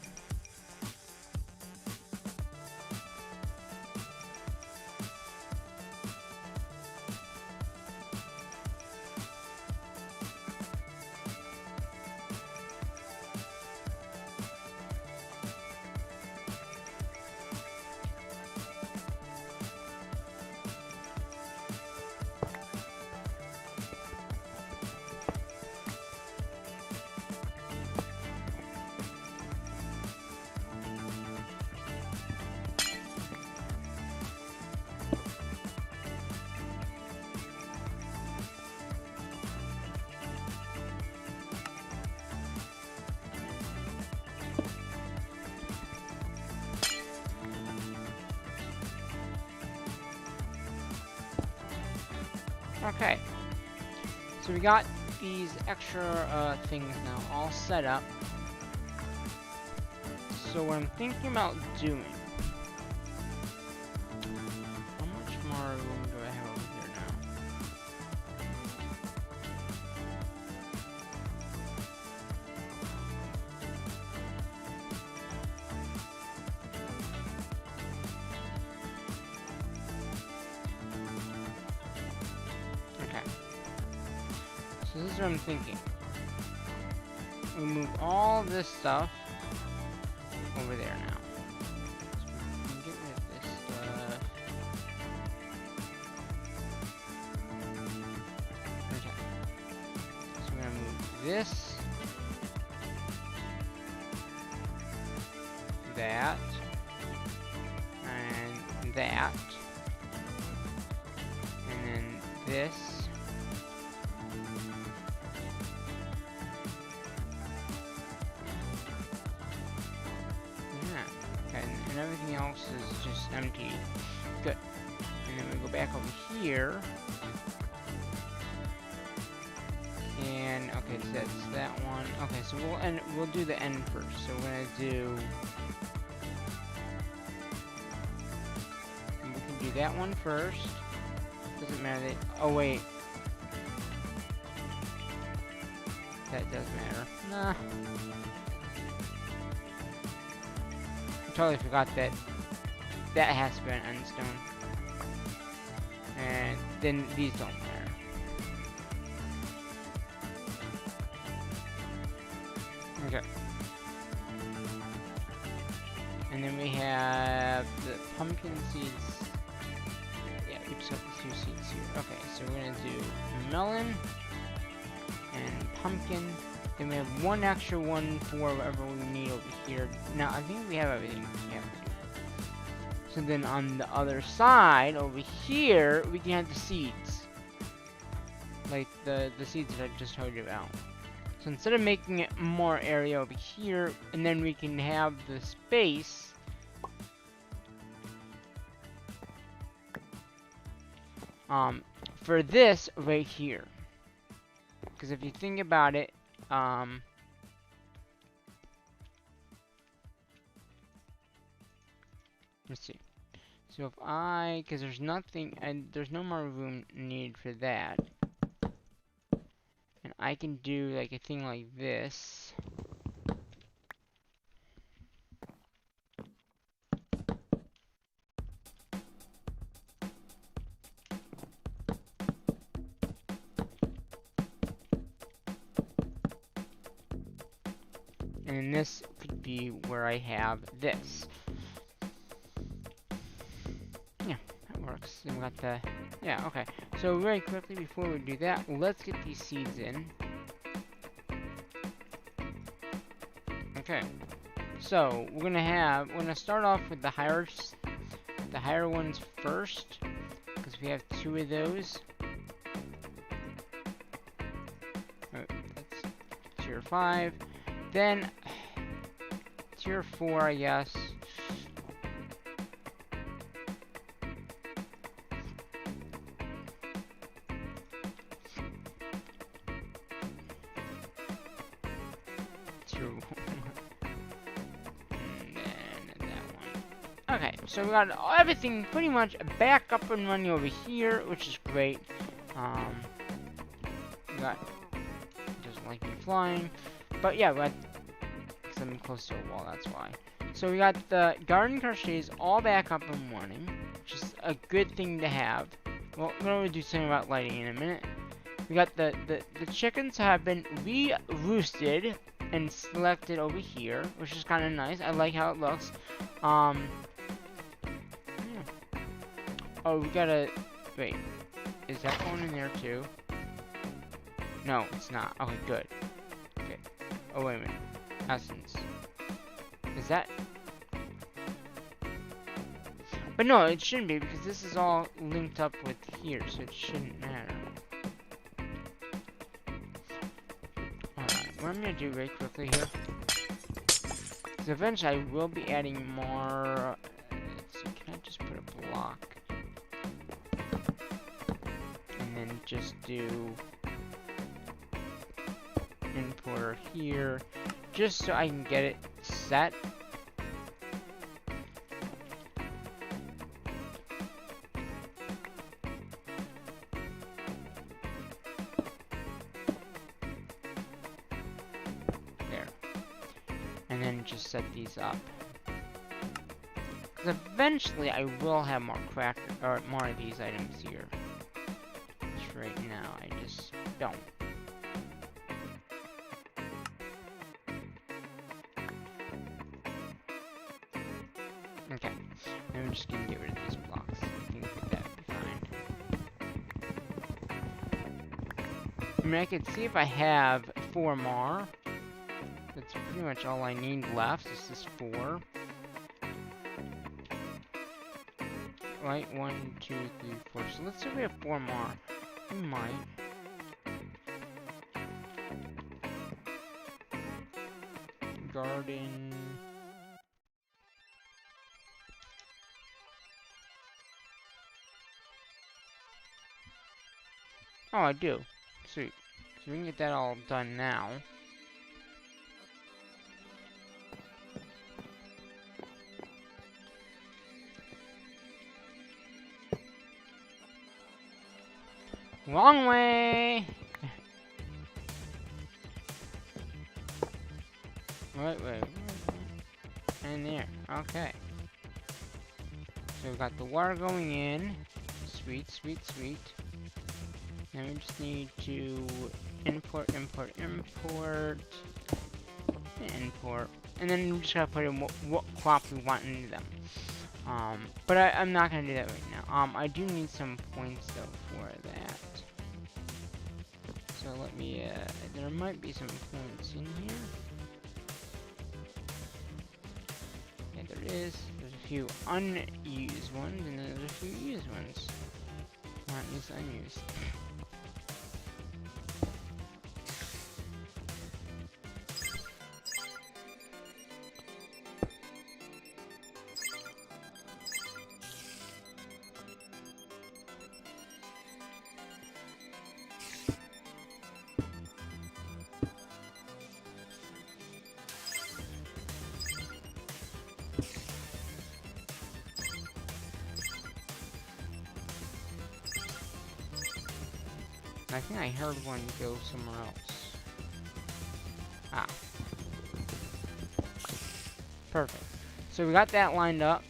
Okay. So we got these extra things now all set up. So what I'm thinking about doing, how much more room do I have over here now? Okay. So this is what I'm thinking. We move all this stuff over there now. So we can get rid of this stuff. Okay. So we're gonna move this, that, and that, and then this. And everything else is just empty. Good. And then we go back over here. And okay, so that's that one. Okay, so we'll do the end first. So we're gonna do, we can do that one first. Doesn't matter that, oh wait. That does matter. Nah. Totally forgot that that has to be an end stone. And then these don't matter. Okay. And then we have the pumpkin seeds. Yeah, we just got the 2 seeds here. Okay, so we're gonna do melon and pumpkin. Then we have one extra one for whatever we need over here. Now, I think we have everything. Yeah. So then on the other side, over here, we can have the seeds. Like the seeds that I just told you about. So instead of making it more area over here, and then we can have the space. For this right here. Because if you think about it, let's see. So if because there's nothing, and there's no more room needed for that. And I can do like a thing like this. And this could be where I have this. Yeah, that works. And we got the, yeah, okay. So very quickly before we do that, let's get these seeds in. Okay. So we're gonna start off with the higher ones first, because we have 2 of those. That's tier 5. Then tier 4, I guess. Tier 1. And then that one. Okay, so we got everything pretty much back up and running over here, which is great. We got, doesn't like me flying. But yeah, because I'm close to a wall, that's why. So we got the garden crochets all back up and running, which is a good thing to have. Well, we're going to do something about lighting in a minute. We got the chickens have been re-roosted and selected over here, which is kind of nice. I like how it looks. Yeah. Oh, we gotta, wait. Is that going in there too? No, it's not. Okay, good. Okay. Oh, wait a minute. Essence. Is that? But no, it shouldn't be, because this is all linked up with here, so it shouldn't matter. Alright, what I'm gonna do very quickly here, because eventually I will be adding more. Let's see, can I just put a block? And then just do importer here, just so I can get it set. There. And then just set these up. Because eventually I will have more more of these items here. Just right now, I just don't. Okay, and I'm just gonna get rid of these blocks. I think that would be fine. I mean, I could see if I have 4 more. That's pretty much all I need left, is this 4. Right, 1, 2, 3, 4. So let's say we have 4 more. We might. Garden. Oh, I do. Sweet. So we can get that all done now. Wrong way! Wait. And there. Okay. So we got the water going in. Sweet. Now we just need to import. And then we just gotta put in what crop we want into them. But I'm not gonna do that right now. I do need some points though for that. So let me, there might be some points in here. Yeah, there is. There's a few unused ones, and then there's a few used ones. Not used, unused. I think I heard one go somewhere else. Ah. Perfect. So we got that lined up.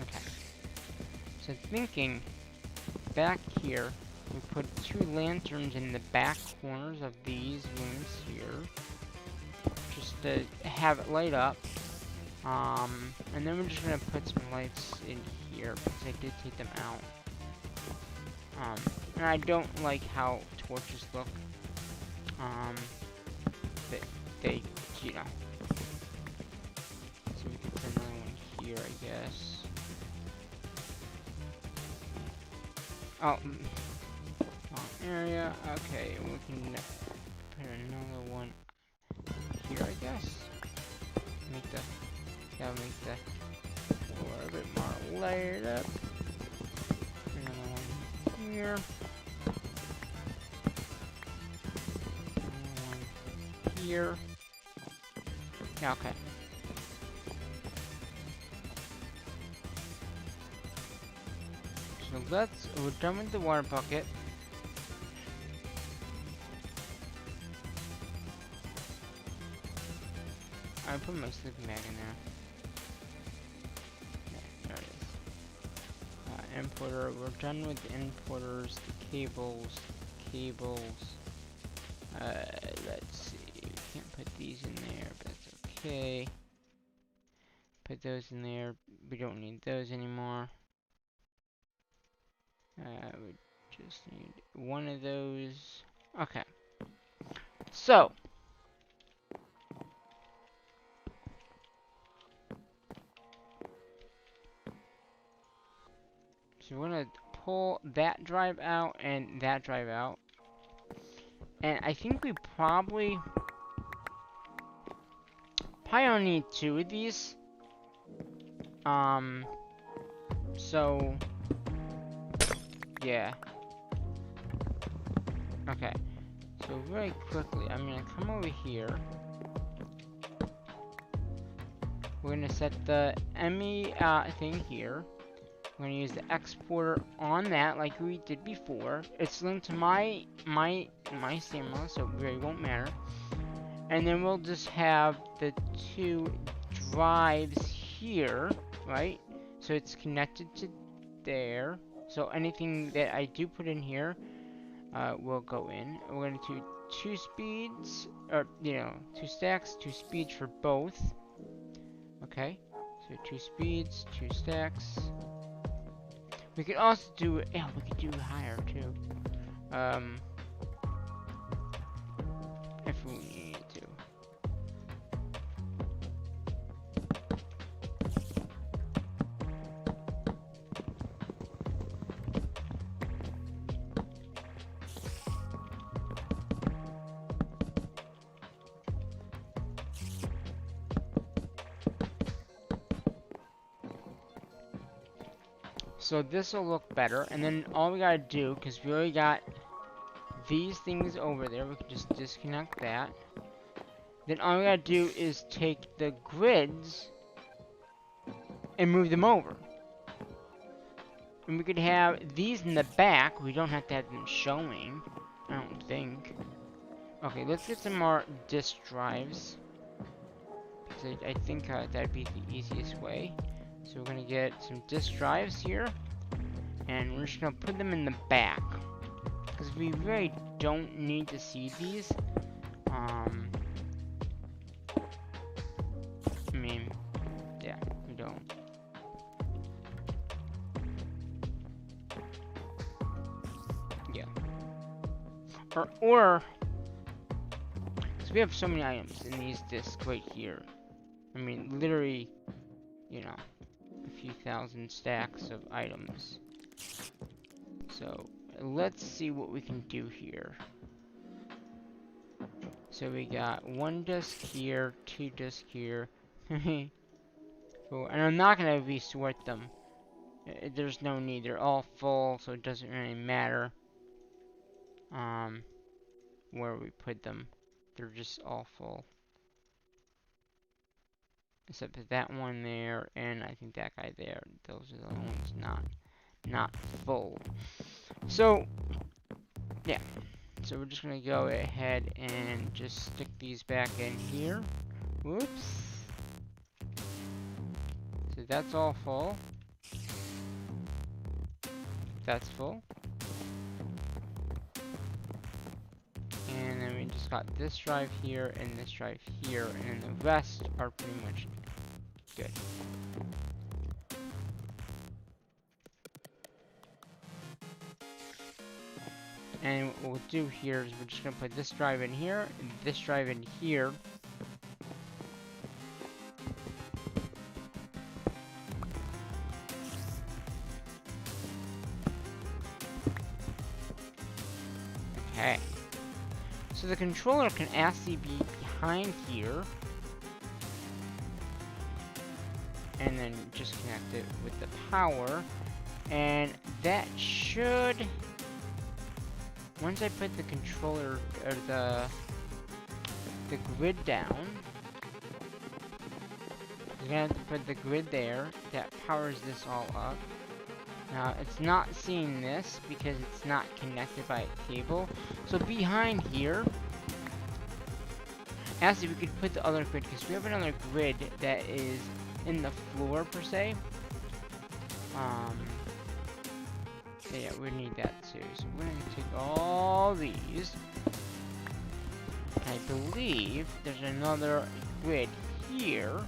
Okay. So thinking back here, we put 2 lanterns in the back corners of these rooms here. Just to have it light up. And then we're just gonna put some lights in here because I did take them out. And I don't like how torches look. They, you know. So we can put another one here, I guess. Oh, wrong area. Okay, we can put another one here, I guess. Gotta make the floor a bit more layered up. Another one here. Another one here. Yeah, okay. So we're done with the water bucket. I put my sleeping bag in there. There it is. Importer. We're done with the importers, the cables. Let's see. We can't put these in there, but that's okay. Put those in there. We don't need those anymore. We just need one of those. Okay. So. So we're gonna pull that drive out and that drive out. And I think we probably don't need 2 of these. So Yeah. Okay. So very quickly, I'm gonna come over here. We're gonna set the ME thing here. We're gonna use the exporter on that, like we did before. It's linked to my stamina, so it really won't matter. And then we'll just have the 2 drives here, right? So it's connected to there. So anything that I do put in here will go in. We're gonna do 2 speeds, or 2 stacks, 2 speeds for both. Okay, so 2 speeds, 2 stacks. We could also do, yeah, we could do higher too. If we need to. So this will look better, and then all we gotta do, because we already got these things over there, we can just disconnect that. Then all we gotta do is take the grids and move them over. And we could have these in the back. We don't have to have them showing, I don't think. Okay, let's get some more disk drives. Because I think that'd be the easiest way. So we're gonna get some disk drives here. And we're just gonna put them in the back. Because we really don't need to see these. I mean, yeah, we don't. Yeah. Or, because we have so many items in these discs right here. I mean, literally, a few thousand stacks of items. So, let's see what we can do here. So we got 1 disc here, 2 discs here. Cool. And I'm not gonna resort them. There's no need. They're all full, so it doesn't really matter where we put them. They're just all full. Except for that one there, and I think that guy there. Those are the ones not full. So, yeah. So we're just gonna go ahead and just stick these back in here. Whoops. So that's all full. That's full. And then we just got this drive here and this drive here, and then the rest are pretty much good. And what we'll do here is we're just gonna put this drive in here, and this drive in here. Okay. So the controller can actually be behind here. And then just connect it with the power. And that should... Once I put the controller, or the grid down, you're gonna have to put the grid there. That powers this all up. Now, it's not seeing this because it's not connected by a cable. So behind here, actually we could put the other grid, because we have another grid that is in the floor per se. Yeah, we need that too. So we're going to take all these. I believe there's another grid here.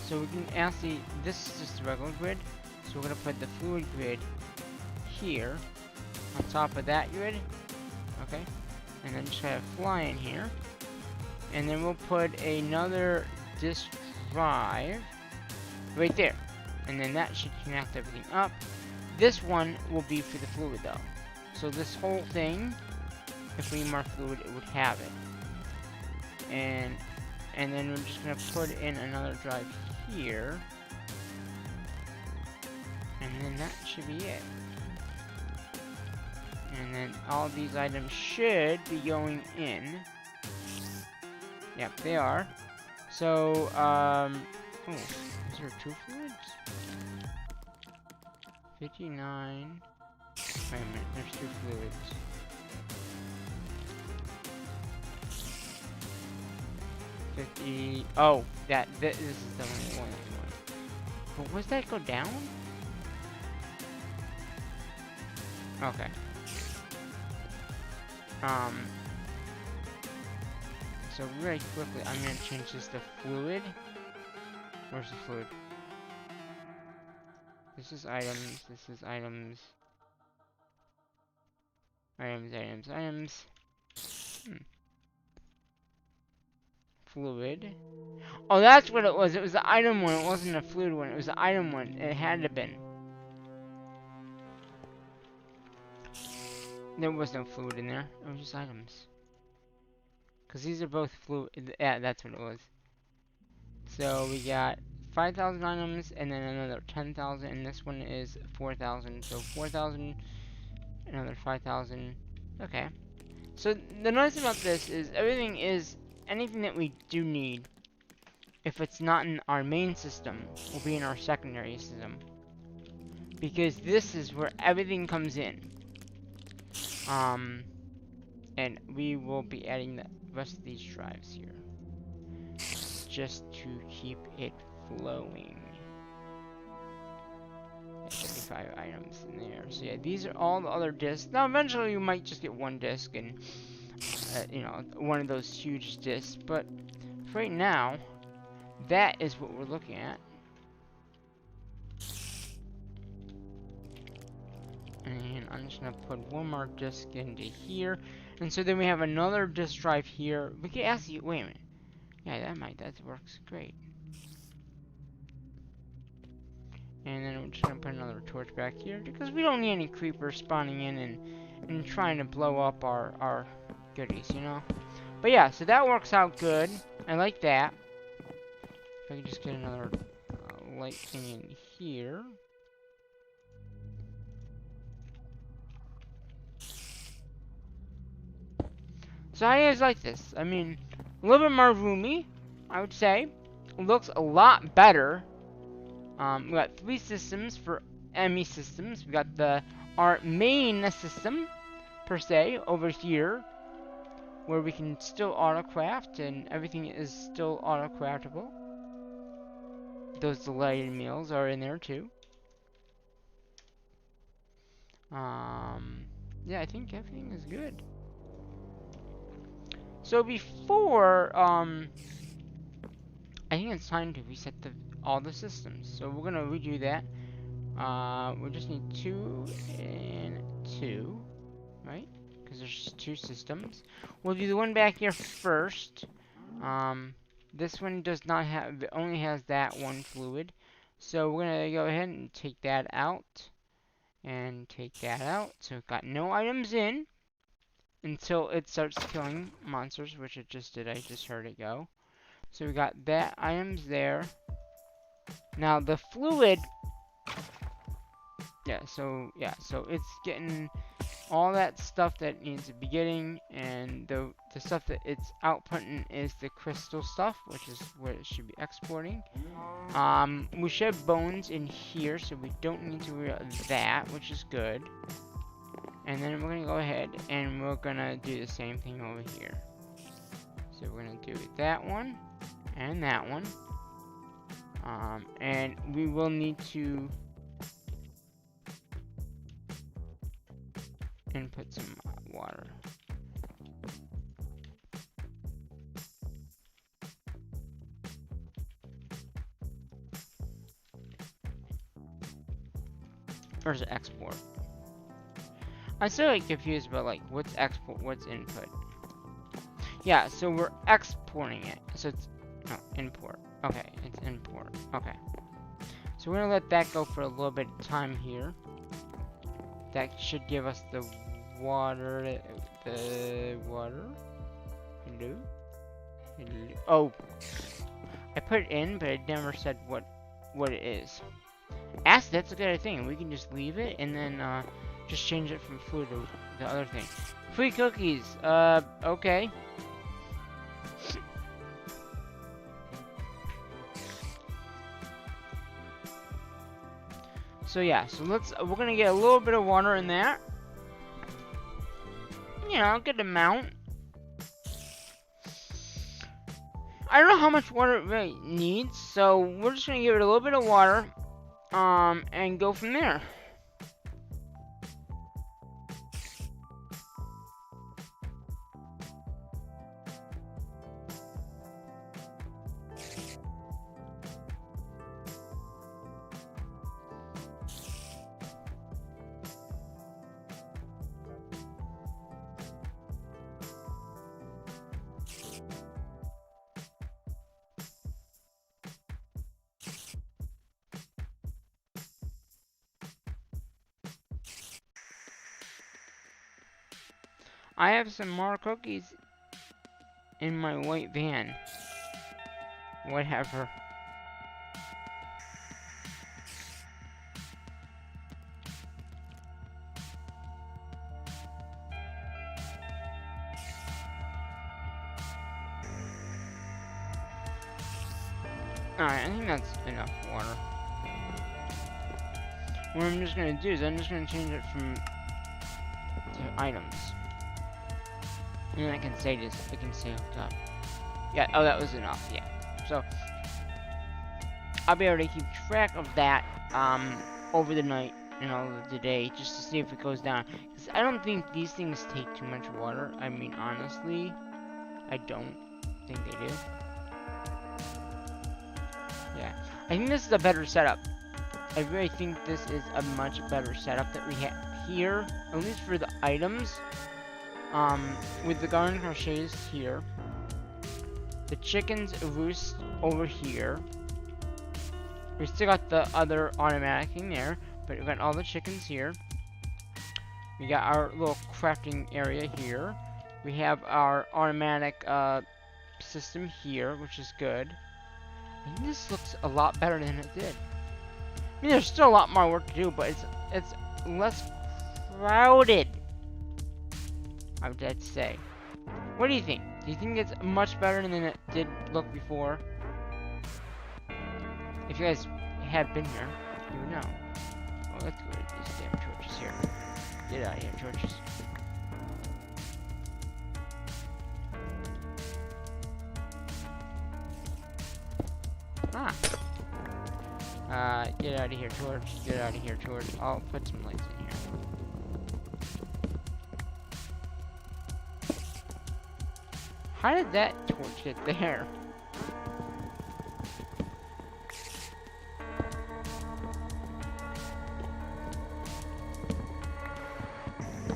So we can actually, this is just the regular grid. So we're going to put the fluid grid here on top of that grid. Okay. And then just kind of fly in here. And then we'll put another disk drive right there. And then that should connect everything up. This one will be for the fluid though. So this whole thing, if we need more fluid, it would have it. And then we're just gonna put in another drive here. And then that should be it. And then all these items should be going in. Yep, they are. So, oh, is there 2 fluids? 59. Wait a minute, there's 2 fluids. Oh, this is the only one. But was that go down? Okay. So very quickly, I'm gonna change this to fluid. Where's the fluid? This is items, this is items. Items. Fluid. Oh, that's what it was. It was the item one. It wasn't a fluid one. It was the item one. It had to have been. There was no fluid in there. It was just items. Because these are both fluid. Yeah, that's what it was. So we got 5,000 items and then another 10,000. And this one is 4,000. So 4,000, another 5,000. Okay. So the nice thing about this is everything is anything that we do need. If it's not in our main system, will be in our secondary system. Because this is where everything comes in. And we will be adding the rest of these drives here. Just to keep it flowing. 75 items in there. So yeah, these are all the other discs. Now eventually you might just get one disc and, you know, one of those huge discs. But for right now, that is what we're looking at. And I'm just gonna put one more disc into here. And so then we have another disk drive here. We can actually, wait a minute. Yeah, that works great. And then we're just gonna put another torch back here because we don't need any creepers spawning in and trying to blow up our goodies, you know? But yeah, so that works out good. I like that. If I can just get another light thing in here. So how do you guys like this? I mean, a little bit more roomy, I would say. It looks a lot better. We got 3 systems for enemy systems. We got our main system, per se, over here, where we can still auto-craft, and everything is still auto-craftable. Those delayed meals are in there, too. Yeah, I think everything is good. So before, I think it's time to reset all the systems. So we're gonna redo that. We just need 2 and 2, right? Because there's 2 systems. We'll do the one back here first. This one does not have, it only has that one fluid. So we're gonna go ahead and take that out. And take that out. So we've got no items in until it starts killing monsters, which it just did. I just heard it go. So we got that items there. Now the fluid, so it's getting all that stuff that needs to be getting, and the stuff that it's outputting is the crystal stuff, which is what it should be exporting. We should have bones in here, so we don't need to worry about that, which is good. And then we're gonna go ahead and we're gonna do the same thing over here. So we're gonna do that one and that one. And we will need to input some water. Where's the export? I'm still like confused about like what's export, what's input. Yeah, so we're exporting it. So it's import. Okay, it's import. Okay. So we're gonna let that go for a little bit of time here. That should give us the water. Hello? Oh, I put it in, but it never said what it is. Acid, that's a good thing. We can just leave it and then just change it from fluid to the other thing. Free cookies. Okay. So yeah, so we're gonna get a little bit of water in that. You know, good amount. I don't know how much water it really needs, so we're just gonna give it a little bit of water, and go from there. I have some more cookies in my white van. Whatever. Alright, I think that's enough water. What I'm just gonna do is I'm just gonna change it from to items. And then I can say this, I can say hooked up. Yeah, oh, that was enough, yeah. So, I'll be able to keep track of that, over the night and all of the day, just to see if it goes down. Because I don't think these things take too much water. I mean, honestly, I don't think they do. Yeah, I think this is a better setup. I really think this is a much better setup that we have here, at least for the items. With the garden crochets here, the chickens roost over here. We still got the other automatic thing there, but we got all the chickens here. We got our little crafting area here. We have our automatic system here, which is good. I think this looks a lot better than it did. I mean, there's still a lot more work to do, but it's less crowded, I would say. What do you think? Do you think it's much better than it did look before? If you guys have been here, you would know. Oh, let's go to these damn torches here. Get out of here, torches. Get out of here, torch. Get out of here, torch. I'll put some lights in here. How did that torch get there?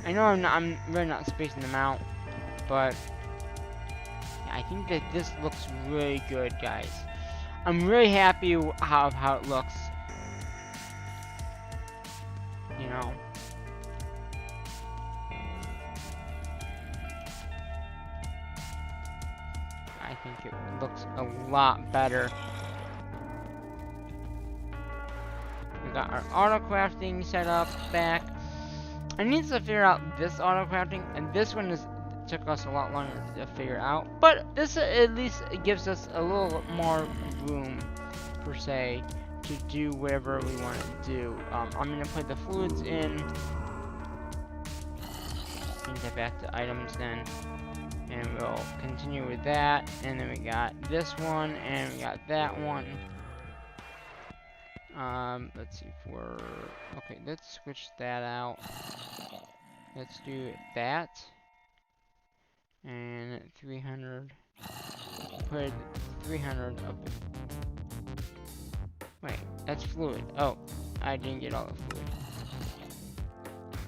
I know I'm really not spacing them out, but yeah, I think that this looks really good, guys. I'm really happy how it looks. You know. I think it looks a lot better. We got our auto crafting set up back. I need to figure out this auto crafting, and this one took us a lot longer to figure out. But this at least gives us a little more room, per se, to do whatever we want to do. I'm gonna put the fluids in. Change that back to items then. And we'll continue with that. And then we got this one, and we got that one. Let's see if we're... Okay, let's switch that out. Let's do that. And 300. Put 300 up. Wait, that's fluid. Oh, I didn't get all the fluid.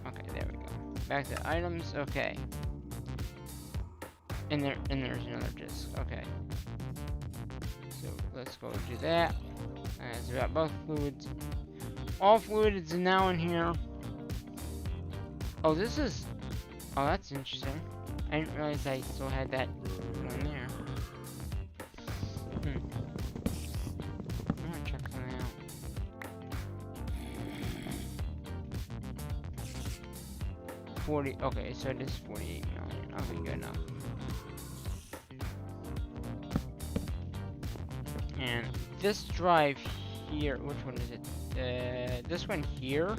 Okay, there we go. Back to items. Okay. And there's another disc. Okay. So let's go do that. So we got both fluids. All fluids are now in here. Oh, this is... Oh, that's interesting. I didn't realize I still had that one there. I'm gonna check something out. 40. Okay, so it is 48 million. Okay, good enough. And this drive here, which one is it? This one here.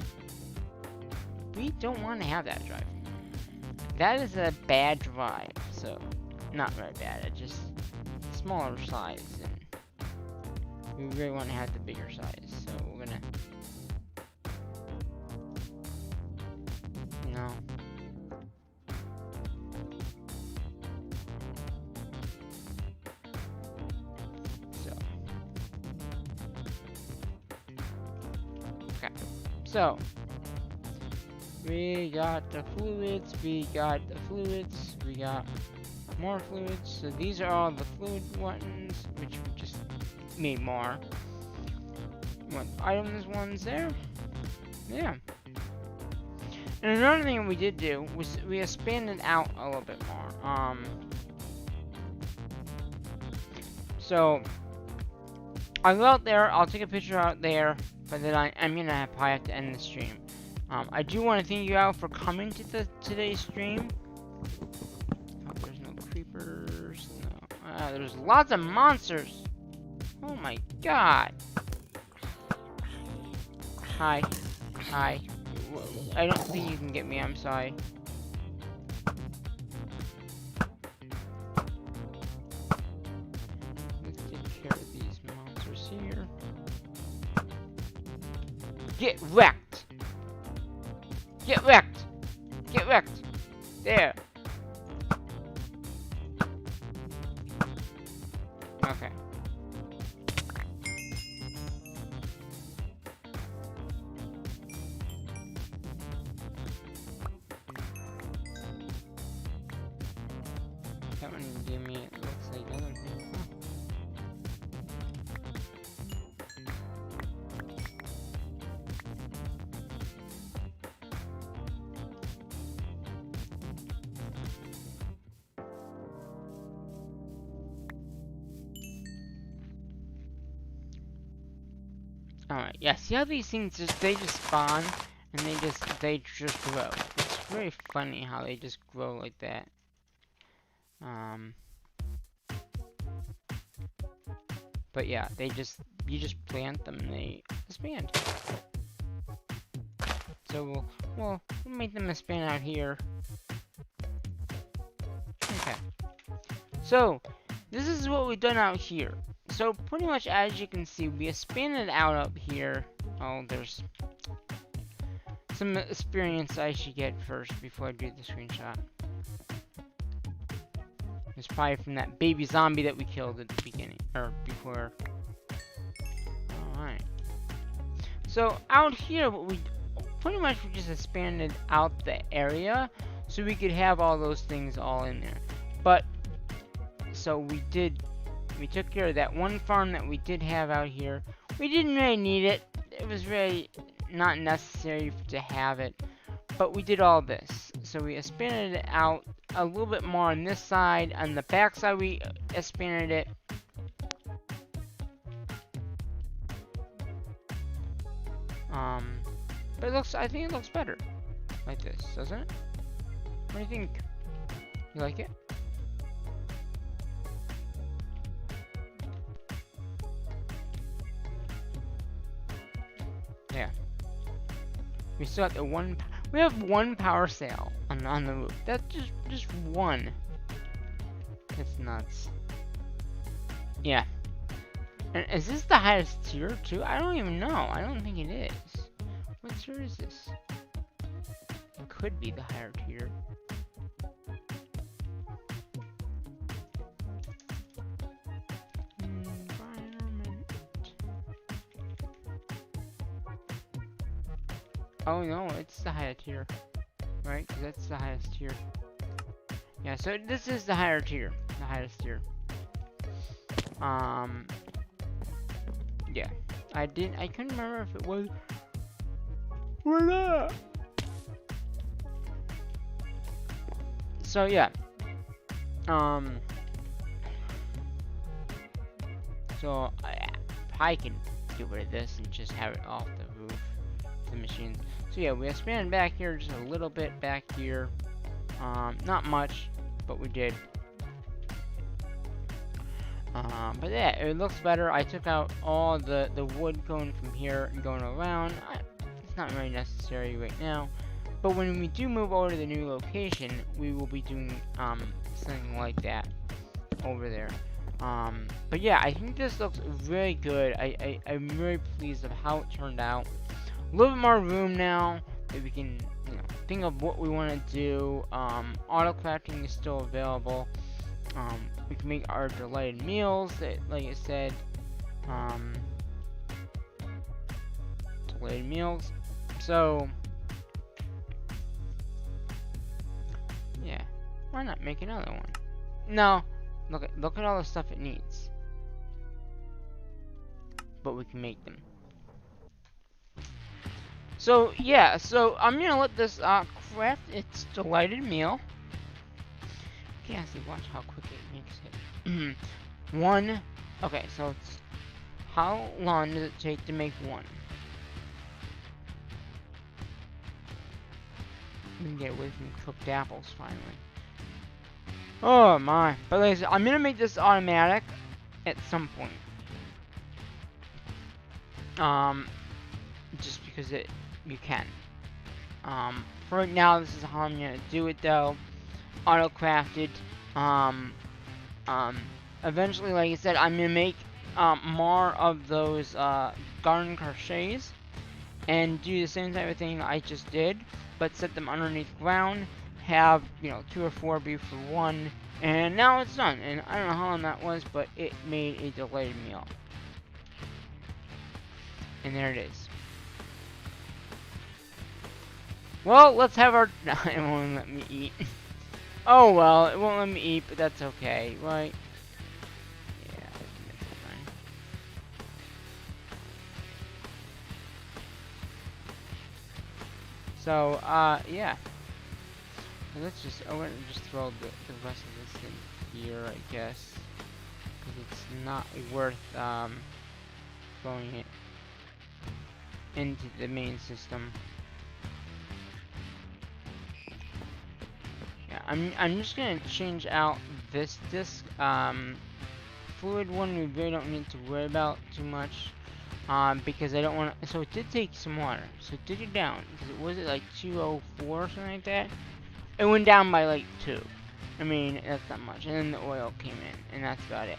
We don't want to have that drive. That is a bad drive. So, not very bad. It's just smaller size, and we really want to have the bigger size. So we're gonna, you know. So, we got the fluids, we got more fluids. So these are all the fluid ones, which we just made more. What items ones there? Yeah. And another thing we did do was we expanded out a little bit more. So I'll go out there, I'll take a picture out there, but then I'm gonna probably have to end the stream. I do want to thank you all for coming to today's stream. Oh, there's no creepers. No. There's lots of monsters. Oh my god. Hi. Hi. I don't think you can get me, I'm sorry. Let's take care of these monsters here. Get wrecked! Get wrecked! Get wrecked! There! Okay. That one gave me, it looks like other things, huh? Alright, yeah, see how these things they just spawn and they just grow. It's very funny how they just grow like that. But yeah, you just plant them and they expand. So we'll make them expand out here. Okay. So this is what we've done out here. So pretty much as you can see, we expanded out up here. Oh, there's some experience I should get first before I do the screenshot. It's probably from that baby zombie that we killed at the beginning, or before. Alright. So out here, what we pretty much we just expanded out the area so we could have all those things all in there. But so we took care of that one farm that we did have out here. We didn't really need it. It was really not necessary to have it. But we did all this. So we expanded it out a little bit more on this side. On the back side, we expanded it. But I think it looks better like this, doesn't it? What do you think? You like it? Yeah. We still have the one. We have one power sail on the roof. That's just one. It's nuts. Yeah. And is this the highest tier too? I don't even know. I don't think it is. What tier is this? It could be the higher tier. Oh no, it's the highest tier, right? 'Cause that's the highest tier. Yeah, so this is the higher tier, the highest tier. Yeah, I couldn't remember if it was or not. So yeah, so I can get rid of this and just have it off the roof. the machines. So yeah, we expanded back here just a little bit back here. Not much, but we did. But yeah, it looks better. I took out all the wood going from here and going around. It's not really necessary right now. But when we do move over to the new location, we will be doing something like that over there. But yeah, I think this looks really good. I'm very pleased of how it turned out. A little bit more room now that we can, think of what we want to do. Auto crafting is still available. We can make our delighted meals that, like I said, delighted meals. So yeah, why not make another one? No, look at all the stuff it needs, but we can make them. So yeah, so I'm gonna let this craft its delighted meal. Yeah, see, watch how quick it makes it. One. Okay, so it's how long does it take to make one? We can get away from cooked apples finally. Oh my! But like I said, I'm gonna make this automatic at some point. Just because you can. For right now, this is how I'm gonna do it though. Auto crafted. Eventually, like I said, I'm gonna make more of those garden crochets and do the same type of thing I just did, but set them underneath ground. Have 2 or 4 be for one, and now it's done. And I don't know how long that was, but it made a delayed meal. And there it is. Well, let's have our. It won't let me eat. Oh well, it won't let me eat, but that's okay, right? Yeah, that's fine. So, yeah. So let's just, I'm gonna just throw the rest of this in here, I guess. Because it's not worth, throwing it into the main system. Yeah, I'm just gonna change out this disc. Fluid one we really don't need to worry about too much. Because I don't want to. So it did take some water. So it did it down. Because it was at like 204 or something like that. It went down by like 2. I mean, that's not much. And then the oil came in, and that's about it.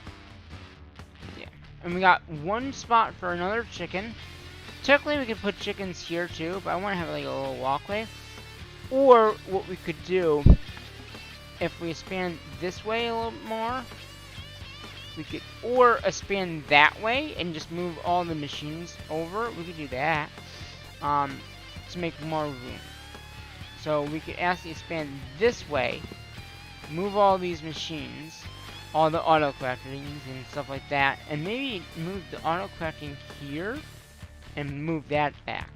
Yeah. And we got one spot for another chicken. Technically, we could put chickens here too, but I want to have like a little walkway. Or what we could do, if we expand this way a little more, we could, or expand that way and just move all the machines over. We could do that to make more room. So we could actually expand this way, move all these machines, all the auto craftings and stuff like that, and maybe move the auto crafting here and move that back.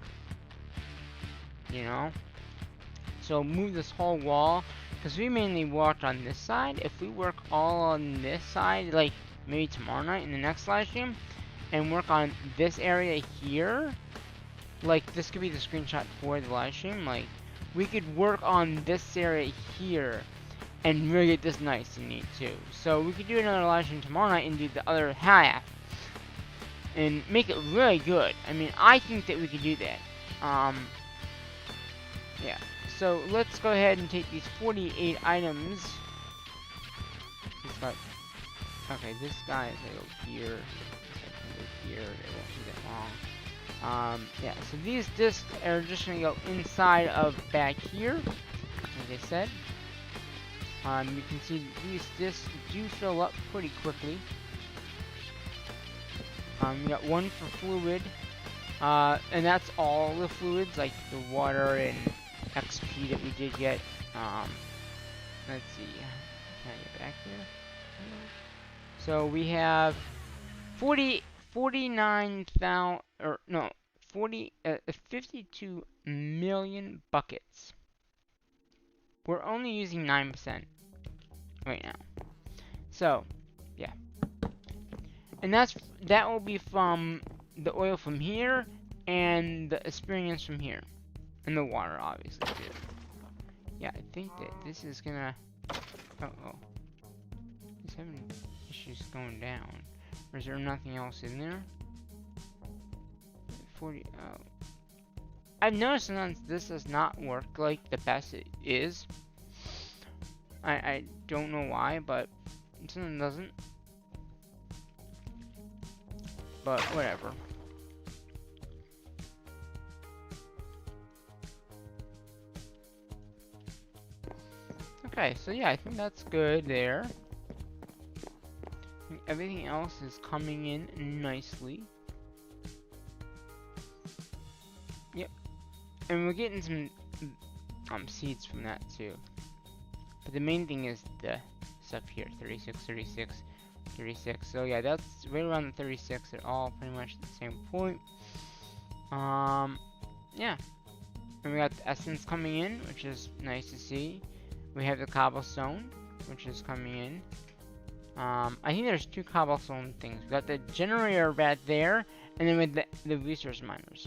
So move this whole wall, because we mainly worked on this side. If we work all on this side, like maybe tomorrow night in the next live stream, and work on this area here, like this could be the screenshot for the live stream, like we could work on this area here and really get this nice and neat too. So we could do another live stream tomorrow night and do the other half and make it really good. I mean, I think that we could do that. Yeah. So let's go ahead and take these 48 items. Okay, this guy is gonna go here. This guy can go here. It won't be that long. Yeah. So these discs are just gonna go inside of back here, like I said. You can see these discs do fill up pretty quickly. We got one for fluid, and that's all the fluids, like the water and XP that we did get. Let's see, can I get back here? So we have 49,000, or no, 52 million buckets. We're only using 9% right now. So, yeah. And that will be from the oil from here and the experience from here. And the water, obviously, too. Yeah, I think that this is gonna... Uh-oh. He's having issues going down. Or is there nothing else in there? 40... Oh. I've noticed sometimes this does not work like the best it is. I don't know why, but something doesn't. But whatever. Okay, so yeah, I think that's good there. I think everything else is coming in nicely. Yep. And we're getting some seeds from that too. But the main thing is the stuff here, 36, 36, 36. So yeah, that's right around the 36. They're all pretty much at the same point. Yeah. And we got the essence coming in, which is nice to see. We have the cobblestone, which is coming in. I think there's 2 cobblestone things. We got the generator right there, and then with the resource miners.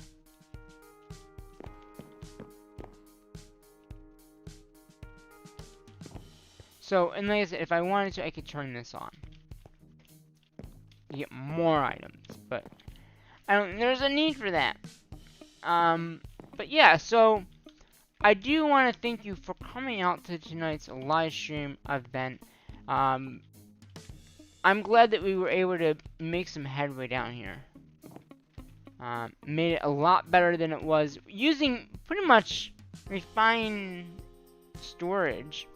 So, and like I said, if I wanted to, I could turn this on. You get more items, but I don't. There's a need for that. But yeah, so I do want to thank you for coming out to tonight's live stream event. I'm glad that we were able to make some headway down here. Made it a lot better than it was using pretty much refined storage,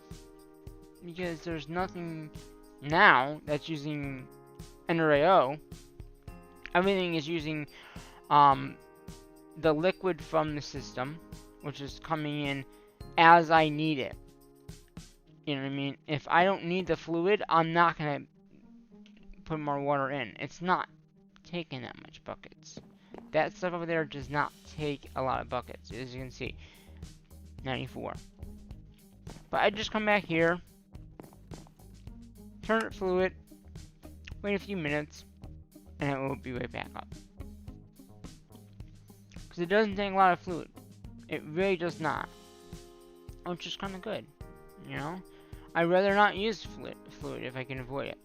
because there's nothing now that's using NRAO. Everything is using the liquid from the system, which is coming in as I need it. You know what I mean? If I don't need the fluid, I'm not gonna put more water in. It's not taking that much buckets. That stuff over there does not take a lot of buckets, as you can see. 94. But I just come back here, turn it fluid, wait a few minutes, and it will be right back up. Because it doesn't take a lot of fluid. It really does not. Which is kind of good, you know? I'd rather not use fluid if I can avoid it.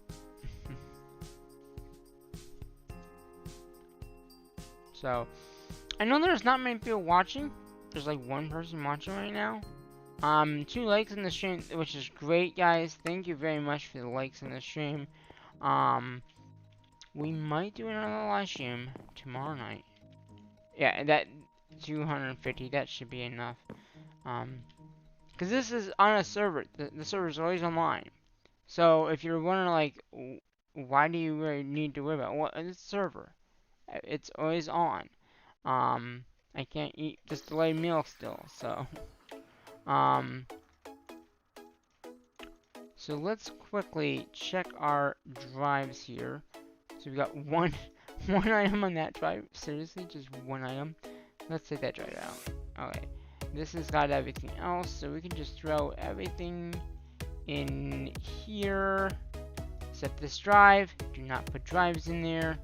So, I know there's not many people watching. There's like 1 person watching right now. 2 likes in the stream, which is great, guys. Thank you very much for the likes in the stream. We might do another live stream tomorrow night. Yeah, that 250, that should be enough. Because this is on a server. The server is always online. So if you're wondering, like, why do you really need to worry about it? Well, it's a server. It's always on. I can't eat this delayed meal still, so. So let's quickly check our drives here. So we got one item on that drive. Seriously, just 1 item. Let's take that drive out. Okay. This has got everything else, so we can just throw everything in here. Except this drive. Do not put drives in there.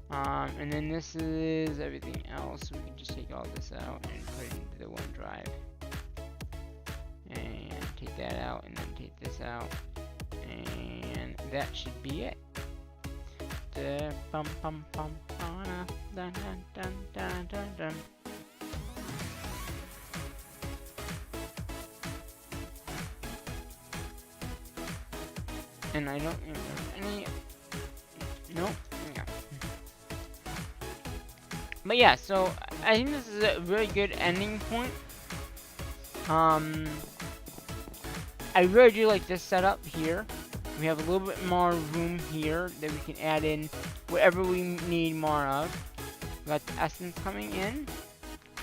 And then this is everything else. So we can just take all this out and put it into the 1 drive. And take that out, and then take this out. And that should be it. Bum, bum, bum, dun, dun, dun, dun, dun, dun. And I don't remember any. Nope. Yeah. But yeah, so I think this is a really good ending point. I really do like this setup here. We have a little bit more room here that we can add in whatever we need more of. We got the essence coming in.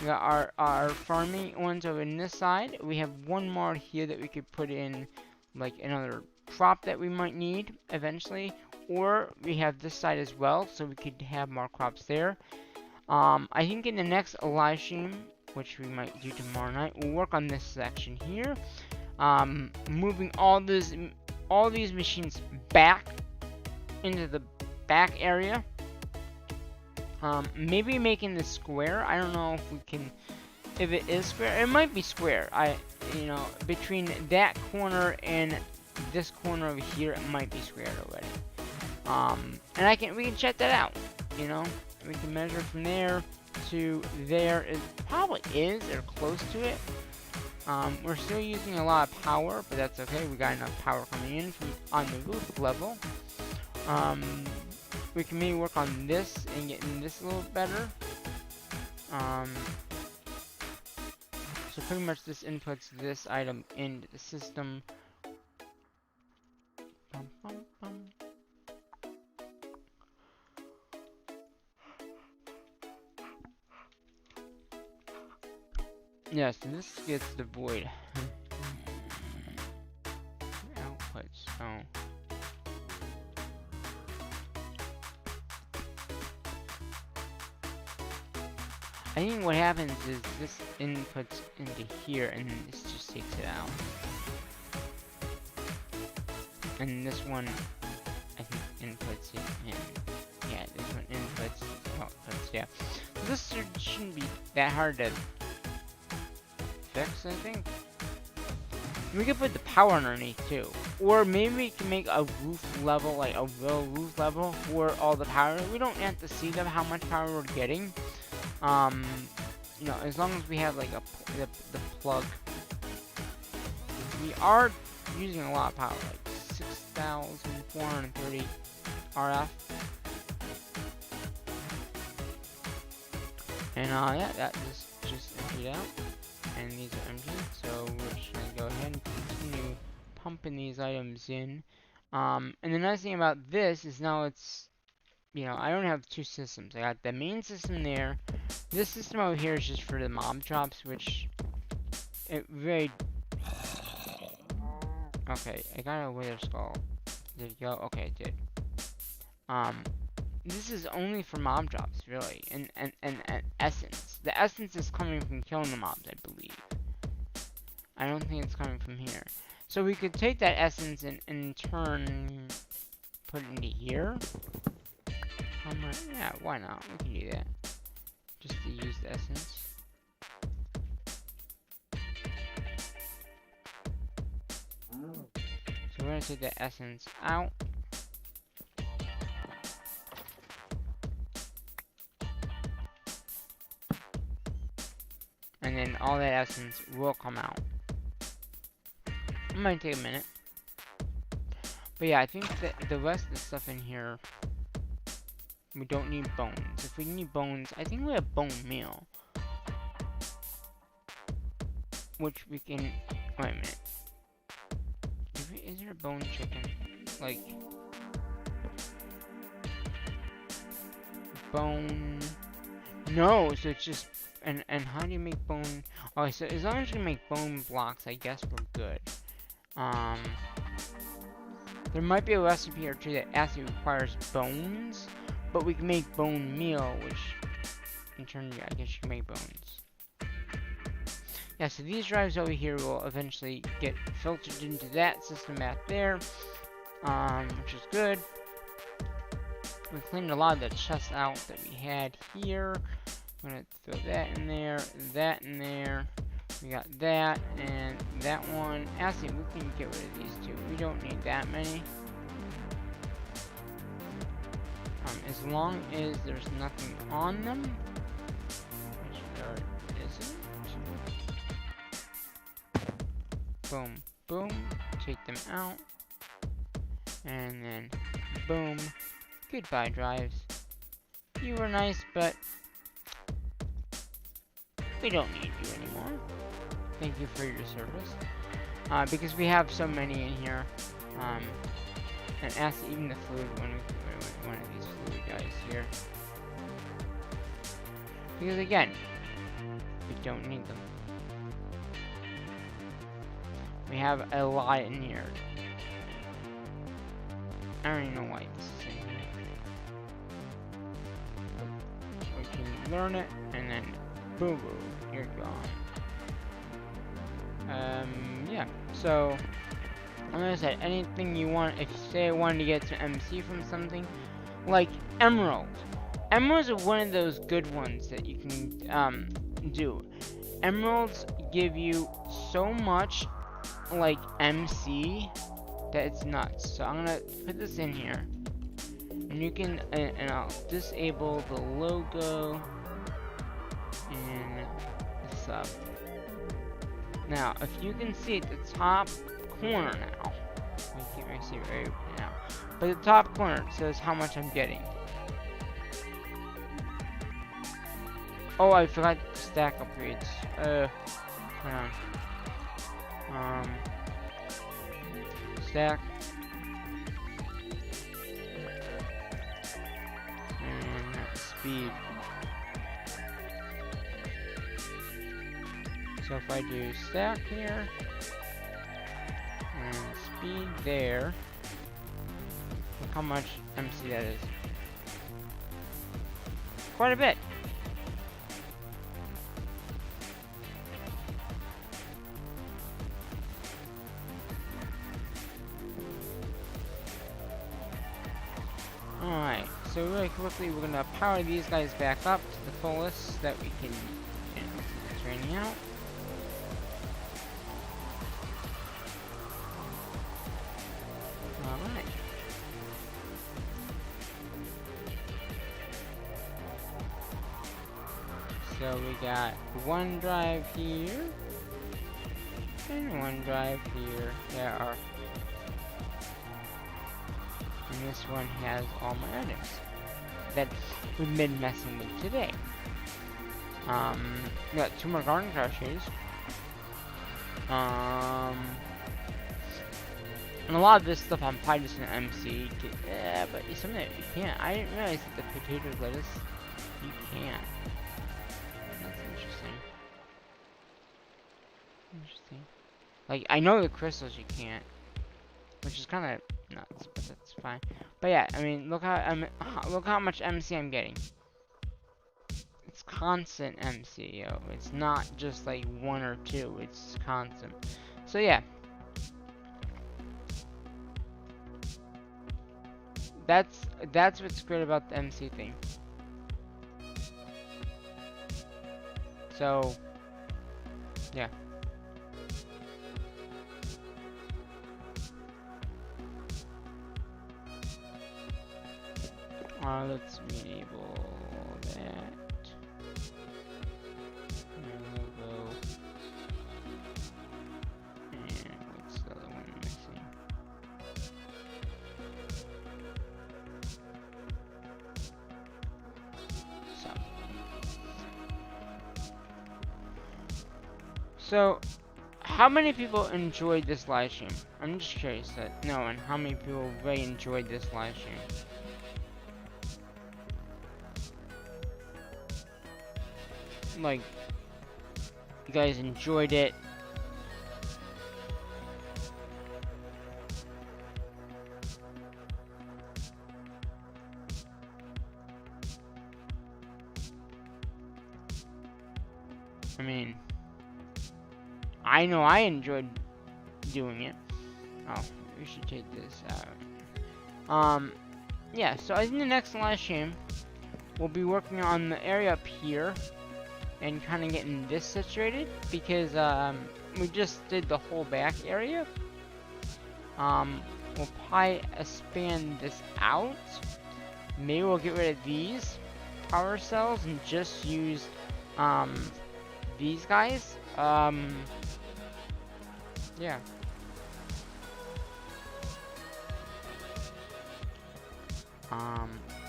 We got our farming ones over on this side. We have 1 more here that we could put in, like another crop that we might need eventually. Or we have this side as well, so we could have more crops there. I think in the next live stream, which we might do tomorrow night, we'll work on this section here. Moving all these machines back into the back area. Maybe making this square. I don't know if we can, if it is square. It might be square. You know, between that corner and this corner over here, it might be squared already. And we can check that out. You know, we can measure from there to there. It probably is or close to it. We're still using a lot of power, but that's okay. We got enough power coming in from on the roof level. We can maybe work on this and getting this a little better. So pretty much this inputs this item into the system. Bum, bum, bum. Yeah, so this gets the void output, so I think what happens is this inputs into here and then this just takes it out. And this one I think inputs it in. Yeah, this one inputs outputs, yeah. So this shouldn't be that hard to fix, I think. We could put the power underneath too. Or maybe we can make a roof level, like a real roof level for all the power. We don't have to see them how much power we're getting. You know, as long as we have like the plug. We are using a lot of power, like 6,430 RF. And yeah, that just emptied out. And these are empty, so we're just gonna go ahead and continue pumping these items in. And the nice thing about this is now it's, you know, I don't have two systems. I got the main system there. This system over here is just for the mob drops, which it very. Okay, I got a wither skull. Did it go? Okay, it did. This is only for mob drops, really, and essence. The essence is coming from killing the mobs, I believe. I don't think it's coming from here. So we could take that essence and in turn put it into here. Yeah, why not? We can do that. Just to use the essence. So we're gonna take the essence out. And then all that essence will come out. It might take a minute. But yeah, I think that the rest of the stuff in here, we don't need bones. If we need bones, I think we have bone meal. Which we can, wait a minute. Is there a bone chicken? Like, bone, no, so it's just, and how do you make bone? Okay, so as long as you can make bone blocks, I guess we're good. There might be a recipe or two that actually requires bones, but we can make bone meal, which in turn, I guess you can make bones. Yeah, so these drives over here will eventually get filtered into that system back there, which is good. We cleaned a lot of the chests out that we had here. I'm gonna throw that in there, that in there. We got that and that one. Actually, we can get rid of these two. We don't need that many. As long as there's nothing on them, which there isn't. Boom, boom. Take them out, and then boom. Goodbye, drives. You were nice, but we don't need you anymore. Thank you for your service. Because we have so many in here. And ask even the fluid one of these fluid guys here. Because again, we don't need them. We have a lot in here. I don't even know why this is in here. We can learn it, and then boom, boom, you're gone. Yeah, so, like I said, anything you want, if you say I wanted to get some MC from something, like emerald, Emeralds are one of those good ones that you can do. Emeralds give you so much like MC that it's nuts. So I'm gonna put this in here, and you can and I'll disable the logo and the sub. Now, if you can see at the top corner now, you can't really see it right now, but the top corner says how much I'm getting. Oh, I forgot stack upgrades. Hold on. Stack. And speed. So if I do stack here, and speed there, look how much MC that is. Quite a bit. Alright, so really quickly we're gonna power these guys back up to the fullest so that we can, you know, it's raining out. Alright. So we got one drive here, and one drive here. There are, and this one has all my items that we've been messing with today. We got 2 more garden crushes. And a lot of this stuff I'm probably just gonna MC. Yeah, but some of it you can't. I didn't realize that the potato lettuce you can't. That's interesting. Interesting. Like, I know the crystals you can't, which is kind of nuts, but that's fine. But yeah, I mean, look how much MC I'm getting. It's constant MC, yo. It's not just like 1 or 2. It's constant. So yeah. That's what's great about the MC thing. So yeah. Let's enable that. Logo. And what's the other one missing? So, how many people enjoyed this live stream? I'm just curious that knowing how many people really enjoyed this live stream. Like, you guys enjoyed it. I mean, I know I enjoyed doing it. Oh, we should take this out. Yeah, so I think the next live stream we'll be working on the area up here and kind of getting this situated because we just did the whole back area. We'll probably expand this out. Maybe we'll get rid of these power cells and just use these guys. Yeah.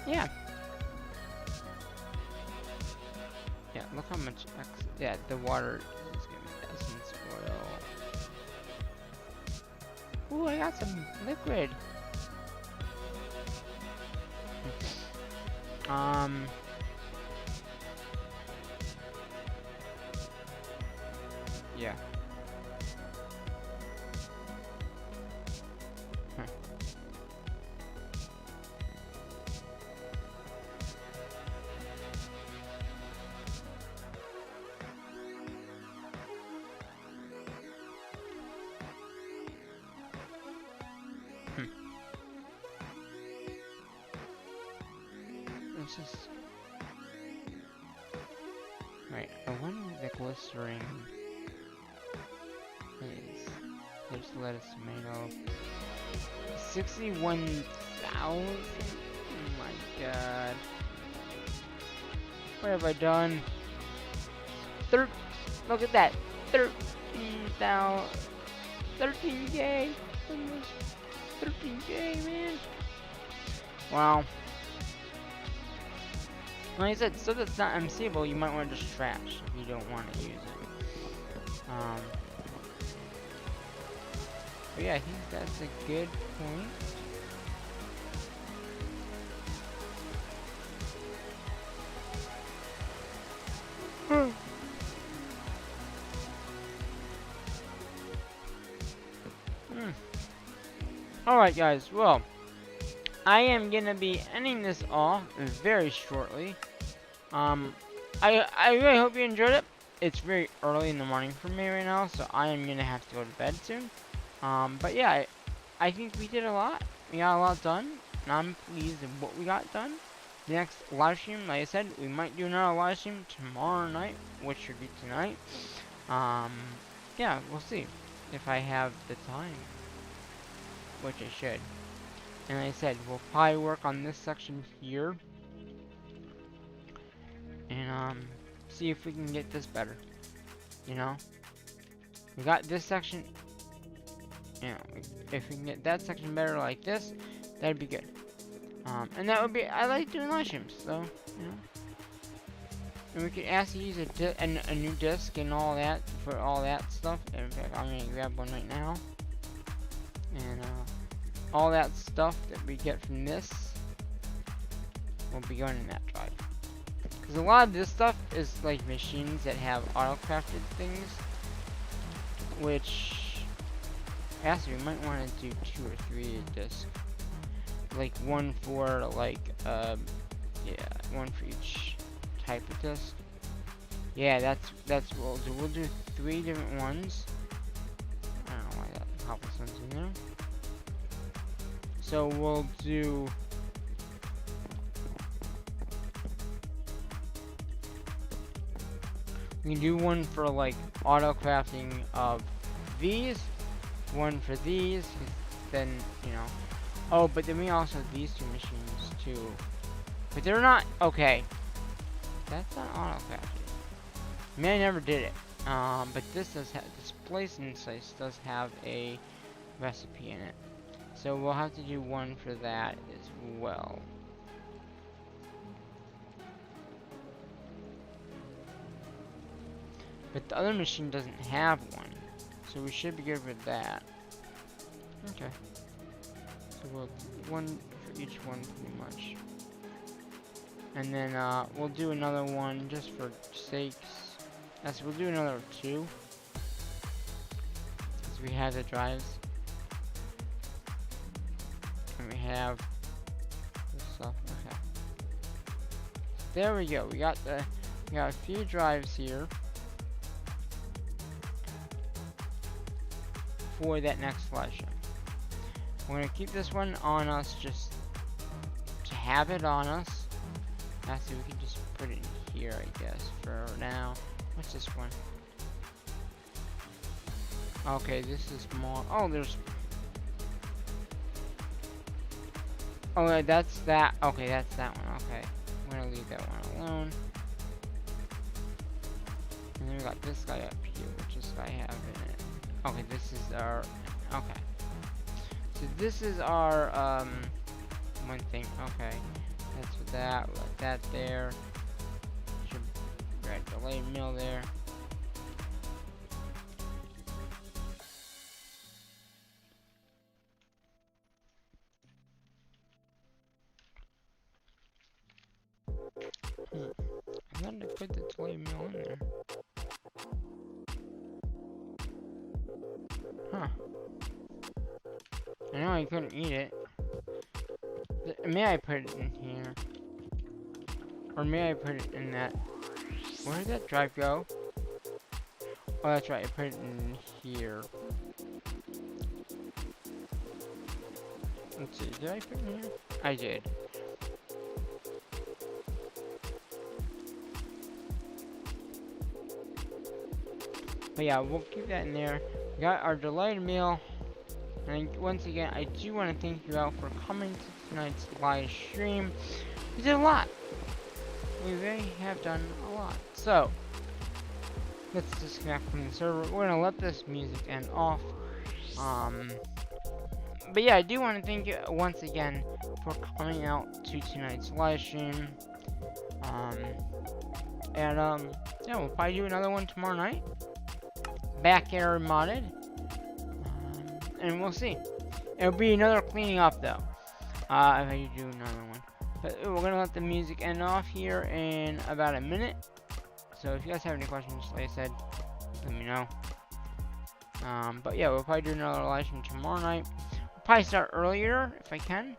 Yeah. Yeah, look how much yeah, the water is giving essence oil. Ooh, I got some liquid. Yeah. Let's just Right, I wonder what the glycerin is. There's lettuce, tomato. 61,000? Oh my god. What have I done? Look at that. 13,000. 13K. Almost 13K, man. Wow. Like I said, stuff that's not MCable, you might want to just trash if you don't want to use it. But yeah, I think that's a good point. Alright guys, well, I am gonna be ending this off very shortly. I really hope you enjoyed it. It's very early in the morning for me right now, so I am gonna have to go to bed soon. But yeah, I think we did a lot. We got a lot done, and I'm pleased with what we got done. The next live stream, like I said, we might do another live stream tomorrow night, which should be tonight. Yeah, we'll see if I have the time, which I should. And like I said, we'll probably work on this section here, and see if we can get this better. You know, we got this section. You know, if we can get that section better like this, that'd be good. And that would be, I like doing live streams, so, you know. And we could actually use a new disc and all that for all that stuff. In fact, I'm gonna grab one right now. And, all that stuff that we get from this will be going in that drive. Because a lot of this stuff is like machines that have auto-crafted things, which actually we might want to do 2 or 3 discs. Like one for like yeah, one for each type of disc. Yeah, that's what we'll do. We'll do 3 different ones. I don't know why that couple one's in there. So we'll do we can do one for like auto crafting of these, one for these, then you know. Oh, but then we also have these 2 machines too. But they're not okay. That's not auto crafted. I mean, I never did it. But this does have this place and slice does have a recipe in it. So we'll have to do one for that as well. But the other machine doesn't have one. So we should be good with that. Okay. So we'll do one for each one pretty much. And then we'll do another one just for sakes. Yes, we'll do another 2. Because we have the drives. And we have this stuff. Okay. There we go. We got a few drives here for that next live stream. We're gonna keep this one on us just to have it on us. Actually, we can just put it in here, I guess, for now. What's this one? Okay, this is more. Oh, there's. Oh, that's that. Okay, that's that one. Okay, I'm gonna leave that one alone. And then we got this guy up here, which this guy have in it. Okay, this is our. Okay. So this is our one thing. Okay, that's for that. We'll let that there. Should grab the delay mill there. I wanted to put the delay mill in there. Huh. I know I couldn't eat it. May I put it in here? Or may I put it in that? Where did that drive go? Oh, that's right. I put it in here. Let's see. Did I put it in here? I did. But yeah, we'll keep that in there. We got our delighted meal. And once again, I do want to thank you all for coming to tonight's live stream. We did a lot. We really have done a lot. So, let's disconnect from the server. We're going to let this music end off. But yeah, I do want to thank you once again for coming out to tonight's live stream. Yeah, we'll probably do another one tomorrow night. Back air modded. And we'll see. It'll be another cleaning up though. If I do another one. But we're gonna let the music end off here in about a minute. So if you guys have any questions, like I said, let me know. But yeah, we'll probably do another live stream tomorrow night. We'll probably start earlier if I can.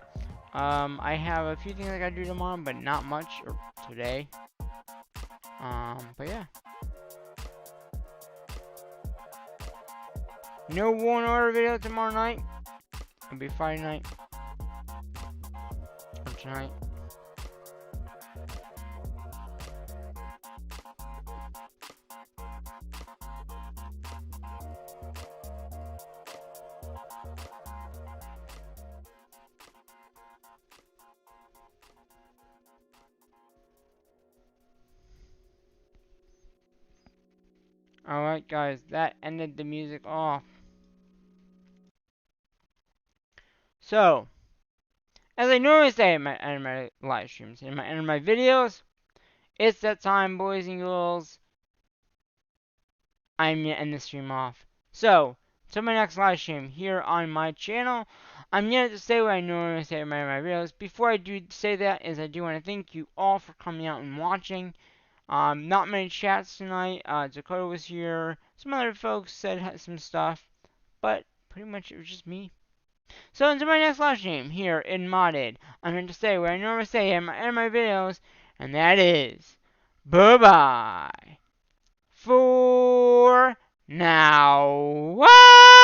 I have a few things I gotta do tomorrow, but not much, or today. But yeah. No War and Order video tomorrow night. It'll be Friday night. Or tonight. Alright guys, that ended the music off. So, as I normally say in my live streams, in my videos, it's that time, boys and girls. I'm gonna end the stream off. So, till my next live stream here on my channel, I'm gonna say what I normally say in my videos. Before I do say that, I do want to thank you all for coming out and watching. Not many chats tonight. Dakota was here. Some other folks said some stuff, but pretty much it was just me. So until my next live stream here in Modded, I'm going to say what I normally say in my videos, and that is, bye-bye for now. What?